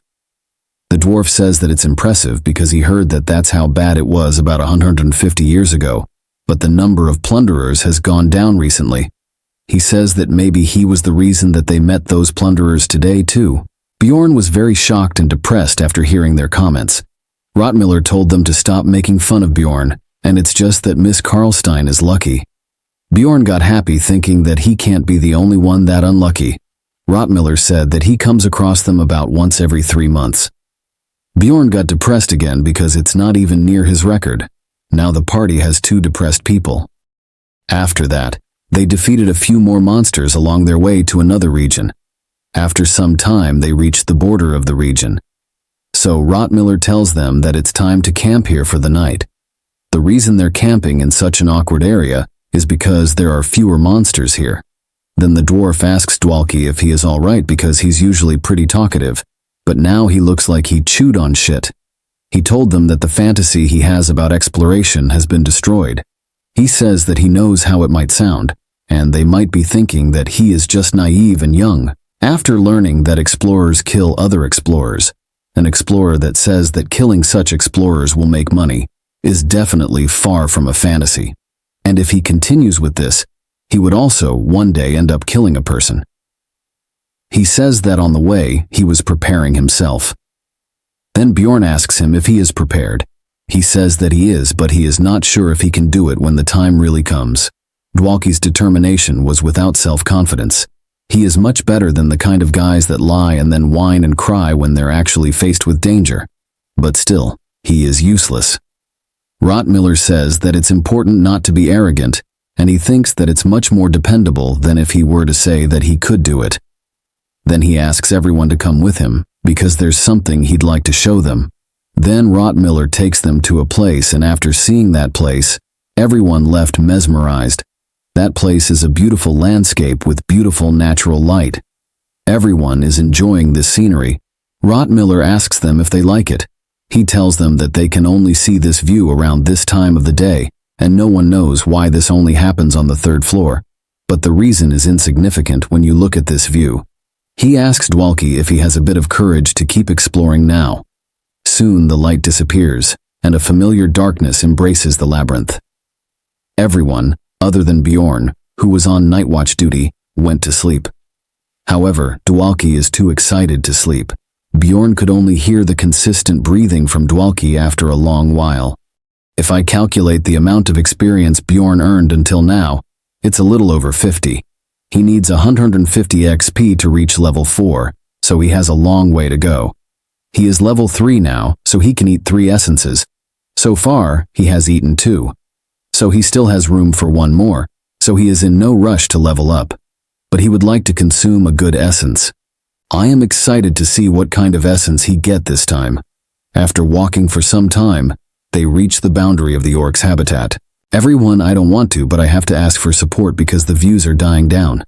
The dwarf says that it's impressive because he heard that that's how bad it was about 150 years ago, but the number of plunderers has gone down recently. He says that maybe he was the reason that they met those plunderers today too. Bjorn was very shocked and depressed after hearing their comments. Rottmiller told them to stop making fun of Bjorn, and it's just that Miss Karlstein is lucky. Bjorn got happy thinking that he can't be the only one that unlucky. Rottmiller said that he comes across them about once every 3 months. Bjorn got depressed again because it's not even near his record. Now the party has 2 depressed people. After that, they defeated a few more monsters along their way to another region. After some time, they reached the border of the region. So Rottmiller tells them that it's time to camp here for the night. The reason they're camping in such an awkward area is because there are fewer monsters here. Then the dwarf asks Dwalki if he is alright because he's usually pretty talkative, but now he looks like he chewed on shit. He told them that the fantasy he has about exploration has been destroyed. He says that he knows how it might sound, and they might be thinking that he is just naive and young. After learning that explorers kill other explorers, an explorer that says that killing such explorers will make money is definitely far from a fantasy. And if he continues with this, he would also one day end up killing a person. He says that on the way, he was preparing himself. Then Bjorn asks him if he is prepared. He says that he is, but he is not sure if he can do it when the time really comes. Dwalki's determination was without self-confidence. He is much better than the kind of guys that lie and then whine and cry when they're actually faced with danger. But still, he is useless. Rottmiller says that it's important not to be arrogant, and he thinks that it's much more dependable than if he were to say that he could do it. Then he asks everyone to come with him, because there's something he'd like to show them. Then Rottmiller takes them to a place, and after seeing that place, everyone left mesmerized. That place is a beautiful landscape with beautiful natural light. Everyone is enjoying this scenery. Rottmiller asks them if they like it. He tells them that they can only see this view around this time of the day, and no one knows why this only happens on the 3rd floor. But the reason is insignificant when you look at this view. He asks Dwalki if he has a bit of courage to keep exploring now. Soon the light disappears, and a familiar darkness embraces the labyrinth. Everyone, other than Bjorn, who was on night watch duty, went to sleep. However, Dwalki is too excited to sleep. Bjorn could only hear the consistent breathing from Dwalki after a long while. If I calculate the amount of experience Bjorn earned until now, it's a little over 50. He needs 150 XP to reach level 4, so he has a long way to go. He is level 3 now, so he can eat 3 essences. So far, he has eaten 2. So he still has room for 1 more, so he is in no rush to level up. But he would like to consume a good essence. I am excited to see what kind of essence he get this time. After walking for some time, They reach the boundary of the orc's habitat. Everyone, I don't want to, but I have to ask for support because the views are dying down.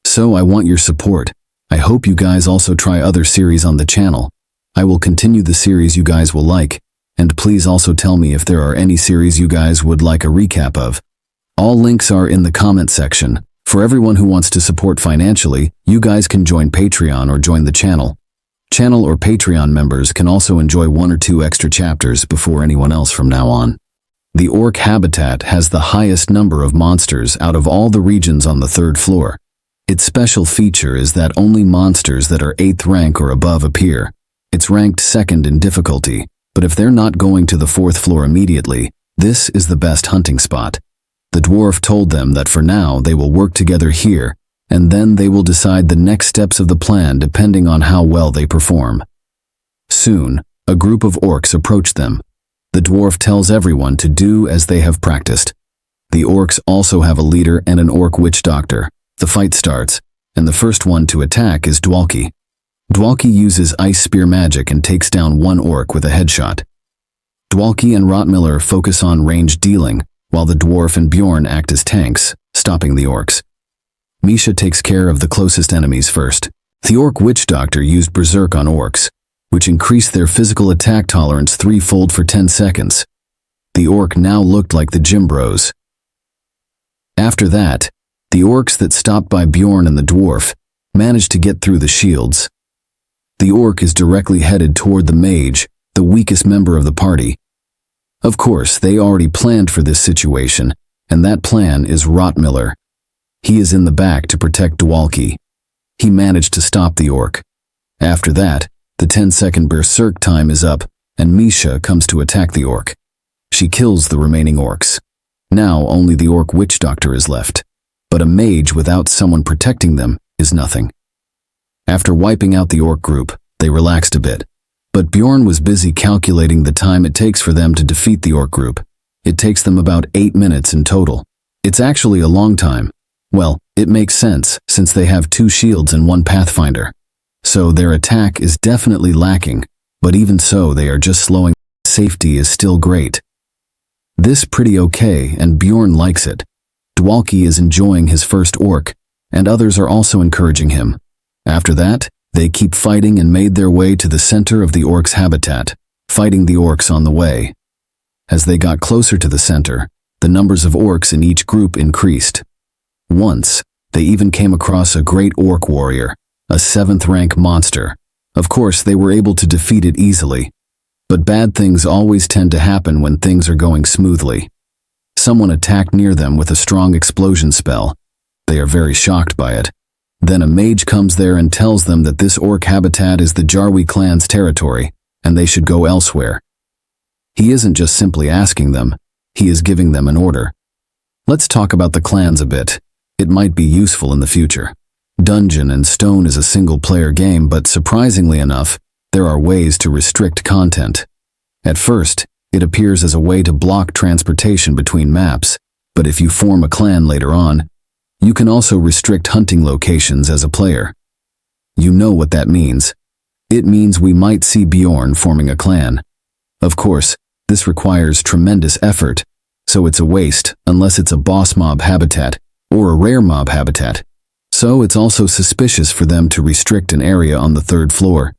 So I want your support. I hope you guys also try other series on the channel. I will continue the series you guys will like, and please also tell me if there are any series you guys would like a recap of. All links are in the comment section. For everyone who wants to support financially, you guys can join Patreon or join the channel. Channel or Patreon members can also enjoy 1 or 2 extra chapters before anyone else from now on. The orc habitat has the highest number of monsters out of all the regions on the 3rd floor. Its special feature is that only monsters that are 8th rank or above appear. It's ranked 2nd in difficulty, but if they're not going to the 4th floor immediately, this is the best hunting spot. The dwarf told them that for now they will work together here, and then they will decide the next steps of the plan depending on how well they perform. Soon, a group of orcs approached them. The dwarf tells everyone to do as they have practiced. The orcs also have a leader and an orc witch doctor. The fight starts, and the first one to attack is Dwalki. Dwalki uses ice spear magic and takes down one orc with a headshot. Dwalki and Rotmiller focus on ranged dealing, while the dwarf and Bjorn act as tanks, stopping the orcs. Misha takes care of the closest enemies first. The orc witch doctor used berserk on orcs, which increased their physical attack tolerance 3-fold for 10 seconds. The orc now looked like the gym bros. After that, the orcs that stopped by Bjorn and the dwarf managed to get through the shields. The orc is directly headed toward the mage, the weakest member of the party. Of course, they already planned for this situation, and that plan is Rotmiller. He is in the back to protect Dwalki. He managed to stop the orc. After that, the 10-second berserk time is up, and Misha comes to attack the orc. She kills the remaining orcs. Now only the orc witch doctor is left, but a mage without someone protecting them is nothing. After wiping out the orc group, they relaxed a bit, but Bjorn was busy calculating the time it takes for them to defeat the orc group. It takes them about 8 minutes in total. It's actually a long time. Well, it makes sense since they have 2 shields and 1 pathfinder. So their attack is definitely lacking, but even so they are just slowing. Safety is still great. This pretty okay, and Bjorn likes it. Dwalki is enjoying his first orc, and others are also encouraging him. After that, they keep fighting and made their way to the center of the orc's habitat, fighting the orcs on the way. As they got closer to the center, the numbers of orcs in each group increased. Once, they even came across a great orc warrior, a 7th rank monster. Of course, they were able to defeat it easily. But bad things always tend to happen when things are going smoothly. Someone attacked near them with a strong explosion spell. They are very shocked by it. Then a mage comes there and tells them that this orc habitat is the Jarwi clan's territory, and they should go elsewhere. He isn't just simply asking them, he is giving them an order. Let's talk about the clans a bit. It might be useful in the future. Dungeon and Stone is a single-player game, but surprisingly enough, there are ways to restrict content. At first, it appears as a way to block transportation between maps, but if you form a clan later on, you can also restrict hunting locations as a player. You know what that means. It means we might see Bjorn forming a clan. Of course, this requires tremendous effort, so it's a waste unless it's a boss mob habitat or a rare mob habitat. So it's also suspicious for them to restrict an area on the 3rd floor.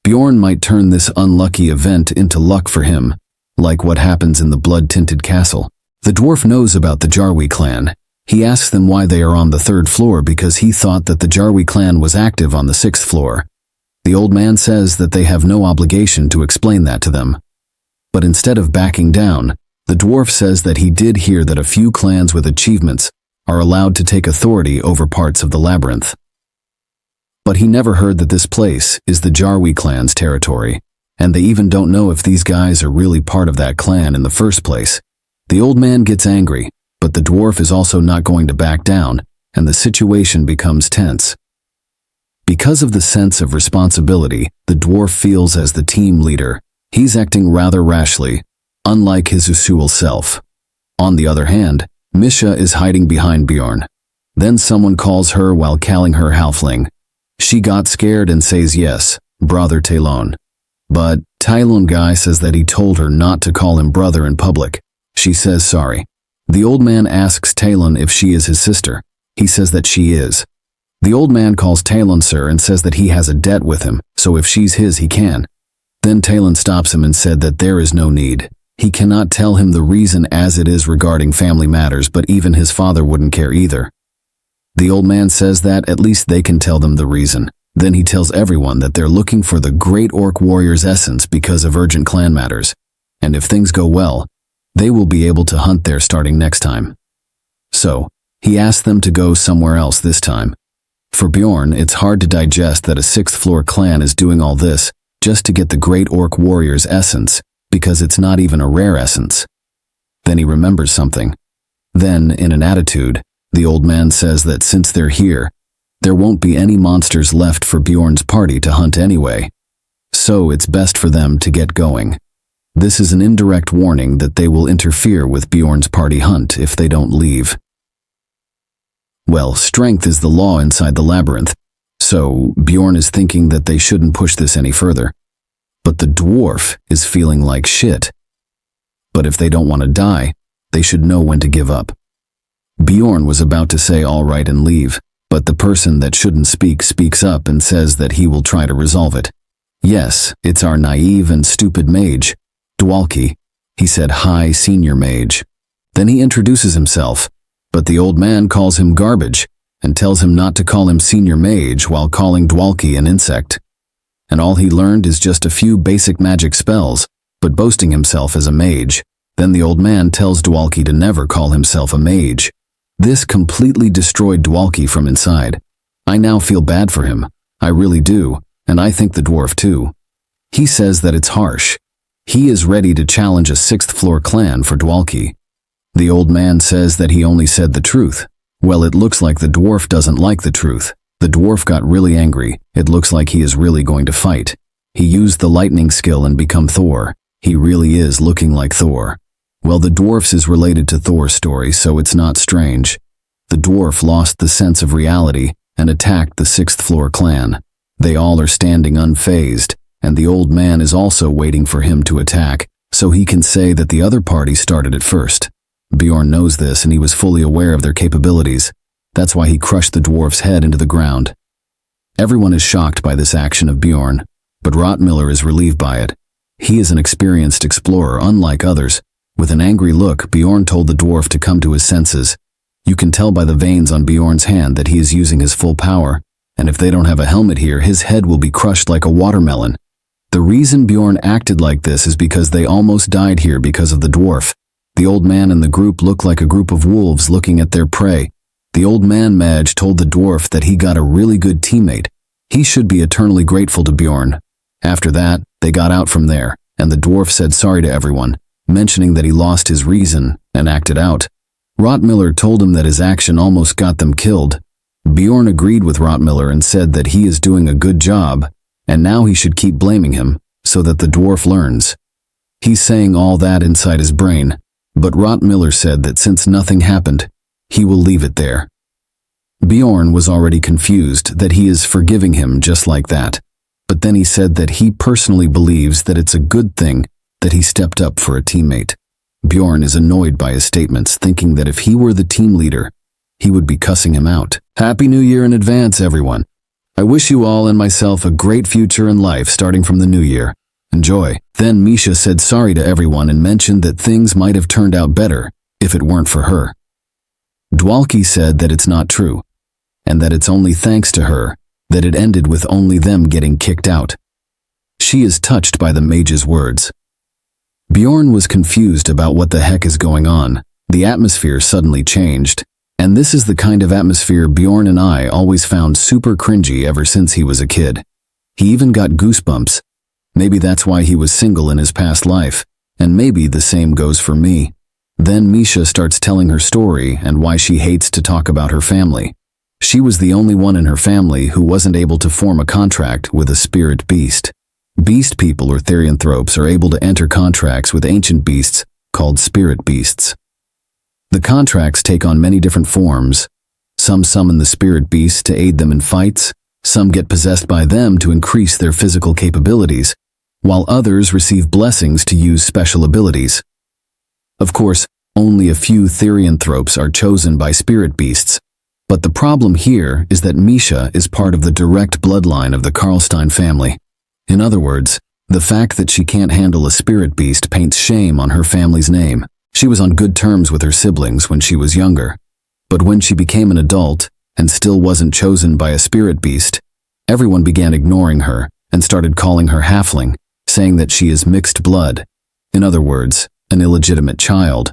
Bjorn might turn this unlucky event into luck for him, like what happens in the blood-tinted castle. The dwarf knows about the Jarwi clan. He asks them why they are on the 3rd floor because he thought that the Jarwi clan was active on the 6th floor. The old man says that they have no obligation to explain that to them. But instead of backing down, the dwarf says that he did hear that a few clans with achievements are allowed to take authority over parts of the labyrinth. But he never heard that this place is the Jarwi clan's territory, and they even don't know if these guys are really part of that clan in the first place. The old man gets angry, but the dwarf is also not going to back down, and the situation becomes tense. Because of the sense of responsibility the dwarf feels as the team leader, he's acting rather rashly, unlike his usual self. On the other hand, Misha is hiding behind Bjorn. Then someone calls her while calling her halfling. She got scared and says yes, brother Talon. But Tylon Guy says that he told her not to call him brother in public. She says sorry. The old man asks Talon if she is his sister. He says that she is. The old man calls Talon sir and says that he has a debt with him, so if she's his he can. Then Talon stops him and said that there is no need. He cannot tell him the reason as it is regarding family matters, but even his father wouldn't care either. The old man says that at least they can tell them the reason. Then he tells everyone that they're looking for the great orc warrior's essence because of urgent clan matters. And if things go well, they will be able to hunt there starting next time. So, he asked them to go somewhere else this time. For Bjorn, it's hard to digest that a 6th floor clan is doing all this just to get the great orc warrior's essence, because it's not even a rare essence. Then he remembers something. Then, in an attitude, the old man says that since they're here, there won't be any monsters left for Bjorn's party to hunt anyway. So it's best for them to get going. This is an indirect warning that they will interfere with Bjorn's party hunt if they don't leave. Well, strength is the law inside the labyrinth, so Bjorn is thinking that they shouldn't push this any further. But the dwarf is feeling like shit. But if they don't want to die, they should know when to give up. Bjorn was about to say all right and leave, but the person that shouldn't speak speaks up and says that he will try to resolve it. Yes, it's our naive and stupid mage, Dwalki. He said, "Hi, senior mage." Then he introduces himself, but the old man calls him garbage and tells him not to call him senior mage while calling Dwalki an insect. And all he learned is just a few basic magic spells, but boasting himself as a mage. Then the old man tells Dwalki to never call himself a mage. This completely destroyed Dwalki from inside. I now feel bad for him. I really do, and I think the dwarf too. He says that it's harsh. He is ready to challenge a 6th floor clan for Dwalki. The old man says that he only said the truth. Well, it looks like the dwarf doesn't like the truth. The dwarf got really angry. It looks like he is really going to fight. He used the lightning skill and become Thor. He really is looking like Thor. Well, the dwarfs is related to Thor's story, so it's not strange. The dwarf lost the sense of reality and attacked the 6th floor clan. They all are standing unfazed, and the old man is also waiting for him to attack, so he can say that the other party started it first. Bjorn knows this and he was fully aware of their capabilities. That's why he crushed the dwarf's head into the ground. Everyone is shocked by this action of Bjorn, but Rottmiller is relieved by it. He is an experienced explorer, unlike others. With an angry look, Bjorn told the dwarf to come to his senses. You can tell by the veins on Bjorn's hand that he is using his full power, and if they don't have a helmet here, his head will be crushed like a watermelon. The reason Bjorn acted like this is because they almost died here because of the dwarf. The old man and the group look like a group of wolves looking at their prey. The old man Madge told the dwarf that he got a really good teammate. He should be eternally grateful to Bjorn. After that, they got out from there, and the dwarf said sorry to everyone, mentioning that he lost his reason and acted out. Rottmiller told him that his action almost got them killed. Bjorn agreed with Rottmiller and said that he is doing a good job, and now he should keep blaming him, so that the dwarf learns. He's saying all that inside his brain, but Rottmiller said that since nothing happened, he will leave it there. Bjorn was already confused that he is forgiving him just like that, but then he said that he personally believes that it's a good thing that he stepped up for a teammate. Bjorn is annoyed by his statements, thinking that if he were the team leader, he would be cussing him out. Happy New Year in advance, everyone. I wish you all and myself a great future in life starting from the new year. Enjoy. Then Misha said sorry to everyone and mentioned that things might have turned out better if it weren't for her. Dwalki said that it's not true, and that it's only thanks to her that it ended with only them getting kicked out. She is touched by the mage's words. Bjorn was confused about what the heck is going on. The atmosphere suddenly changed, and this is the kind of atmosphere Bjorn and I always found super cringy ever since he was a kid. He even got goosebumps. Maybe that's why he was single in his past life, and maybe the same goes for me. Then Misha starts telling her story and why she hates to talk about her family. She was the only one in her family who wasn't able to form a contract with a spirit beast. Beast people or therianthropes are able to enter contracts with ancient beasts called spirit beasts. The contracts take on many different forms. Some summon the spirit beasts to aid them in fights, some get possessed by them to increase their physical capabilities, while others receive blessings to use special abilities. Of course, only a few therianthropes are chosen by spirit beasts, but the problem here is that Misha is part of the direct bloodline of the Karlstein family. In other words, the fact that she can't handle a spirit beast paints shame on her family's name. She was on good terms with her siblings when she was younger, but when she became an adult and still wasn't chosen by a spirit beast, everyone began ignoring her and started calling her halfling, saying that she is mixed blood. In other words, an illegitimate child.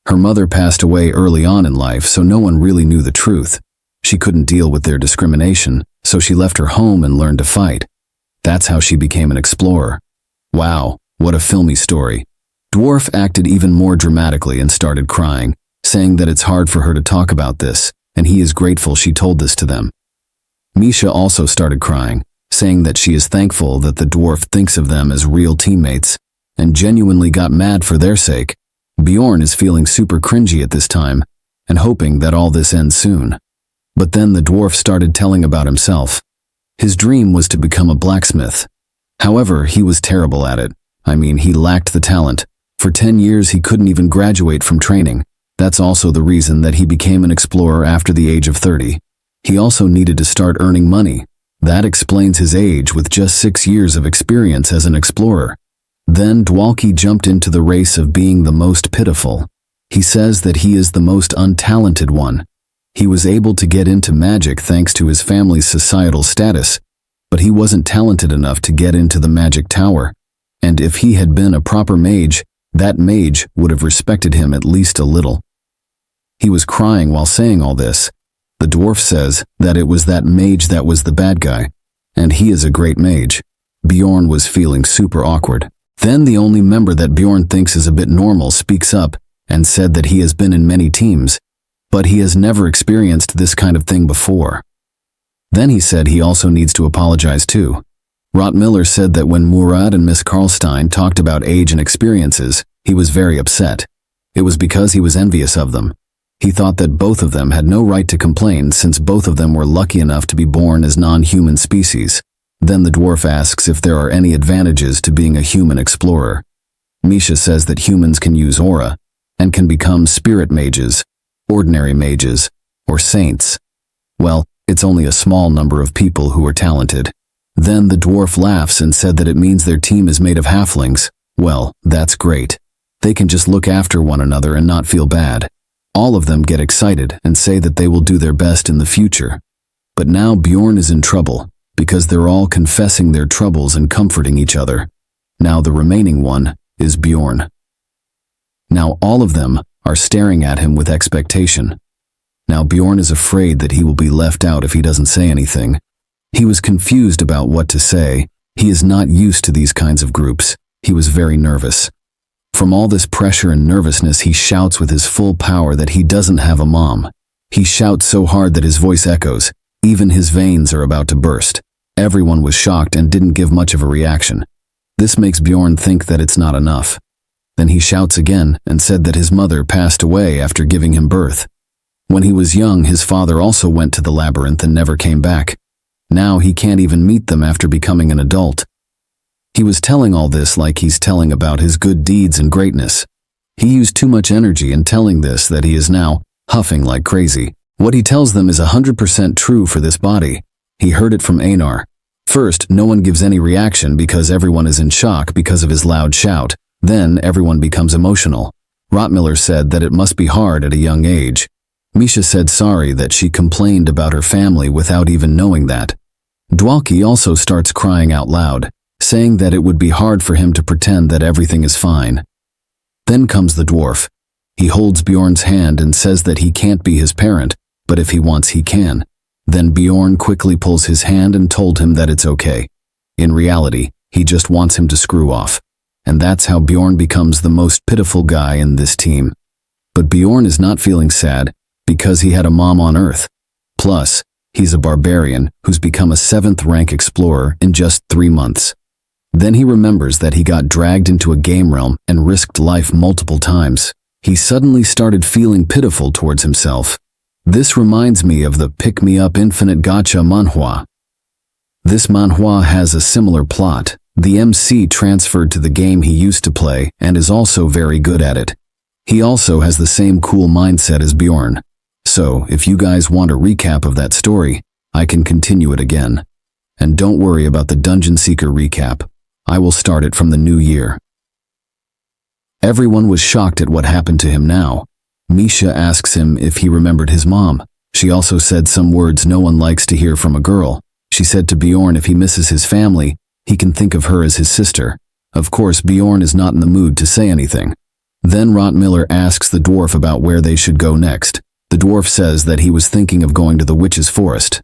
Her mother passed away early on in life, so no one really knew the truth. She couldn't deal with their discrimination, so she left her home and learned to fight. That's how she became an explorer. Wow, what a filmy story. Dwarf acted even more dramatically and started crying, saying that it's hard for her to talk about this, and he is grateful she told this to them. Misha also started crying, saying that she is thankful that the dwarf thinks of them as real teammates, and genuinely got mad for their sake. Bjorn is feeling super cringy at this time, and hoping that all this ends soon. But then the dwarf started telling about himself. His dream was to become a blacksmith. However, he was terrible at it. I mean, he lacked the talent. For 10 years he couldn't even graduate from training. That's also the reason that he became an explorer after the age of 30. He also needed to start earning money. That explains his age with just 6 years of experience as an explorer. Then Dwalki jumped into the race of being the most pitiful. He says that he is the most untalented one. He was able to get into magic thanks to his family's societal status, but he wasn't talented enough to get into the magic tower. And if he had been a proper mage, that mage would have respected him at least a little. He was crying while saying all this. The dwarf says that it was that mage that was the bad guy, and he is a great mage. Bjorn was feeling super awkward. Then the only member that Bjorn thinks is a bit normal speaks up and said that he has been in many teams, but he has never experienced this kind of thing before. Then he said he also needs to apologize too. Rottmiller said that when Murad and Miss Karlstein talked about age and experiences, he was very upset. It was because he was envious of them. He thought that both of them had no right to complain since both of them were lucky enough to be born as non-human species. Then the dwarf asks if there are any advantages to being a human explorer. Misha says that humans can use aura and can become spirit mages, ordinary mages, or saints. Well, it's only a small number of people who are talented. Then the dwarf laughs and said that it means their team is made of halflings. Well, that's great. They can just look after one another and not feel bad. All of them get excited and say that they will do their best in the future. But now Bjorn is in trouble, because they're all confessing their troubles and comforting each other. Now the remaining one is Bjorn. Now all of them are staring at him with expectation. Now Bjorn is afraid that he will be left out if he doesn't say anything. He was confused about what to say. He is not used to these kinds of groups. He was very nervous. From all this pressure and nervousness, he shouts with his full power that he doesn't have a mom. He shouts so hard that his voice echoes. Even his veins are about to burst. Everyone was shocked and didn't give much of a reaction. This makes Bjorn think that it's not enough. Then he shouts again and said that his mother passed away after giving him birth. When he was young, his father also went to the labyrinth and never came back. Now he can't even meet them after becoming an adult. He was telling all this like he's telling about his good deeds and greatness. He used too much energy in telling this that he is now huffing like crazy. What he tells them is 100% true for this body. He heard it from Einar. First, no one gives any reaction because everyone is in shock because of his loud shout. Then everyone becomes emotional. Rottmiller said that it must be hard at a young age. Misha said sorry that she complained about her family without even knowing that. Dwalki also starts crying out loud, saying that it would be hard for him to pretend that everything is fine. Then comes the dwarf. He holds Bjorn's hand and says that he can't be his parent, but if he wants he can. Then Bjorn quickly pulls his hand and told him that it's okay. In reality, he just wants him to screw off. And that's how Bjorn becomes the most pitiful guy in this team. But Bjorn is not feeling sad because he had a mom on Earth. Plus, he's a barbarian who's become a 7th rank explorer in just 3 months. Then he remembers that he got dragged into a game realm and risked life multiple times. He suddenly started feeling pitiful towards himself. This reminds me of the Pick Me Up Infinite Gacha manhwa. This manhwa has a similar plot. The MC transferred to the game he used to play and is also very good at it. He also has the same cool mindset as Bjorn. So, if you guys want a recap of that story, I can continue it again. And don't worry about the Dungeon Seeker recap. I will start it from the new year. Everyone was shocked at what happened to him now. Misha asks him if he remembered his mom. She also said some words no one likes to hear from a girl. She said to Bjorn if he misses his family, he can think of her as his sister. Of course, Bjorn is not in the mood to say anything. Then Rottmiller asks the dwarf about where they should go next. The dwarf says that he was thinking of going to the witch's forest.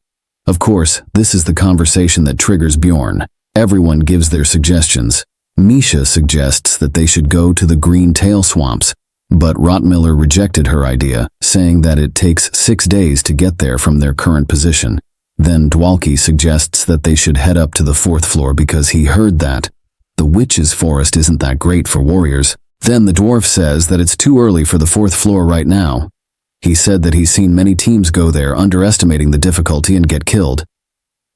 Of course, this is the conversation that triggers Bjorn. Everyone gives their suggestions. Misha suggests that they should go to the green tail swamps, but Rottmiller rejected her idea, saying that it takes 6 days to get there from their current position. Then Dwalki suggests that they should head up to the 4th floor because he heard that the witch's forest isn't that great for warriors. Then the dwarf says that it's too early for the 4th floor right now. He said that he's seen many teams go there underestimating the difficulty and get killed.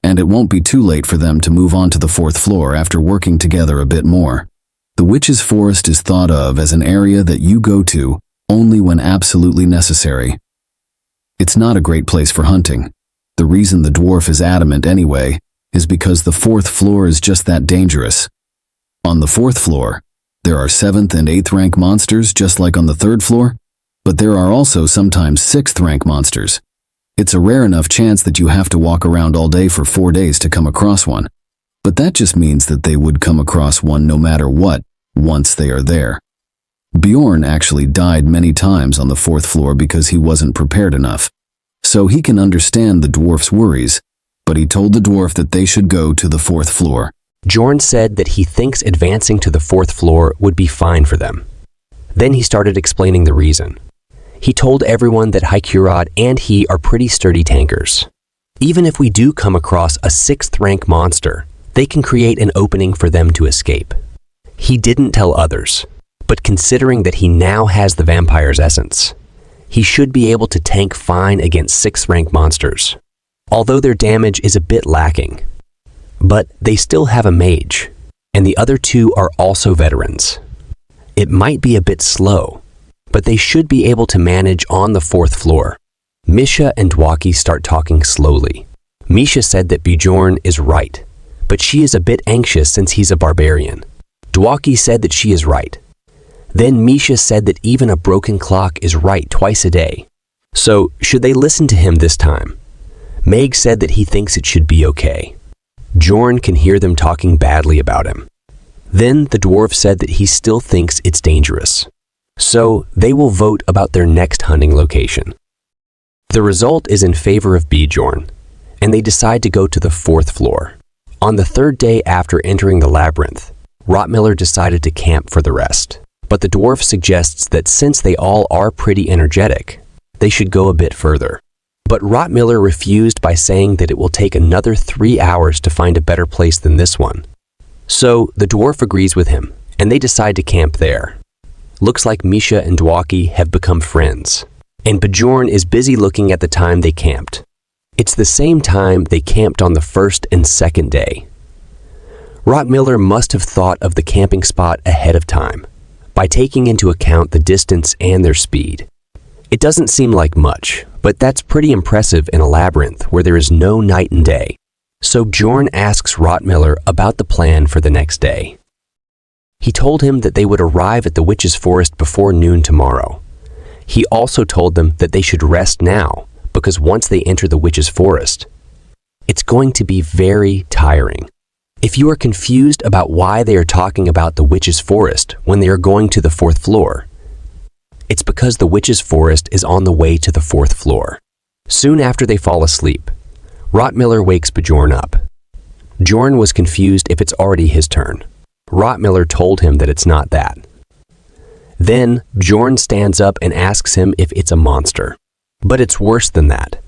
And it won't be too late for them to move on to the 4th floor after working together a bit more. The witch's forest is thought of as an area that you go to only when absolutely necessary. It's not a great place for hunting. The reason the dwarf is adamant anyway is because the 4th floor is just that dangerous. On the 4th floor, there are 7th and 8th rank monsters just like on the 3rd floor, but there are also sometimes 6th rank monsters. It's a rare enough chance that you have to walk around all day for 4 days to come across one. But that just means that they would come across one no matter what, once they are there. Bjorn actually died many times on the 4th floor because he wasn't prepared enough. So he can understand the dwarf's worries, but he told the dwarf that they should go to the 4th floor. Bjorn said that he thinks advancing to the 4th floor would be fine for them. Then he started explaining the reason. He told everyone that Haikurad and he are pretty sturdy tankers. Even if we do come across a 6th rank monster, they can create an opening for them to escape. He didn't tell others, but considering that he now has the vampire's essence, he should be able to tank fine against 6th rank monsters, although their damage is a bit lacking. But they still have a mage, and the other 2 are also veterans. It might be a bit slow, but they should be able to manage on the 4th floor. Misha and Dwalki start talking slowly. Misha said that Bjorn is right, but she is a bit anxious since he's a barbarian. Dwalki said that she is right. Then Misha said that even a broken clock is right twice a day. So, should they listen to him this time? Meg said that he thinks it should be okay. Bjorn can hear them talking badly about him. Then the dwarf said that he still thinks it's dangerous. So, they will vote about their next hunting location. The result is in favor of Bjorn, and they decide to go to the 4th floor. On the 3rd day after entering the labyrinth, Rottmiller decided to camp for the rest. But the dwarf suggests that since they all are pretty energetic, they should go a bit further. But Rottmiller refused by saying that it will take another 3 hours to find a better place than this one. So the dwarf agrees with him, and they decide to camp there. Looks like Misha and Dwalki have become friends, and Bjorn is busy looking at the time they camped. It's the same time they camped on the 1st and 2nd day. Rottmiller must have thought of the camping spot ahead of time, by taking into account the distance and their speed. It doesn't seem like much, but that's pretty impressive in a labyrinth where there is no night and day. So Bjorn asks Rottmiller about the plan for the next day. He told him that they would arrive at the witch's forest before noon tomorrow. He also told them that they should rest now, because once they enter the witch's forest, it's going to be very tiring. If you are confused about why they are talking about the witch's forest when they are going to the 4th floor, it's because the witch's forest is on the way to the 4th floor. Soon after they fall asleep, Rottmiller wakes Bjorn up. Bjorn was confused if it's already his turn. Rottmiller told him that it's not that. Then Bjorn stands up and asks him if it's a monster. But it's worse than that.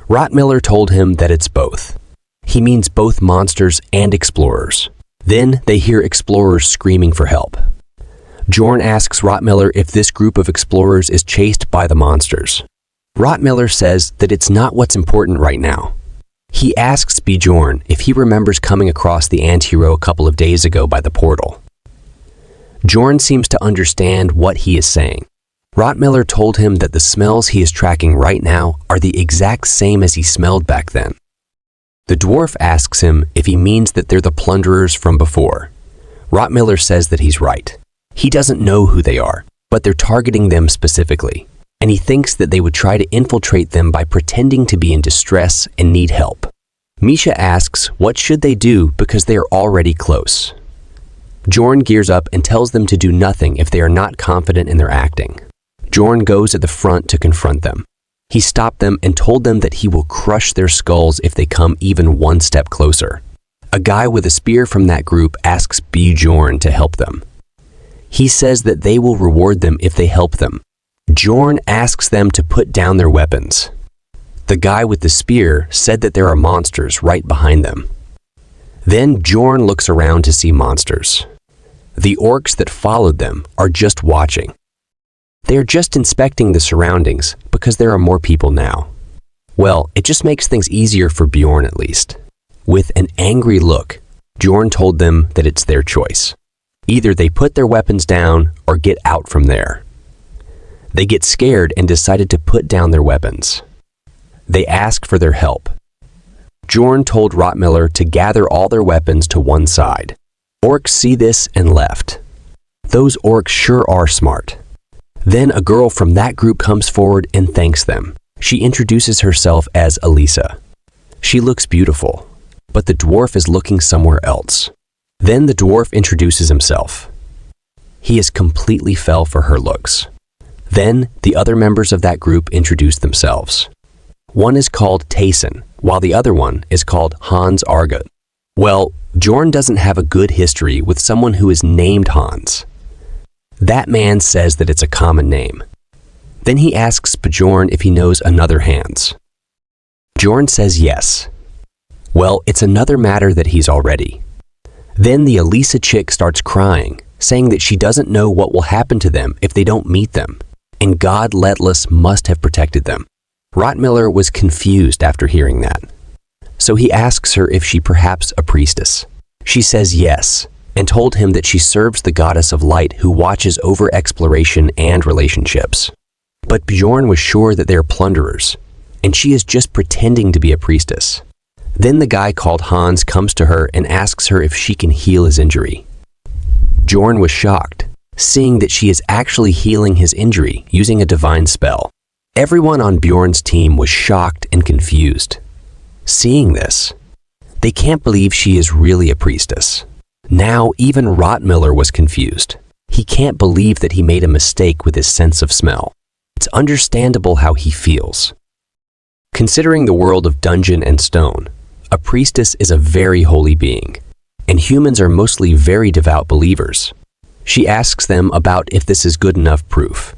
Rottmiller told him that it's both. He means both monsters and explorers. Then they hear explorers screaming for help. Bjorn asks Rottmiller if this group of explorers is chased by the monsters. Rottmiller says that it's not what's important right now. He asks Bjorn if he remembers coming across the antihero a couple of days ago by the portal. Bjorn seems to understand what he is saying. Rottmiller told him that the smells he is tracking right now are the exact same as he smelled back then. The dwarf asks him if he means that they're the plunderers from before. Rottmiller says that he's right. He doesn't know who they are, but they're targeting them specifically, and he thinks that they would try to infiltrate them by pretending to be in distress and need help. Misha asks what should they do because they are already close. Bjorn gears up and tells them to do nothing if they are not confident in their acting. Bjorn goes at the front to confront them. He stopped them and told them that he will crush their skulls if they come even one step closer. A guy with a spear from that group asks Bjorn to help them. He says that they will reward them if they help them. Bjorn asks them to put down their weapons. The guy with the spear said that there are monsters right behind them. Then Bjorn looks around to see monsters. The orcs that followed them are just watching. They are just inspecting the surroundings because there are more people now. Well, it just makes things easier for Bjorn at least. With an angry look, Bjorn told them that it's their choice. Either they put their weapons down or get out from there. They get scared and decided to put down their weapons. They ask for their help. Bjorn told Rottmiller to gather all their weapons to one side. Orcs see this and left. Those orcs sure are smart. Then a girl from that group comes forward and thanks them. She introduces herself as Elisa. She looks beautiful, but the dwarf is looking somewhere else. Then the dwarf introduces himself. He is completely fell for her looks. Then the other members of that group introduce themselves. One is called Tayson, while the other one is called Hans Argut. Well, Bjorn doesn't have a good history with someone who is named Hans. That man says that it's a common name. Then he asks Bjorn if he knows another Hans. Bjorn says yes. Well, it's another matter that he's already. Then the Elisa chick starts crying, saying that she doesn't know what will happen to them if they don't meet them, and God Letless must have protected them. Rottmiller was confused after hearing that. So he asks her if she perhaps a priestess. She says yes, and told him that she serves the goddess of light who watches over exploration and relationships. But Bjorn was sure that they are plunderers, and she is just pretending to be a priestess. Then the guy called Hans comes to her and asks her if she can heal his injury. Bjorn was shocked, seeing that she is actually healing his injury using a divine spell. Everyone on Bjorn's team was shocked and confused. Seeing this, they can't believe she is really a priestess. Now even Rottmiller was confused. He can't believe that he made a mistake with his sense of smell. It's understandable how he feels. Considering the world of Dungeon and Stone, a priestess is a very holy being, and humans are mostly very devout believers. She asks them about if this is good enough proof.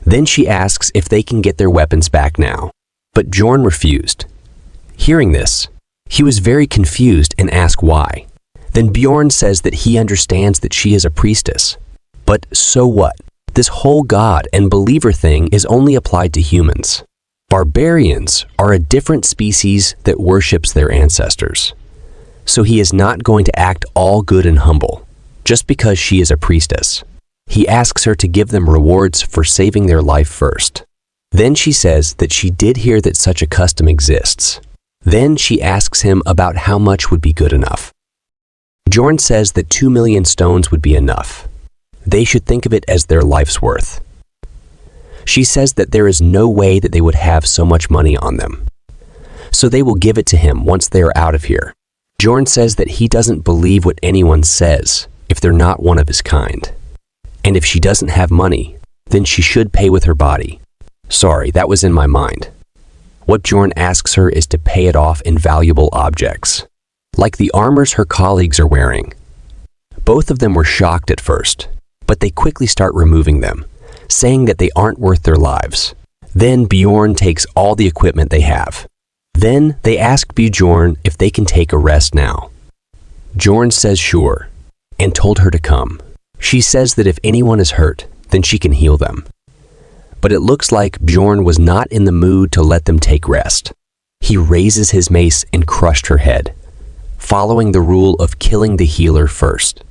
Then she asks if they can get their weapons back now, but Bjorn refused. Hearing this, he was very confused and asked why. Then Bjorn says that he understands that she is a priestess. But so what? This whole god and believer thing is only applied to humans. Barbarians are a different species that worships their ancestors. So he is not going to act all good and humble, just because she is a priestess. He asks her to give them rewards for saving their life first. Then she says that she did hear that such a custom exists. Then she asks him about how much would be good enough. Bjorn says that 2 million stones would be enough. They should think of it as their life's worth. She says that there is no way that they would have so much money on them. So they will give it to him once they are out of here. Bjorn says that he doesn't believe what anyone says if they're not one of his kind. And if she doesn't have money, then she should pay with her body. Sorry, that was in my mind. What Bjorn asks her is to pay it off in valuable objects, like the armors her colleagues are wearing. Both of them were shocked at first, but they quickly start removing them, saying that they aren't worth their lives. Then Bjorn takes all the equipment they have. Then they ask Bjorn if they can take a rest now. Bjorn says sure, and told her to come. She says that if anyone is hurt, then she can heal them. But it looks like Bjorn was not in the mood to let them take rest. He raises his mace and crushed her head, following the rule of killing the healer first.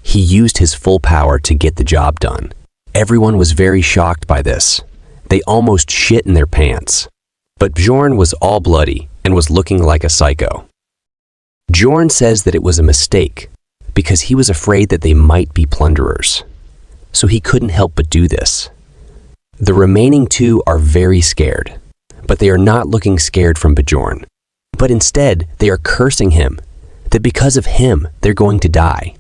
He used his full power to get the job done. Everyone was very shocked by this. They almost shit in their pants. But Bjorn was all bloody and was looking like a psycho. Bjorn says that it was a mistake because he was afraid that they might be plunderers. So he couldn't help but do this. The remaining two are very scared, but they are not looking scared from Bjorn. But instead, they are cursing him, that because of him, they're going to die.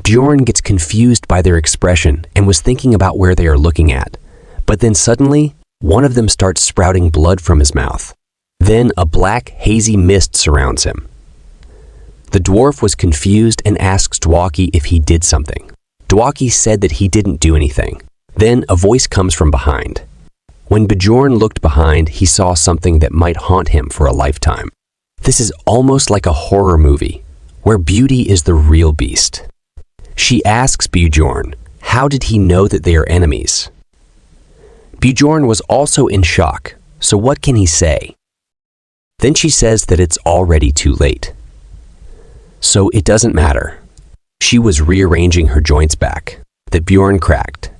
Bjorn gets confused by their expression and was thinking about where they are looking at. But then suddenly, one of them starts sprouting blood from his mouth. Then a black, hazy mist surrounds him. The dwarf was confused and asks Dwaki if he did something. Dwaki said that he didn't do anything. Then a voice comes from behind. When Bjorn looked behind, he saw something that might haunt him for a lifetime. This is almost like a horror movie, where beauty is the real beast. She asks Bjorn, how did he know that they are enemies? Bjorn was also in shock, so what can he say? Then she says that it's already too late. So it doesn't matter. She was rearranging her joints back, that Bjorn cracked.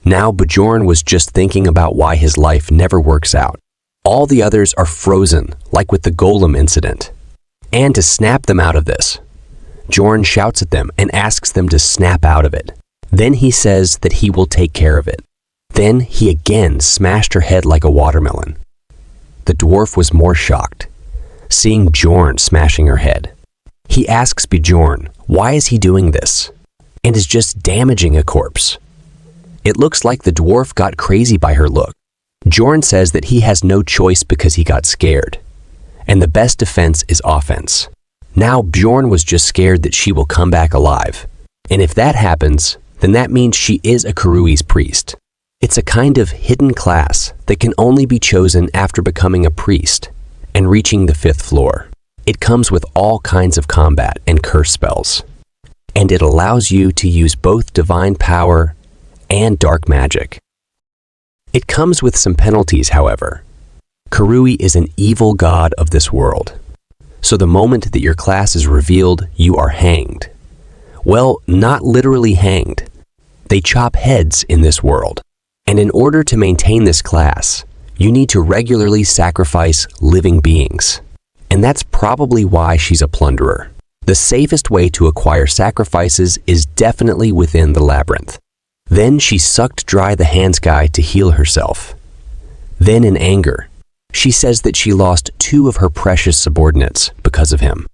Now Bjorn was just thinking about why his life never works out. All the others are frozen, like with the golem incident. And to snap them out of this, Bjorn shouts at them and asks them to snap out of it. Then he says that he will take care of it. Then he again smashed her head like a watermelon. The dwarf was more shocked, seeing Bjorn smashing her head. He asks Bjorn, why is he doing this? And is just damaging a corpse. It looks like the dwarf got crazy by her look. Bjorn says that he has no choice because he got scared. And the best defense is offense. Now Bjorn was just scared that she will come back alive. And if that happens, then that means she is a Kurui's priest. It's a kind of hidden class that can only be chosen after becoming a priest and reaching the 5th floor. It comes with all kinds of combat and curse spells. And it allows you to use both divine power and dark magic. It comes with some penalties, however. Kurui is an evil god of this world. So the moment that your class is revealed, you are hanged. Well, not literally hanged. They chop heads in this world. And in order to maintain this class, you need to regularly sacrifice living beings. And that's probably why she's a plunderer. The safest way to acquire sacrifices is definitely within the labyrinth. Then she sucked dry the hands guy to heal herself. Then in anger, she says that she lost 2 of her precious subordinates because of him.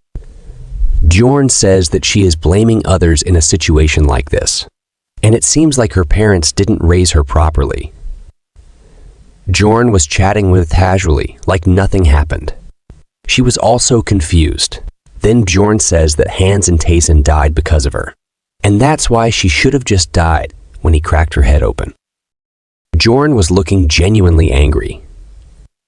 Bjorn says that she is blaming others in a situation like this, and it seems like her parents didn't raise her properly. Bjorn was chatting with casually, like nothing happened. She was also confused. Then Bjorn says that Hans and Tayson died because of her, and that's why she should have just died when he cracked her head open. Bjorn was looking genuinely angry.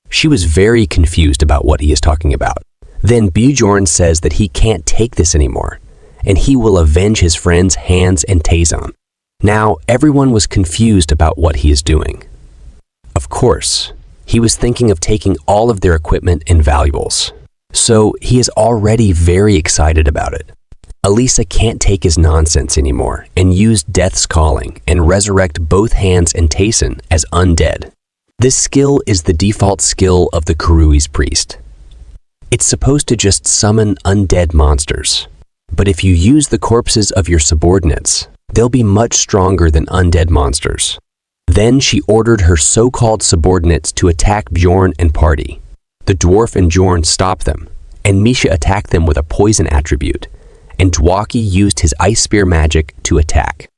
She was very confused about what he is talking about. Then Bjorn says that he can't take this anymore, and he will avenge his friends Hans and Tayson. Now, everyone was confused about what he is doing. Of course, he was thinking of taking all of their equipment and valuables. So he is already very excited about it. Elisa can't take his nonsense anymore and use Death's Calling and resurrect both Hans and Tayson as undead. This skill is the default skill of the Kurui's priest. It's supposed to just summon undead monsters. But if you use the corpses of your subordinates, they'll be much stronger than undead monsters. Then she ordered her so-called subordinates to attack Bjorn and party. The dwarf and Bjorn stopped them, and Misha attacked them with a poison attribute, and Dwaki used his ice spear magic to attack.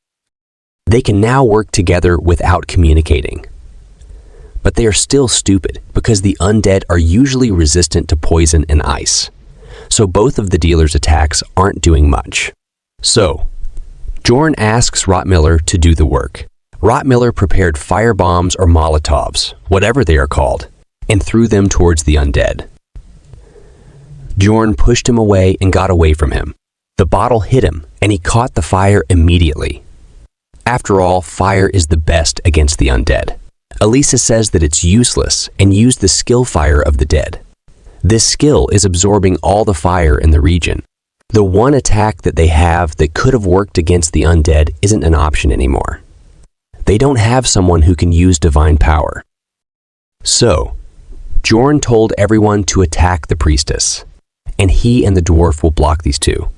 They can now work together without communicating. But they are still stupid because the undead are usually resistant to poison and ice. So both of the dealer's attacks aren't doing much. So, Bjorn asks Rottmiller to do the work. Rottmiller prepared fire bombs or Molotovs, whatever they are called, and threw them towards the undead. Bjorn pushed him away and got away from him. The bottle hit him, and he caught the fire immediately. After all, fire is the best against the undead. Elisa says that it's useless and used the skill fire of the dead. This skill is absorbing all the fire in the region. The one attack that they have that could have worked against the undead isn't an option anymore. They don't have someone who can use divine power. So, Bjorn told everyone to attack the priestess, and he and the dwarf will block these two.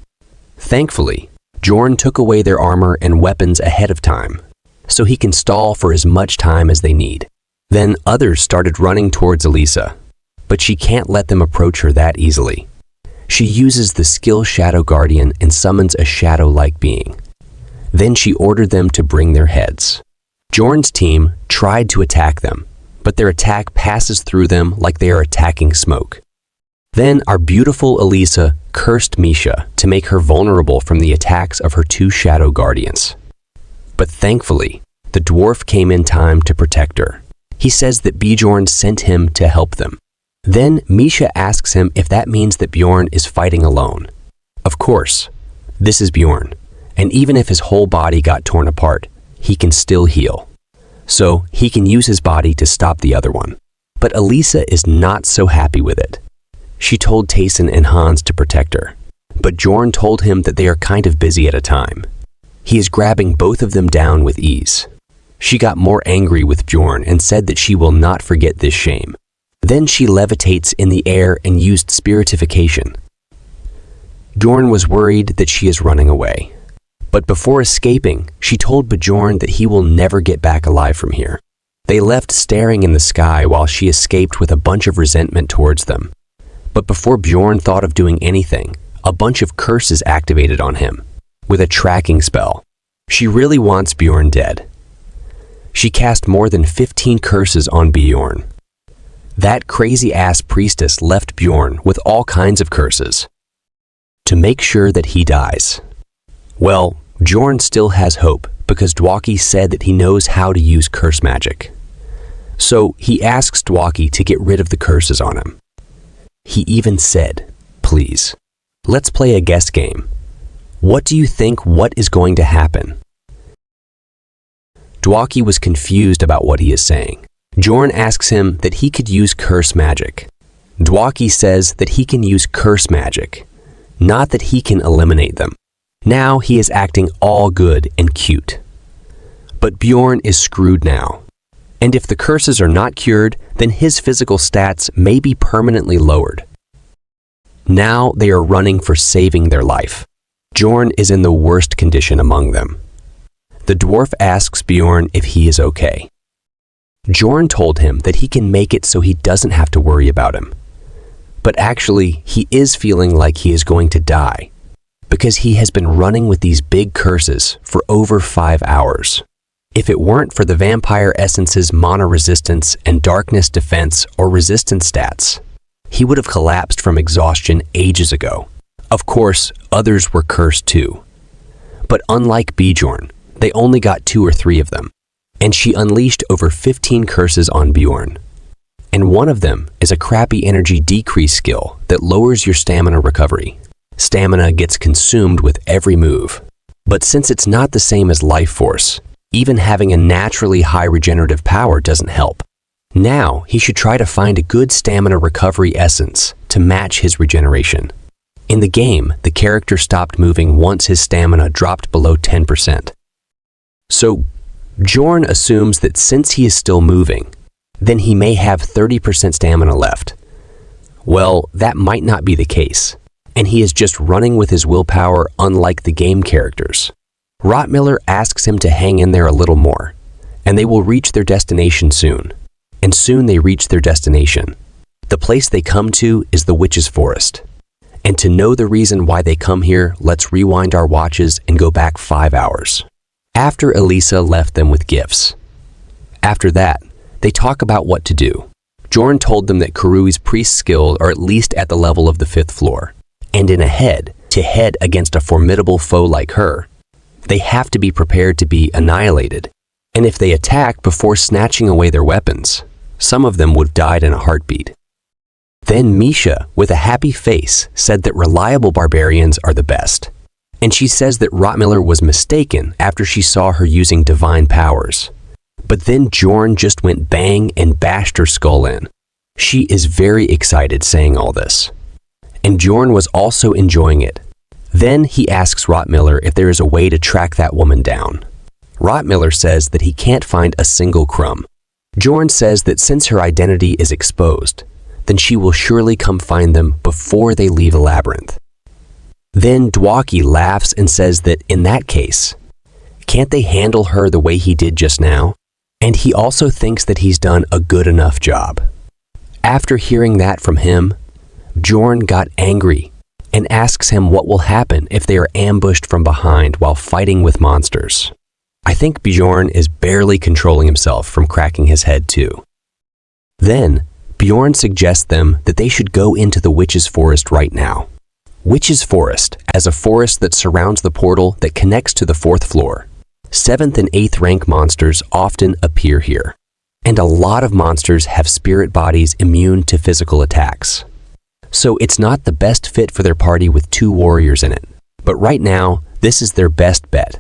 Thankfully, Bjorn took away their armor and weapons ahead of time, so he can stall for as much time as they need. Then others started running towards Elisa, but she can't let them approach her that easily. She uses the skill Shadow Guardian and summons a shadow-like being. Then she ordered them to bring their heads. Bjorn's team tried to attack them, but their attack passes through them like they are attacking smoke. Then our beautiful Elisa cursed Misha to make her vulnerable from the attacks of her two Shadow Guardians. But thankfully, the dwarf came in time to protect her. He says that Bjorn sent him to help them. Then Misha asks him if that means that Bjorn is fighting alone. Of course, this is Bjorn, and even if his whole body got torn apart, he can still heal. So he can use his body to stop the other one. But Elisa is not so happy with it. She told Tayson and Hans to protect her, but Bjorn told him that they are kind of busy at a time. He is grabbing both of them down with ease. She got more angry with Bjorn and said that she will not forget this shame. Then she levitates in the air and used spiritification. Bjorn was worried that she is running away. But before escaping, she told Bjorn that he will never get back alive from here. They left staring in the sky while she escaped with a bunch of resentment towards them. But before Bjorn thought of doing anything, a bunch of curses activated on him, with a tracking spell. She really wants Bjorn dead. She cast more than 15 curses on Bjorn. That crazy-ass priestess left Bjorn with all kinds of curses to make sure that he dies. Well, Bjorn still has hope because Dwaki said that he knows how to use curse magic. So he asks Dwaki to get rid of the curses on him. He even said, "Please, let's play a guess game. What do you think what is going to happen?" Dwaki was confused about what he is saying. Bjorn asks him that he could use curse magic. Dwaki says that he can use curse magic, not that he can eliminate them. Now he is acting all good and cute. But Bjorn is screwed now. And if the curses are not cured, then his physical stats may be permanently lowered. Now they are running for saving their life. Bjorn is in the worst condition among them. The dwarf asks Bjorn if he is okay. Bjorn told him that he can make it so he doesn't have to worry about him. But actually, he is feeling like he is going to die, because he has been running with these big curses for over 5 hours. If it weren't for the vampire essence's mana resistance and darkness defense or resistance stats, he would have collapsed from exhaustion ages ago. Of course, others were cursed too. But unlike Bjorn, they only got 2 or 3 of them, and she unleashed over 15 curses on Bjorn. And one of them is a crappy energy decrease skill that lowers your stamina recovery. Stamina gets consumed with every move. But since it's not the same as life force, even having a naturally high regenerative power doesn't help. Now he should try to find a good stamina recovery essence to match his regeneration. In the game, the character stopped moving once his stamina dropped below 10%. So Bjorn assumes that since he is still moving, then he may have 30% stamina left. Well, that might not be the case, and he is just running with his willpower unlike the game characters. Rottmiller asks him to hang in there a little more, and they will reach their destination soon. And soon they reach their destination. The place they come to is the Witch's Forest. And to know the reason why they come here, let's rewind our watches and go back 5 hours. After Elisa left them with gifts. After that, they talk about what to do. Bjorn told them that Kurui's priest skills are at least at the level of the 5th floor. And in a head-to-head against a formidable foe like her, they have to be prepared to be annihilated. And if they attack before snatching away their weapons, some of them would have died in a heartbeat. Then Misha, with a happy face, said that reliable barbarians are the best. And she says that Rottmiller was mistaken after she saw her using divine powers. But then Bjorn just went bang and bashed her skull in. She is very excited saying all this. And Bjorn was also enjoying it. Then he asks Rottmiller if there is a way to track that woman down. Rottmiller says that he can't find a single crumb. Bjorn says that since her identity is exposed, then she will surely come find them before they leave the labyrinth. Then Dwaki laughs and says that in that case, can't they handle her the way he did just now? And he also thinks that he's done a good enough job. After hearing that from him, Bjorn got angry and asks him what will happen if they are ambushed from behind while fighting with monsters. I think Bjorn is barely controlling himself from cracking his head too. Then, Bjorn suggests them that they should go into the Witch's Forest right now. Witch's Forest, as a forest that surrounds the portal that connects to the 4th floor. 7th and 8th rank monsters often appear here. And a lot of monsters have spirit bodies immune to physical attacks. So it's not the best fit for their party with 2 warriors in it. But right now, this is their best bet.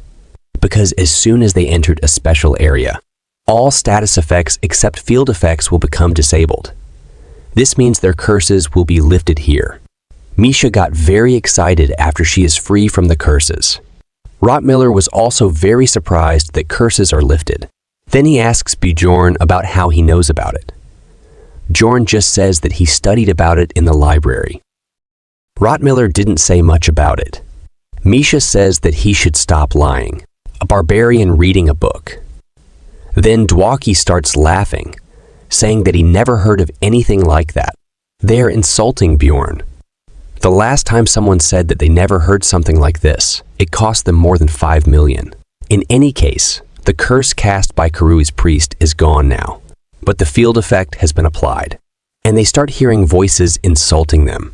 Because as soon as they entered a special area, all status effects except field effects will become disabled. This means their curses will be lifted here. Misha got very excited after she is free from the curses. Rottmiller was also very surprised that curses are lifted. Then he asks Bjorn about how he knows about it. Bjorn just says that he studied about it in the library. Rottmiller didn't say much about it. Misha says that he should stop lying. A barbarian reading a book. Then Dwaki starts laughing, saying that he never heard of anything like that. They're insulting Bjorn. The last time someone said that they never heard something like this, it cost them more than 5 million. In any case, the curse cast by Karui's priest is gone now, but the field effect has been applied, and they start hearing voices insulting them.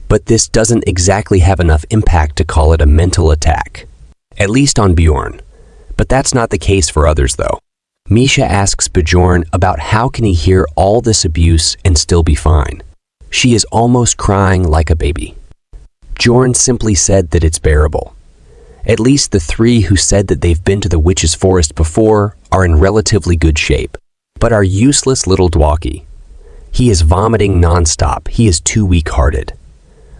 But this doesn't exactly have enough impact to call it a mental attack, at least on Bjorn. But that's not the case for others though. Misha asks Bjorn about how can he hear all this abuse and still be fine. She is almost crying like a baby. Bjorn simply said that it's bearable. At least the 3 who said that they've been to the Witch's Forest before are in relatively good shape. But our useless little Dwaki, he is vomiting non-stop. He is too weak-hearted.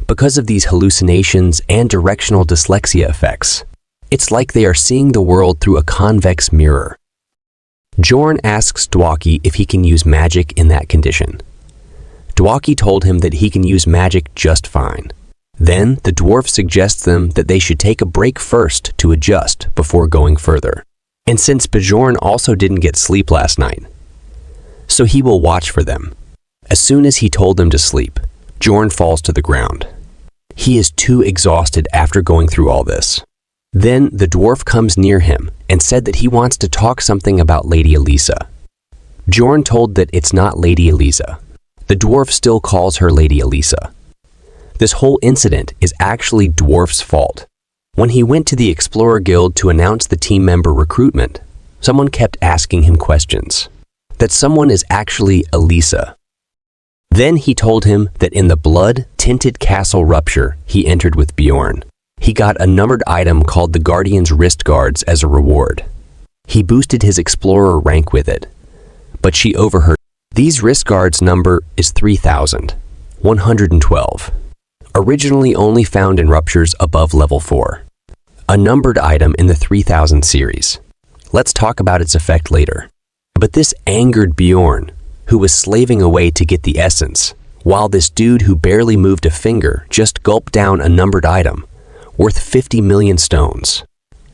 Because of these hallucinations and directional dyslexia effects, it's like they are seeing the world through a convex mirror. Bjorn asks Dwaki if he can use magic in that condition. Dwaki told him that he can use magic just fine. Then the dwarf suggests them that they should take a break first to adjust before going further. And since Bjorn also didn't get sleep last night, so he will watch for them. As soon as he told them to sleep, Bjorn falls to the ground. He is too exhausted after going through all this. Then the dwarf comes near him and said that he wants to talk something about Lady Elisa. Bjorn told that it's not Lady Elisa. The dwarf still calls her Lady Elisa. This whole incident is actually Dwarf's fault. When he went to the Explorer Guild to announce the team member recruitment, someone kept asking him questions. That someone is actually Elisa. Then he told him that in the blood-tinted castle rupture he entered with Bjorn, he got a numbered item called the Guardian's Wrist Guards as a reward. He boosted his Explorer rank with it, but she overheard. These wrist guards number is 3,112. Originally only found in ruptures above level 4. A numbered item in the 3000 series. Let's talk about its effect later. But this angered Bjorn, who was slaving away to get the essence, while this dude who barely moved a finger just gulped down a numbered item, worth 50 million stones.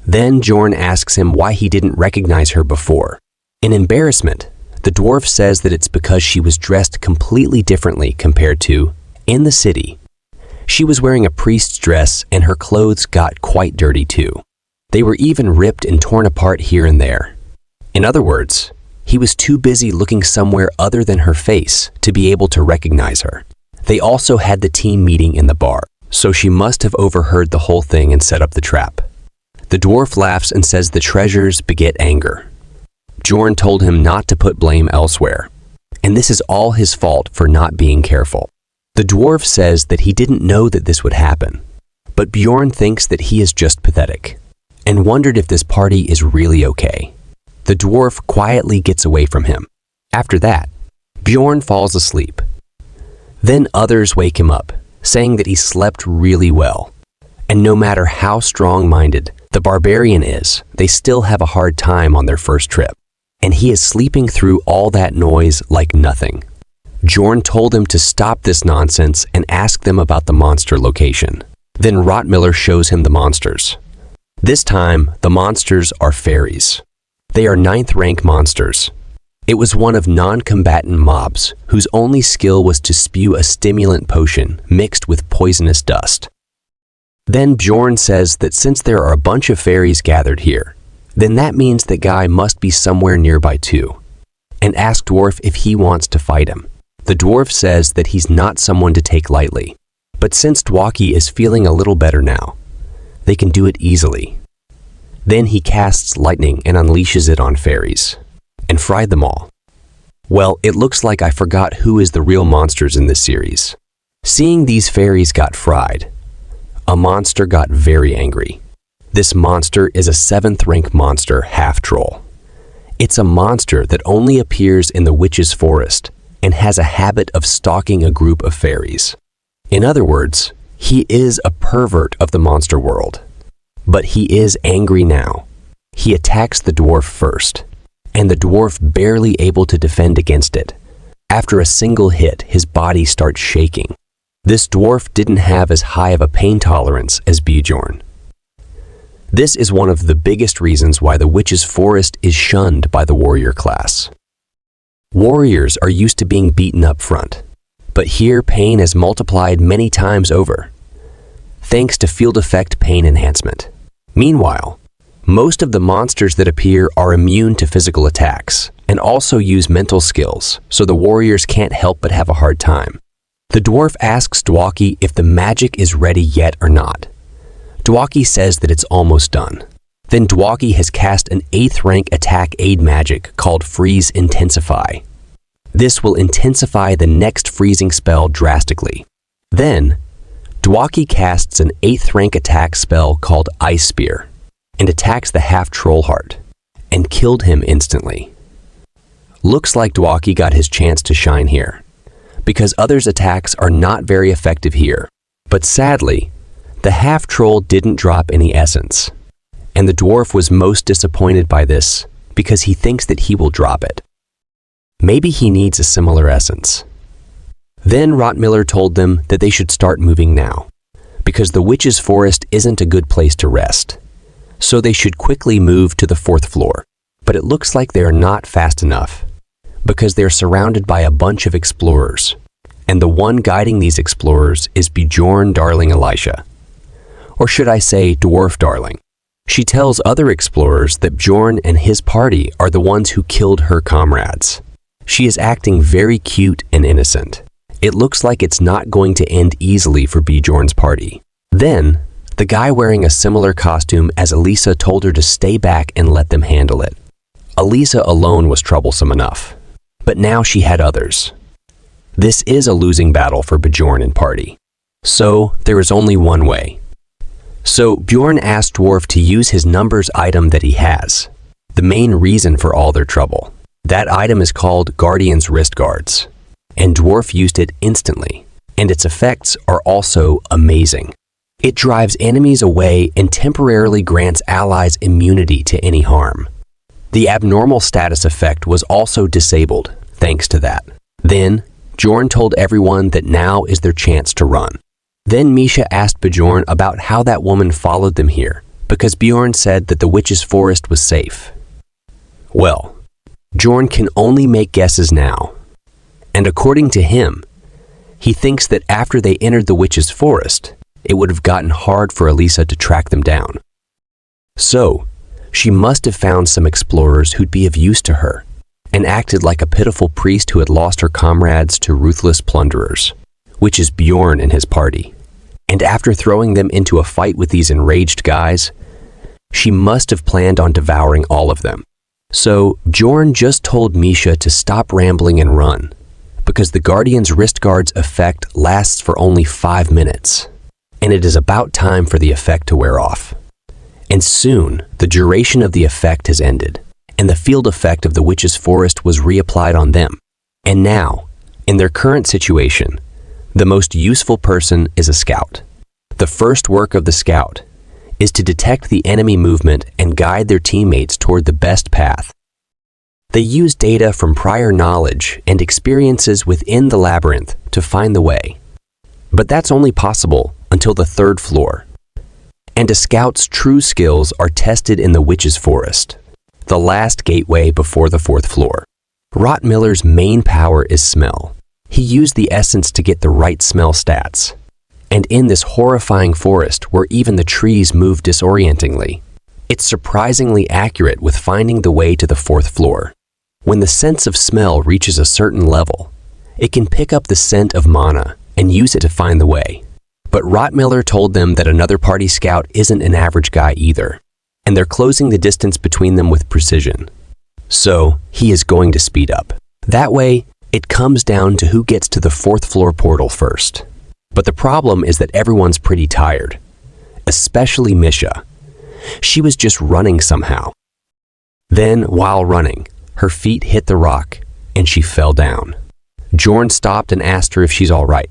Then Bjorn asks him why he didn't recognize her before. In embarrassment, the dwarf says that it's because she was dressed completely differently compared to in the city. She was wearing a priest's dress and her clothes got quite dirty too. They were even ripped and torn apart here and there. In other words, he was too busy looking somewhere other than her face to be able to recognize her. They also had the team meeting in the bar, so she must have overheard the whole thing and set up the trap. The dwarf laughs and says the treasures beget anger. Bjorn told him not to put blame elsewhere, and this is all his fault for not being careful. The dwarf says that he didn't know that this would happen, but Bjorn thinks that he is just pathetic, and wondered if this party is really okay. The dwarf quietly gets away from him. After that, Bjorn falls asleep. Then others wake him up, saying that he slept really well. And no matter how strong-minded the barbarian is, they still have a hard time on their first trip. And he is sleeping through all that noise like nothing. Bjorn told him to stop this nonsense and ask them about the monster location. Then Rottmiller shows him the monsters. This time, the monsters are fairies. They are 9th rank monsters. It was one of non-combatant mobs whose only skill was to spew a stimulant potion mixed with poisonous dust. Then Bjorn says that since there are a bunch of fairies gathered here, then that means that Guy must be somewhere nearby too, and asks Dwarf if he wants to fight him. The dwarf says that he's not someone to take lightly, but since Dwaki is feeling a little better now, they can do it easily. Then he casts lightning and unleashes it on fairies, and fried them all. Well, it looks like I forgot who is the real monsters in this series. Seeing these fairies got fried, a monster got very angry. This monster is a 7th rank monster, half-troll. It's a monster that only appears in the witch's forest and has a habit of stalking a group of fairies. In other words, he is a pervert of the monster world. But he is angry now. He attacks the dwarf first, and the dwarf barely able to defend against it. After a single hit, his body starts shaking. This dwarf didn't have as high of a pain tolerance as Bjorn. This is one of the biggest reasons why the witch's forest is shunned by the warrior class. Warriors are used to being beaten up front, but here pain is multiplied many times over, thanks to field effect pain enhancement. Meanwhile, most of the monsters that appear are immune to physical attacks and also use mental skills, so the warriors can't help but have a hard time. The dwarf asks Dwaki if the magic is ready yet or not. Dwaki says that it's almost done. Then Dwaki has cast an 8th rank attack aid magic called Freeze Intensify. This will intensify the next freezing spell drastically. Then, Dwaki casts an 8th rank attack spell called Ice Spear and attacks the half-troll heart and killed him instantly. Looks like Dwaki got his chance to shine here, because others' attacks are not very effective here. But sadly, the half-troll didn't drop any essence, and the dwarf was most disappointed by this because he thinks that he will drop it. Maybe he needs a similar essence. Then Rottmiller told them that they should start moving now, because the witch's forest isn't a good place to rest. So they should quickly move to the 4th floor. But it looks like they are not fast enough, because they're surrounded by a bunch of explorers, and the one guiding these explorers is Bjorn Darling Elisha. Or should I say Dwarf Darling. She tells other explorers that Bjorn and his party are the ones who killed her comrades. She is acting very cute and innocent. It looks like it's not going to end easily for Bjorn's party. Then, the guy wearing a similar costume as Elisa told her to stay back and let them handle it. Elisa alone was troublesome enough, but now she had others. This is a losing battle for Bjorn and party. So, there is only one way. So, Bjorn asked Dwarf to use his numbers item that he has, the main reason for all their trouble. That item is called Guardian's Wrist Guards, and Dwarf used it instantly, and its effects are also amazing. It drives enemies away and temporarily grants allies immunity to any harm. The abnormal status effect was also disabled, thanks to that. Then, Bjorn told everyone that now is their chance to run. Then Misha asked Bjorn about how that woman followed them here, because Bjorn said that the witch's forest was safe. Well, Bjorn can only make guesses now, and according to him, he thinks that after they entered the witch's forest, it would have gotten hard for Elisa to track them down. So, she must have found some explorers who'd be of use to her, and acted like a pitiful priest who had lost her comrades to ruthless plunderers, which is Bjorn and his party. And after throwing them into a fight with these enraged guys, she must have planned on devouring all of them. So, Bjorn just told Misha to stop rambling and run, because the Guardian's Wrist Guard's effect lasts for only 5 minutes, and it is about time for the effect to wear off. And soon, the duration of the effect has ended, and the field effect of the witch's forest was reapplied on them. And now, in their current situation, the most useful person is a scout. The first work of the scout is to detect the enemy movement and guide their teammates toward the best path. They use data from prior knowledge and experiences within the labyrinth to find the way. But that's only possible until the third floor. And a scout's true skills are tested in the witch's forest, the last gateway before the fourth floor. Rottmiller's main power is smell. He used the essence to get the right smell stats. And in this horrifying forest where even the trees move disorientingly, it's surprisingly accurate with finding the way to the fourth floor. When the sense of smell reaches a certain level, it can pick up the scent of mana and use it to find the way. But Rottmiller told them that another party scout isn't an average guy either, and they're closing the distance between them with precision. So, he is going to speed up. That way, it comes down to who gets to the fourth floor portal first. But the problem is that everyone's pretty tired, especially Misha. She was just running somehow. Then, while running, her feet hit the rock and she fell down. Bjorn stopped and asked her if she's all right.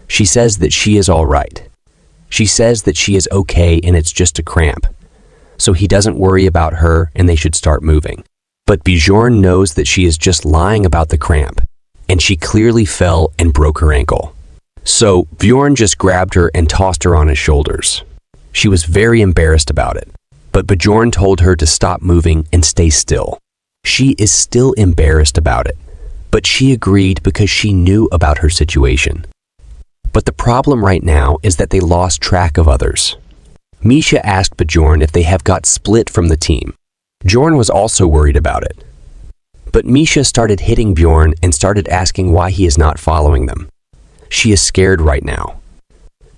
She says that she is all right. She says that she is okay and it's just a cramp. So he doesn't worry about her and they should start moving. But Bjorn knows that she is just lying about the cramp, and she clearly fell and broke her ankle. So Bjorn just grabbed her and tossed her on his shoulders. She was very embarrassed about it, but Bjorn told her to stop moving and stay still. She is still embarrassed about it, but she agreed because she knew about her situation. But the problem right now is that they lost track of others. Misha asked Bjorn if they have got split from the team. Bjorn was also worried about it. But Misha started hitting Bjorn and started asking why he is not following them. She is scared right now.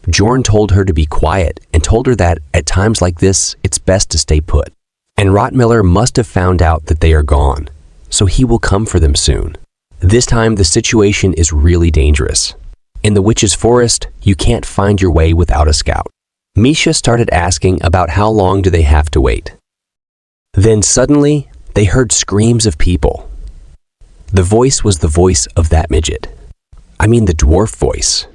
Bjorn told her to be quiet and told her that at times like this, it's best to stay put. And Rottmiller must have found out that they are gone, so he will come for them soon. This time, the situation is really dangerous. In the witch's forest, you can't find your way without a scout. Misha started asking about how long do they have to wait. Then suddenly, they heard screams of people. The voice was the voice of that midget. I mean the dwarf voice.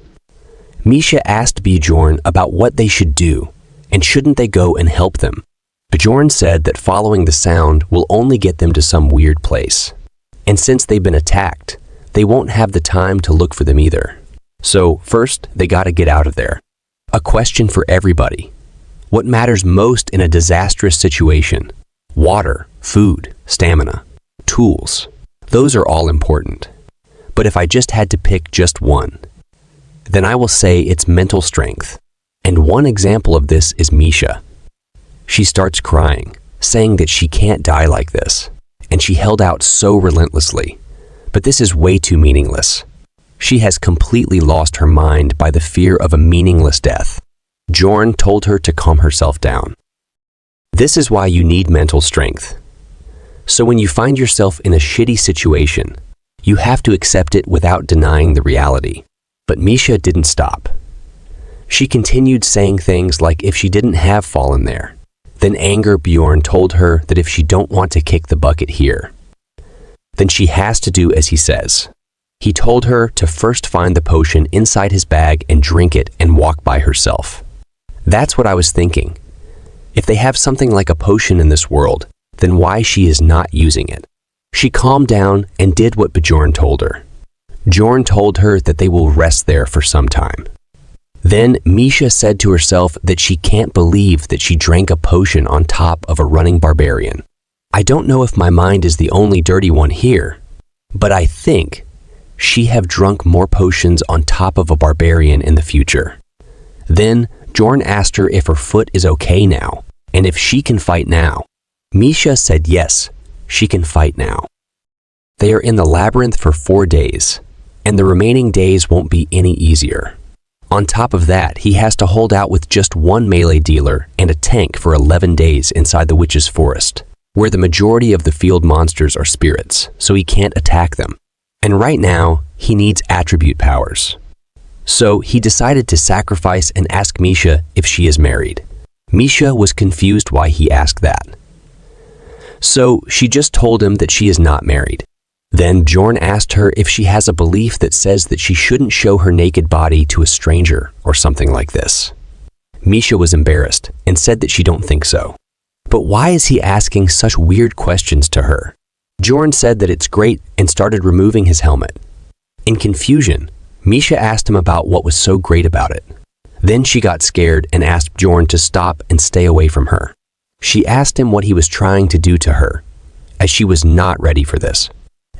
Misha asked Bjorn about what they should do, and shouldn't they go and help them. Bjorn said that following the sound will only get them to some weird place. And since they've been attacked, they won't have the time to look for them either. So first, they gotta get out of there. A question for everybody. What matters most in a disastrous situation? Water, food, stamina, tools. Those are all important. But if I just had to pick just one, then I will say it's mental strength. And one example of this is Misha. She starts crying, saying that she can't die like this. And she held out so relentlessly. But this is way too meaningless. She has completely lost her mind by the fear of a meaningless death. Bjorn told her to calm herself down. This is why you need mental strength. So when you find yourself in a shitty situation, you have to accept it without denying the reality. But Misha didn't stop. She continued saying things like if she didn't have fallen there. Then anger Bjorn told her that if she don't want to kick the bucket here, then she has to do as he says. He told her to first find the potion inside his bag and drink it and walk by herself. That's what I was thinking. If they have something like a potion in this world, then why she is not using it? She calmed down and did what Bjorn told her. Bjorn told her that they will rest there for some time. Then Misha said to herself that she can't believe that she drank a potion on top of a running barbarian. I don't know if my mind is the only dirty one here, but I think she have drunk more potions on top of a barbarian in the future. Then Bjorn asked her if her foot is okay now, and if she can fight now. Misha said yes, she can fight now. They are in the labyrinth for 4 days, and the remaining days won't be any easier. On top of that, he has to hold out with just one melee dealer and a tank for 11 days inside the witch's forest, where the majority of the field monsters are spirits, so he can't attack them. And right now, he needs attribute powers. So he decided to sacrifice and ask Misha if she is married. Misha was confused why he asked that. So she just told him that she is not married. Then Bjorn asked her if she has a belief that says that she shouldn't show her naked body to a stranger or something like this. Misha was embarrassed and said that she don't think so. But why is he asking such weird questions to her? Bjorn said that it's great and started removing his helmet. In confusion, Misha asked him about what was so great about it. Then she got scared and asked Bjorn to stop and stay away from her. She asked him what he was trying to do to her, as she was not ready for this.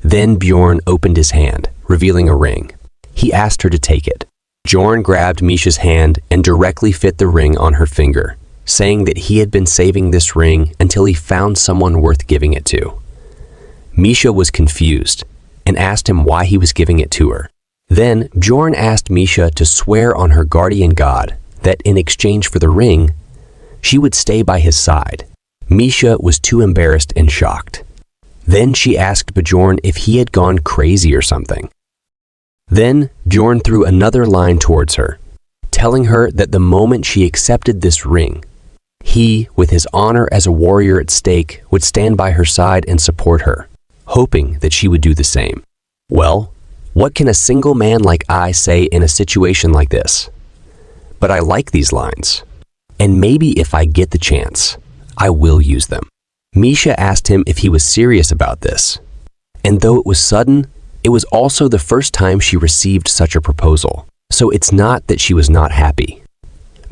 Then Bjorn opened his hand, revealing a ring. He asked her to take it. Bjorn grabbed Misha's hand and directly fit the ring on her finger, saying that he had been saving this ring until he found someone worth giving it to. Misha was confused and asked him why he was giving it to her. Then Bjorn asked Misha to swear on her guardian god that in exchange for the ring, she would stay by his side. Misha was too embarrassed and shocked. Then she asked Bjorn if he had gone crazy or something. Then Bjorn threw another line towards her, telling her that the moment she accepted this ring, he, with his honor as a warrior at stake, would stand by her side and support her, hoping that she would do the same. Well, what can a single man like I say in a situation like this? But I like these lines, and maybe if I get the chance, I will use them. Misha asked him if he was serious about this, and though it was sudden, it was also the first time she received such a proposal, so it's not that she was not happy.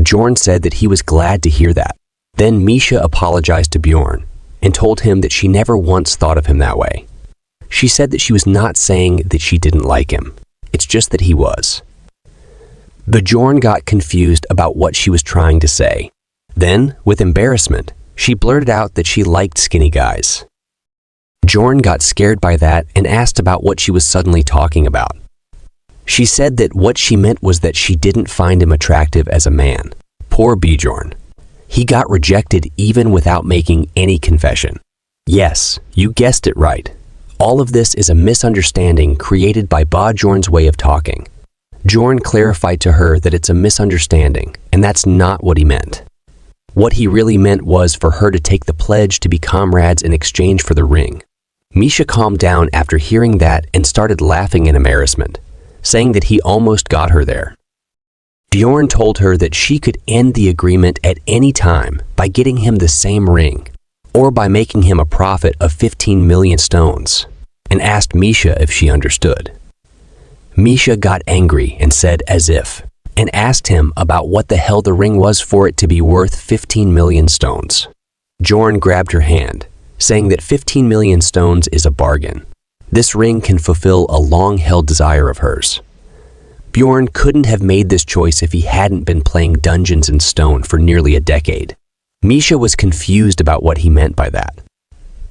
Bjorn said that he was glad to hear that. Then Misha apologized to Bjorn and told him that she never once thought of him that way. She said that she was not saying that she didn't like him, it's just that he was. Bjorn got confused about what she was trying to say. Then, with embarrassment, she blurted out that she liked skinny guys. Bjorn got scared by that and asked about what she was suddenly talking about. She said that what she meant was that she didn't find him attractive as a man. Poor Bjorn. He got rejected even without making any confession. Yes, you guessed it right. All of this is a misunderstanding created by Bjorn's way of talking. Bjorn clarified to her that it's a misunderstanding, and that's not what he meant. What he really meant was for her to take the pledge to be comrades in exchange for the ring. Misha calmed down after hearing that and started laughing in embarrassment, saying that he almost got her there. Bjorn told her that she could end the agreement at any time by getting him the same ring, or by making him a profit of 15 million stones, and asked Misha if she understood. Misha got angry and said as if, and asked him about what the hell the ring was for it to be worth 15 million stones. Bjorn grabbed her hand, saying that 15 million stones is a bargain. This ring can fulfill a long-held desire of hers. Bjorn couldn't have made this choice if he hadn't been playing Dungeons and Stone for nearly a decade. Misha was confused about what he meant by that.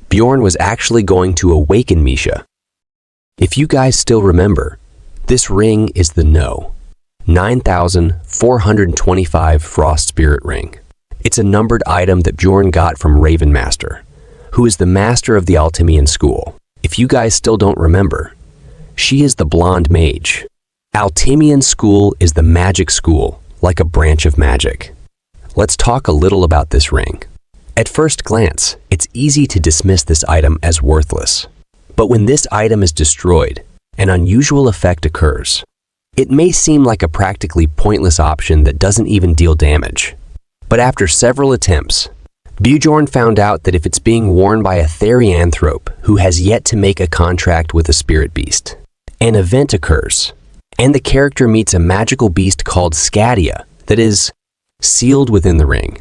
Bjorn was actually going to awaken Misha. If you guys still remember, this ring is the No. 9,425 Frost Spirit Ring. It's a numbered item that Bjorn got from Raven Master, who is the master of the Altimian school. If you guys still don't remember, she is the blonde mage. Altimian school is the magic school, like a branch of magic. Let's talk a little about this ring. At first glance, it's easy to dismiss this item as worthless. But when this item is destroyed, an unusual effect occurs. It may seem like a practically pointless option that doesn't even deal damage. But after several attempts, Bjorn found out that if it's being worn by a therianthrope who has yet to make a contract with a spirit beast, an event occurs, and the character meets a magical beast called Scadia that is sealed within the ring.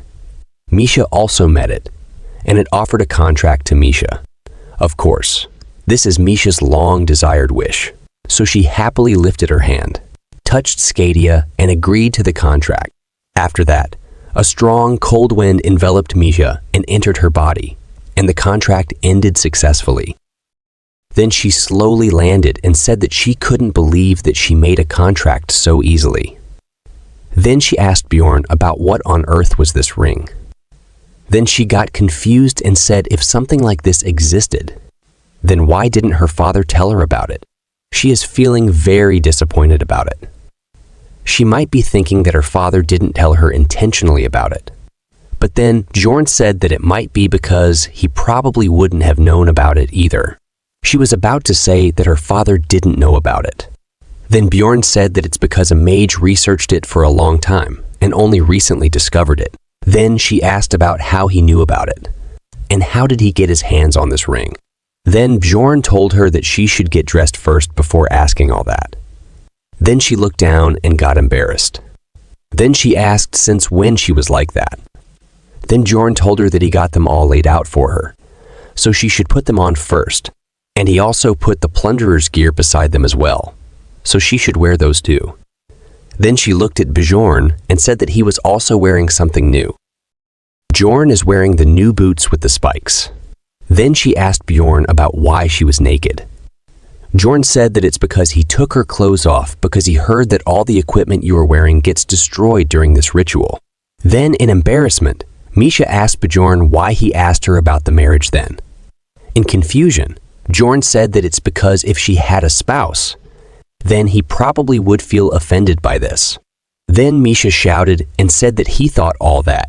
Misha also met it, and it offered a contract to Misha. Of course, this is Misha's long-desired wish. So she happily lifted her hand, touched Scadia, and agreed to the contract. After that, a strong cold wind enveloped Misha and entered her body, and the contract ended successfully. Then she slowly landed and said that she couldn't believe that she made a contract so easily. Then she asked Bjorn about what on earth was this ring. Then she got confused and said if something like this existed, then why didn't her father tell her about it? She is feeling very disappointed about it. She might be thinking that her father didn't tell her intentionally about it. But then Bjorn said that it might be because he probably wouldn't have known about it either. She was about to say that her father didn't know about it. Then Bjorn said that it's because a mage researched it for a long time and only recently discovered it. Then she asked about how he knew about it. And how did he get his hands on this ring? Then Bjorn told her that she should get dressed first before asking all that. Then she looked down and got embarrassed. Then she asked since when she was like that. Then Bjorn told her that he got them all laid out for her, so she should put them on first. And he also put the plunderers' gear beside them as well, so she should wear those too. Then she looked at Bjorn and said that he was also wearing something new. Bjorn is wearing the new boots with the spikes. Then she asked Bjorn about why she was naked. Bjorn said that it's because he took her clothes off because he heard that all the equipment you are wearing gets destroyed during this ritual. Then, in embarrassment, Misha asked Bjorn why he asked her about the marriage then. In confusion, Bjorn said that it's because if she had a spouse, then he probably would feel offended by this. Then Misha shouted and said that he thought all that,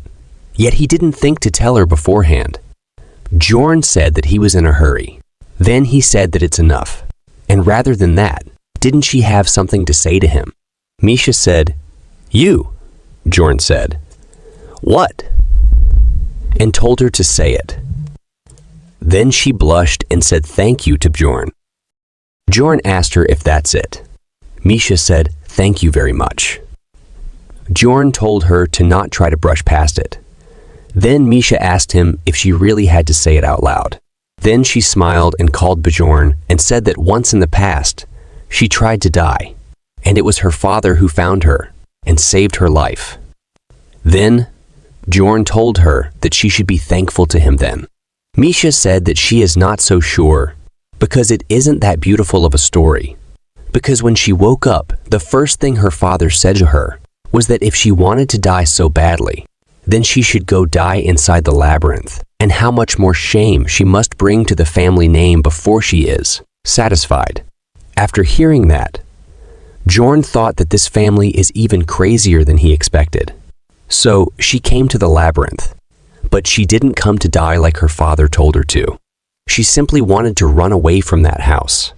yet he didn't think to tell her beforehand. Bjorn said that he was in a hurry. Then he said that it's enough. And rather than that, didn't she have something to say to him? Misha said, "You," Bjorn said. "What?" And told her to say it. Then she blushed and said thank you to Bjorn. Bjorn asked her if that's it. Misha said, "Thank you very much." Bjorn told her to not try to brush past it. Then Misha asked him if she really had to say it out loud. Then she smiled and called Bjorn and said that once in the past, she tried to die, and it was her father who found her and saved her life. Then Bjorn told her that she should be thankful to him then. Misha said that she is not so sure because it isn't that beautiful of a story. Because when she woke up, the first thing her father said to her was that if she wanted to die so badly, then she should go die inside the labyrinth, and how much more shame she must bring to the family name before she is satisfied. After hearing that, Bjorn thought that this family is even crazier than he expected. So she came to the labyrinth, but she didn't come to die like her father told her to. She simply wanted to run away from that house.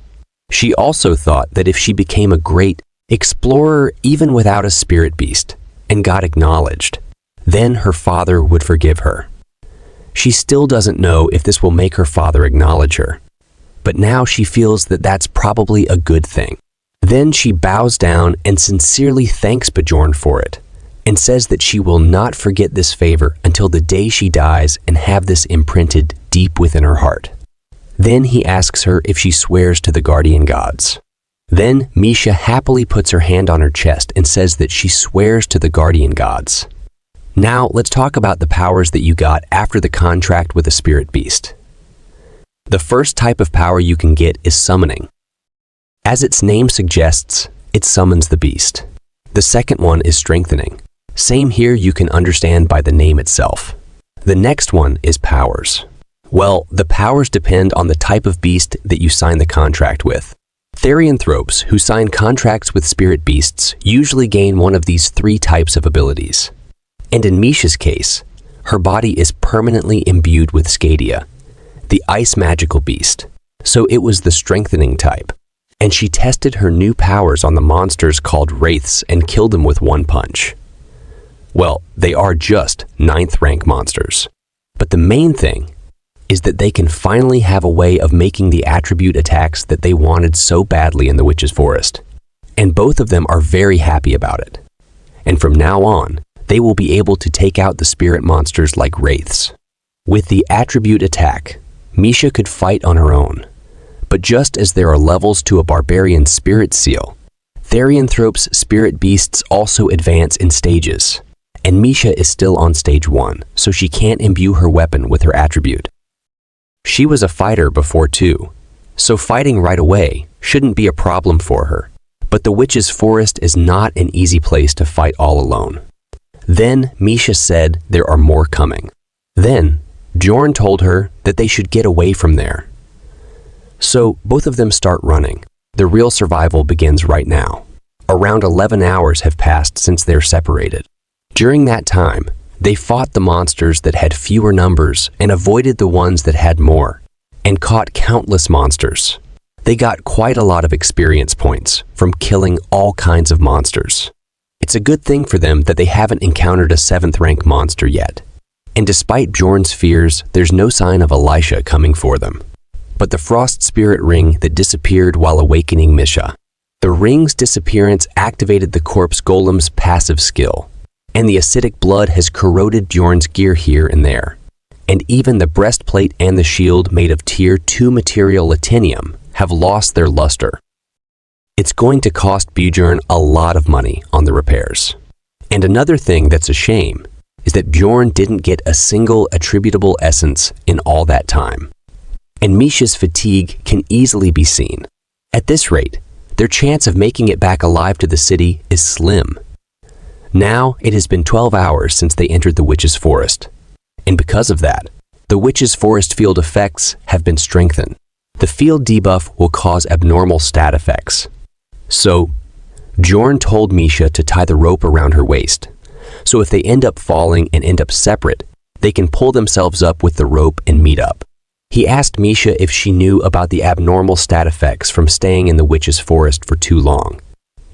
She also thought that if she became a great explorer even without a spirit beast and got acknowledged, then her father would forgive her. She still doesn't know if this will make her father acknowledge her, but now she feels that that's probably a good thing. Then she bows down and sincerely thanks Bjorn for it, and says that she will not forget this favor until the day she dies and have this imprinted deep within her heart. Then he asks her if she swears to the guardian gods. Then Misha happily puts her hand on her chest and says that she swears to the guardian gods. Now let's talk about the powers that you got after the contract with a spirit beast. The first type of power you can get is summoning. As its name suggests, it summons the beast. The second one is strengthening. Same here, you can understand by the name itself. The next one is powers. Well, the powers depend on the type of beast that you sign the contract with. Therianthropes who sign contracts with spirit beasts usually gain one of these three types of abilities. And in Misha's case, her body is permanently imbued with Scadia, the ice magical beast, so it was the strengthening type. And she tested her new powers on the monsters called wraiths and killed them with one punch. Well, they are just 9th rank monsters. But the main thing is that they can finally have a way of making the attribute attacks that they wanted so badly in the Witch's Forest. And both of them are very happy about it. And from now on, they will be able to take out the spirit monsters like wraiths. With the attribute attack, Misha could fight on her own. But just as there are levels to a barbarian spirit seal, Therianthrope's spirit beasts also advance in stages. And Misha is still on stage 1, so she can't imbue her weapon with her attribute. She was a fighter before too, so fighting right away shouldn't be a problem for her. But the Witch's Forest is not an easy place to fight all alone. Then Misha said there are more coming. Then Bjorn told her that they should get away from there. So both of them start running. The real survival begins right now. Around 11 hours have passed since they're separated. During that time, they fought the monsters that had fewer numbers and avoided the ones that had more. and caught countless monsters. They got quite a lot of experience points from killing all kinds of monsters. It's a good thing for them that they haven't encountered a 7th rank monster yet. And despite Bjorn's fears, there's no sign of Elisha coming for them. But the frost spirit ring that disappeared while awakening Misha. The ring's disappearance activated the corpse golem's passive skill, and the acidic blood has corroded Bjorn's gear here and there. And even the breastplate and the shield made of tier 2 material latinium have lost their luster. It's going to cost Bjorn a lot of money on the repairs. And another thing that's a shame is that Bjorn didn't get a single attributable essence in all that time. And Misha's fatigue can easily be seen. At this rate, their chance of making it back alive to the city is slim. Now, it has been 12 hours since they entered the Witch's Forest. And because of that, the Witch's Forest field effects have been strengthened. The field debuff will cause abnormal stat effects. So, Bjorn told Misha to tie the rope around her waist. So if they end up falling and end up separate, they can pull themselves up with the rope and meet up. He asked Misha if she knew about the abnormal stat effects from staying in the Witch's Forest for too long.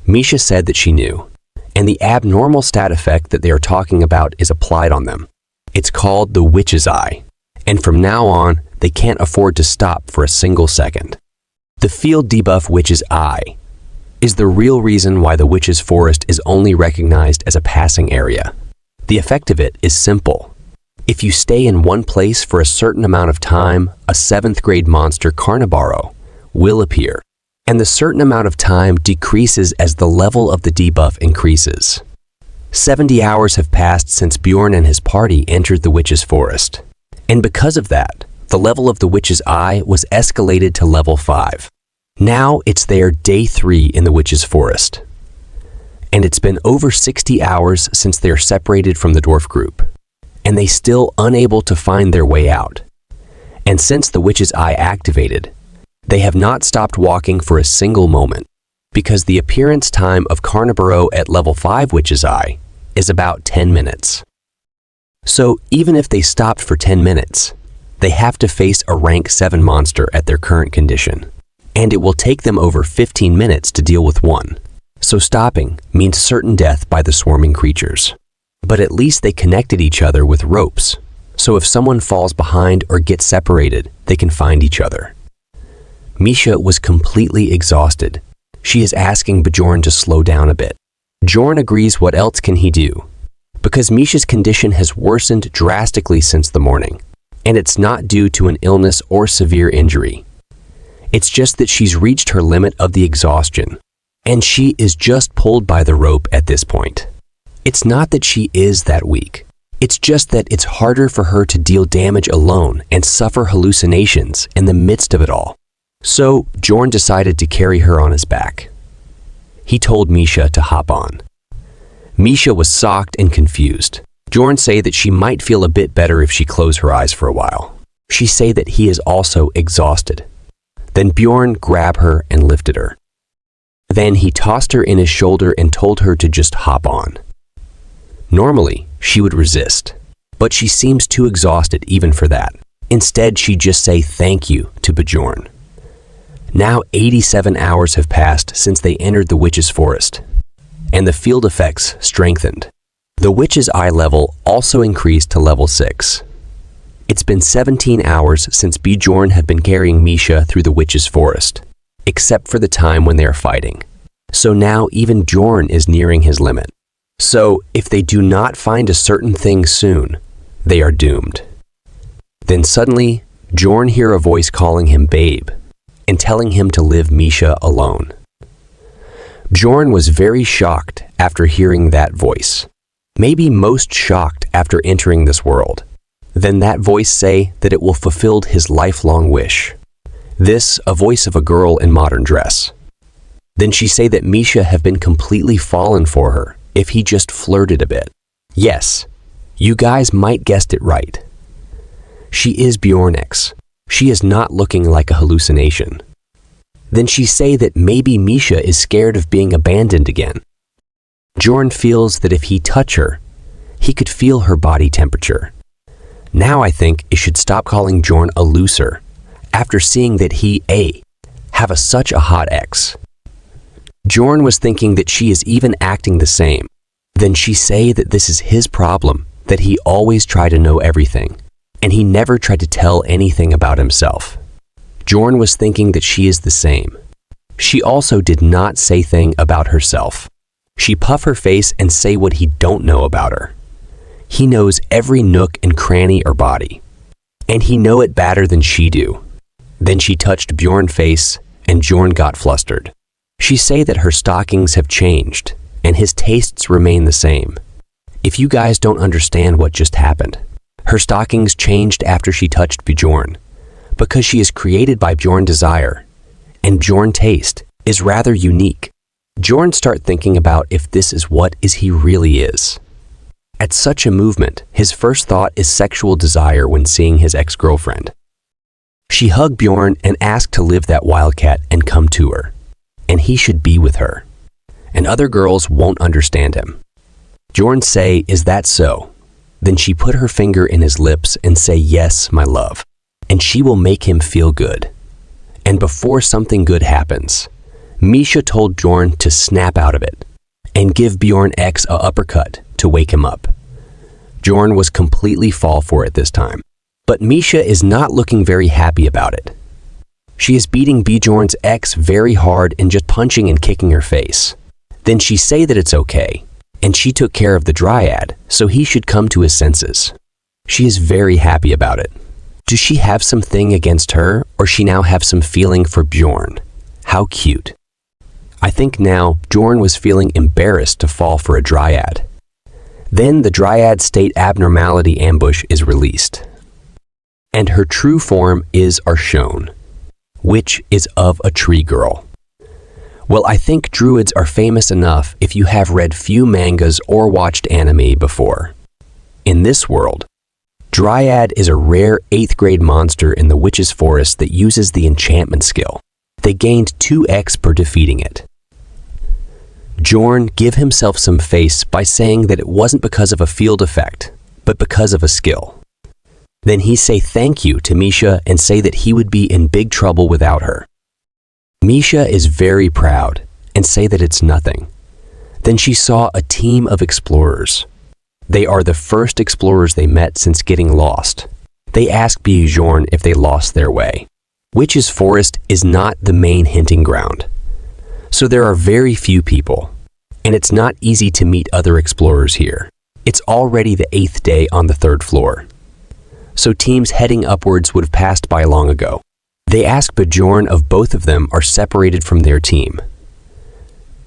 Misha said that she knew, and the abnormal stat effect that they are talking about is applied on them. It's called the Witch's Eye, and from now on, they can't afford to stop for a single second. The field debuff Witch's Eye is the real reason why the Witch's Forest is only recognized as a passing area. The effect of it is simple. If you stay in one place for a certain amount of time, a 7th grade monster Carnivoro will appear, and the certain amount of time decreases as the level of the debuff increases. 70 hours have passed since Bjorn and his party entered the Witch's Forest, and because of that, the level of the Witch's Eye was escalated to level 5. Now it's their day 3 in the Witch's Forest, and it's been over 60 hours since they are separated from the dwarf group, and they still unable to find their way out. And since the Witch's Eye activated, they have not stopped walking for a single moment, because the appearance time of Carnivoro at level 5 Witch's Eye is about 10 minutes. So even if they stopped for 10 minutes, they have to face a rank 7 monster at their current condition, and it will take them over 15 minutes to deal with one. So stopping means certain death by the swarming creatures. But at least they connected each other with ropes, so if someone falls behind or gets separated, they can find each other. Misha was completely exhausted. She is asking Bjorn to slow down a bit. Bjorn agrees. What else can he do? Because Misha's condition has worsened drastically since the morning, and it's not due to an illness or severe injury. It's just that she's reached her limit of the exhaustion, and she is just pulled by the rope at this point. It's not that she is that weak. It's just that it's harder for her to deal damage alone and suffer hallucinations in the midst of it all. So, Bjorn decided to carry her on his back. He told Misha to hop on. Misha was shocked and confused. Bjorn say that she might feel a bit better if she closed her eyes for a while. She say that he is also exhausted. Then Bjorn grabbed her and lifted her. Then he tossed her in his shoulder and told her to just hop on. Normally, she would resist, but she seems too exhausted even for that. Instead, she just say thank you to Bjorn. Now 87 hours have passed since they entered the Witch's Forest, and the field effects strengthened. The Witch's Eye level also increased to level 6. It's been 17 hours since Bjorn have been carrying Misha through the Witch's Forest, except for the time when they are fighting. So now even Bjorn is nearing his limit. So, if they do not find a certain thing soon, they are doomed. Then suddenly, Bjorn hear a voice calling him babe and telling him to leave Misha alone. Bjorn was very shocked after hearing that voice. Maybe most shocked after entering this world. Then that voice say that it will fulfill his lifelong wish. This, a voice of a girl in modern dress. Then she say that Misha have been completely fallen for her if he just flirted a bit. Yes, you guys might guessed it right. She is Bjornix. She is not looking like a hallucination. Then she say that maybe Misha is scared of being abandoned again. Bjorn feels that if he touch her, he could feel her body temperature. Now I think it should stop calling Bjorn a looser, after seeing that he, have such a hot ex. Bjorn was thinking that she is even acting the same. Then she say that this is his problem, that he always tried to know everything, and he never tried to tell anything about himself. Bjorn was thinking that she is the same. She also did not say thing about herself. She puff her face and say what he don't know about her. He knows every nook and cranny her body, and he know it better than she do. Then she touched Bjorn's face, and Bjorn got flustered. She say that her stockings have changed, and his tastes remain the same. If you guys don't understand what just happened, her stockings changed after she touched Bjorn, because she is created by Bjorn desire, and Bjorn taste is rather unique. Bjorn start thinking about if this is what is he really is. At such a movement, his first thought is sexual desire when seeing his ex-girlfriend. She hugged Bjorn and asked to live that wildcat and come to her, and he should be with her. And other girls won't understand him. Bjorn say, is that so? Then she put her finger in his lips and say, yes, my love, and she will make him feel good. And before something good happens, Misha told Bjorn to snap out of it and give Bjorn X a uppercut to wake him up. Bjorn was completely fall for it this time, but Misha is not looking very happy about it. She is beating Bjorn's ex very hard and just punching and kicking her face. Then she say that it's okay, and she took care of the dryad, so he should come to his senses. She is very happy about it. Does she have something against her, or she now have some feeling for Bjorn? How cute. I think now Bjorn was feeling embarrassed to fall for a dryad. Then the dryad state abnormality ambush is released, and her true form is shown, which is of a tree girl. Well, I think druids are famous enough if you have read few mangas or watched anime before. In this world, Dryad is a rare 8th grade monster in the witch's forest that uses the enchantment skill. They gained 2x per defeating it. Bjorn give himself some face by saying that it wasn't because of a field effect, but because of a skill. Then he say thank you to Misha and say that he would be in big trouble without her. Misha is very proud and say that it's nothing. Then she saw a team of explorers. They are the first explorers they met since getting lost. They asked Bjorn if they lost their way. Witch's Forest is not the main hunting ground, so there are very few people, and it's not easy to meet other explorers here. It's already the 8th day on the 3rd floor, so teams heading upwards would have passed by long ago. They ask Bjorn if both of them are separated from their team.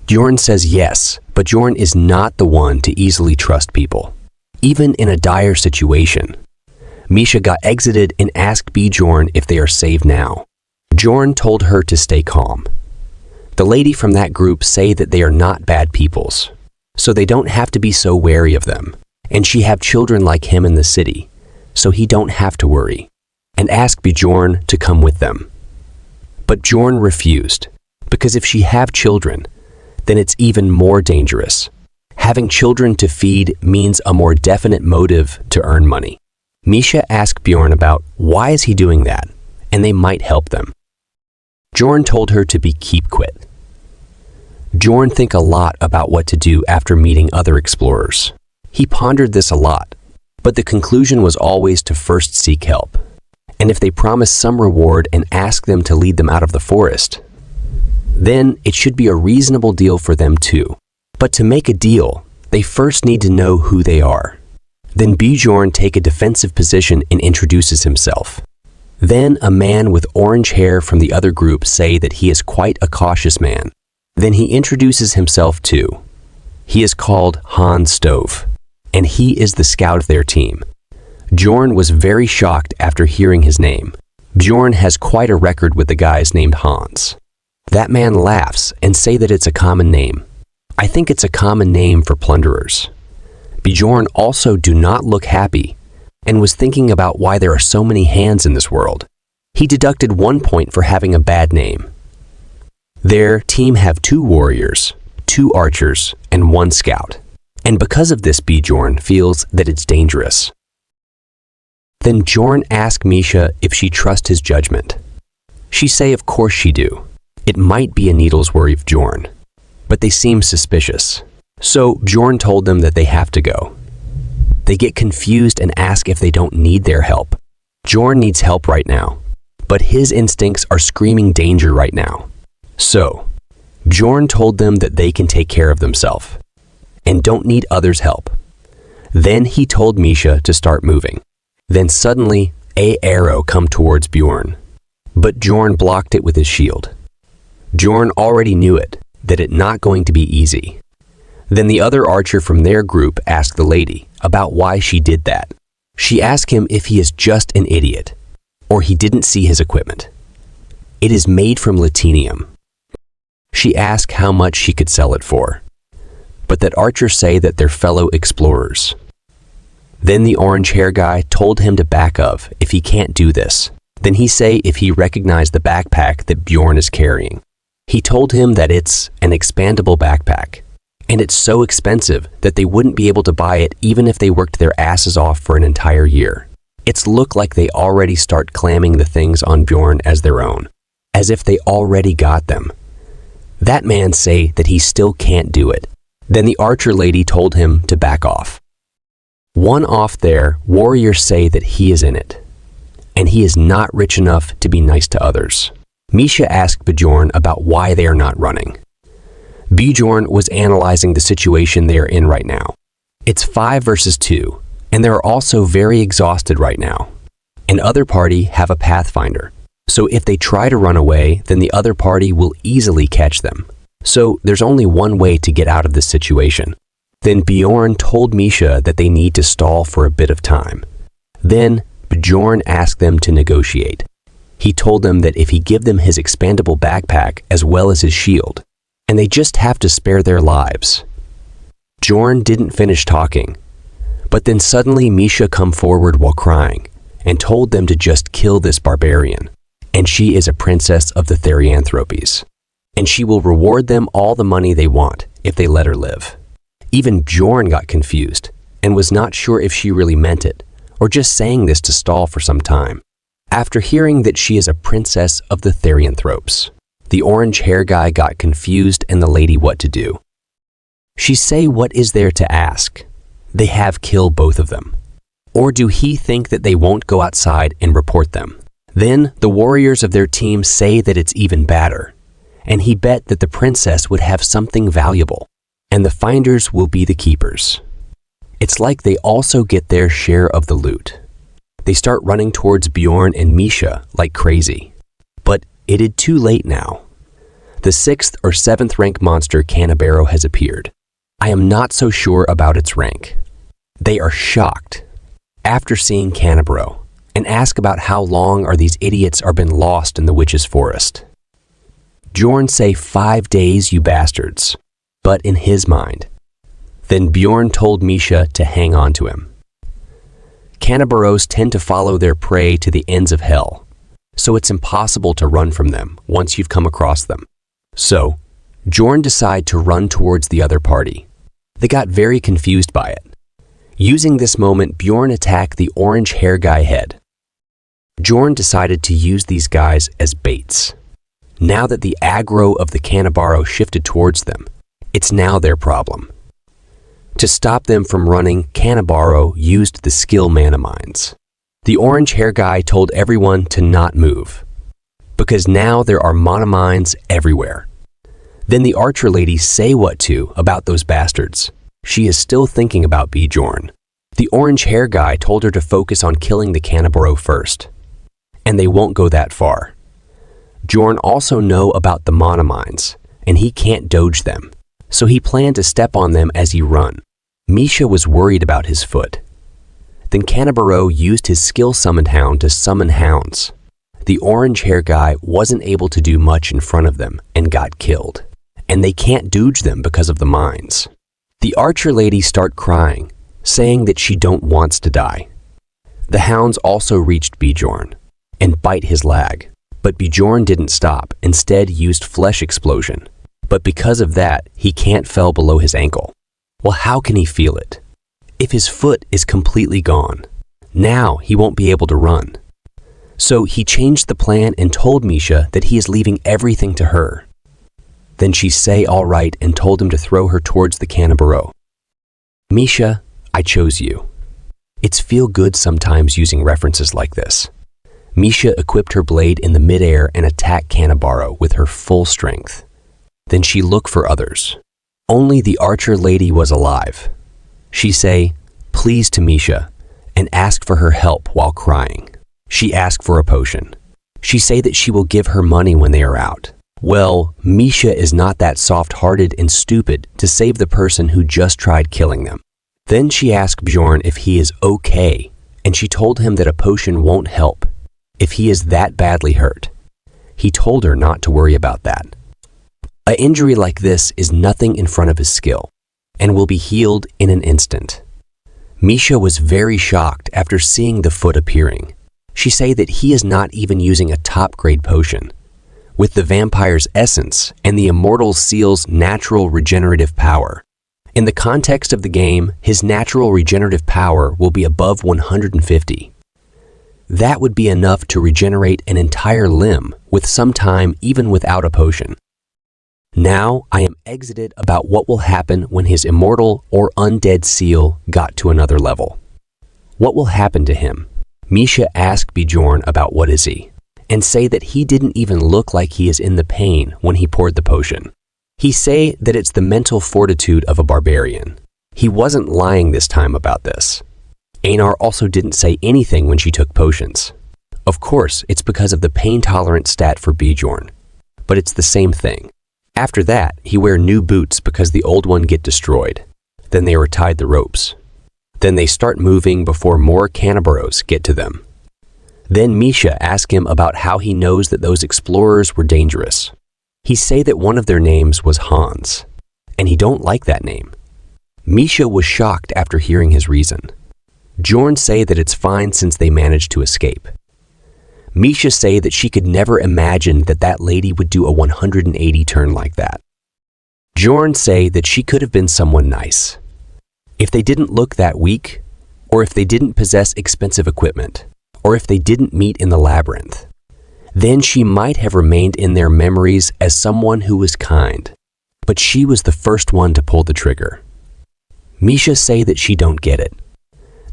Bjorn says yes, but Bjorn is not the one to easily trust people, even in a dire situation. Misha got exited and asked Bjorn if they are saved now. Bjorn told her to stay calm. The lady from that group say that they are not bad peoples, so they don't have to be so wary of them, and she have children like him in the city, so he don't have to worry, and asked Bjorn to come with them. But Bjorn refused, because if she have children, then it's even more dangerous. Having children to feed means a more definite motive to earn money. Misha asked Bjorn about why is he doing that, and they might help them. Bjorn told her to be keep quit. Bjorn think a lot about what to do after meeting other explorers. He pondered this a lot, but the conclusion was always to first seek help. And if they promise some reward and ask them to lead them out of the forest, then it should be a reasonable deal for them too. But to make a deal, they first need to know who they are. Then Bjorn take a defensive position and introduces himself. Then a man with orange hair from the other group say that he is quite a cautious man. Then he introduces himself too. He is called Han Stove, and he is the scout of their team. Bjorn was very shocked after hearing his name. Bjorn has quite a record with the guys named Hans. That man laughs and say that it's a common name. I think it's a common name for plunderers. Bjorn also do not look happy and was thinking about why there are so many hands in this world. He deducted 1 point for having a bad name. Their team have 2 warriors, 2 archers, and 1 scout. And because of this, Bjorn feels that it's dangerous. Then Bjorn asked Misha if she trusts his judgment. She say of course she do. It might be a needle's worry of Bjorn, but they seem suspicious. So Bjorn told them that they have to go. They get confused and ask if they don't need their help. Bjorn needs help right now, but his instincts are screaming danger right now. So Bjorn told them that they can take care of themselves and don't need others' help. Then he told Misha to start moving. Then suddenly, an arrow come towards Bjorn, but Bjorn blocked it with his shield. Bjorn already knew it, that it not going to be easy. Then the other archer from their group asked the lady about why she did that. She asked him if he is just an idiot, or he didn't see his equipment. It is made from latinium. She asked how much she could sell it for, but that archers say that they're fellow explorers. Then the orange hair guy told him to back off if he can't do this. Then he say if he recognized the backpack that Bjorn is carrying. He told him that it's an expandable backpack, and it's so expensive that they wouldn't be able to buy it even if they worked their asses off for an entire year. It's look like they already start claiming the things on Bjorn as their own, as if they already got them. That man say that he still can't do it. Then the archer lady told him to back off. One off there, warriors say that he is in it, and he is not rich enough to be nice to others. Misha asked Bjorn about why they are not running. Bjorn was analyzing the situation they are in right now. It's 5 versus 2, and they are also very exhausted right now. And other party have a pathfinder, so if they try to run away, then the other party will easily catch them. So there's only one way to get out of this situation. Then Bjorn told Misha that they need to stall for a bit of time. Then Bjorn asked them to negotiate. He told them that if he give them his expandable backpack as well as his shield, and they just have to spare their lives. Bjorn didn't finish talking, but then suddenly Misha come forward while crying and told them to just kill this barbarian, and she is a princess of the Therianthropes, and she will reward them all the money they want if they let her live. Even Bjorn got confused and was not sure if she really meant it or just saying this to stall for some time. After hearing that she is a princess of the Therianthropes, the orange hair guy got confused and the lady what to do. She say what is there to ask? They have killed both of them. Or do he think that they won't go outside and report them? Then the warriors of their team say that it's even badder, and he bet that the princess would have something valuable, and the finders will be the keepers. It's like they also get their share of the loot. They start running towards Bjorn and Misha like crazy. But it is too late now. The 6th or 7th rank monster Cannibaro has appeared. I am not so sure about its rank. They are shocked after seeing Cannibaro and ask about how long are these idiots are been lost in the witch's forest. Bjorn say 5 days, you bastards, but in his mind. Then Bjorn told Misha to hang on to him. Cannibaros tend to follow their prey to the ends of hell, so it's impossible to run from them once you've come across them. So, Bjorn decided to run towards the other party. They got very confused by it. Using this moment, Bjorn attacked the orange hair guy head. Bjorn decided to use these guys as baits. Now that the aggro of the Cannibaro shifted towards them, it's now their problem. To stop them from running, Cannibaro used the skill mana mines. The orange hair guy told everyone to not move, because now there are mana mines everywhere. Then the archer lady say what to about those bastards. She is still thinking about Bjorn. The orange hair guy told her to focus on killing the Cannibaro first, and they won't go that far. Bjorn also know about the mana mines, and he can't dodge them, so he planned to step on them as he run. Misha was worried about his foot. Then Cannibaro used his skill summoned hound to summon hounds. The orange hair guy wasn't able to do much in front of them and got killed, and they can't dodge them because of the mines. The archer lady start crying, saying that she don't wants to die. The hounds also reached Bjorn and bite his leg, but Bjorn didn't stop, instead used flesh explosion. But because of that, he can't fell below his ankle. Well, how can he feel it? If his foot is completely gone, now he won't be able to run. So he changed the plan and told Misha that he is leaving everything to her. Then she say all right and told him to throw her towards the cannibaro. Misha, I chose you. It's feel good sometimes using references like this. Misha equipped her blade in the midair and attacked Cannibaro with her full strength. Then she looked for others. Only the archer lady was alive. She say, please to Misha, and asked for her help while crying. She asked for a potion. She say that she will give her money when they are out. Well, Misha is not that soft-hearted and stupid to save the person who just tried killing them. Then she asked Bjorn if he is okay, and she told him that a potion won't help if he is that badly hurt. He told her not to worry about that. An injury like this is nothing in front of his skill, and will be healed in an instant. Misha was very shocked after seeing the foot appearing. She say that he is not even using a top-grade potion. With the vampire's essence and the immortal seal's natural regenerative power. In the context of the game, his natural regenerative power will be above 150. That would be enough to regenerate an entire limb with some time even without a potion. Now I am exited about what will happen when his immortal or undead seal got to another level. What will happen to him? Misha asked Bjorn about what is he, and say that he didn't even look like he is in the pain when he poured the potion. He say that it's the mental fortitude of a barbarian. He wasn't lying this time about this. Einar also didn't say anything when she took potions. Of course, it's because of the pain-tolerant stat for Bjorn, but it's the same thing. After that, he wear new boots because the old one get destroyed. Then they are tied the ropes. Then they start moving before more cannibaros get to them. Then Misha asked him about how he knows that those explorers were dangerous. He say that one of their names was Hans, and he don't like that name. Misha was shocked after hearing his reason. Bjorn say that it's fine since they managed to escape. Misha say that she could never imagine that that lady would do a 180 turn like that. Bjorn say that she could have been someone nice. If they didn't look that weak, or if they didn't possess expensive equipment, or if they didn't meet in the labyrinth, then she might have remained in their memories as someone who was kind. But she was the first one to pull the trigger. Misha say that she don't get it.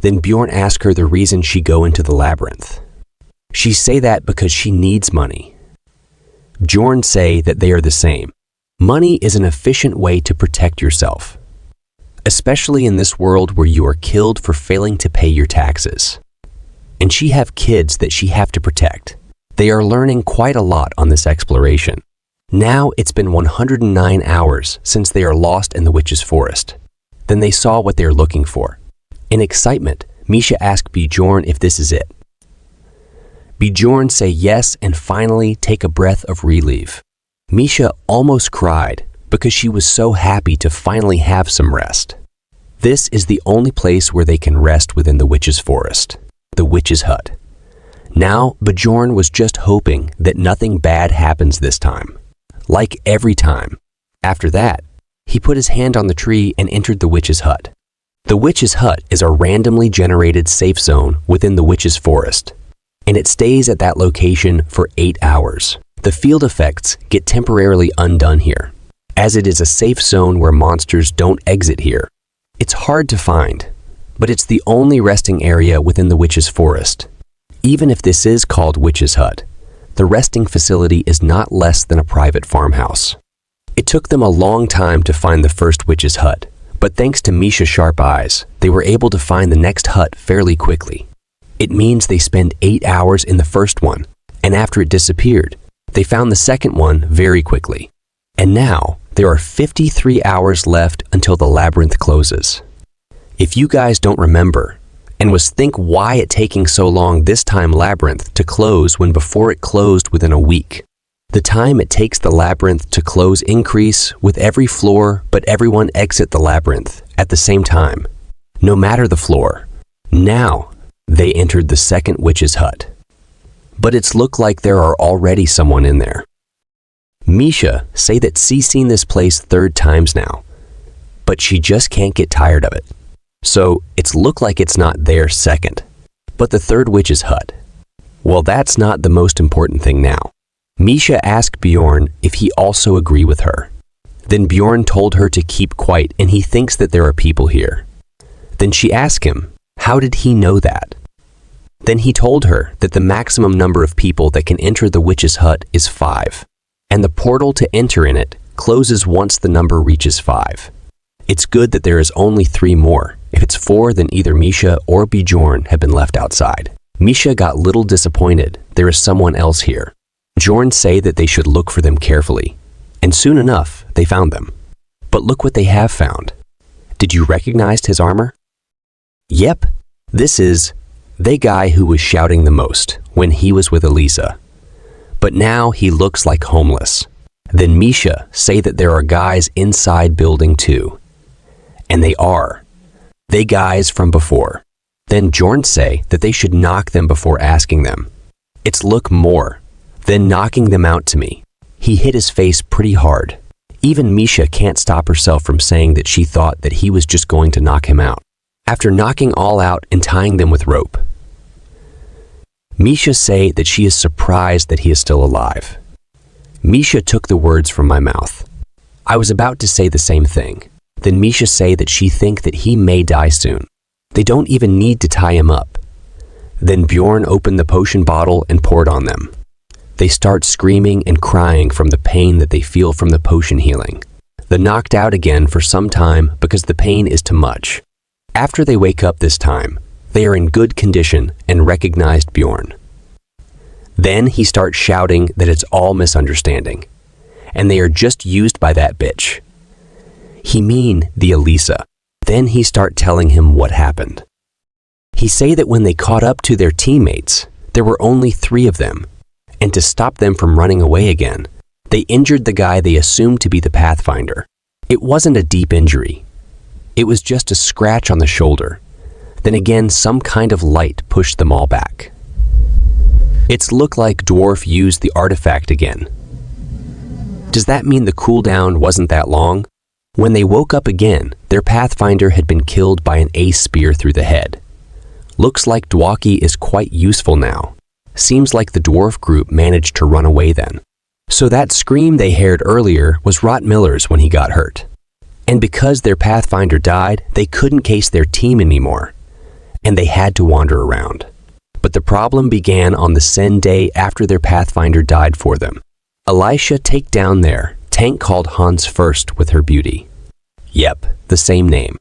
Then Bjorn ask her the reason she go into the labyrinth. She say that because she needs money. Bjorn say that they are the same. Money is an efficient way to protect yourself, especially in this world where you are killed for failing to pay your taxes. And she have kids that she have to protect. They are learning quite a lot on this exploration. Now it's been 109 hours since they are lost in the witch's forest. Then they saw what they are looking for. In excitement, Misha asked Bjorn if this is it. Bjorn say yes and finally take a breath of relief. Misha almost cried because she was so happy to finally have some rest. This is the only place where they can rest within the witch's forest, the witch's hut. Now, Bjorn was just hoping that nothing bad happens this time, like every time. After that, he put his hand on the tree and entered the witch's hut. The witch's hut is a randomly generated safe zone within the witch's forest, and it stays at that location for 8 hours. The field effects get temporarily undone here, as it is a safe zone where monsters don't exit here. It's hard to find, but it's the only resting area within the witch's forest. Even if this is called Witch's Hut, the resting facility is not less than a private farmhouse. It took them a long time to find the first witch's hut, but thanks to Misha's sharp eyes, they were able to find the next hut fairly quickly. It means they spend 8 hours in the first one, and after it disappeared, they found the second one very quickly. And now, there are 53 hours left until the labyrinth closes. If you guys don't remember, and was think why it taking so long this time labyrinth to close when before it closed within a week. The time it takes the labyrinth to close increase with every floor, but everyone exit the labyrinth at the same time, no matter the floor. Now, they entered the second witch's hut. But it's looked like there are already someone in there. Misha say that she's seen this place 3rd times now, but she just can't get tired of it. So it's looked like it's not their second, but the 3rd witch's hut. Well, that's not the most important thing now. Misha asked Bjorn if he also agreed with her. Then Bjorn told her to keep quiet and he thinks that there are people here. Then she asked him, how did he know that? Then he told her that the maximum number of people that can enter the witch's hut is 5, and the portal to enter in it closes once the number reaches 5. It's good that there is only 3 more. If it's 4, then either Misha or Bjorn have been left outside. Misha got little disappointed. There is someone else here. Bjorn say that they should look for them carefully, and soon enough, they found them. But look what they have found. Did you recognize his armor? Yep, this is the guy who was shouting the most when he was with Elisa. But now he looks like homeless. Then Misha say that there are guys inside building too. And they are. They guys from before. Then Bjorn say that they should knock them before asking them. It's look more. Then knocking them out to me. He hit his face pretty hard. Even Misha can't stop herself from saying that she thought that he was just going to knock him out. After knocking all out and tying them with rope, Misha say that she is surprised that he is still alive. Misha took the words from my mouth. I was about to say the same thing. Then Misha say that she think that he may die soon. They don't even need to tie him up. Then Bjorn opened the potion bottle and poured on them. They start screaming and crying from the pain that they feel from the potion healing. They're knocked out again for some time because the pain is too much. After they wake up this time, they are in good condition and recognized Bjorn. Then he starts shouting that it's all misunderstanding, and they are just used by that bitch. He mean the Elisa. Then he start telling him what happened. He say that when they caught up to their teammates, there were only 3 of them, and to stop them from running away again, they injured the guy they assumed to be the Pathfinder. It wasn't a deep injury. It was just a scratch on the shoulder. Then again, some kind of light pushed them all back. It's looked like Dwarf used the artifact again. Does that mean the cooldown wasn't that long? When they woke up again, their Pathfinder had been killed by an ace spear through the head. Looks like Dwaki is quite useful now. Seems like the Dwarf group managed to run away then. So that scream they heard earlier was Rot Miller's when he got hurt. And because their Pathfinder died, they couldn't case their team anymore, and they had to wander around. But the problem began on the Sen day after their Pathfinder died for them. Elisha take down there, tank called Hans first with her beauty. Yep, the same name.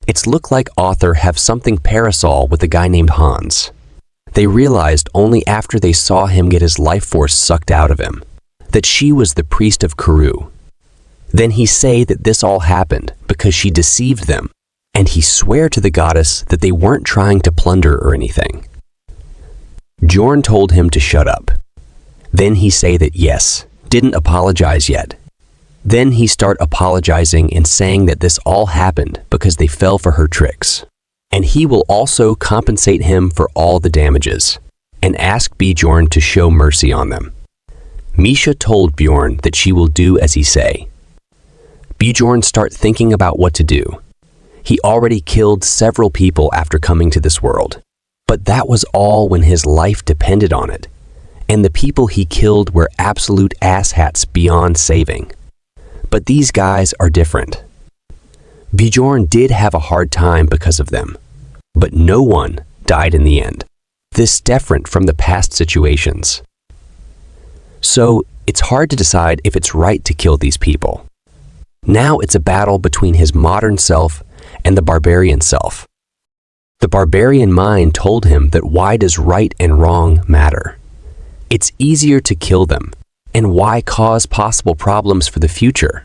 It's look like author have something parasol with a guy named Hans. They realized only after they saw him get his life force sucked out of him, that she was the priest of Karu. Then he say that this all happened because she deceived them, and he swear to the goddess that they weren't trying to plunder or anything. Bjorn told him to shut up. Then he say that yes, didn't apologize yet. Then he start apologizing and saying that this all happened because they fell for her tricks. And he will also compensate him for all the damages, and ask Bjorn to show mercy on them. Misha told Bjorn that she will do as he say. Bjorn start thinking about what to do. He already killed several people after coming to this world, but that was all when his life depended on it, and the people he killed were absolute asshats beyond saving. But these guys are different. Bjorn did have a hard time because of them, but no one died in the end. This different from the past situations. So it's hard to decide if it's right to kill these people. Now it's a battle between his modern self and the barbarian self. The barbarian mind told him that why does right and wrong matter? It's easier to kill them, and why cause possible problems for the future?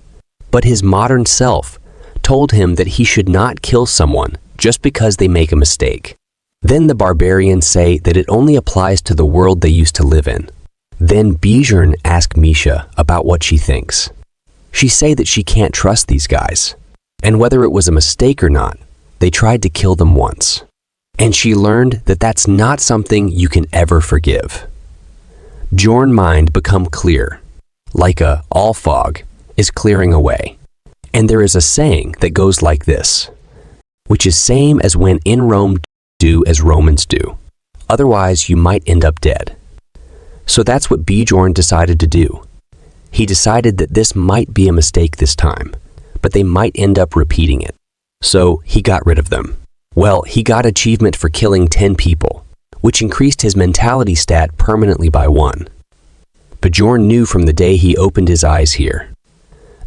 But his modern self told him that he should not kill someone just because they make a mistake. Then the barbarians say that it only applies to the world they used to live in. Then Bjorn asked Misha about what she thinks. She say that she can't trust these guys, and whether it was a mistake or not, they tried to kill them once. And she learned that that's not something you can ever forgive. Bjorn's mind become clear, like all fog is clearing away. And there is a saying that goes like this, which is same as when in Rome do as Romans do. Otherwise, you might end up dead. So that's what Bjorn decided to do. He decided that this might be a mistake this time, but they might end up repeating it. So he got rid of them. Well, he got achievement for killing 10 people, which increased his mentality stat permanently by 1. Bjorn knew from the day he opened his eyes here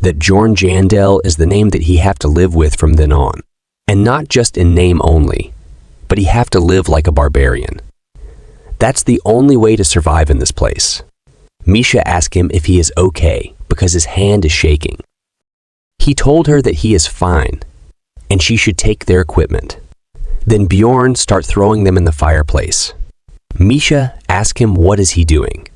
that Bjorn Jandel is the name that he have to live with from then on. And not just in name only, but he have to live like a barbarian. That's the only way to survive in this place. Misha asked him if he is okay because his hand is shaking. He told her that he is fine and she should take their equipment. Then Bjorn start throwing them in the fireplace. Misha asked him what is he doing.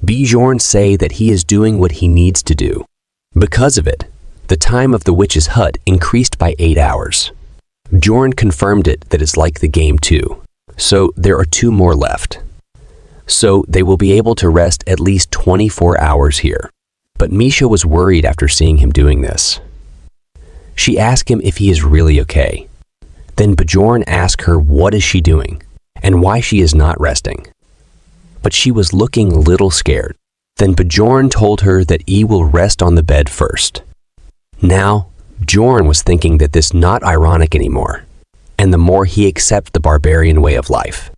Bjorn say that he is doing what he needs to do. Because of it, the time of the witch's hut increased by 8 hours. Bjorn confirmed it that it's like the game too. So there are 2 more left. So they will be able to rest at least 24 hours here. But Misha was worried after seeing him doing this. She asked him if he is really okay. Then Bjorn asked her what is she doing and why she is not resting. But she was looking a little scared. Then Bjorn told her that he will rest on the bed first. Now, Bjorn was thinking that this not ironic anymore. And the more he accepts the barbarian way of life,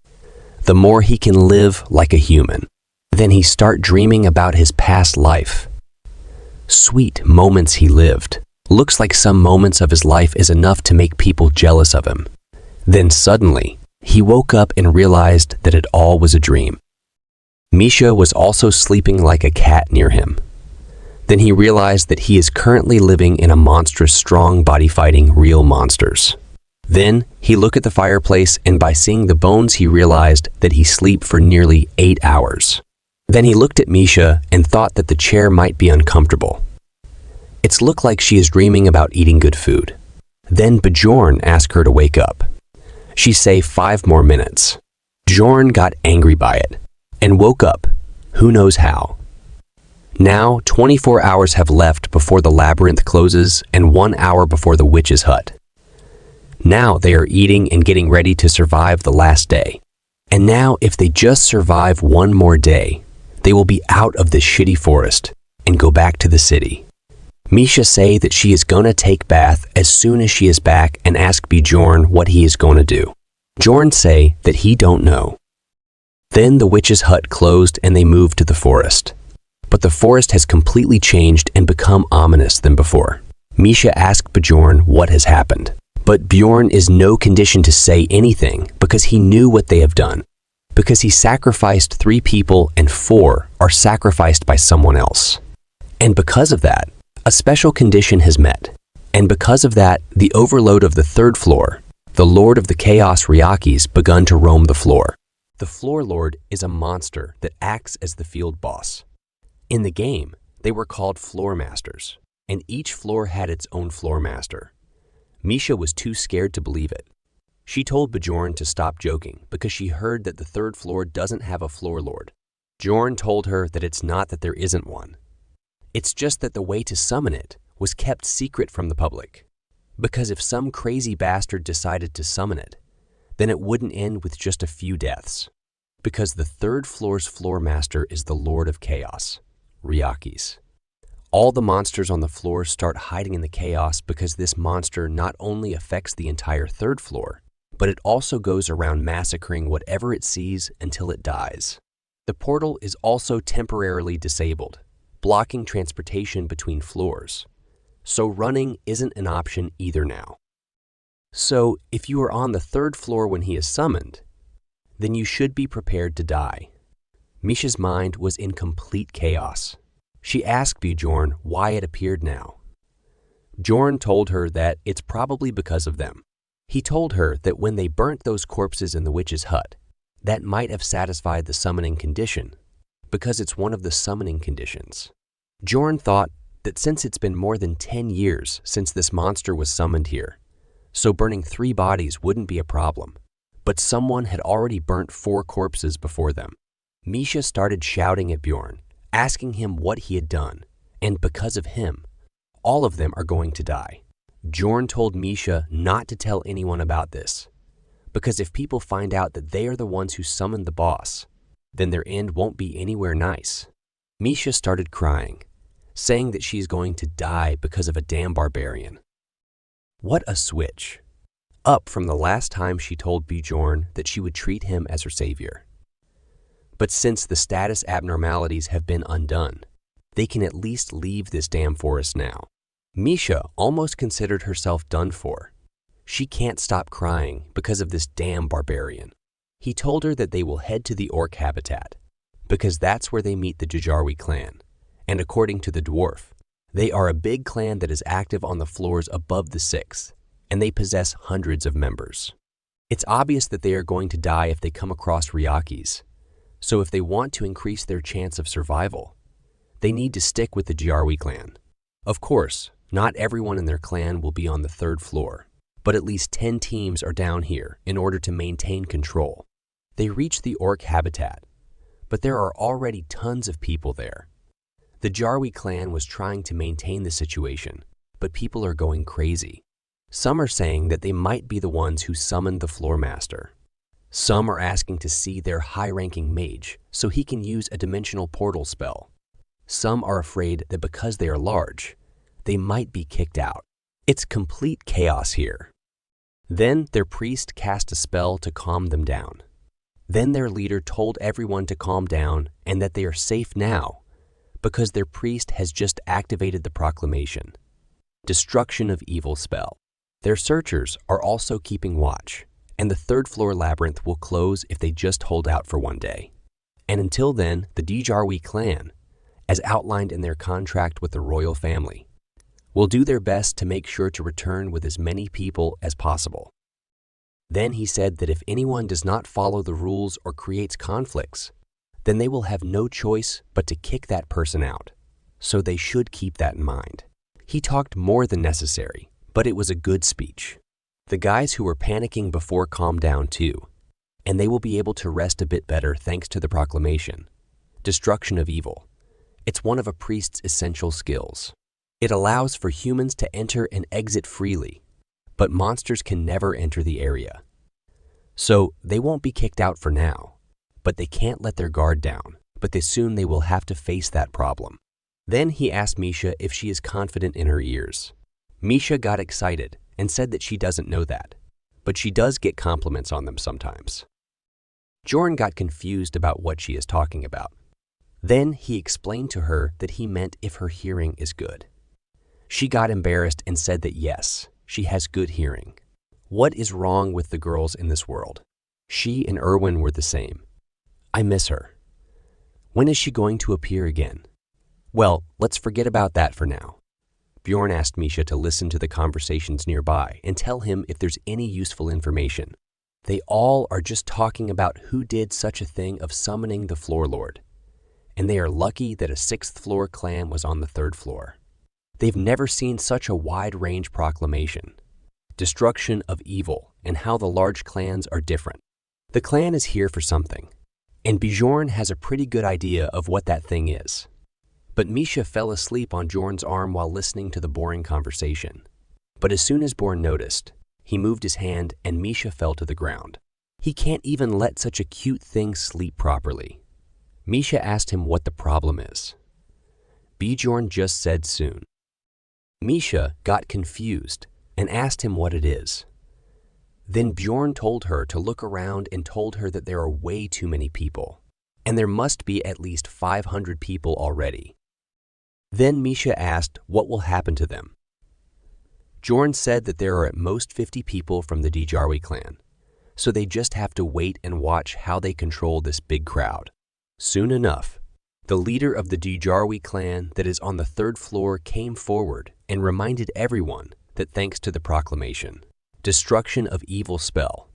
the more he can live like a human. Then he start dreaming about his past life. Sweet moments he lived. Looks like some moments of his life is enough to make people jealous of him. Then suddenly, he woke up and realized that it all was a dream. Misha was also sleeping like a cat near him. Then he realized that he is currently living in a monstrous strong body fighting real monsters. Then he looked at the fireplace and by seeing the bones he realized that he sleep for nearly 8 hours. Then he looked at Misha and thought that the chair might be uncomfortable. It's looked like she is dreaming about eating good food. Then Bjorn asked her to wake up. She say 5 more minutes. Bjorn got angry by it and woke up, who knows how. Now 24 hours have left before the labyrinth closes and 1 hour before the witch's hut. Now they are eating and getting ready to survive the last day. And now if they just survive 1 more day, they will be out of this shitty forest and go back to the city. Misha say that she is gonna take bath as soon as she is back and ask Bjorn what he is gonna do. Bjorn say that he don't know. Then the witch's hut closed and they moved to the forest. But the forest has completely changed and become ominous than before. Misha asked Bjorn what has happened. But Bjorn is no condition to say anything because he knew what they have done. Because he sacrificed 3 people and 4 are sacrificed by someone else. And because of that, a special condition has met. And because of that, the overload of the 3rd floor, the Lord of the Chaos Ryakis, begun to roam the floor. The Floor Lord is a monster that acts as the field boss. In the game, they were called floor masters, and each floor had its own floor master. Misha was too scared to believe it. She told Bjorn to stop joking because she heard that the 3rd floor doesn't have a floor lord. Bjorn told her that it's not that there isn't one. It's just that the way to summon it was kept secret from the public. Because if some crazy bastard decided to summon it, then it wouldn't end with just a few deaths. Because the 3rd floor's floor master is the Lord of Chaos, Ryakis. All the monsters on the floor start hiding in the chaos because this monster not only affects the entire 3rd floor, but it also goes around massacring whatever it sees until it dies. The portal is also temporarily disabled, blocking transportation between floors. So running isn't an option either now. So if you are on the 3rd floor when he is summoned, then you should be prepared to die. Misha's mind was in complete chaos. She asked Bjorn why it appeared now. Bjorn told her that it's probably because of them. He told her that when they burnt those corpses in the witch's hut, that might have satisfied the summoning condition, because it's one of the summoning conditions. Bjorn thought that since it's been more than 10 years since this monster was summoned here, so burning 3 bodies wouldn't be a problem. But someone had already burnt 4 corpses before them. Misha started shouting at Bjorn, asking him what he had done, and because of him, all of them are going to die. Bjorn told Misha not to tell anyone about this, because if people find out that they are the ones who summoned the boss, then their end won't be anywhere nice. Misha started crying, saying that she's going to die because of a damn barbarian. What a switch. Up from the last time she told Bjorn that she would treat him as her savior. But since the status abnormalities have been undone, they can at least leave this damn forest now. Misha almost considered herself done for. She can't stop crying because of this damn barbarian. He told her that they will head to the orc habitat, because that's where they meet the Djari clan, and according to the dwarf, they are a big clan that is active on the floors above the 6th, and they possess hundreds of members. It's obvious that they are going to die if they come across Ryakis, so if they want to increase their chance of survival, they need to stick with the Djari clan. Of course, not everyone in their clan will be on the 3rd floor, but at least 10 teams are down here in order to maintain control. They reach the orc habitat, but there are already tons of people there. The Djari clan was trying to maintain the situation, but people are going crazy. Some are saying that they might be the ones who summoned the floor master. Some are asking to see their high-ranking mage so he can use a dimensional portal spell. Some are afraid that because they are large, they might be kicked out. It's complete chaos here. Then their priest cast a spell to calm them down. Then their leader told everyone to calm down and that they are safe now because their priest has just activated the proclamation. Destruction of evil spell. Their searchers are also keeping watch, and the 3rd floor labyrinth will close if they just hold out for one day. And until then, the Djari clan, as outlined in their contract with the royal family, will do their best to make sure to return with as many people as possible. Then he said that if anyone does not follow the rules or creates conflicts, then they will have no choice but to kick that person out. So they should keep that in mind. He talked more than necessary, but it was a good speech. The guys who were panicking before calmed down too, and they will be able to rest a bit better thanks to the proclamation. Destruction of evil. It's one of a priest's essential skills. It allows for humans to enter and exit freely, but monsters can never enter the area. So they won't be kicked out for now, but they can't let their guard down, but soon they will have to face that problem. Then he asked Misha if she is confident in her ears. Misha got excited and said that she doesn't know that, but she does get compliments on them sometimes. Bjorn got confused about what she is talking about. Then he explained to her that he meant if her hearing is good. She got embarrassed and said that yes, she has good hearing. What is wrong with the girls in this world? She and Erwin were the same. I miss her. When is she going to appear again? Well, let's forget about that for now. Bjorn asked Misha to listen to the conversations nearby and tell him if there's any useful information. They all are just talking about who did such a thing of summoning the floor lord, and they are lucky that a 6th floor clan was on the 3rd floor. They've never seen such a wide-range proclamation. Destruction of evil and how the large clans are different. The clan is here for something, and Bjorn has a pretty good idea of what that thing is. But Misha fell asleep on Bjorn's arm while listening to the boring conversation. But as soon as Bjorn noticed, he moved his hand and Misha fell to the ground. He can't even let such a cute thing sleep properly. Misha asked him what the problem is. Bjorn just said soon. Misha got confused and asked him what it is. Then Bjorn told her to look around and told her that there are way too many people, and there must be at least 500 people already. Then Misha asked what will happen to them. Bjorn said that there are at most 50 people from the Djari clan, so they just have to wait and watch how they control this big crowd. Soon enough, the leader of the Djari clan that is on the 3rd floor came forward and reminded everyone that thanks to the proclamation, destruction of evil spell,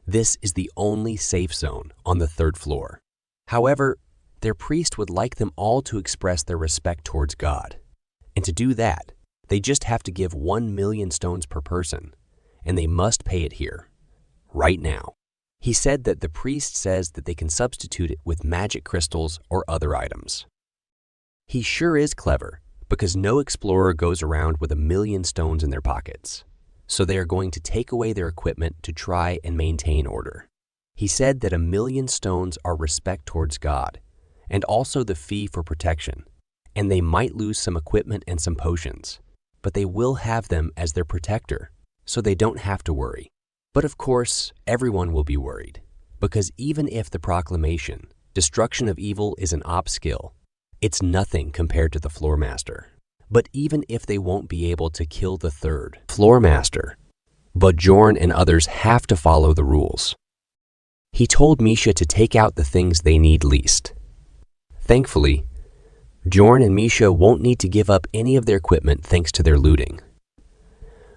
this is the only safe zone on the 3rd floor. However, their priest would like them all to express their respect towards God. And to do that, they just have to give 1 million stones per person, and they must pay it here, right now. He said that the priest says that they can substitute it with magic crystals or other items. He sure is clever, because no explorer goes around with 1 million stones in their pockets. so they are going to take away their equipment to try and maintain order. He said that 1,000,000 stones are respect towards God, and also the fee for protection, and they might lose some equipment and some potions, but they will have them as their protector, so they don't have to worry. But of course, everyone will be worried, because even if the proclamation, destruction of evil is an op skill, it's nothing compared to the floor master. But even if they won't be able to kill the third floor master, but Bjorn and others have to follow the rules. He told Misha to take out the things they need least. Thankfully, Bjorn and Misha won't need to give up any of their equipment thanks to their looting.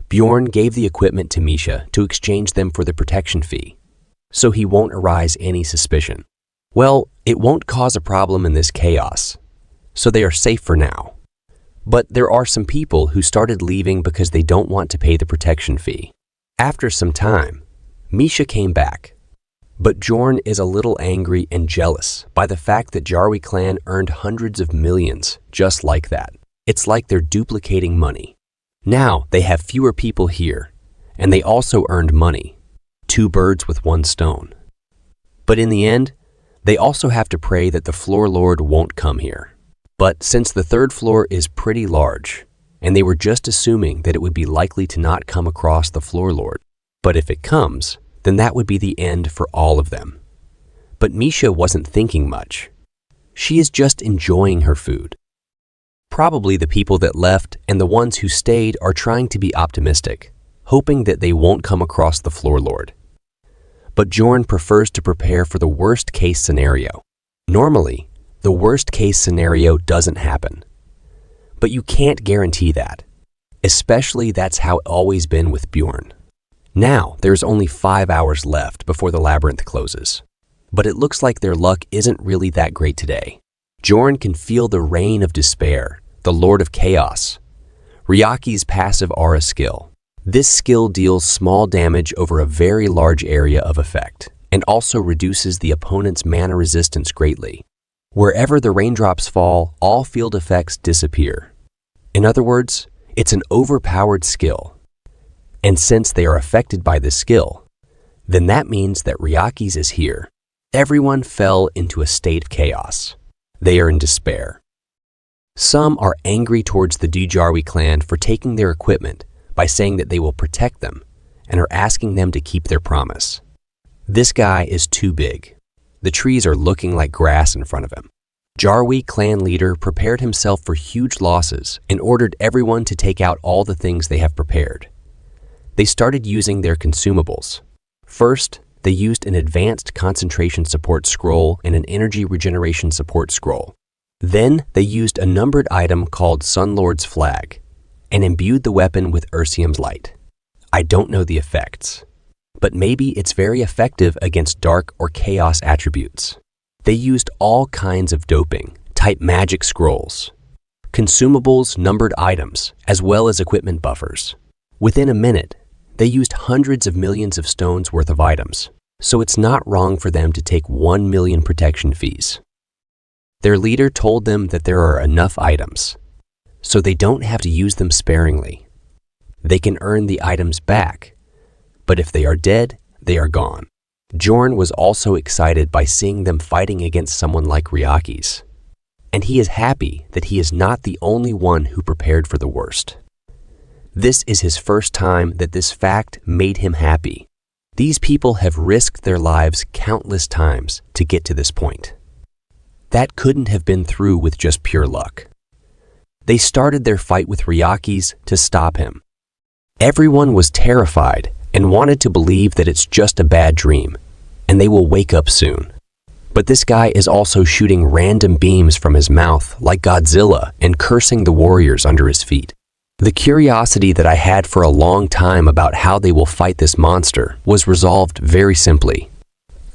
Bjorn gave the equipment to Misha to exchange them for the protection fee, so he won't arise any suspicion. Well, it won't cause a problem in this chaos, so they are safe for now. But there are some people who started leaving because they don't want to pay the protection fee. After some time, Misha came back, but Bjorn is a little angry and jealous by the fact that Jarwi clan earned hundreds of millions just like that. It's like they're duplicating money. Now they have fewer people here, and they also earned money, 2 birds with 1 stone. But in the end, they also have to pray that the floor lord won't come here. But since the 3rd floor is pretty large, and they were just assuming that it would be likely to not come across the floor lord, but if it comes, then that would be the end for all of them. But Misha wasn't thinking much. She is just enjoying her food. Probably the people that left and the ones who stayed are trying to be optimistic, hoping that they won't come across the floor lord. But Bjorn prefers to prepare for the worst case scenario. Normally, the worst case scenario doesn't happen. But you can't guarantee that. Especially that's how it's always been with Bjorn. Now, there's only 5 hours left before the labyrinth closes. But it looks like their luck isn't really that great today. Bjorn can feel the reign of despair, the Lord of Chaos. Ryaki's passive aura skill. This skill deals small damage over a very large area of effect, and also reduces the opponent's mana resistance greatly. Wherever the raindrops fall, all field effects disappear. In other words, it's an overpowered skill. And since they are affected by this skill, then that means that Ryaki's is here. Everyone fell into a state of chaos. They are in despair. Some are angry towards the Jarwi clan for taking their equipment by saying that they will protect them and are asking them to keep their promise. This guy is too big. The trees are looking like grass in front of him. Jarwi clan leader prepared himself for huge losses and ordered everyone to take out all the things they have prepared. They started using their consumables. First, they used an advanced concentration support scroll and an energy regeneration support scroll. Then, they used a numbered item called Sunlord's Flag and imbued the weapon with Ursium's Light. I don't know the effects, but maybe it's very effective against dark or chaos attributes. They used all kinds of doping, type magic scrolls, consumables, numbered items, as well as equipment buffers. Within a minute, they used hundreds of millions of stones worth of items, so it's not wrong for them to take 1 million protection fees. Their leader told them that there are enough items, so they don't have to use them sparingly. They can earn the items back, but if they are dead, they are gone. Bjorn was also excited by seeing them fighting against someone like Ryaki's, and he is happy that he is not the only one who prepared for the worst. This is his first time that this fact made him happy. These people have risked their lives countless times to get to this point. That couldn't have been through with just pure luck. They started their fight with Ryaki's to stop him. Everyone was terrified and wanted to believe that it's just a bad dream, and they will wake up soon. But this guy is also shooting random beams from his mouth like Godzilla and cursing the warriors under his feet. The curiosity that I had for a long time about how they will fight this monster was resolved very simply.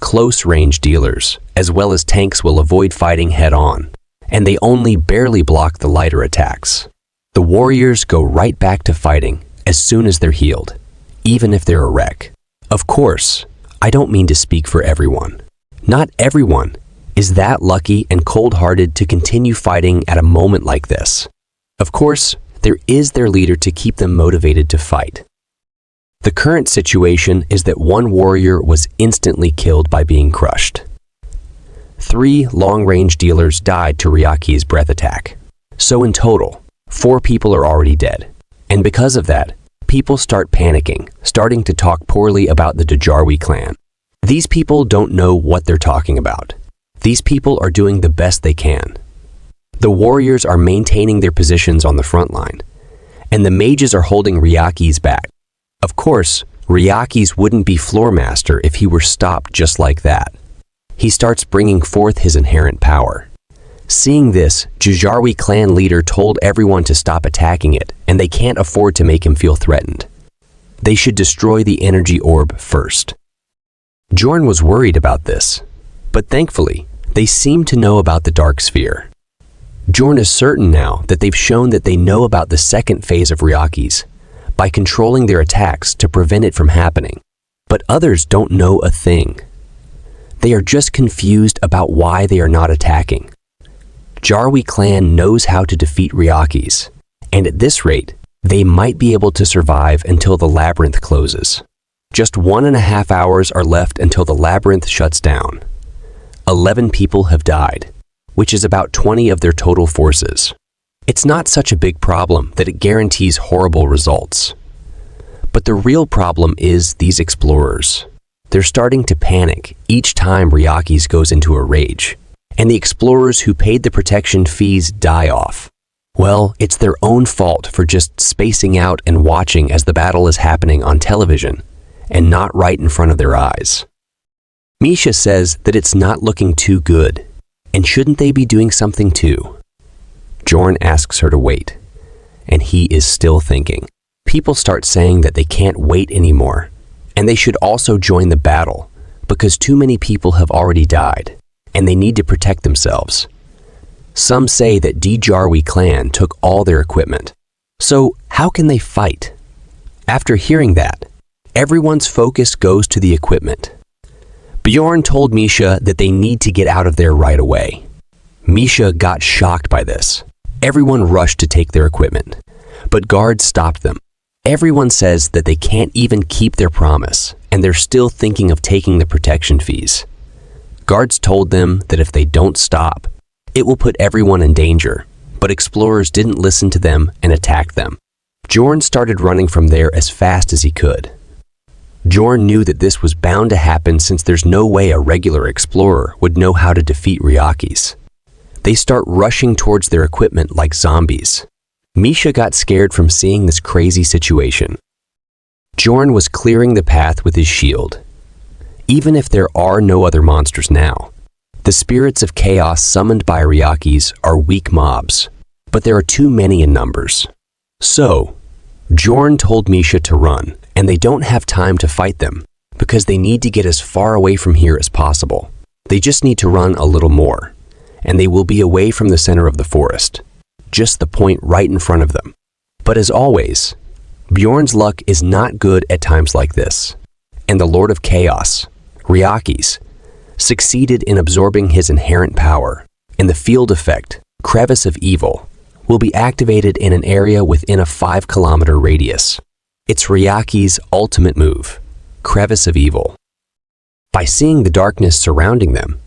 Close-range dealers, as well as tanks, will avoid fighting head-on, and they only barely block the lighter attacks. The warriors go right back to fighting as soon as they're healed, even if they're a wreck. Of course, I don't mean to speak for everyone. Not everyone is that lucky and cold-hearted to continue fighting at a moment like this. Of course, there is their leader to keep them motivated to fight. The current situation is that one warrior was instantly killed by being crushed. 3 long-range dealers died to Ryaki's breath attack. So in total, 4 people are already dead. And because of that, people start panicking, starting to talk poorly about the Djarwi clan. These people don't know what they're talking about. These people are doing the best they can. The warriors are maintaining their positions on the front line, and the mages are holding Ryaki's back. Of course, Ryaki's wouldn't be floor master if he were stopped just like that. He starts bringing forth his inherent power. Seeing this, Djarwi clan leader told everyone to stop attacking it, and they can't afford to make him feel threatened. They should destroy the energy orb first. Bjorn was worried about this, but thankfully, they seem to know about the dark sphere. Bjorn is certain now that they've shown that they know about the second phase of Ryaki's by controlling their attacks to prevent it from happening. But others don't know a thing. They are just confused about why they are not attacking. Djarwi clan knows how to defeat Ryaki's, and at this rate, they might be able to survive until the labyrinth closes. Just 1.5 hours are left until the labyrinth shuts down. 11 people have died, which is about 20 of their total forces. It's not such a big problem that it guarantees horrible results. But the real problem is these explorers. They're starting to panic each time Ryaki's goes into a rage, and the explorers who paid the protection fees die off. Well, it's their own fault for just spacing out and watching as the battle is happening on television, and not right in front of their eyes. Misha says that it's not looking too good, and shouldn't they be doing something too? Bjorn asks her to wait, and he is still thinking. People start saying that they can't wait anymore, and they should also join the battle, because too many people have already died, and they need to protect themselves. Some say that Djarwi clan took all their equipment. So how can they fight? After hearing that, everyone's focus goes to the equipment. Bjorn told Misha that they need to get out of there right away. Misha got shocked by this. Everyone rushed to take their equipment, but guards stopped them. Everyone says that they can't even keep their promise, and they're still thinking of taking the protection fees. Guards told them that if they don't stop, it will put everyone in danger, but explorers didn't listen to them and attacked them. Bjorn started running from there as fast as he could. Bjorn knew that this was bound to happen since there's no way a regular explorer would know how to defeat Ryaki's. They start rushing towards their equipment like zombies. Misha got scared from seeing this crazy situation. Bjorn was clearing the path with his shield. Even if there are no other monsters now, the spirits of chaos summoned by Ryaki's are weak mobs, but there are too many in numbers. So, Bjorn told Misha to run, and they don't have time to fight them, because they need to get as far away from here as possible. They just need to run a little more, and they will be away from the center of the forest, just the point right in front of them. But as always, Bjorn's luck is not good at times like this, and the Lord of Chaos, Ryaki's, succeeded in absorbing his inherent power, and the field effect, Crevice of Evil, will be activated in an area within a 5-kilometer radius. It's Ryaki's ultimate move, Crevice of Evil. By seeing the darkness surrounding them,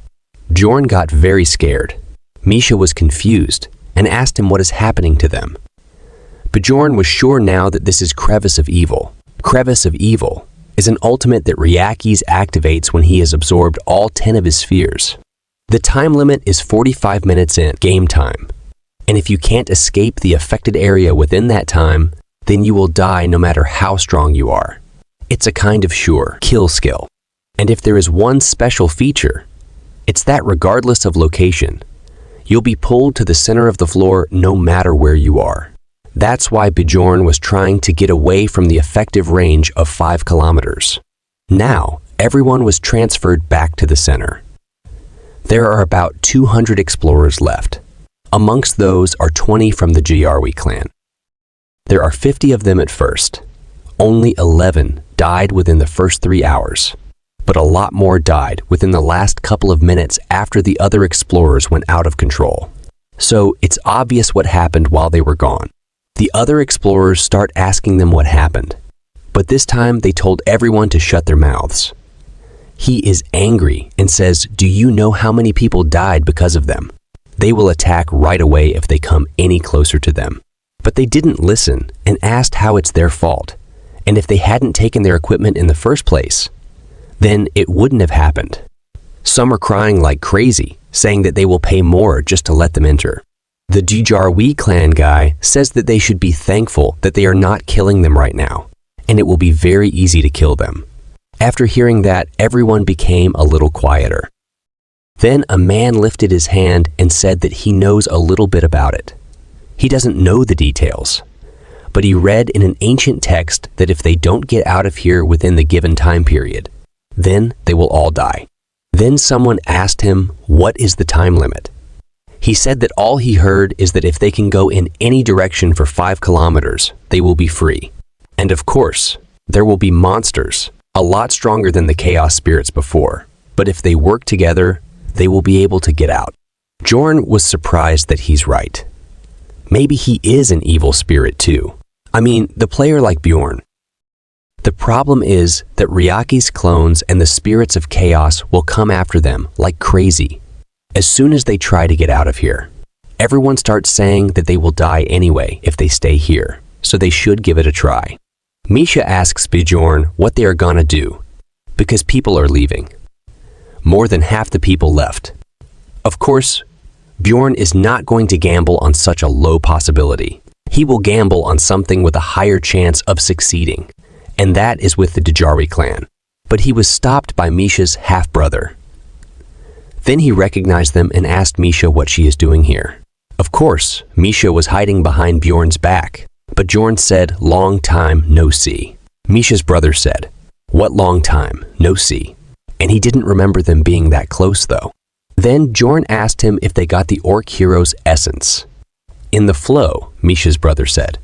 Bjorn got very scared. Misha was confused and asked him what is happening to them. Bjorn was sure now that this is Crevice of Evil. Crevice of Evil is an ultimate that Ryaki's activates when he has absorbed all 10 of his spheres. The time limit is 45 minutes in game time, and if you can't escape the affected area within that time, then you will die no matter how strong you are. It's a kind of sure kill skill. And if there is one special feature, it's that regardless of location, you'll be pulled to the center of the floor no matter where you are. That's why Bjorn was trying to get away from the effective range of 5 kilometers. Now, everyone was transferred back to the center. There are about 200 explorers left. Amongst those are 20 from the Djarwi clan. There are 50 of them at first. Only 11 died within the first 3 hours, but a lot more died within the last couple of minutes after the other explorers went out of control. So it's obvious what happened while they were gone. The other explorers start asking them what happened. But this time they told everyone to shut their mouths. He is angry and says, "Do you know how many people died because of them? They will attack right away if they come any closer to them." But they didn't listen and asked how it's their fault, and if they hadn't taken their equipment in the first place, then it wouldn't have happened. Some are crying like crazy, saying that they will pay more just to let them enter. The Djarwi clan guy says that they should be thankful that they are not killing them right now, and it will be very easy to kill them. After hearing that, everyone became a little quieter. Then a man lifted his hand and said that he knows a little bit about it. He doesn't know the details, but he read in an ancient text that if they don't get out of here within the given time period, then they will all die. Then someone asked him, what is the time limit? He said that all he heard is that if they can go in any direction for 5 kilometers, they will be free. And of course, there will be monsters, a lot stronger than the chaos spirits before, but if they work together, they will be able to get out. Bjorn was surprised that he's right. Maybe he is an evil spirit too. I mean, the player like Bjorn. The problem is that Ryaki's clones and the spirits of chaos will come after them like crazy as soon as they try to get out of here. Everyone starts saying that they will die anyway if they stay here, so they should give it a try. Misha asks Bjorn what they are gonna do, because people are leaving. More than half the people left. Of course, Bjorn is not going to gamble on such a low possibility. He will gamble on something with a higher chance of succeeding, and that is with the Djarwi clan. But he was stopped by Misha's half-brother. Then he recognized them and asked Misha what she is doing here. Of course, Misha was hiding behind Bjorn's back, but Bjorn said, "Long time, no see." Misha's brother said, "What long time, no see?" And he didn't remember them being that close though. Then Bjorn asked him if they got the orc hero's essence. "In the flow," Misha's brother said.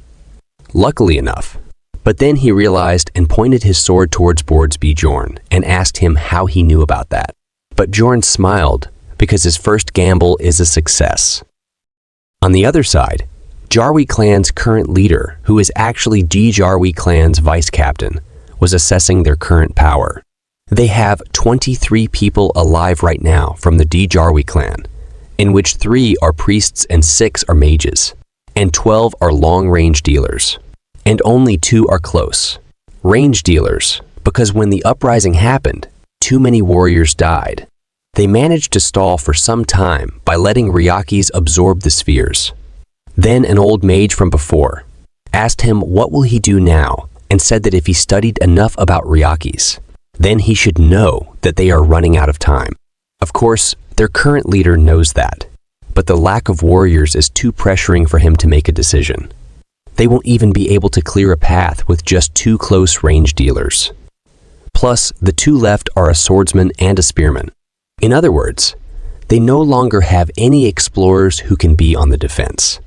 Luckily enough. But then he realized and pointed his sword towards Bjorn and asked him how he knew about that. But Bjorn smiled because his first gamble is a success. On the other side, Djarwi clan's current leader, who is actually Djarwi clan's vice captain, was assessing their current power. They have 23 people alive right now from the Djarwi clan, in which 3 are priests and 6 are mages, and 12 are long-range dealers. And only 2 are close. Range dealers, because when the uprising happened, too many warriors died. They managed to stall for some time by letting Ryakis absorb the spheres. Then an old mage from before asked him what will he do now and said that if he studied enough about Ryakis, then he should know that they are running out of time. Of course, their current leader knows that, but the lack of warriors is too pressuring for him to make a decision. They won't even be able to clear a path with just 2 close range dealers. Plus, the 2 left are a swordsman and a spearman. In other words, they no longer have any explorers who can be on the defense.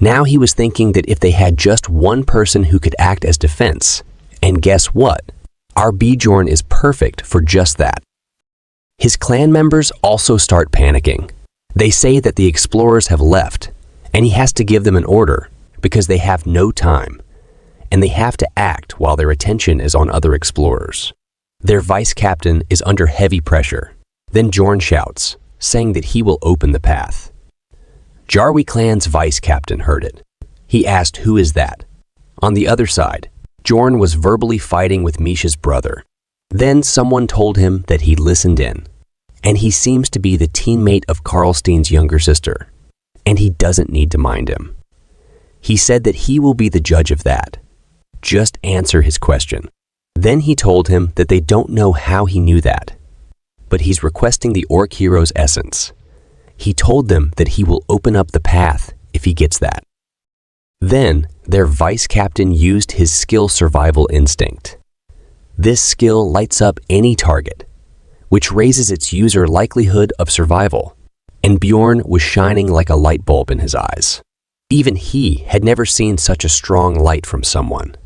Now he was thinking that if they had just one person who could act as defense, and guess what? Our Bjorn is perfect for just that. His clan members also start panicking. They say that the explorers have left, and he has to give them an order because they have no time, and they have to act while their attention is on other explorers. Their vice captain is under heavy pressure. Then Bjorn shouts, saying that he will open the path. Djarwi clan's vice captain heard it. He asked, "Who is that?" On the other side, Bjorn was verbally fighting with Misha's brother. Then someone told him that he listened in, and he seems to be the teammate of Karlstein's younger sister, and he doesn't need to mind him. He said that he will be the judge of that. Just answer his question. Then he told him that they don't know how he knew that, but he's requesting the orc hero's essence. He told them that he will open up the path if he gets that. Then their vice captain used his skill survival instinct. This skill lights up any target, which raises its user likelihood of survival, and Bjorn was shining like a light bulb in his eyes. Even he had never seen such a strong light from someone.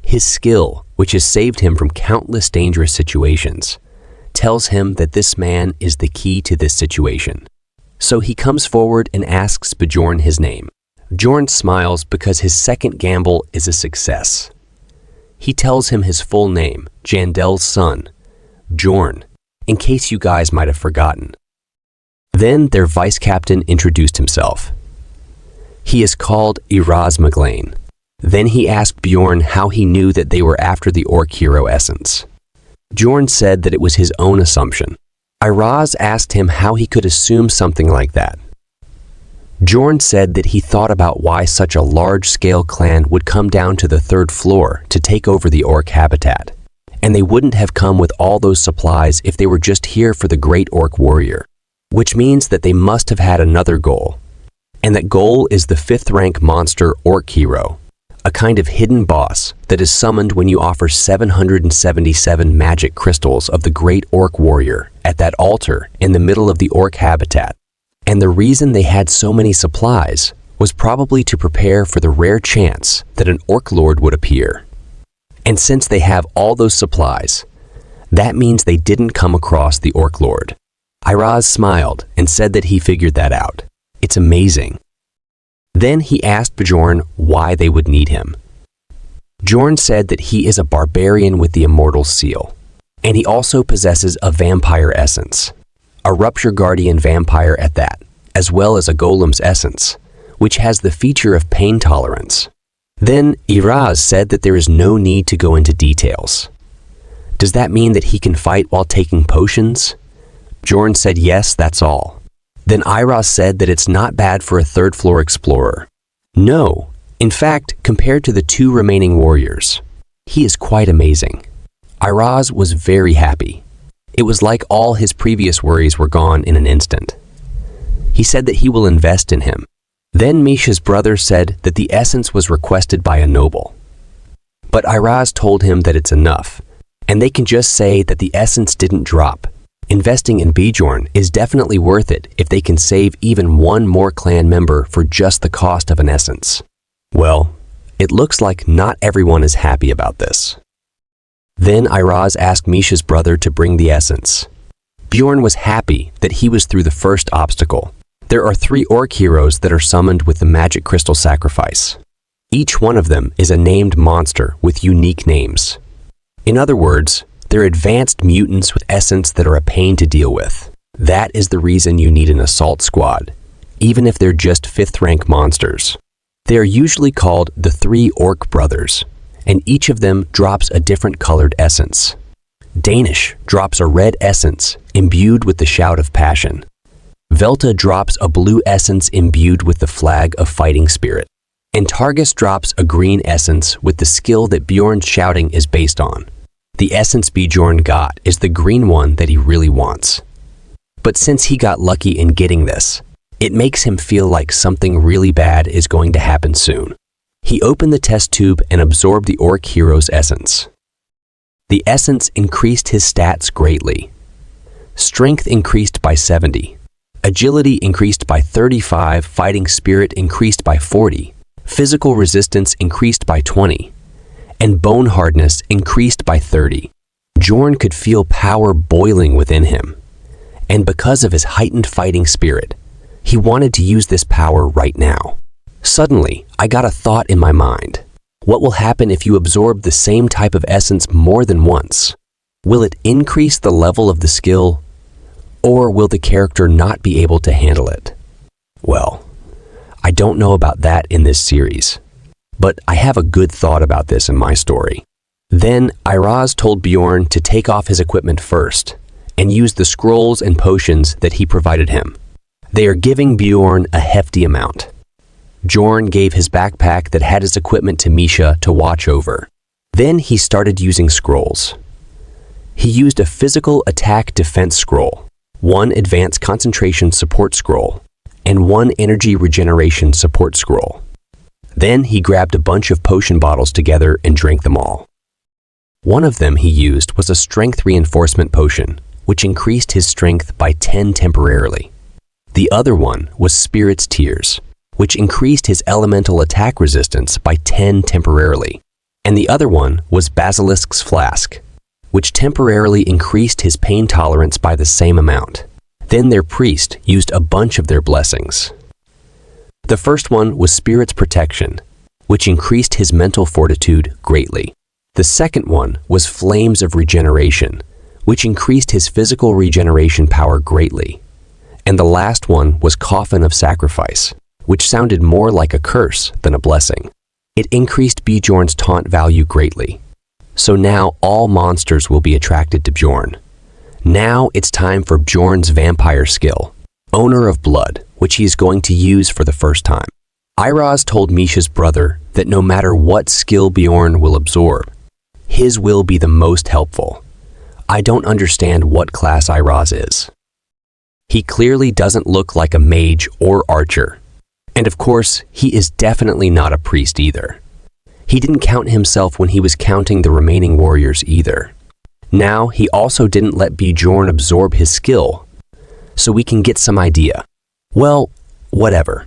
His skill, which has saved him from countless dangerous situations, tells him that this man is the key to this situation. So he comes forward and asks Bjorn his name. Bjorn smiles because his second gamble is a success. He tells him his full name, Jandel's son, Bjorn, in case you guys might have forgotten. Then their vice captain introduced himself. He is called Iraz Maglain. Then he asked Bjorn how he knew that they were after the orc hero essence. Bjorn said that it was his own assumption. Iraz asked him how he could assume something like that. Bjorn said that he thought about why such a large-scale clan would come down to the 3rd floor to take over the orc habitat, and they wouldn't have come with all those supplies if they were just here for the great orc warrior, which means that they must have had another goal, and that goal is the 5th rank monster orc hero, a kind of hidden boss that is summoned when you offer 777 magic crystals of the great orc warrior at that altar in the middle of the orc habitat. And the reason they had so many supplies was probably to prepare for the rare chance that an orc lord would appear. And since they have all those supplies, that means they didn't come across the orc lord. Iraz smiled and said that he figured that out. It's amazing. Then he asked Bjorn why they would need him. Bjorn said that he is a barbarian with the immortal seal, and he also possesses a vampire essence, a rupture guardian vampire at that, as well as a golem's essence, which has the feature of pain tolerance. Then Iraz said that there is no need to go into details. Does that mean that he can fight while taking potions? Bjorn said yes, that's all. Then Iraz said that it's not bad for a 3rd floor explorer. No, in fact, compared to the 2 remaining warriors, he is quite amazing. Iraz was very happy. It was like all his previous worries were gone in an instant. He said that he will invest in him. Then Misha's brother said that the essence was requested by a noble. But Iraz told him that it's enough, and they can just say that the essence didn't drop. Investing in Bjorn is definitely worth it if they can save even one more clan member for just the cost of an essence. Well, it looks like not everyone is happy about this. Then Iraz asked Misha's brother to bring the essence. Bjorn was happy that he was through the first obstacle. There are 3 orc heroes that are summoned with the magic crystal sacrifice. Each one of them is a named monster with unique names. In other words, they're advanced mutants with essence that are a pain to deal with. That is the reason you need an assault squad, even if they're just 5th rank monsters. They are usually called the 3 orc brothers, and each of them drops a different colored essence. Danish drops a red essence imbued with the shout of passion. Velta drops a blue essence imbued with the flag of fighting spirit. And Targus drops a green essence with the skill that Bjorn's shouting is based on. The essence Bjorn got is the green one that he really wants. But since he got lucky in getting this, it makes him feel like something really bad is going to happen soon. He opened the test tube and absorbed the orc hero's essence. The essence increased his stats greatly. Strength increased by 70. Agility increased by 35, fighting spirit increased by 40, physical resistance increased by 20, and bone hardness increased by 30. Bjorn could feel power boiling within him, and because of his heightened fighting spirit, he wanted to use this power right now. Suddenly, I got a thought in my mind. What will happen if you absorb the same type of essence more than once? Will it increase the level of the skill, or will the character not be able to handle it? Well, I don't know about that in this series, but I have a good thought about this in my story. Then Iraz told Bjorn to take off his equipment first and use the scrolls and potions that he provided him. They are giving Bjorn a hefty amount. Bjorn gave his backpack that had his equipment to Misha to watch over. Then he started using scrolls. He used a physical attack defense scroll, 1 advanced concentration support scroll, and 1 energy regeneration support scroll. Then he grabbed a bunch of potion bottles together and drank them all. One of them he used was a strength reinforcement potion, which increased his strength by 10 temporarily. The other one was Spirit's Tears, which increased his elemental attack resistance by 10 temporarily. And the other one was Basilisk's Flask, which temporarily increased his pain tolerance by the same amount. Then their priest used a bunch of their blessings. The first one was Spirit's Protection, which increased his mental fortitude greatly. The second one was Flames of Regeneration, which increased his physical regeneration power greatly. And the last one was Coffin of Sacrifice, which sounded more like a curse than a blessing. It increased Bjorn's taunt value greatly. So now all monsters will be attracted to Bjorn. Now it's time for Bjorn's vampire skill, Owner of Blood, which he is going to use for the first time. Iroz told Misha's brother that no matter what skill Bjorn will absorb, his will be the most helpful. I don't understand what class Iroz is. He clearly doesn't look like a mage or archer. And of course, he is definitely not a priest either. He didn't count himself when he was counting the remaining warriors either. Now, he also didn't let Bjorn absorb his skill, so we can get some idea. Well, whatever.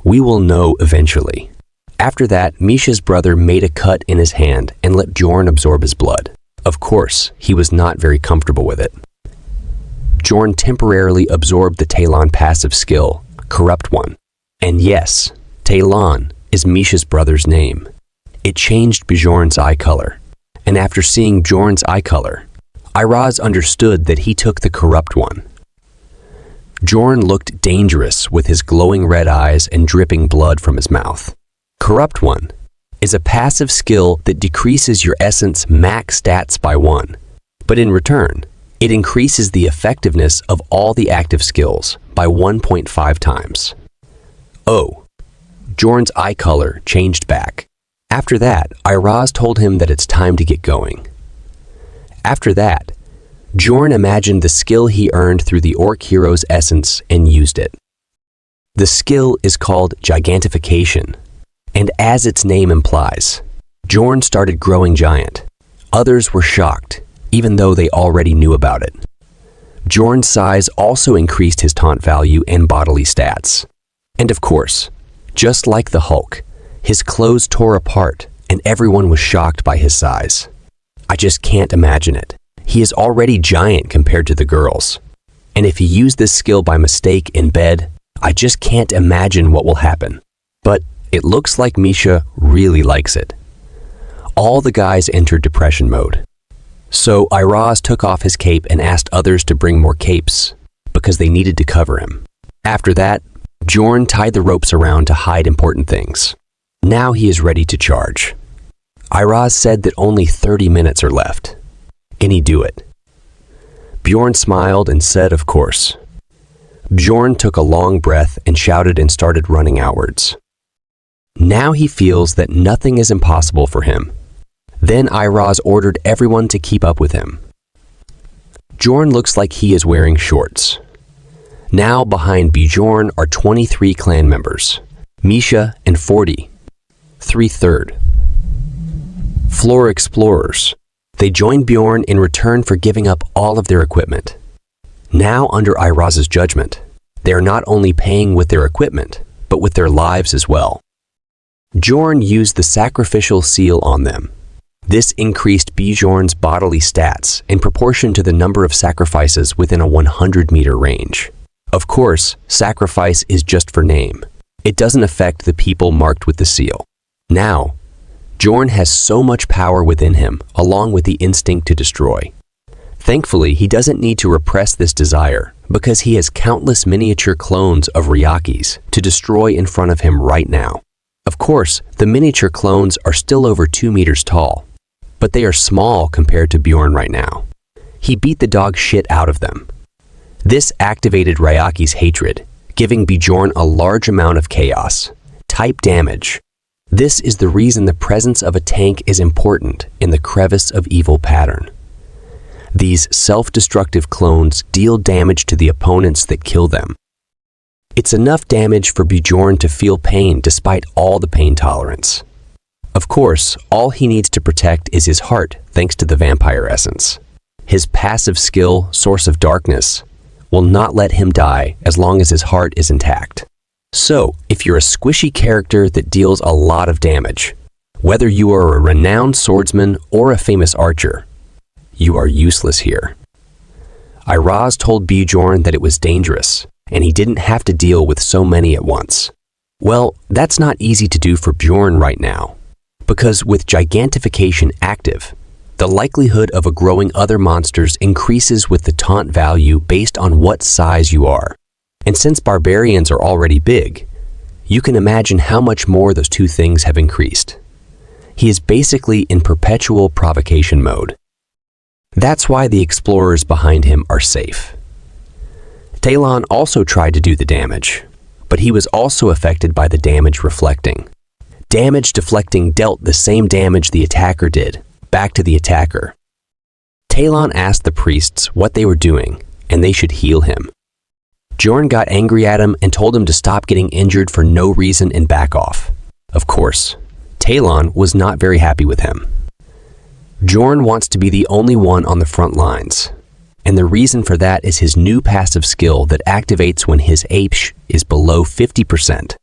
We will know eventually. After that, Misha's brother made a cut in his hand and let Bjorn absorb his blood. Of course, he was not very comfortable with it. Bjorn temporarily absorbed the Talon passive skill, Corrupt One. And yes, Talon is Misha's brother's name. It changed Bjorn's eye color. And after seeing Bjorn's eye color, Iroz understood that he took the Corrupt One. Bjorn looked dangerous with his glowing red eyes and dripping blood from his mouth. Corrupt One is a passive skill that decreases your essence max stats by 1, but in return, it increases the effectiveness of all the active skills by 1.5 times. Oh, Bjorn's eye color changed back. After that, Iroz told him that it's time to get going. After that, Bjorn imagined the skill he earned through the Orc Hero's essence and used it. The skill is called Gigantification, and as its name implies, Bjorn started growing giant. Others were shocked, even though they already knew about it. Bjorn's size also increased his taunt value and bodily stats. And of course, just like the Hulk, his clothes tore apart and everyone was shocked by his size. I just can't imagine it. He is already giant compared to the girls. And if he used this skill by mistake in bed, I just can't imagine what will happen. But it looks like Misha really likes it. All the guys entered depression mode. So Iroz took off his cape and asked others to bring more capes because they needed to cover him. After that, Bjorn tied the ropes around to hide important things. Now he is ready to charge. Iroz said that only 30 minutes are left. Can he do it? Bjorn smiled and said, of course. Bjorn took a long breath and shouted and started running outwards. Now he feels that nothing is impossible for him. Then Iroz ordered everyone to keep up with him. Bjorn looks like he is wearing shorts. Now behind Bjorn are 23 clan members, Misha and 40, 3/3. Floor explorers. They joined Bjorn in return for giving up all of their equipment. Now under Iroz's judgment, they are not only paying with their equipment, but with their lives as well. Bjorn used the sacrificial seal on them. This increased Bjorn's bodily stats in proportion to the number of sacrifices within a 100-meter range. Of course, sacrifice is just for name. It doesn't affect the people marked with the seal. Now, Bjorn has so much power within him, along with the instinct to destroy. Thankfully, he doesn't need to repress this desire because he has countless miniature clones of Ryakis to destroy in front of him right now. Of course, the miniature clones are still over 2 meters tall, but they are small compared to Bjorn right now. He beat the dog shit out of them. This activated Ryaki's hatred, giving Bjorn a large amount of chaos, type damage. This is the reason the presence of a tank is important in the Crevice of Evil pattern. These self-destructive clones deal damage to the opponents that kill them. It's enough damage for Bjorn to feel pain despite all the pain tolerance. Of course, all he needs to protect is his heart thanks to the vampire essence. His passive skill, Source of Darkness, will not let him die as long as his heart is intact. So, if you're a squishy character that deals a lot of damage, whether you are a renowned swordsman or a famous archer, you are useless here. Iroz told Bjorn that it was dangerous, and he didn't have to deal with so many at once. Well, that's not easy to do for Bjorn right now. Because with gigantification active, the likelihood of a growing other monsters increases with the taunt value based on what size you are. And since barbarians are already big, you can imagine how much more those two things have increased. He is basically in perpetual provocation mode. That's why the explorers behind him are safe. Talon also tried to do the damage, but he was also affected by the damage reflecting. Damage deflecting dealt the same damage the attacker did, back to the attacker. Talon asked the priests what they were doing, and they should heal him. Bjorn got angry at him and told him to stop getting injured for no reason and back off. Of course, Talon was not very happy with him. Bjorn wants to be the only one on the front lines, and the reason for that is his new passive skill that activates when his HP is below 50%.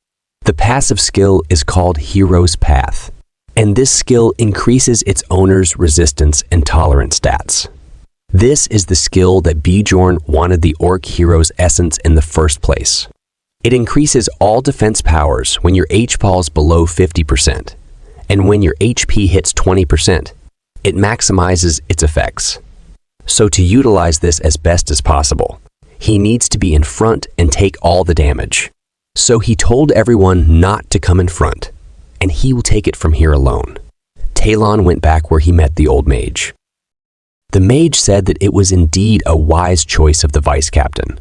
The passive skill is called Hero's Path, and this skill increases its owner's resistance and tolerance stats. This is the skill that Bjorn wanted the Orc hero's essence in the first place. It increases all defense powers when your HP falls below 50%, and when your HP hits 20%, it maximizes its effects. So to utilize this as best as possible, he needs to be in front and take all the damage. So he told everyone not to come in front, and he will take it from here alone. Talon went back where he met the old mage. The mage said that it was indeed a wise choice of the vice captain.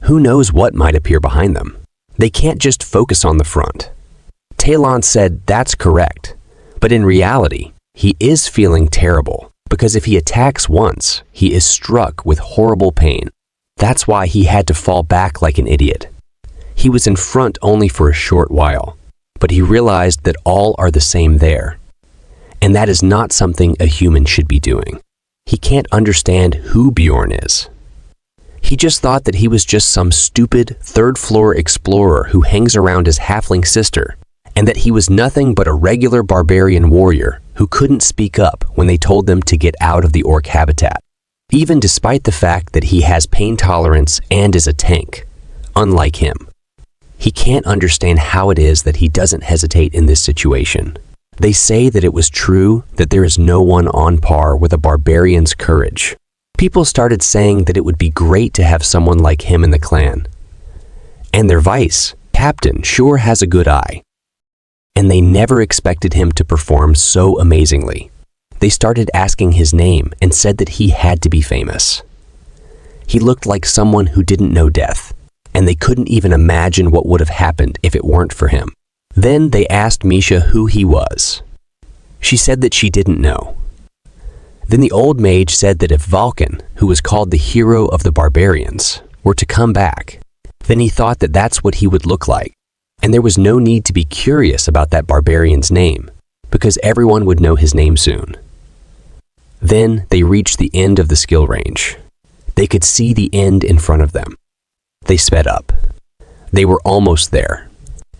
Who knows what might appear behind them? They can't just focus on the front. Talon said that's correct, but in reality, he is feeling terrible because if he attacks once, he is struck with horrible pain. That's why he had to fall back like an idiot. He was in front only for a short while, but he realized that all are the same there. And that is not something a human should be doing. He can't understand who Bjorn is. He just thought that he was just some stupid third-floor explorer who hangs around his halfling sister, and that he was nothing but a regular barbarian warrior who couldn't speak up when they told them to get out of the orc habitat, even despite the fact that he has pain tolerance and is a tank, unlike him. He can't understand how it is that he doesn't hesitate in this situation. They say that it was true that there is no one on par with a barbarian's courage. People started saying that it would be great to have someone like him in the clan. And their vice captain sure has a good eye. And they never expected him to perform so amazingly. They started asking his name and said that he had to be famous. He looked like someone who didn't know death, and they couldn't even imagine what would have happened if it weren't for him. Then they asked Misha who he was. She said that she didn't know. Then the old mage said that if Vulcan, who was called the hero of the barbarians, were to come back, then he thought that that's what he would look like, and there was no need to be curious about that barbarian's name, because everyone would know his name soon. Then they reached the end of the skill range. They could see the end in front of them. They sped up. They were almost there.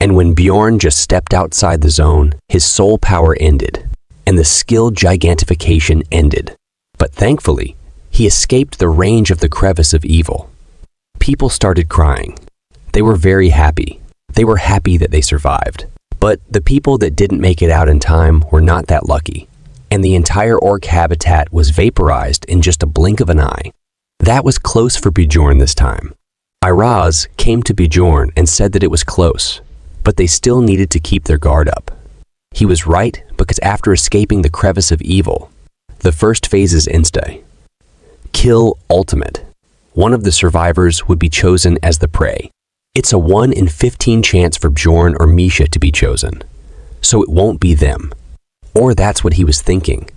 And when Bjorn just stepped outside the zone, his soul power ended, and the skill gigantification ended. But thankfully, he escaped the range of the crevice of evil. People started crying. They were very happy. They were happy that they survived. But the people that didn't make it out in time were not that lucky, and the entire orc habitat was vaporized in just a blink of an eye. That was close for Bjorn this time. Iraz came to Bjorn and said that it was close, but they still needed to keep their guard up. He was right because after escaping the crevice of evil, the first phase is insta. Kill ultimate. One of the survivors would be chosen as the prey. It's a 1 in 15 chance for Bjorn or Misha to be chosen, so it won't be them. Or that's what he was thinking.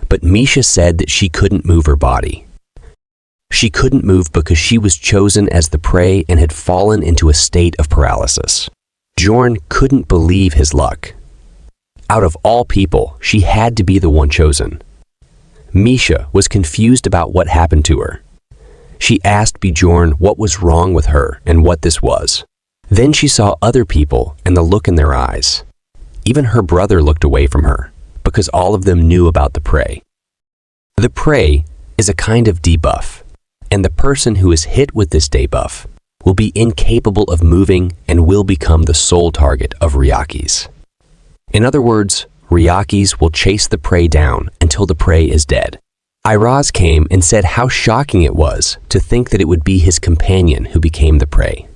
But Misha said that she couldn't move her body. She couldn't move because she was chosen as the prey and had fallen into a state of paralysis. Bjorn couldn't believe his luck. Out of all people, she had to be the one chosen. Misha was confused about what happened to her. She asked Bjorn what was wrong with her and what this was. Then she saw other people and the look in their eyes. Even her brother looked away from her because all of them knew about the prey. The prey is a kind of debuff, and the person who is hit with this debuff will be incapable of moving and will become the sole target of Ryakis. In other words, Ryakis will chase the prey down until the prey is dead. Iraz came and said how shocking it was to think that it would be his companion who became the prey.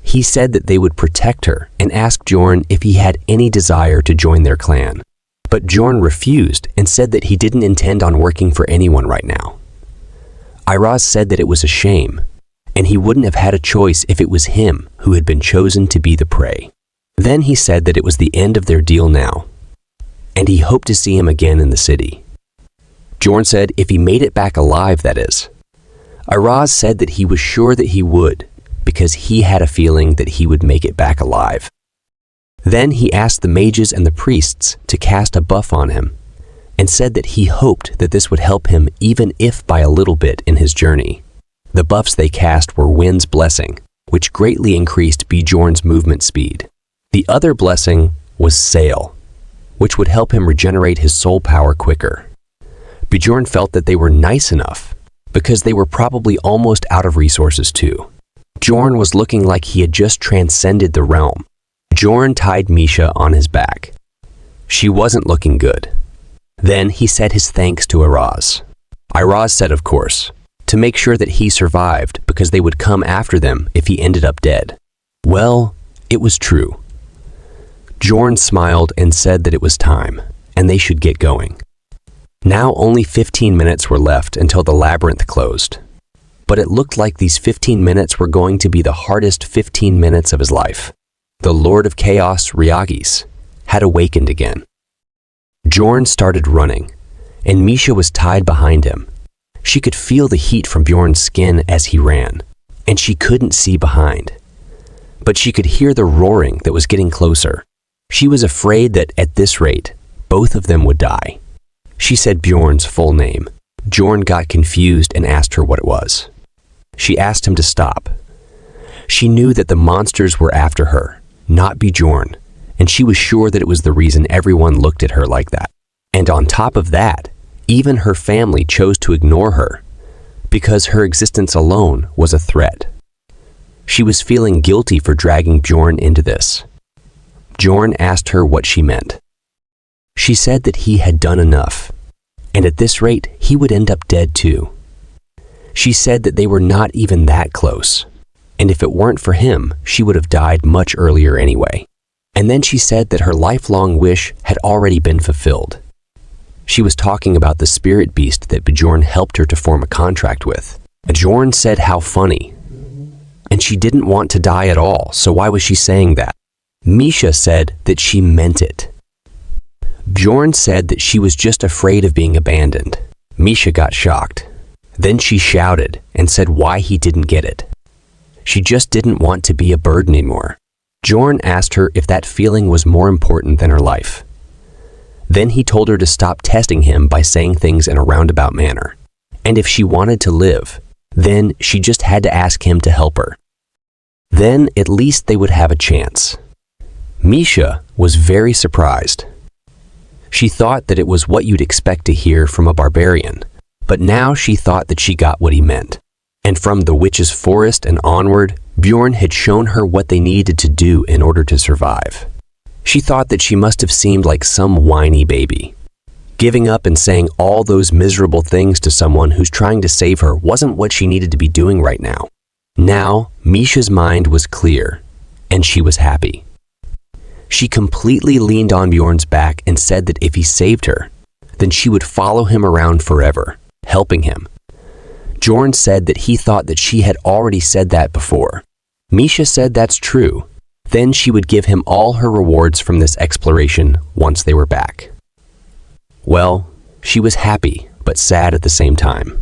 He said that they would protect her and asked Bjorn if he had any desire to join their clan. But Bjorn refused and said that he didn't intend on working for anyone right now. Iraz said that it was a shame, and he wouldn't have had a choice if it was him who had been chosen to be the prey. Then he said that it was the end of their deal now, and he hoped to see him again in the city. Bjorn said if he made it back alive, that is. Iraz said that he was sure that he would, because he had a feeling that he would make it back alive. Then he asked the mages and the priests to cast a buff on him, and said that he hoped that this would help him even if by a little bit in his journey. The buffs they cast were Wind's Blessing, which greatly increased Bjorn's movement speed. The other blessing was Sail, which would help him regenerate his soul power quicker. Bjorn felt that they were nice enough, because they were probably almost out of resources too. Bjorn was looking like he had just transcended the realm. Bjorn tied Misha on his back. She wasn't looking good. Then he said his thanks to Iraz. Iraz said, of course, to make sure that he survived because they would come after them if he ended up dead. Well, it was true. Bjorn smiled and said that it was time, and they should get going. Now only 15 minutes were left until the labyrinth closed. But it looked like these 15 minutes were going to be the hardest 15 minutes of his life. The Lord of Chaos, Ryakis, had awakened again. Bjorn started running, and Misha was tied behind him. She could feel the heat from Bjorn's skin as he ran, and she couldn't see behind. But she could hear the roaring that was getting closer. She was afraid that at this rate, both of them would die. She said Bjorn's full name. Bjorn got confused and asked her what it was. She asked him to stop. She knew that the monsters were after her, not Bjorn, and she was sure that it was the reason everyone looked at her like that. And on top of that, even her family chose to ignore her, because her existence alone was a threat. She was feeling guilty for dragging Bjorn into this. Bjorn asked her what she meant. She said that he had done enough, and at this rate, he would end up dead too. She said that they were not even that close, and if it weren't for him, she would have died much earlier anyway. And then she said that her lifelong wish had already been fulfilled. She was talking about the spirit beast that Bjorn helped her to form a contract with. Bjorn said how funny. And she didn't want to die at all, so why was she saying that? Misha said that she meant it. Bjorn said that she was just afraid of being abandoned. Misha got shocked. Then she shouted and said why he didn't get it. She just didn't want to be a burden anymore. Bjorn asked her if that feeling was more important than her life. Then he told her to stop testing him by saying things in a roundabout manner. And if she wanted to live, then she just had to ask him to help her. Then at least they would have a chance. Misha was very surprised. She thought that it was what you'd expect to hear from a barbarian, but now she thought that she got what he meant. And from the witch's forest and onward, Bjorn had shown her what they needed to do in order to survive. She thought that she must have seemed like some whiny baby. Giving up and saying all those miserable things to someone who's trying to save her wasn't what she needed to be doing right now. Now, Misha's mind was clear, and she was happy. She completely leaned on Bjorn's back and said that if he saved her, then she would follow him around forever, helping him. Bjorn said that he thought that she had already said that before. Misha said that's true. Then she would give him all her rewards from this exploration once they were back. Well, she was happy, but sad at the same time.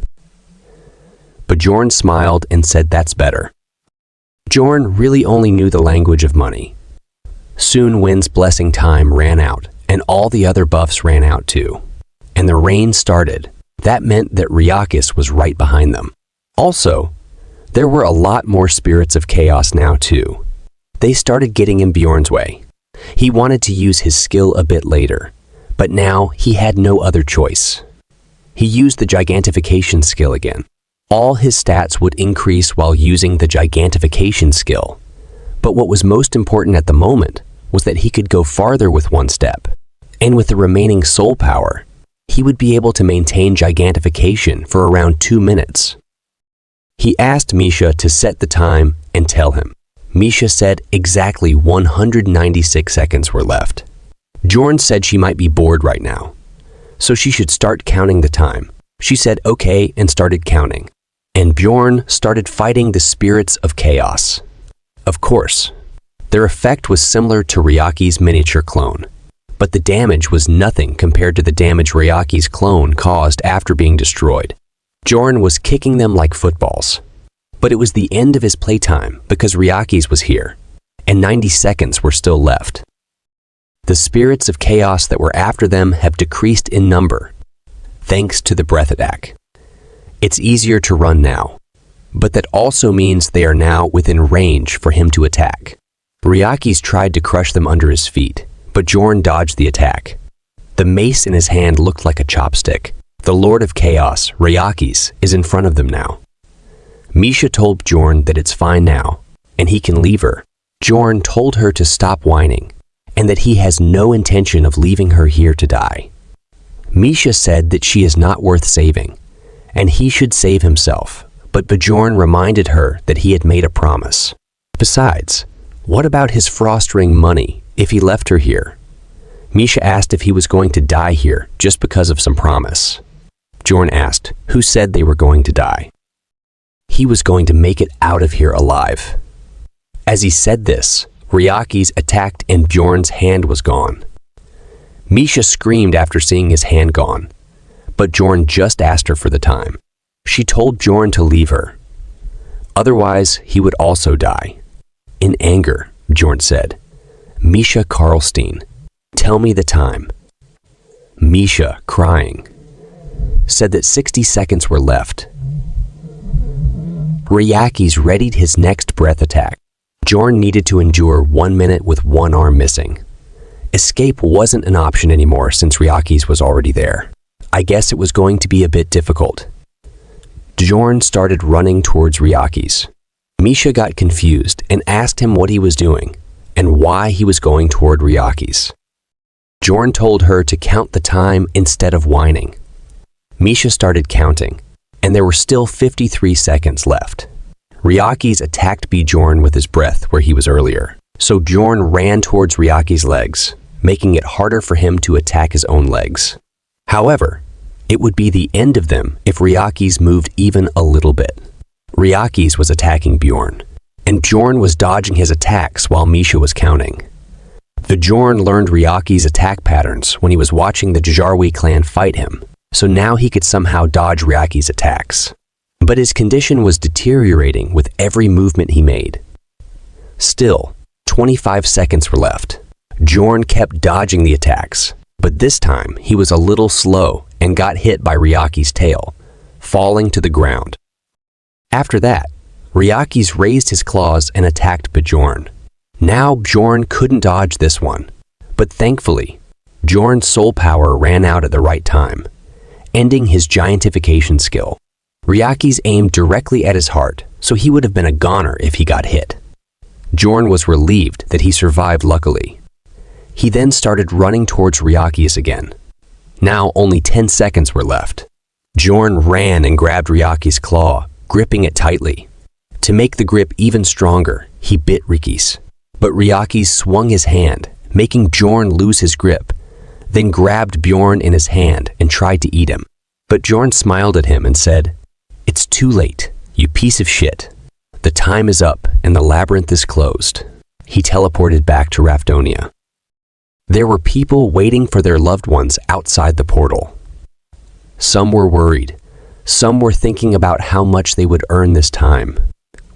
Bjorn smiled and said that's better. Bjorn really only knew the language of money. Soon Wind's blessing time ran out, and all the other buffs ran out too. And the rain started. That meant that Ryakis was right behind them. Also, there were a lot more spirits of chaos now too. They started getting in Bjorn's way. He wanted to use his skill a bit later, but now he had no other choice. He used the gigantification skill again. All his stats would increase while using the gigantification skill. But what was most important at the moment was that he could go farther with one step. And with the remaining soul power, he would be able to maintain gigantification for around 2 minutes. He asked Misha to set the time and tell him. Misha said exactly 196 seconds were left. Bjorn said she might be bored right now, so she should start counting the time. She said okay and started counting. And Bjorn started fighting the spirits of chaos. Of course, their effect was similar to Ryaki's miniature clone, but the damage was nothing compared to the damage Ryaki's clone caused after being destroyed. Bjorn was kicking them like footballs. But it was the end of his playtime because Ryaki's was here, and 90 seconds were still left. The spirits of chaos that were after them have decreased in number, thanks to the breath attack. It's easier to run now, but that also means they are now within range for him to attack. Ryaki's tried to crush them under his feet, but Bjorn dodged the attack. The mace in his hand looked like a chopstick. The Lord of Chaos, Ryaki's, is in front of them now. Misha told Bjorn that it's fine now, and he can leave her. Bjorn told her to stop whining, and that he has no intention of leaving her here to die. Misha said that she is not worth saving, and he should save himself, but Bjorn reminded her that he had made a promise. Besides, what about his frost ring money if he left her here? Misha asked if he was going to die here just because of some promise. Bjorn asked who said they were going to die. He was going to make it out of here alive. As he said this, Ryaki's attacked and Bjorn's hand was gone. Misha screamed after seeing his hand gone, but Bjorn just asked her for the time. She told Bjorn to leave her. Otherwise, he would also die. In anger, Bjorn said, "Misha Karlstein, tell me the time." Misha, crying, said that 60 seconds were left. Ryaki's readied his next breath attack. Bjorn needed to endure 1 minute with one arm missing. Escape wasn't an option anymore since Ryaki's was already there. I guess it was going to be a bit difficult. Bjorn started running towards Ryaki's. Misha got confused and asked him what he was doing and why he was going toward Ryaki's. Bjorn told her to count the time instead of whining. Misha started counting, and there were still 53 seconds left. Ryaki's attacked Bjorn with his breath where he was earlier, so Bjorn ran towards Ryaki's legs, making it harder for him to attack his own legs. However, it would be the end of them if Ryaki's moved even a little bit. Ryaki's was attacking Bjorn, and Bjorn was dodging his attacks while Misha was counting. Bjorn learned Ryaki's attack patterns when he was watching the Jarwi clan fight him, so now he could somehow dodge Ryaki's attacks. But his condition was deteriorating with every movement he made. Still, 25 seconds were left. Bjorn kept dodging the attacks, but this time he was a little slow and got hit by Ryaki's tail, falling to the ground. After that, Ryaki's raised his claws and attacked Bjorn. Now Bjorn couldn't dodge this one, but thankfully, Bjorn's soul power ran out at the right time, ending his giantification skill. Ryaki's aimed directly at his heart, so he would have been a goner if he got hit. Bjorn was relieved that he survived luckily. He then started running towards Ryaki's again. Now only 10 seconds were left. Bjorn ran and grabbed Ryaki's claw, gripping it tightly. To make the grip even stronger, he bit Ryaki's. But Ryaki's swung his hand, making Bjorn lose his grip, then grabbed Bjorn in his hand and tried to eat him. But Bjorn smiled at him and said, "It's too late, you piece of shit. The time is up and the labyrinth is closed." He teleported back to Rafdonia. There were people waiting for their loved ones outside the portal. Some were worried. Some were thinking about how much they would earn this time.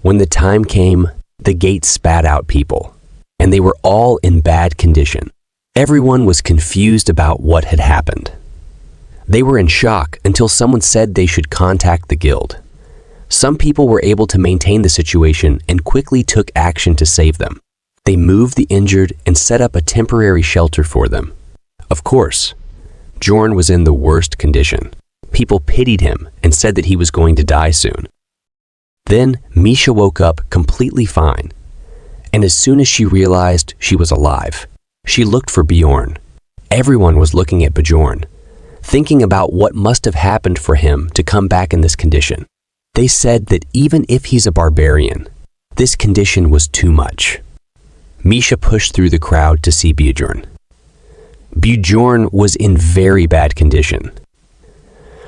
When the time came, the gate spat out people, and they were all in bad condition. Everyone was confused about what had happened. They were in shock until someone said they should contact the guild. Some people were able to maintain the situation and quickly took action to save them. They moved the injured and set up a temporary shelter for them. Of course, Bjorn was in the worst condition. People pitied him and said that he was going to die soon. Then Misha woke up completely fine, and as soon as she realized she was alive, she looked for Bjorn, Everyone was looking at Bjorn, thinking about what must have happened for him to come back in this condition. They said that even if he's a barbarian, this condition was too much. Misha pushed through the crowd to see Bjorn. Bjorn was in very bad condition.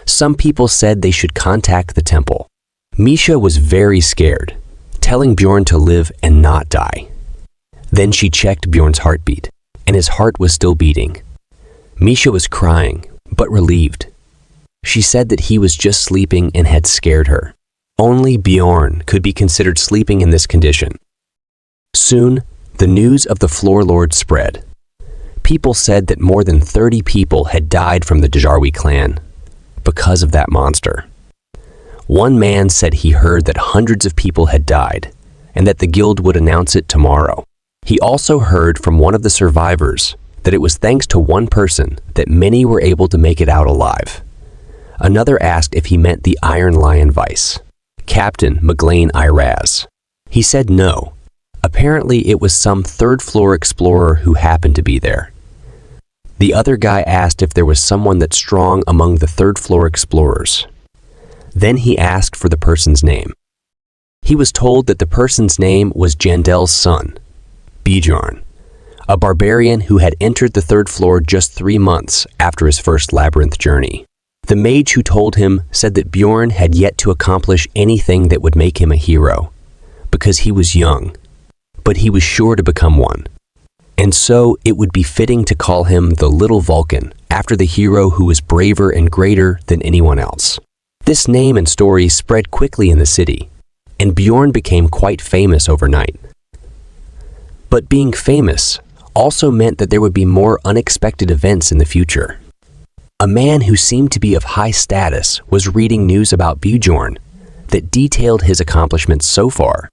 Some people said they should contact the temple. Misha was very scared, telling Bjorn to live and not die. Then she checked Bjorn's heartbeat, and his heart was still beating. Misha was crying, but relieved. She said that he was just sleeping and had scared her. Only Bjorn could be considered sleeping in this condition. Soon, the news of the Floor Lord spread. People said that more than 30 people had died from the Djarwi clan because of that monster. One man said he heard that hundreds of people had died and that the guild would announce it tomorrow. He also heard from one of the survivors that it was thanks to one person that many were able to make it out alive. Another asked if he meant the Iron Lion Vice, Captain McGlane Iraz. He said no. Apparently it was some third-floor explorer who happened to be there. The other guy asked if there was someone that's strong among the third-floor explorers. Then he asked for the person's name. He was told that the person's name was Jandel's son, Bjorn, a barbarian who had entered the third floor just 3 months after his first labyrinth journey. The mage who told him said that Bjorn had yet to accomplish anything that would make him a hero, because he was young, but he was sure to become one. And so it would be fitting to call him the Little Vulcan, after the hero who was braver and greater than anyone else. This name and story spread quickly in the city, and Bjorn became quite famous overnight. But being famous also meant that there would be more unexpected events in the future. A man who seemed to be of high status was reading news about Bjorn that detailed his accomplishments so far.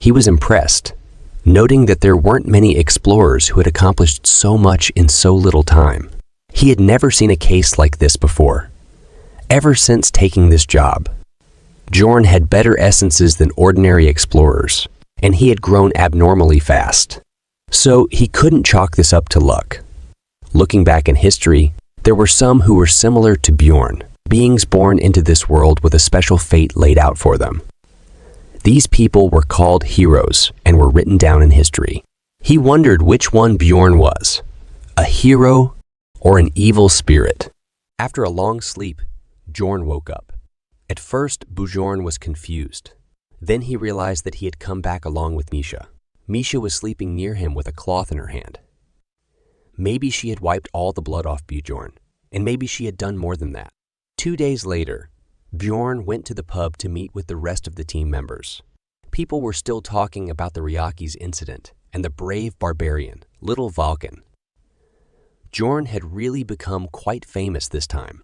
He was impressed, noting that there weren't many explorers who had accomplished so much in so little time. He had never seen a case like this before. Ever since taking this job, Bjorn had better essences than ordinary explorers, and he had grown abnormally fast. So he couldn't chalk this up to luck. Looking back in history, there were some who were similar to Bjorn, beings born into this world with a special fate laid out for them. These people were called heroes and were written down in history. He wondered which one Bjorn was, a hero or an evil spirit. After a long sleep, Bjorn woke up. At first, Bjorn was confused. Then he realized that he had come back along with Misha. Misha was sleeping near him with a cloth in her hand. Maybe she had wiped all the blood off Bjorn, and maybe she had done more than that. 2 days later, Bjorn went to the pub to meet with the rest of the team members. People were still talking about the Ryaki's incident and the brave barbarian, Little Vulcan. Bjorn had really become quite famous this time,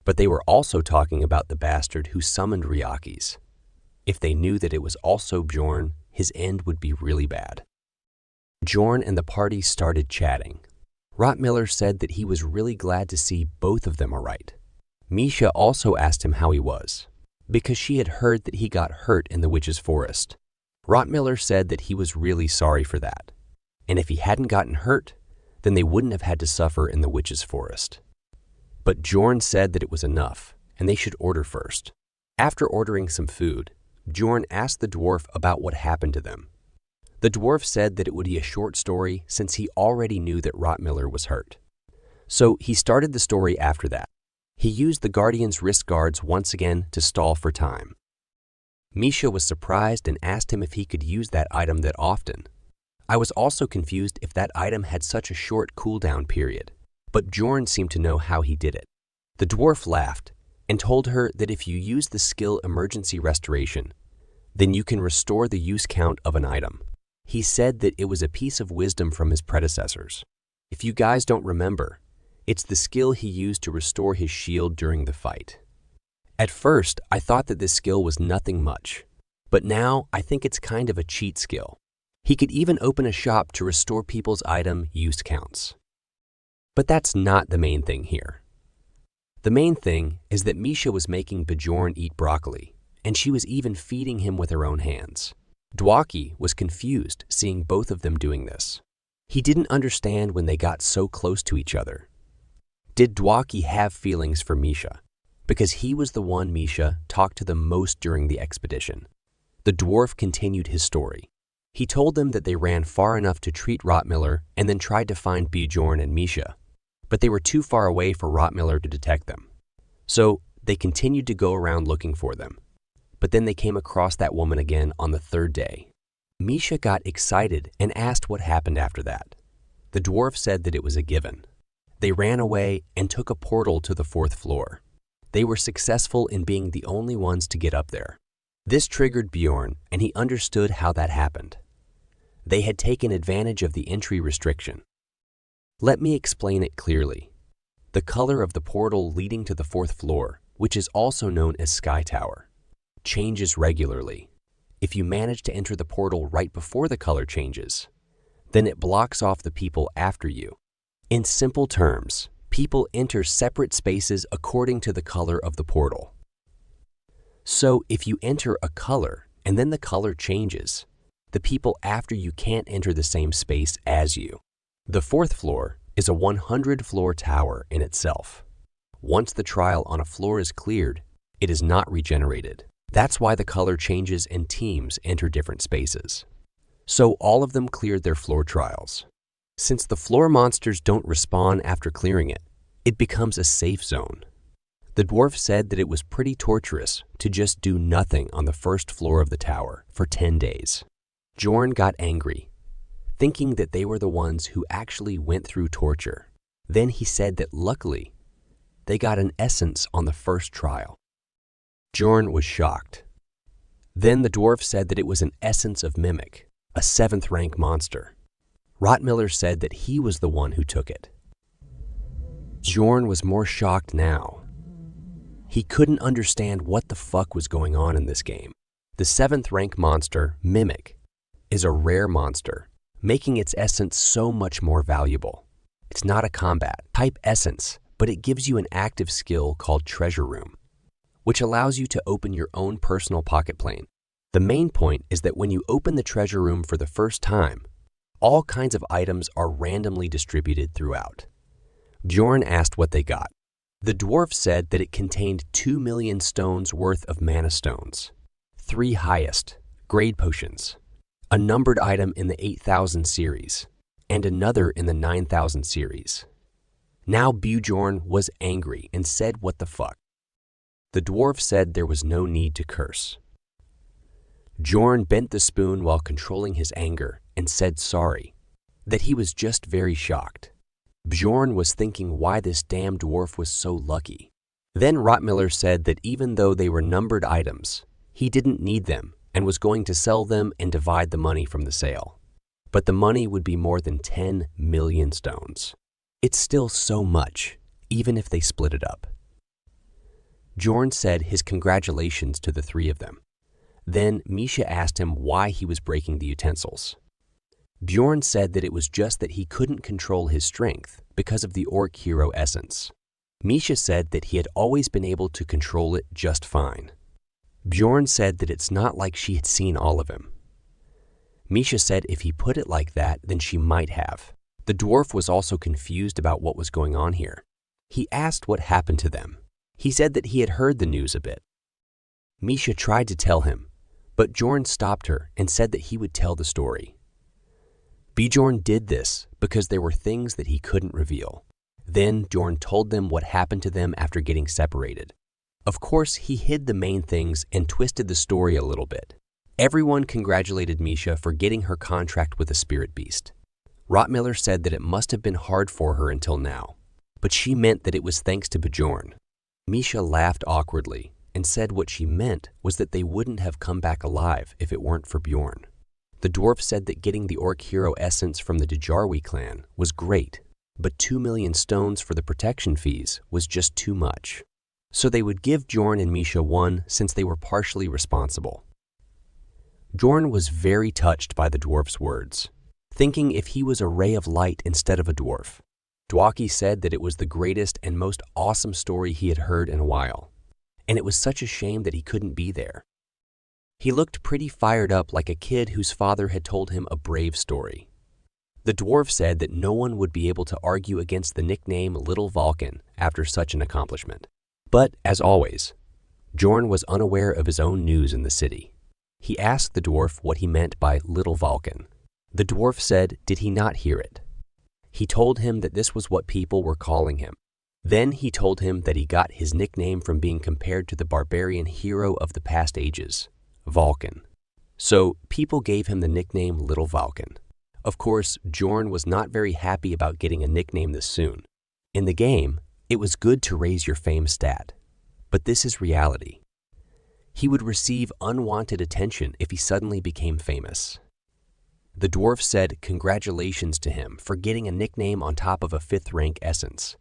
but they were also talking about the bastard who summoned Ryaki's. If they knew that it was also Bjorn, his end would be really bad. Bjorn and the party started chatting. Rottmiller said that he was really glad to see both of them all right. Misha also asked him how he was, because she had heard that he got hurt in the witch's forest. Rottmiller said that he was really sorry for that, and if he hadn't gotten hurt, then they wouldn't have had to suffer in the witch's forest. But Bjorn said that it was enough, and they should order first. After ordering some food, Bjorn asked the dwarf about what happened to them. The dwarf said that it would be a short story since he already knew that Rottmiller was hurt. So he started the story after that. He used the Guardian's wrist guards once again to stall for time. Misha was surprised and asked him if he could use that item that often. I was also confused if that item had such a short cooldown period, but Bjorn seemed to know how he did it. The dwarf laughed and told her that if you use the skill Emergency Restoration, then you can restore the use count of an item. He said that it was a piece of wisdom from his predecessors. If you guys don't remember, it's the skill he used to restore his shield during the fight. At first, I thought that this skill was nothing much, but now I think it's kind of a cheat skill. He could even open a shop to restore people's item use counts. But that's not the main thing here. The main thing is that Misha was making Bjorn eat broccoli, and she was even feeding him with her own hands. Dwaki was confused seeing both of them doing this. He didn't understand when they got so close to each other. Did Dwaki have feelings for Misha? Because he was the one Misha talked to the most during the expedition. The dwarf continued his story. He told them that they ran far enough to treat Rottmiller and then tried to find Bjorn and Misha, but they were too far away for Rottmiller to detect them. So they continued to go around looking for them. But then they came across that woman again on the third day. Misha got excited and asked what happened after that. The dwarf said that it was a given. They ran away and took a portal to the fourth floor. They were successful in being the only ones to get up there. This triggered Bjorn, and he understood how that happened. They had taken advantage of the entry restriction. Let me explain it clearly. The color of the portal leading to the fourth floor, which is also known as Sky Tower, changes regularly. If you manage to enter the portal right before the color changes, then it blocks off the people after you. In simple terms, people enter separate spaces according to the color of the portal. So if you enter a color and then the color changes, the people after you can't enter the same space as you. The fourth floor is a 100-floor tower in itself. Once the trial on a floor is cleared, it is not regenerated. That's why the color changes and teams enter different spaces. So all of them cleared their floor trials. Since the floor monsters don't respawn after clearing it, it becomes a safe zone. The dwarf said that it was pretty torturous to just do nothing on the first floor of the tower for 10 days. Bjorn got angry, thinking that they were the ones who actually went through torture. Then he said that luckily, they got an essence on the first trial. Bjorn was shocked. Then the dwarf said that it was an essence of mimic, a 7th rank monster. Rottmiller said that he was the one who took it. Bjorn was more shocked now. He couldn't understand what the fuck was going on in this game. The 7th rank monster, Mimic, is a rare monster, making its essence so much more valuable. It's not a combat type essence, but it gives you an active skill called Treasure Room, which allows you to open your own personal pocket plane. The main point is that when you open the Treasure Room for the first time, all kinds of items are randomly distributed throughout. Bjorn asked what they got. The dwarf said that it contained 2 million stones worth of mana stones, 3 highest grade potions, a numbered item in the 8,000 series, and another in the 9,000 series. Now Bjorn was angry and said what the fuck. The dwarf said there was no need to curse. Bjorn bent the spoon while controlling his anger and said sorry, that he was just very shocked. Bjorn was thinking why this damn dwarf was so lucky. Then Rottmiller said that even though they were numbered items, he didn't need them and was going to sell them and divide the money from the sale. But the money would be more than 10 million stones. It's still so much, even if they split it up. Bjorn said his congratulations to the 3 of them. Then Misha asked him why he was breaking the utensils. Bjorn said that it was just that he couldn't control his strength because of the orc hero essence. Misha said that he had always been able to control it just fine. Bjorn said that it's not like she had seen all of him. Misha said if he put it like that, then she might have. The dwarf was also confused about what was going on here. He asked what happened to them. He said that he had heard the news a bit. Misha tried to tell him, but Bjorn stopped her and said that he would tell the story. Bjorn did this because there were things that he couldn't reveal. Then Bjorn told them what happened to them after getting separated. Of course, he hid the main things and twisted the story a little bit. Everyone congratulated Misha for getting her contract with the spirit beast. Rottmiller said that it must have been hard for her until now, but she meant that it was thanks to Bjorn. Misha laughed awkwardly and said what she meant was that they wouldn't have come back alive if it weren't for Bjorn. The dwarf said that getting the orc hero essence from the Djarwi clan was great, but 2 million stones for the protection fees was just too much. So they would give Bjorn and Misha 1 since they were partially responsible. Bjorn was very touched by the dwarf's words, thinking if he was a ray of light instead of a dwarf. Dwaki said that it was the greatest and most awesome story he had heard in a while, and it was such a shame that he couldn't be there. He looked pretty fired up like a kid whose father had told him a brave story. The dwarf said that no one would be able to argue against the nickname Little Vulcan after such an accomplishment. But, as always, Bjorn was unaware of his own news in the city. He asked the dwarf what he meant by Little Vulcan. The dwarf said, did he not hear it? He told him that this was what people were calling him. Then he told him that he got his nickname from being compared to the barbarian hero of the past ages, Vulcan. So people gave him the nickname Little Vulcan. Of course, Bjorn was not very happy about getting a nickname this soon. In the game, it was good to raise your fame stat. But this is reality. He would receive unwanted attention if he suddenly became famous. The dwarf said congratulations to him for getting a nickname on top of a 5th rank essence,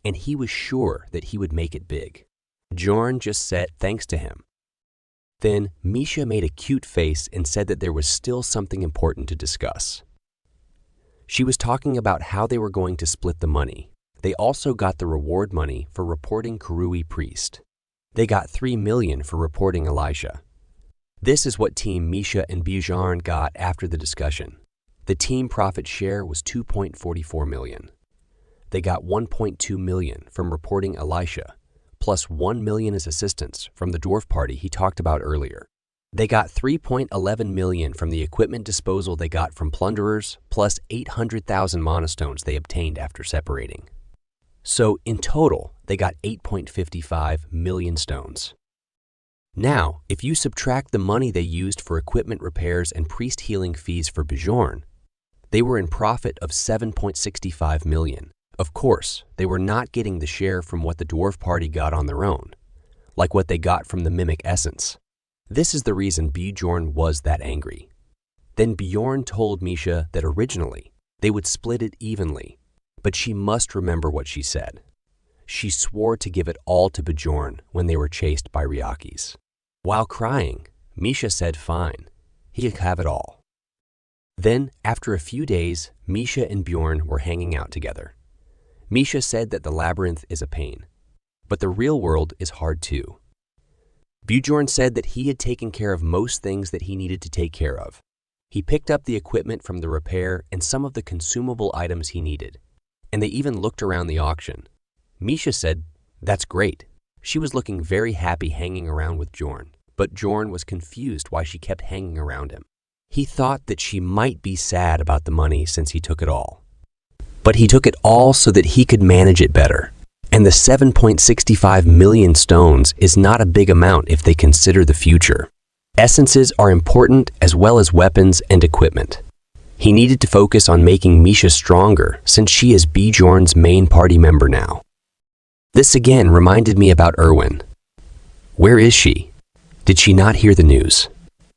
and he was sure that he would make it big. Bjorn just said thanks to him. Then Misha made a cute face and said that there was still something important to discuss. She was talking about how they were going to split the money. They also got the reward money for reporting Karui Priest. They got 3 million for reporting Elisha. This is what Team Misha and Bjorn got after the discussion. The team profit share was 2.44 million. They got 1.2 million from reporting Elisha, plus 1 million as assistance from the dwarf party he talked about earlier. They got 3.11 million from the equipment disposal they got from plunderers, plus 800,000 monostones they obtained after separating. So in total, they got 8.55 million stones. Now, if you subtract the money they used for equipment repairs and priest healing fees for Bjorn, they were in profit of 7.65 million. Of course, they were not getting the share from what the dwarf party got on their own, like what they got from the mimic essence. This is the reason Bjorn was that angry. Then Bjorn told Misha that originally they would split it evenly, but she must remember what she said. She swore to give it all to Bjorn when they were chased by Ryakis. While crying, Misha said fine, he could have it all. Then, after a few days, Misha and Bjorn were hanging out together. Misha said that the labyrinth is a pain, but the real world is hard too. Bjorn said that he had taken care of most things that he needed to take care of. He picked up the equipment from the repair and some of the consumable items he needed, and they even looked around the auction. Misha said, that's great. She was looking very happy hanging around with Bjorn, but Bjorn was confused why she kept hanging around him. He thought that she might be sad about the money since he took it all. But he took it all so that he could manage it better. And the 7.65 million stones is not a big amount if they consider the future. Essences are important as well as weapons and equipment. He needed to focus on making Misha stronger since she is Bjorn's main party member now. This again reminded me about Erwin. Where is she? Did she not hear the news?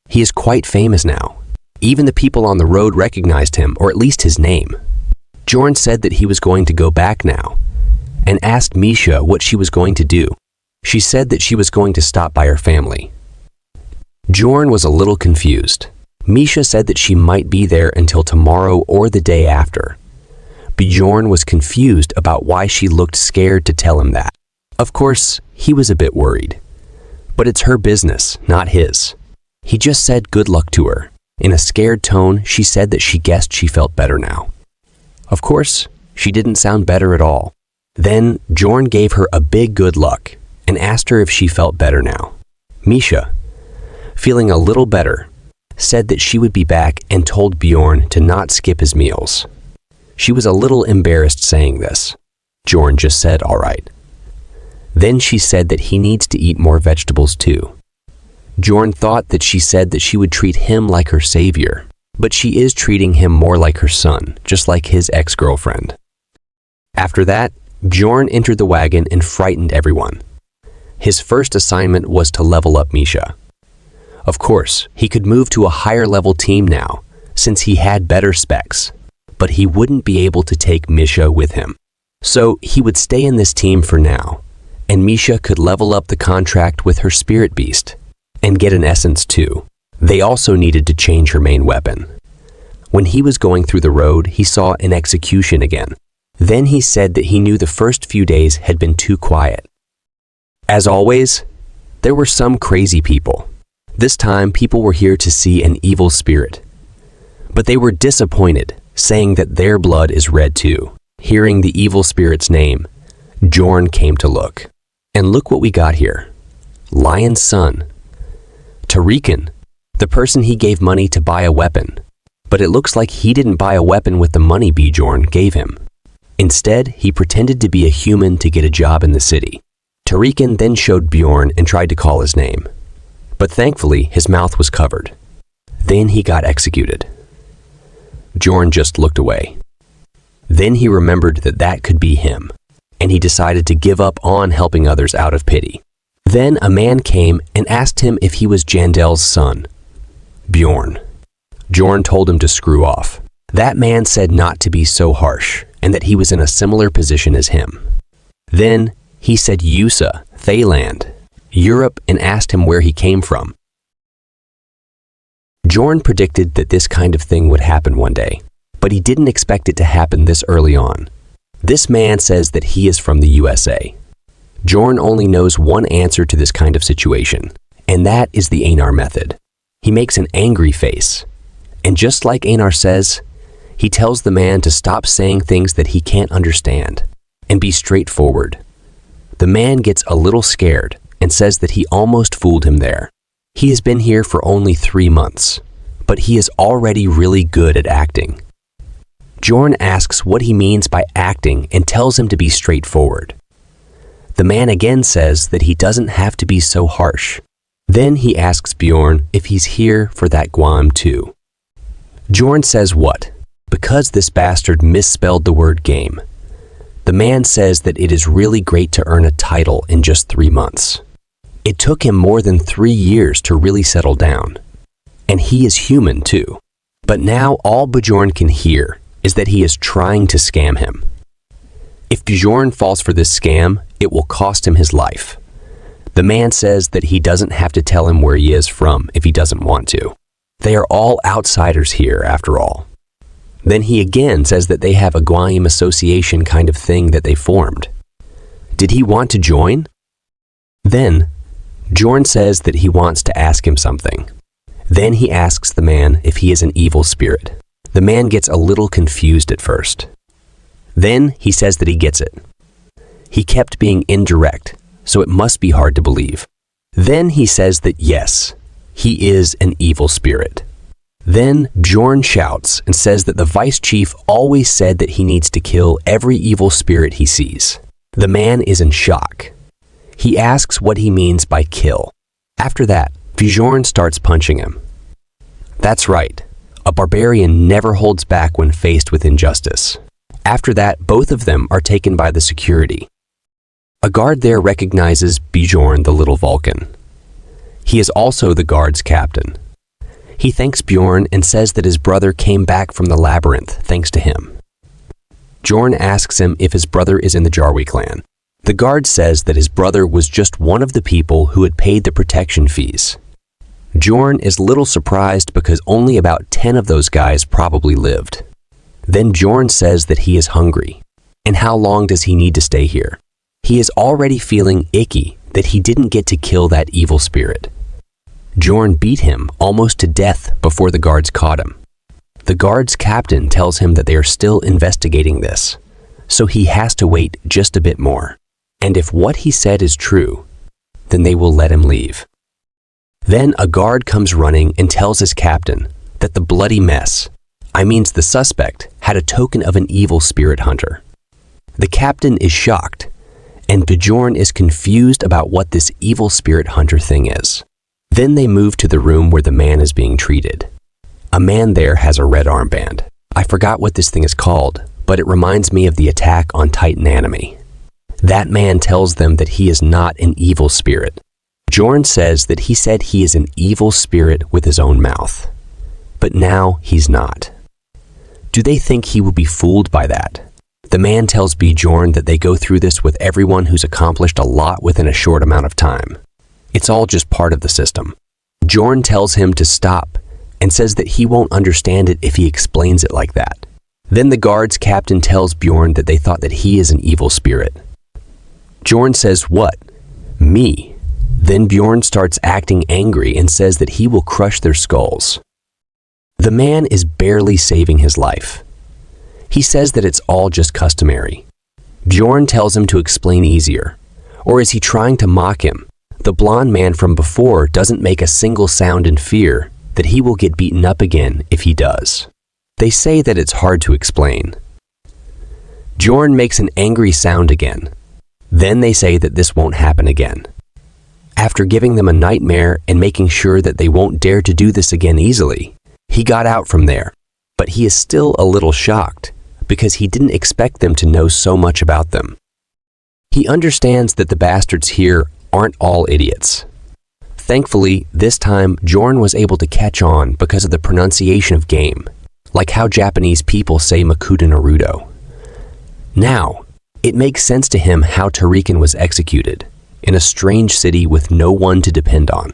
He is quite famous now. Even the people on the road recognized him, or at least his name. Bjorn said that he was going to go back now, and asked Misha what she was going to do. She said that she was going to stop by her family. Bjorn was a little confused. Misha said that she might be there until tomorrow or the day after. Bjorn was confused about why she looked scared to tell him that. Of course, he was a bit worried. But it's her business, not his. He just said good luck to her. In a scared tone, she said that she guessed she felt better now. Of course, she didn't sound better at all. Then Bjorn gave her a big good luck and asked her if she felt better now. Misha, feeling a little better, said that she would be back and told Bjorn to not skip his meals. She was a little embarrassed saying this. Bjorn just said all right. Then she said that he needs to eat more vegetables too. Bjorn thought that she said that she would treat him like her savior, but she is treating him more like her son, just like his ex-girlfriend. After that, Bjorn entered the wagon and frightened everyone. His first assignment was to level up Misha. Of course, he could move to a higher level team now, since he had better specs, but he wouldn't be able to take Misha with him. So he would stay in this team for now, and Misha could level up the contract with her spirit beast, and get an essence too. They also needed to change her main weapon. When he was going through the road, he saw an execution again. Then he said that he knew the first few days had been too quiet. As always, there were some crazy people. This time, people were here to see an evil spirit. But they were disappointed, saying that their blood is red too. Hearing the evil spirit's name, Bjorn came to look. And look what we got here. Lion's son. Tariqan, the person he gave money to buy a weapon. But it looks like he didn't buy a weapon with the money Bjorn gave him. Instead, he pretended to be a human to get a job in the city. Tariqan then showed Bjorn and tried to call his name. But thankfully, his mouth was covered. Then he got executed. Bjorn just looked away. Then he remembered that that could be him, and he decided to give up on helping others out of pity. Then a man came and asked him if he was Jandel's son, Bjorn. Bjorn told him to screw off. That man said not to be so harsh, and that he was in a similar position as him. Then he said USA, Thailand, Europe, and asked him where he came from. Bjorn predicted that this kind of thing would happen one day, but he didn't expect it to happen this early on. This man says that he is from the USA. Bjorn only knows one answer to this kind of situation, and that is the Einar method. He makes an angry face, and just like Einar says, he tells the man to stop saying things that he can't understand and be straightforward. The man gets a little scared and says that he almost fooled him there. He has been here for only 3 months, but he is already really good at acting. Bjorn asks what he means by acting and tells him to be straightforward. The man again says that he doesn't have to be so harsh. Then he asks Bjorn if he's here for that Guam too. Bjorn says what? Because this bastard misspelled the word game. The man says that it is really great to earn a title in just 3 months. It took him more than 3 years to really settle down. And he is human too. But now all Bjorn can hear is that he is trying to scam him. If Bjorn falls for this scam, it will cost him his life. The man says that he doesn't have to tell him where he is from if he doesn't want to. They are all outsiders here, after all. Then he again says that they have a Guam association kind of thing that they formed. Did he want to join? Then, Bjorn says that he wants to ask him something. Then he asks the man if he is an evil spirit. The man gets a little confused at first. Then he says that he gets it. He kept being indirect, so it must be hard to believe. Then he says that yes, he is an evil spirit. Then Bjorn shouts and says that the vice chief always said that he needs to kill every evil spirit he sees. The man is in shock. He asks what he means by kill. After that, Bjorn starts punching him. That's right. A barbarian never holds back when faced with injustice. After that, both of them are taken by the security. A guard there recognizes Bjorn the little Vulcan. He is also the guard's captain. He thanks Bjorn and says that his brother came back from the labyrinth thanks to him. Bjorn asks him if his brother is in the Jarwi clan. The guard says that his brother was just one of the people who had paid the protection fees. Bjorn is a little surprised because only about 10 of those guys probably lived. Then Bjorn says that he is hungry. And how long does he need to stay here? He is already feeling icky that he didn't get to kill that evil spirit. Bjorn beat him almost to death before the guards caught him. The guard's captain tells him that they are still investigating this, so he has to wait just a bit more. And if what he said is true, then they will let him leave. Then a guard comes running and tells his captain that the bloody mess, the suspect, had a token of an evil spirit hunter. The captain is shocked, and Bjorn is confused about what this evil spirit hunter thing is. Then they move to the room where the man is being treated. A man there has a red armband. I forgot what this thing is called, but it reminds me of the attack on Titan Anime. That man tells them that he is not an evil spirit. Bjorn says that he said he is an evil spirit with his own mouth. But now he's not. Do they think he will be fooled by that? The man tells Bjorn that they go through this with everyone who's accomplished a lot within a short amount of time. It's all just part of the system. Bjorn tells him to stop and says that he won't understand it if he explains it like that. Then the guard's captain tells Bjorn that they thought that he is an evil spirit. Bjorn says, "What? Me?" Then Bjorn starts acting angry and says that he will crush their skulls. The man is barely saving his life. He says that it's all just customary. Bjorn tells him to explain easier. Or is he trying to mock him? The blonde man from before doesn't make a single sound in fear that he will get beaten up again if he does. They say that it's hard to explain. Bjorn makes an angry sound again. Then they say that this won't happen again. After giving them a nightmare and making sure that they won't dare to do this again easily, he got out from there. But he is still a little shocked because he didn't expect them to know so much about them. He understands that the bastards here aren't all idiots. Thankfully, this time Bjorn was able to catch on because of the pronunciation of game, like how Japanese people say Makuta Naruto. Now, it makes sense to him how Tarikan was executed, in a strange city with no one to depend on.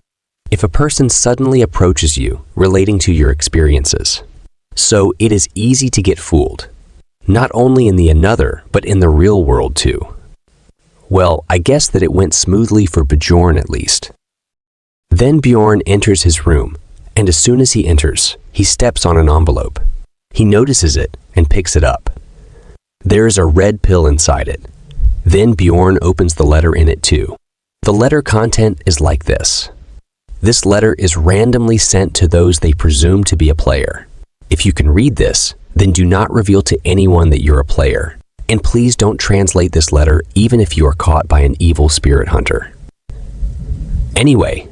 If a person suddenly approaches you relating to your experiences, so it is easy to get fooled, not only in the another, but in the real world too. Well, I guess that it went smoothly for Bjorn at least. Then Bjorn enters his room, and as soon as he enters, he steps on an envelope. He notices it and picks it up. There is a red pill inside it. Then Bjorn opens the letter in it too. The letter content is like this. This letter is randomly sent to those they presume to be a player. If you can read this, then do not reveal to anyone that you're a player. And please don't translate this letter even if you are caught by an evil spirit hunter. Anyway,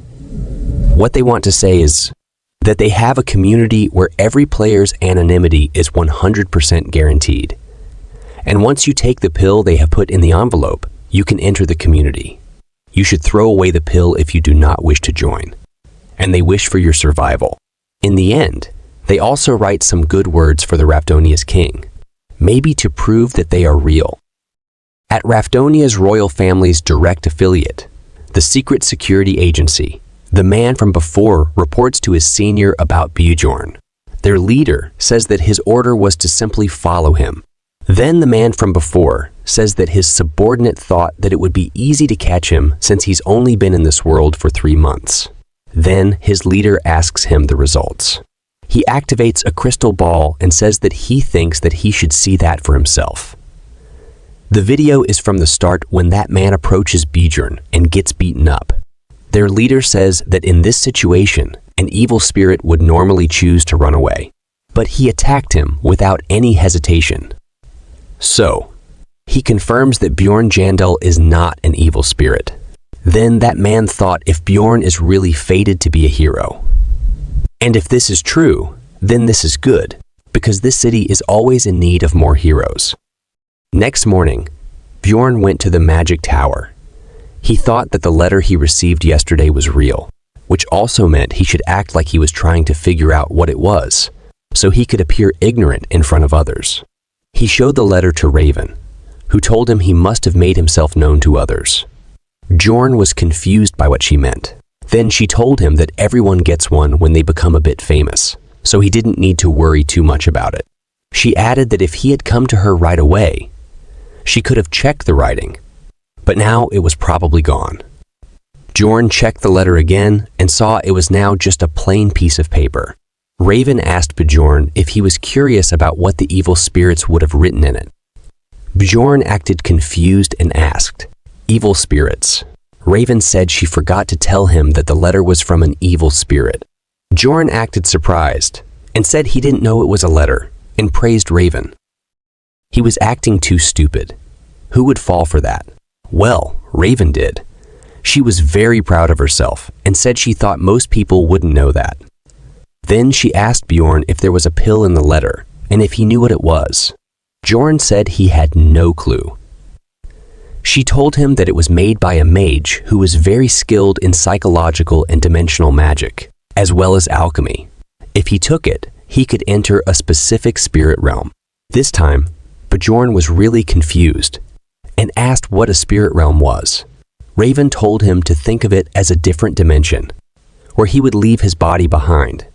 what they want to say is that they have a community where every player's anonymity is 100% guaranteed. And once you take the pill they have put in the envelope, you can enter the community. You should throw away the pill if you do not wish to join. And they wish for your survival. In the end, they also write some good words for the Rafdonia's king, maybe to prove that they are real. At Rafdonia's royal family's direct affiliate, the secret security agency, the man from before reports to his senior about Bjorn. Their leader says that his order was to simply follow him. Then the man from before says that his subordinate thought that it would be easy to catch him since he's only been in this world for 3 months. Then his leader asks him the results. He activates a crystal ball and says that he thinks that he should see that for himself. The video is from the start when that man approaches Bjorn and gets beaten up. Their leader says that in this situation, an evil spirit would normally choose to run away, but he attacked him without any hesitation. So, he confirms that Bjorn Jandal is not an evil spirit. Then that man thought if Bjorn is really fated to be a hero. And if this is true, then this is good, because this city is always in need of more heroes. Next morning, Bjorn went to the magic tower. He thought that the letter he received yesterday was real, which also meant he should act like he was trying to figure out what it was, so he could appear ignorant in front of others. He showed the letter to Raven, who told him he must have made himself known to others. Bjorn was confused by what she meant. Then she told him that everyone gets one when they become a bit famous, so he didn't need to worry too much about it. She added that if he had come to her right away, she could have checked the writing, but now it was probably gone. Bjorn checked the letter again and saw it was now just a plain piece of paper. Raven asked Bjorn if he was curious about what the evil spirits would have written in it. Bjorn acted confused and asked, "Evil spirits?" Raven said she forgot to tell him that the letter was from an evil spirit. Bjorn acted surprised and said he didn't know it was a letter and praised Raven. He was acting too stupid. Who would fall for that? Well, Raven did. She was very proud of herself and said she thought most people wouldn't know that. Then she asked Bjorn if there was a pill in the letter and if he knew what it was. Bjorn said he had no clue. She told him that it was made by a mage who was very skilled in psychological and dimensional magic, as well as alchemy. If he took it, he could enter a specific spirit realm. This time, Bjorn was really confused and asked what a spirit realm was. Raven told him to think of it as a different dimension, where he would leave his body behind,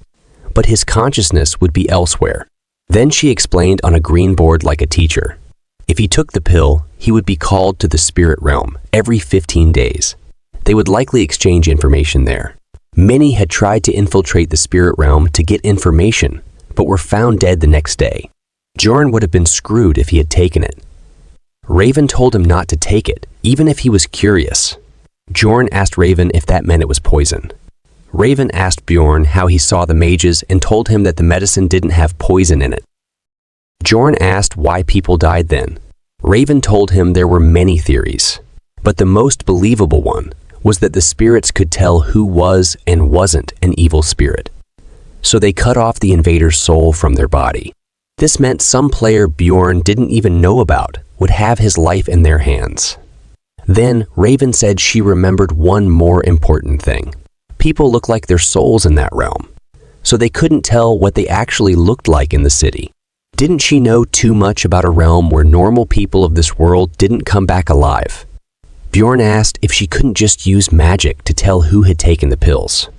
but his consciousness would be elsewhere. Then she explained on a green board like a teacher. If he took the pill, he would be called to the spirit realm every 15 days. They would likely exchange information there. Many had tried to infiltrate the spirit realm to get information, but were found dead the next day. Bjorn would have been screwed if he had taken it. Raven told him not to take it, even if he was curious. Bjorn asked Raven if that meant it was poison. Raven asked Bjorn how he saw the mages and told him that the medicine didn't have poison in it. Bjorn asked why people died then. Raven told him there were many theories, but the most believable one was that the spirits could tell who was and wasn't an evil spirit. So they cut off the invader's soul from their body. This meant some player Bjorn didn't even know about would have his life in their hands. Then Raven said she remembered one more important thing. People look like their souls in that realm, so they couldn't tell what they actually looked like in the city. Didn't she know too much about a realm where normal people of this world didn't come back alive? Bjorn asked if she couldn't just use magic to tell who had taken the pills.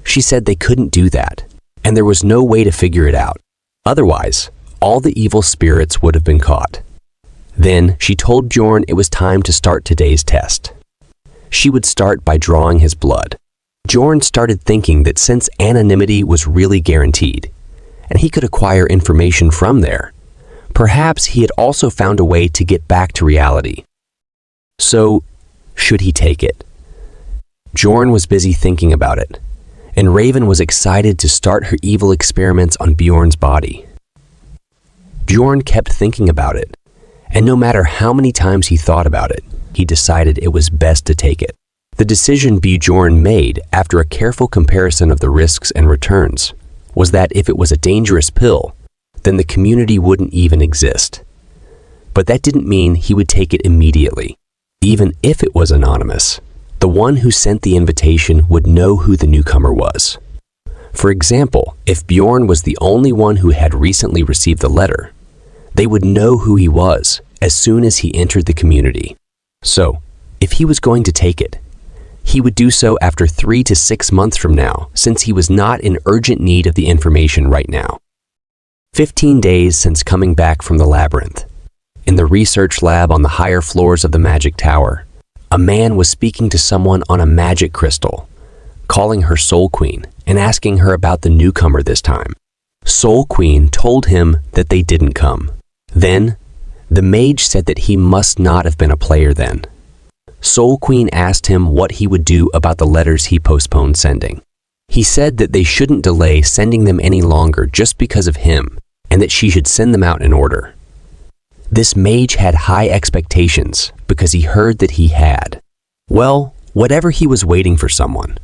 She said they couldn't do that, and there was no way to figure it out. Otherwise, all the evil spirits would have been caught. Then she told Bjorn it was time to start today's test. She would start by drawing his blood. Bjorn started thinking that since anonymity was really guaranteed, and he could acquire information from there, perhaps he had also found a way to get back to reality. So, should he take it? Bjorn was busy thinking about it, and Raven was excited to start her evil experiments on Bjorn's body. Bjorn kept thinking about it, and no matter how many times he thought about it, he decided it was best to take it. The decision Bjorn made after a careful comparison of the risks and returns was that if it was a dangerous pill, then the community wouldn't even exist. But that didn't mean he would take it immediately. Even if it was anonymous, the one who sent the invitation would know who the newcomer was. For example, if Bjorn was the only one who had recently received the letter, they would know who he was as soon as he entered the community. So, if he was going to take it, he would do so after 3 to 6 months from now, since he was not in urgent need of the information right now. 15 days since coming back from the labyrinth. In the research lab on the higher floors of the magic tower, a man was speaking to someone on a magic crystal, calling her Soul Queen and asking her about the newcomer this time. Soul Queen told him that they didn't come. Then, the mage said that he must not have been a player then. Soul Queen asked him what he would do about the letters he postponed sending. He said that they shouldn't delay sending them any longer just because of him, and that she should send them out in order. This mage had high expectations because he heard that he had. Well, whatever, he was waiting for someone.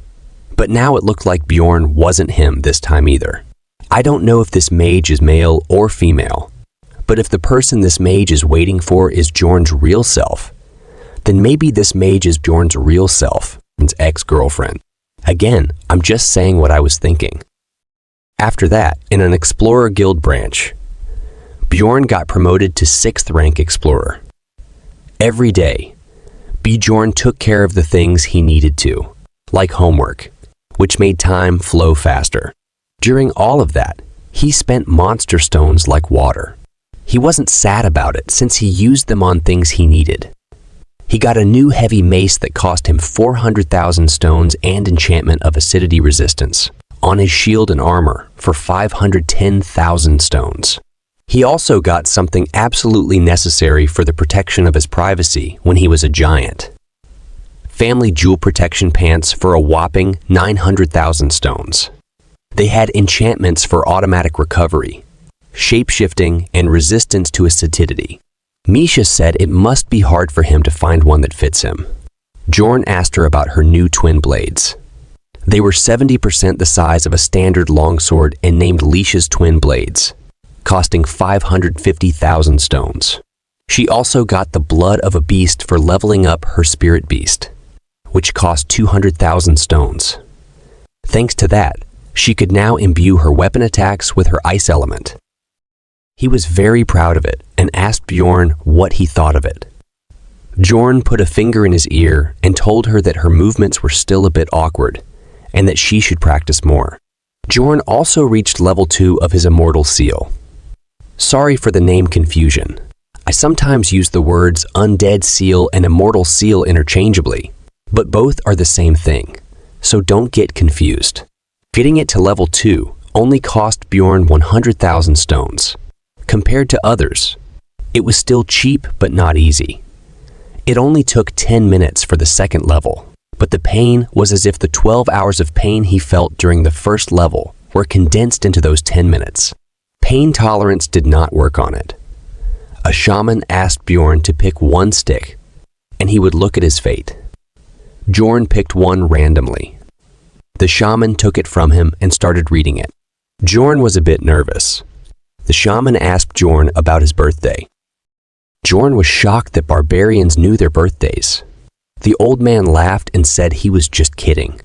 But now it looked like Bjorn wasn't him this time either. I don't know if this mage is male or female, but if the person this mage is waiting for is Bjorn's real self, then maybe this mage is Bjorn's real self, his ex-girlfriend. Again, I'm just saying what I was thinking. After that, in an Explorer Guild branch, Bjorn got promoted to 6th rank Explorer. Every day, Bjorn took care of the things he needed to, like homework, which made time flow faster. During all of that, he spent monster stones like water. He wasn't sad about it since he used them on things he needed. He got a new heavy mace that cost him 400,000 stones and enchantment of acidity resistance on his shield and armor for 510,000 stones. He also got something absolutely necessary for the protection of his privacy when he was a giant. Family jewel protection pants for a whopping 900,000 stones. They had enchantments for automatic recovery, shape-shifting, and resistance to acidity. Misha said it must be hard for him to find one that fits him. Bjorn asked her about her new twin blades. They were 70% the size of a standard longsword and named Leisha's twin blades, costing 550,000 stones. She also got the blood of a beast for leveling up her spirit beast, which cost 200,000 stones. Thanks to that, she could now imbue her weapon attacks with her ice element. He was very proud of it and asked Bjorn what he thought of it. Bjorn put a finger in his ear and told her that her movements were still a bit awkward and that she should practice more. Bjorn also reached level 2 of his immortal seal. Sorry for the name confusion. I sometimes use the words undead seal and immortal seal interchangeably, but both are the same thing, so don't get confused. Getting it to level 2 only cost Bjorn 100,000 stones, Compared to others, it was still cheap but not easy. It only took 10 minutes for the second level, but the pain was as if the 12 hours of pain he felt during the first level were condensed into those 10 minutes. Pain tolerance did not work on it. A shaman asked Bjorn to pick one stick, and he would look at his fate. Bjorn picked one randomly. The shaman took it from him and started reading it. Bjorn was a bit nervous. The shaman asked Bjorn about his birthday. Bjorn was shocked that barbarians knew their birthdays. The old man laughed and said he was just kidding.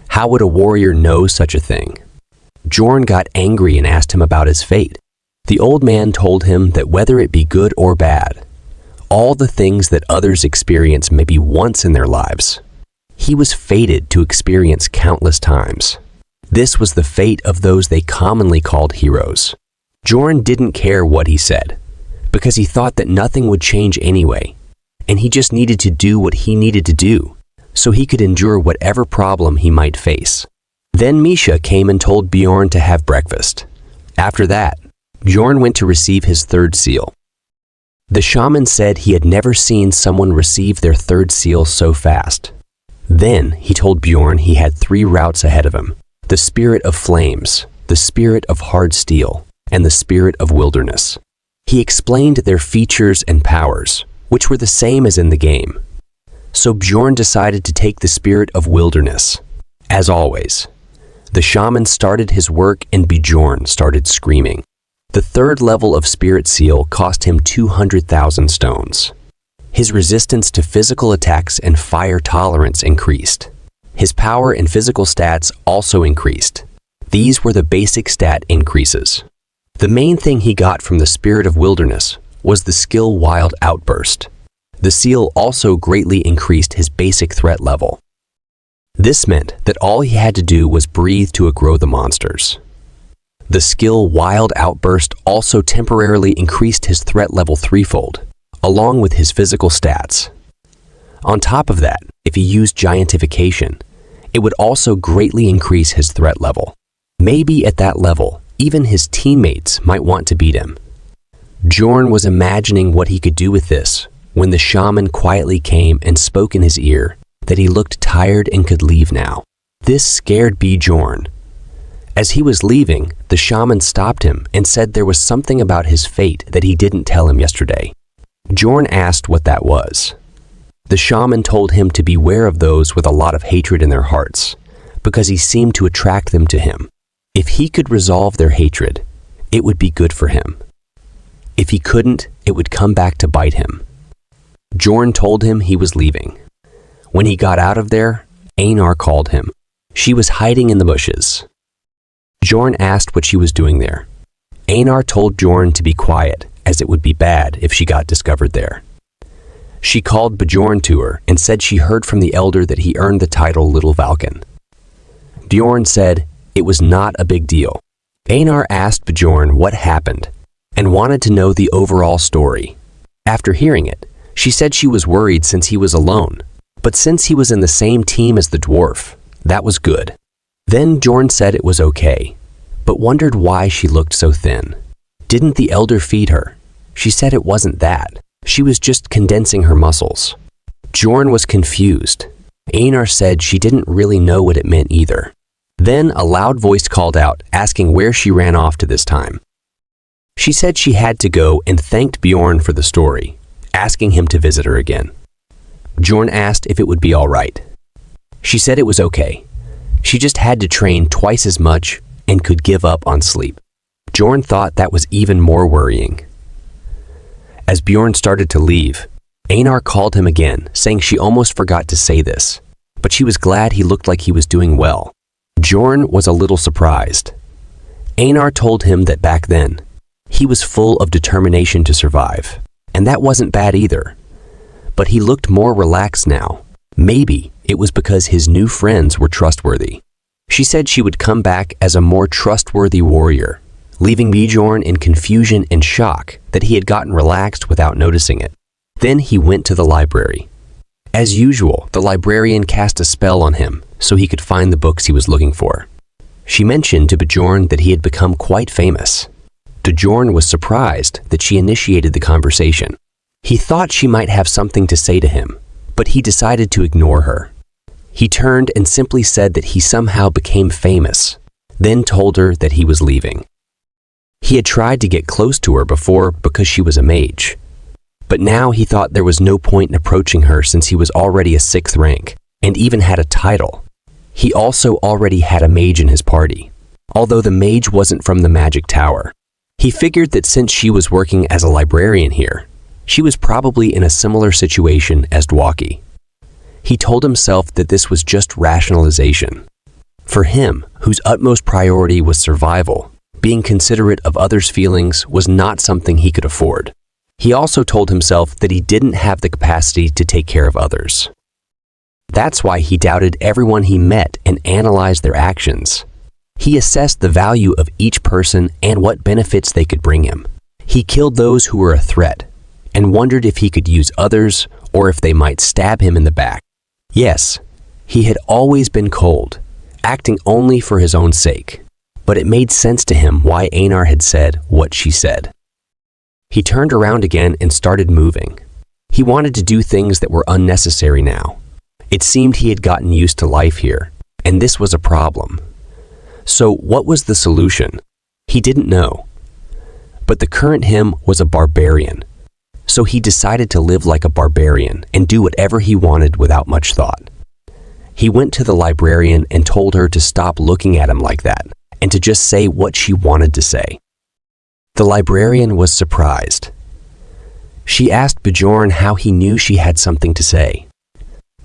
How would a warrior know such a thing? Bjorn got angry and asked him about his fate. The old man told him that whether it be good or bad, all the things that others experience maybe once in their lives, he was fated to experience countless times. This was the fate of those they commonly called heroes. Bjorn didn't care what he said, because he thought that nothing would change anyway, and he just needed to do what he needed to do, so he could endure whatever problem he might face. Then Misha came and told Bjorn to have breakfast. After that, Bjorn went to receive his third seal. The shaman said he had never seen someone receive their third seal so fast. Then he told Bjorn he had 3 routes ahead of him: the spirit of flames, the spirit of hard steel, and the spirit of wilderness. He explained their features and powers, which were the same as in the game. So Bjorn decided to take the spirit of wilderness. As always, the shaman started his work and Bjorn started screaming. The third level of spirit seal cost him 200,000 stones. His resistance to physical attacks and fire tolerance increased. His power and physical stats also increased. These were the basic stat increases. The main thing he got from the spirit of wilderness was the skill Wild Outburst. The seal also greatly increased his basic threat level. This meant that all he had to do was breathe to aggro the monsters. The skill Wild Outburst also temporarily increased his threat level 3-fold, along with his physical stats. On top of that, if he used Giantification, it would also greatly increase his threat level. Maybe at that level, even his teammates might want to beat him. Bjorn was imagining what he could do with this when the shaman quietly came and spoke in his ear that he looked tired and could leave now. This scared Bjorn. As he was leaving, the shaman stopped him and said there was something about his fate that he didn't tell him yesterday. Bjorn asked what that was. The shaman told him to beware of those with a lot of hatred in their hearts, because he seemed to attract them to him. If he could resolve their hatred, it would be good for him. If he couldn't, it would come back to bite him. Bjorn told him he was leaving. When he got out of there, Einar called him. She was hiding in the bushes. Bjorn asked what she was doing there. Einar told Bjorn to be quiet, as it would be bad if she got discovered there. She called Bjorn to her and said she heard from the elder that he earned the title Little Valken. Bjorn said it was not a big deal. Einar asked Bjorn what happened and wanted to know the overall story. After hearing it, she said she was worried since he was alone, but since he was in the same team as the dwarf, that was good. Then Bjorn said it was okay, but wondered why she looked so thin. Didn't the elder feed her? She said it wasn't that. She was just condensing her muscles. Bjorn was confused. Einar said she didn't really know what it meant either. Then a loud voice called out, asking where she ran off to this time. She said she had to go and thanked Bjorn for the story, asking him to visit her again. Bjorn asked if it would be all right. She said it was okay. She just had to train twice as much and could give up on sleep. Bjorn thought that was even more worrying. As Bjorn started to leave, Einar called him again, saying she almost forgot to say this, but she was glad he looked like he was doing well. Bjorn was a little surprised. Einar told him that back then, he was full of determination to survive, and that wasn't bad either. But he looked more relaxed now. Maybe it was because his new friends were trustworthy. She said she would come back as a more trustworthy warrior, leaving Bjorn in confusion and shock that he had gotten relaxed without noticing it. Then he went to the library. As usual, the librarian cast a spell on him so he could find the books he was looking for. She mentioned to Bjorn that he had become quite famous. Bjorn was surprised that she initiated the conversation. He thought she might have something to say to him, but he decided to ignore her. He turned and simply said that he somehow became famous, then told her that he was leaving. He had tried to get close to her before because she was a mage, but now he thought there was no point in approaching her since he was already a 6th rank and even had a title. He also already had a mage in his party, although the mage wasn't from the magic tower. He figured that since she was working as a librarian here, she was probably in a similar situation as Dwaki. He told himself that this was just rationalization. For him, whose utmost priority was survival, being considerate of others' feelings was not something he could afford. He also told himself that he didn't have the capacity to take care of others. That's why he doubted everyone he met and analyzed their actions. He assessed the value of each person and what benefits they could bring him. He killed those who were a threat and wondered if he could use others or if they might stab him in the back. Yes, he had always been cold, acting only for his own sake, but it made sense to him why Einar had said what she said. He turned around again and started moving. He wanted to do things that were unnecessary now. It seemed he had gotten used to life here, and this was a problem. So what was the solution? He didn't know. But the current him was a barbarian, so he decided to live like a barbarian and do whatever he wanted without much thought. He went to the librarian and told her to stop looking at him like that and to just say what she wanted to say. The librarian was surprised. She asked Bjorn how he knew she had something to say.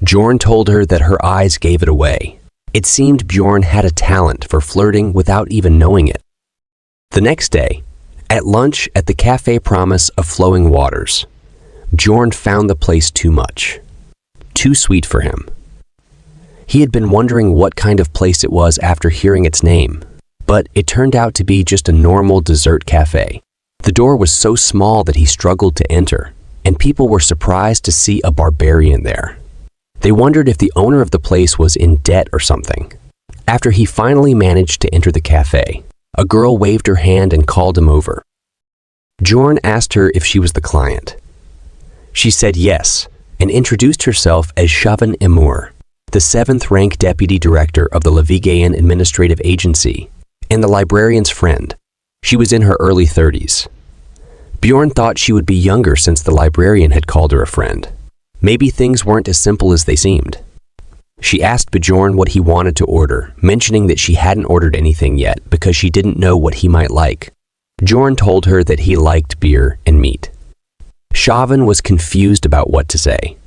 Bjorn told her that her eyes gave it away. It seemed Bjorn had a talent for flirting without even knowing it. The next day, at lunch at the Cafe Promise of Flowing Waters, Bjorn found the place too much, too sweet for him. He had been wondering what kind of place it was after hearing its name, but it turned out to be just a normal dessert cafe. The door was so small that he struggled to enter, and people were surprised to see a barbarian there. They wondered if the owner of the place was in debt or something. After he finally managed to enter the cafe, a girl waved her hand and called him over. Bjorn asked her if she was the client. She said yes, and introduced herself as Shavan Emur, the 7th rank deputy director of the Levigaean Administrative Agency, and the librarian's friend. She was in her early 30s. Bjorn thought she would be younger since the librarian had called her a friend. Maybe things weren't as simple as they seemed. She asked Bjorn what he wanted to order, mentioning that she hadn't ordered anything yet because she didn't know what he might like. Bjorn told her that he liked beer and meat. Shavan was confused about what to say.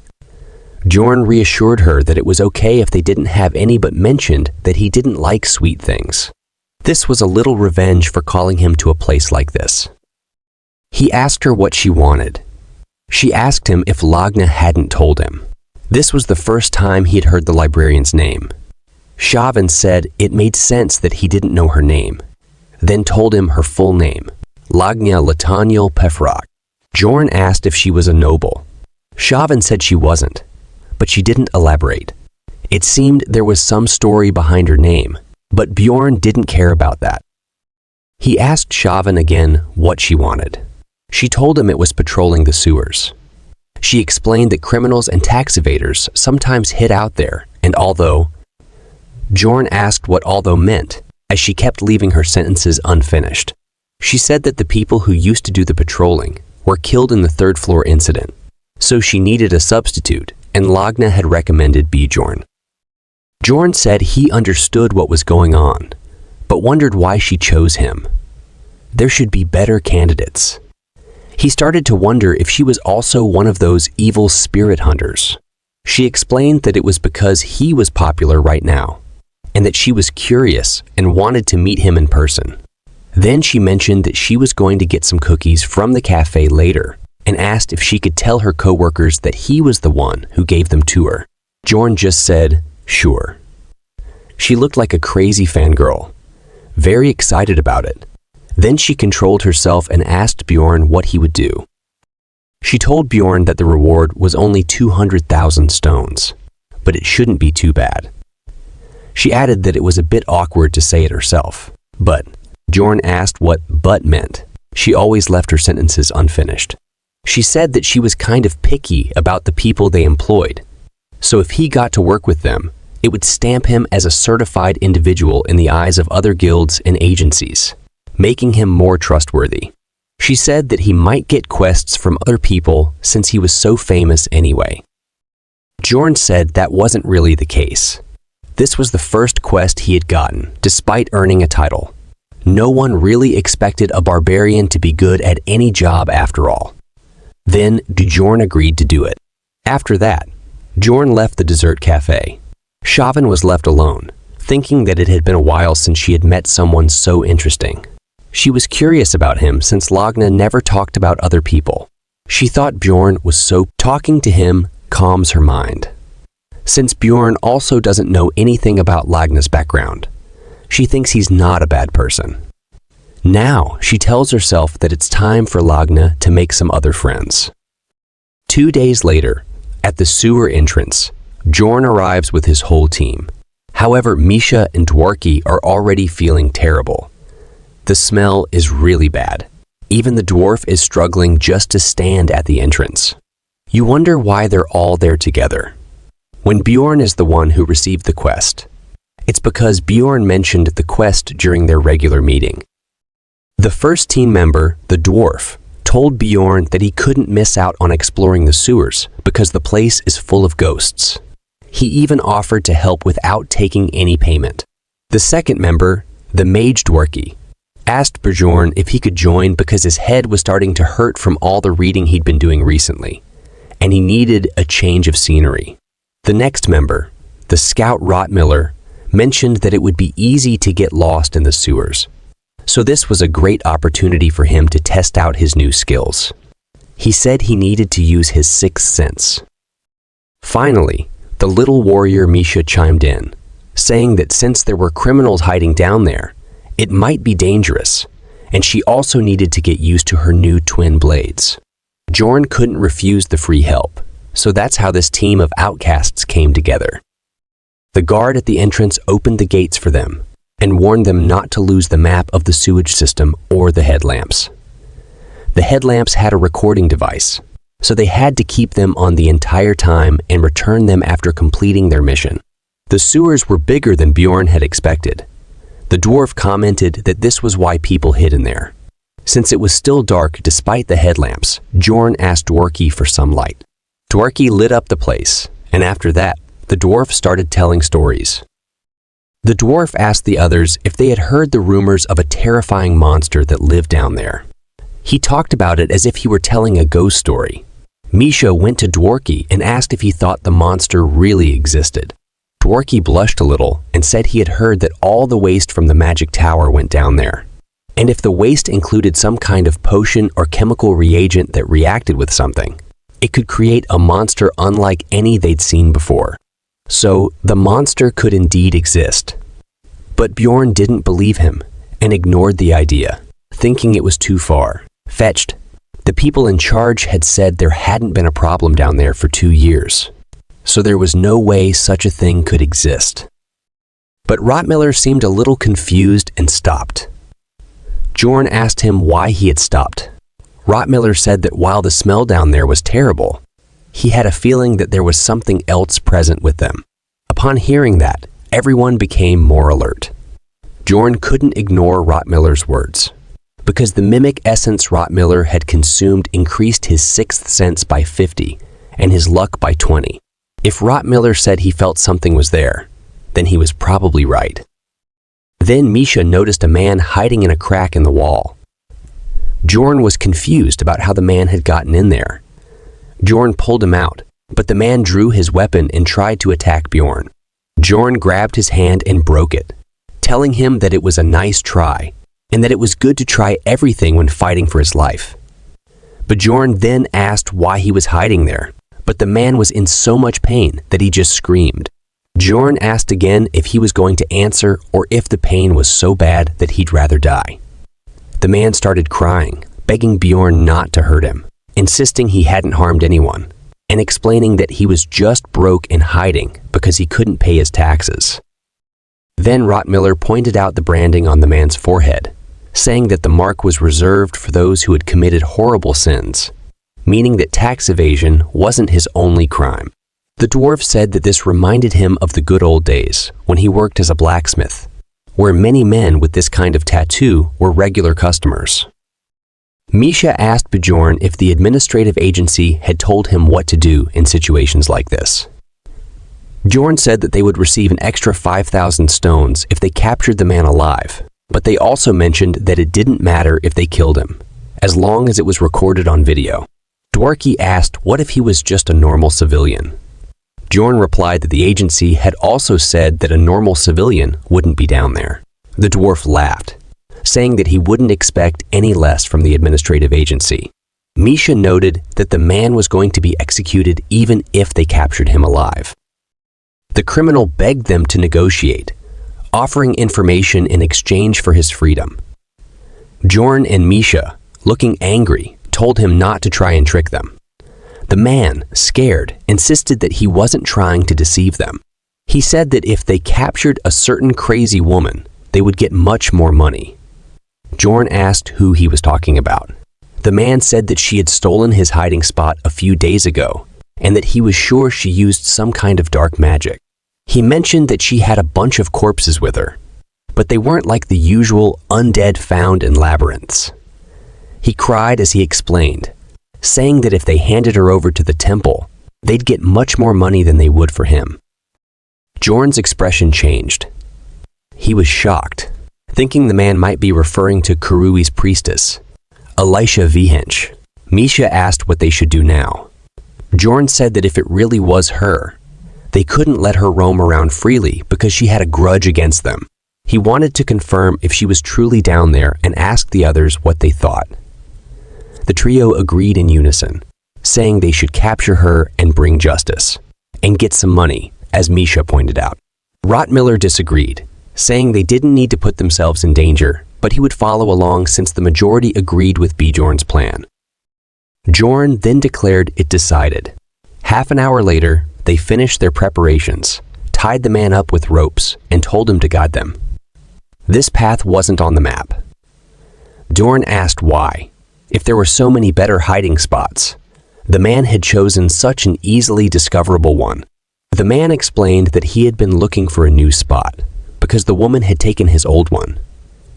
Bjorn reassured her that it was okay if they didn't have any, but mentioned that he didn't like sweet things. This was a little revenge for calling him to a place like this. He asked her what she wanted. She asked him if Lagna hadn't told him. This was the first time he had heard the librarian's name. Shavan said it made sense that he didn't know her name, then told him her full name, Lagna Lataniel Pefrak. Bjorn asked if she was a noble. Shavan said she wasn't, but she didn't elaborate. It seemed there was some story behind her name, but Bjorn didn't care about that. He asked Shavan again what she wanted. She told him it was patrolling the sewers. She explained that criminals and tax evaders sometimes hid out there, and although Bjorn asked what although meant, as she kept leaving her sentences unfinished. She said that the people who used to do the patrolling were killed in the 3rd floor incident, so she needed a substitute, and Lagna had recommended Bjorn. Bjorn said he understood what was going on, but wondered why she chose him. There should be better candidates. He started to wonder if she was also one of those evil spirit hunters. She explained that it was because he was popular right now, and that she was curious and wanted to meet him in person. Then she mentioned that she was going to get some cookies from the cafe later, and asked if she could tell her coworkers that he was the one who gave them to her. Bjorn just said, sure. She looked like a crazy fangirl, very excited about it. Then she controlled herself and asked Bjorn what he would do. She told Bjorn that the reward was only 200,000 stones, but it shouldn't be too bad. She added that it was a bit awkward to say it herself, but Bjorn asked what "but" meant. She always left her sentences unfinished. She said that she was kind of picky about the people they employed. So if he got to work with them, it would stamp him as a certified individual in the eyes of other guilds and agencies, making him more trustworthy. She said that he might get quests from other people since he was so famous anyway. Bjorn said that wasn't really the case. This was the first quest he had gotten, despite earning a title. No one really expected a barbarian to be good at any job after all. Then Bjorn agreed to do it. After that, Bjorn left the dessert cafe. Chauvin was left alone, thinking that it had been a while since she had met someone so interesting. She was curious about him since Lagna never talked about other people. She thought Bjorn was so talking to him calms her mind. Since Bjorn also doesn't know anything about Lagna's background, she thinks he's not a bad person. Now she tells herself that it's time for Lagna to make some other friends. 2 days later, at the sewer entrance, Bjorn arrives with his whole team. However, Misha and Dworki are already feeling terrible. The smell is really bad. Even the dwarf is struggling just to stand at the entrance. You wonder why they're all there together. When Bjorn is the one who received the quest, it's because Bjorn mentioned the quest during their regular meeting. The first team member, the dwarf, told Bjorn that he couldn't miss out on exploring the sewers because the place is full of ghosts. He even offered to help without taking any payment. The second member, the mage Dworki, asked Bjorn if he could join because his head was starting to hurt from all the reading he'd been doing recently, and he needed a change of scenery. The next member, the scout Rottmiller, mentioned that it would be easy to get lost in the sewers, so this was a great opportunity for him to test out his new skills. He said he needed to use his sixth sense. Finally, the little warrior Misha chimed in, saying that since there were criminals hiding down there, it might be dangerous, and she also needed to get used to her new twin blades. Bjorn couldn't refuse the free help, so that's how this team of outcasts came together. The guard at the entrance opened the gates for them and warned them not to lose the map of the sewage system or the headlamps. The headlamps had a recording device, so they had to keep them on the entire time and return them after completing their mission. The sewers were bigger than Bjorn had expected. The dwarf commented that this was why people hid in there. Since it was still dark despite the headlamps, Bjorn asked Dworki for some light. Dworki lit up the place, and after that, the dwarf started telling stories. The dwarf asked the others if they had heard the rumors of a terrifying monster that lived down there. He talked about it as if he were telling a ghost story. Misha went to Dworki and asked if he thought the monster really existed. Dworki blushed a little and said he had heard that all the waste from the magic tower went down there. And if the waste included some kind of potion or chemical reagent that reacted with something, it could create a monster unlike any they'd seen before. So the monster could indeed exist. But Bjorn didn't believe him and ignored the idea, thinking it was too far-fetched. The people in charge had said there hadn't been a problem down there for 2 years, so there was no way such a thing could exist. But Rottmiller seemed a little confused and stopped. Bjorn asked him why he had stopped. Rottmiller said that while the smell down there was terrible, he had a feeling that there was something else present with them. Upon hearing that, everyone became more alert. Bjorn couldn't ignore Rottmiller's words, because the mimic essence Rottmiller had consumed increased his sixth sense by 50 and his luck by 20. If Rottmiller said he felt something was there, then he was probably right. Then Misha noticed a man hiding in a crack in the wall. Bjorn was confused about how the man had gotten in there. Bjorn pulled him out, but the man drew his weapon and tried to attack Bjorn. Bjorn grabbed his hand and broke it, telling him that it was a nice try and that it was good to try everything when fighting for his life. Bjorn then asked why he was hiding there, but the man was in so much pain that he just screamed. Bjorn asked again if he was going to answer or if the pain was so bad that he'd rather die. The man started crying, begging Bjorn not to hurt him, insisting he hadn't harmed anyone, and explaining that he was just broke and hiding because he couldn't pay his taxes. Then Rottmiller pointed out the branding on the man's forehead, saying that the mark was reserved for those who had committed horrible sins, meaning that tax evasion wasn't his only crime. The dwarf said that this reminded him of the good old days when he worked as a blacksmith, where many men with this kind of tattoo were regular customers. Misha asked Bjorn if the administrative agency had told him what to do in situations like this. Bjorn said that they would receive an extra 5,000 stones if they captured the man alive, but they also mentioned that it didn't matter if they killed him, as long as it was recorded on video. Dwarky asked what if he was just a normal civilian. Bjorn replied that the agency had also said that a normal civilian wouldn't be down there. The dwarf laughed, saying that he wouldn't expect any less from the administrative agency. Misha noted that the man was going to be executed even if they captured him alive. The criminal begged them to negotiate, offering information in exchange for his freedom. Bjorn and Misha, looking angry, told him not to try and trick them. The man, scared, insisted that he wasn't trying to deceive them. He said that if they captured a certain crazy woman, they would get much more money. Bjorn asked who he was talking about. The man said that she had stolen his hiding spot a few days ago, and that he was sure she used some kind of dark magic. He mentioned that she had a bunch of corpses with her, but they weren't like the usual undead found in labyrinths. He cried as he explained, saying that if they handed her over to the temple, they'd get much more money than they would for him. Bjorn's expression changed. He was shocked, thinking the man might be referring to Kurui's priestess, Elisha Vihench. Misha asked what they should do now. Bjorn said that if it really was her, they couldn't let her roam around freely because she had a grudge against them. He wanted to confirm if she was truly down there and asked the others what they thought. The trio agreed in unison, saying they should capture her and bring justice, and get some money, as Misha pointed out. Rottmiller disagreed, saying they didn't need to put themselves in danger, but he would follow along since the majority agreed with Bjorn's plan. Bjorn then declared it decided. Half an hour later, they finished their preparations, tied the man up with ropes, and told him to guide them. This path wasn't on the map. Bjorn asked why, if there were so many better hiding spots. The man had chosen such an easily discoverable one. The man explained that he had been looking for a new spot, because the woman had taken his old one,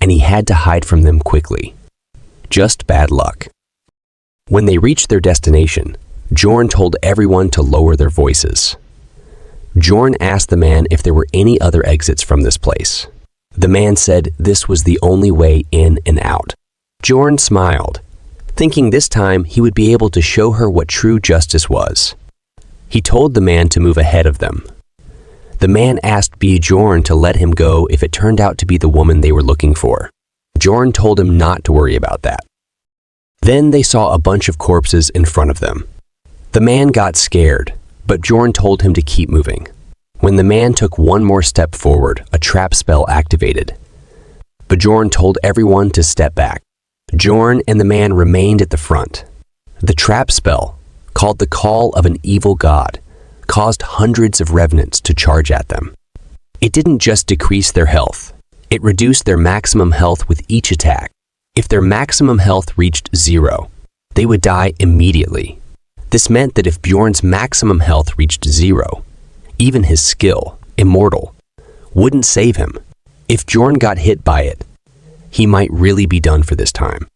and he had to hide from them quickly. Just bad luck. When they reached their destination, Bjorn told everyone to lower their voices. Bjorn asked the man if there were any other exits from this place. The man said this was the only way in and out. Bjorn smiled, thinking this time he would be able to show her what true justice was. He told the man to move ahead of them. The man asked Bjorn to let him go if it turned out to be the woman they were looking for. Bjorn told him not to worry about that. Then they saw a bunch of corpses in front of them. The man got scared, but Bjorn told him to keep moving. When the man took one more step forward, a trap spell activated. Bjorn told everyone to step back. Bjorn and the man remained at the front. The trap spell, called the Call of an Evil God, caused hundreds of revenants to charge at them. It didn't just decrease their health, it reduced their maximum health with each attack. If their maximum health reached 0, they would die immediately. This meant that if Bjorn's maximum health reached 0, even his skill, Immortal, wouldn't save him. If Bjorn got hit by it, he might really be done for this time.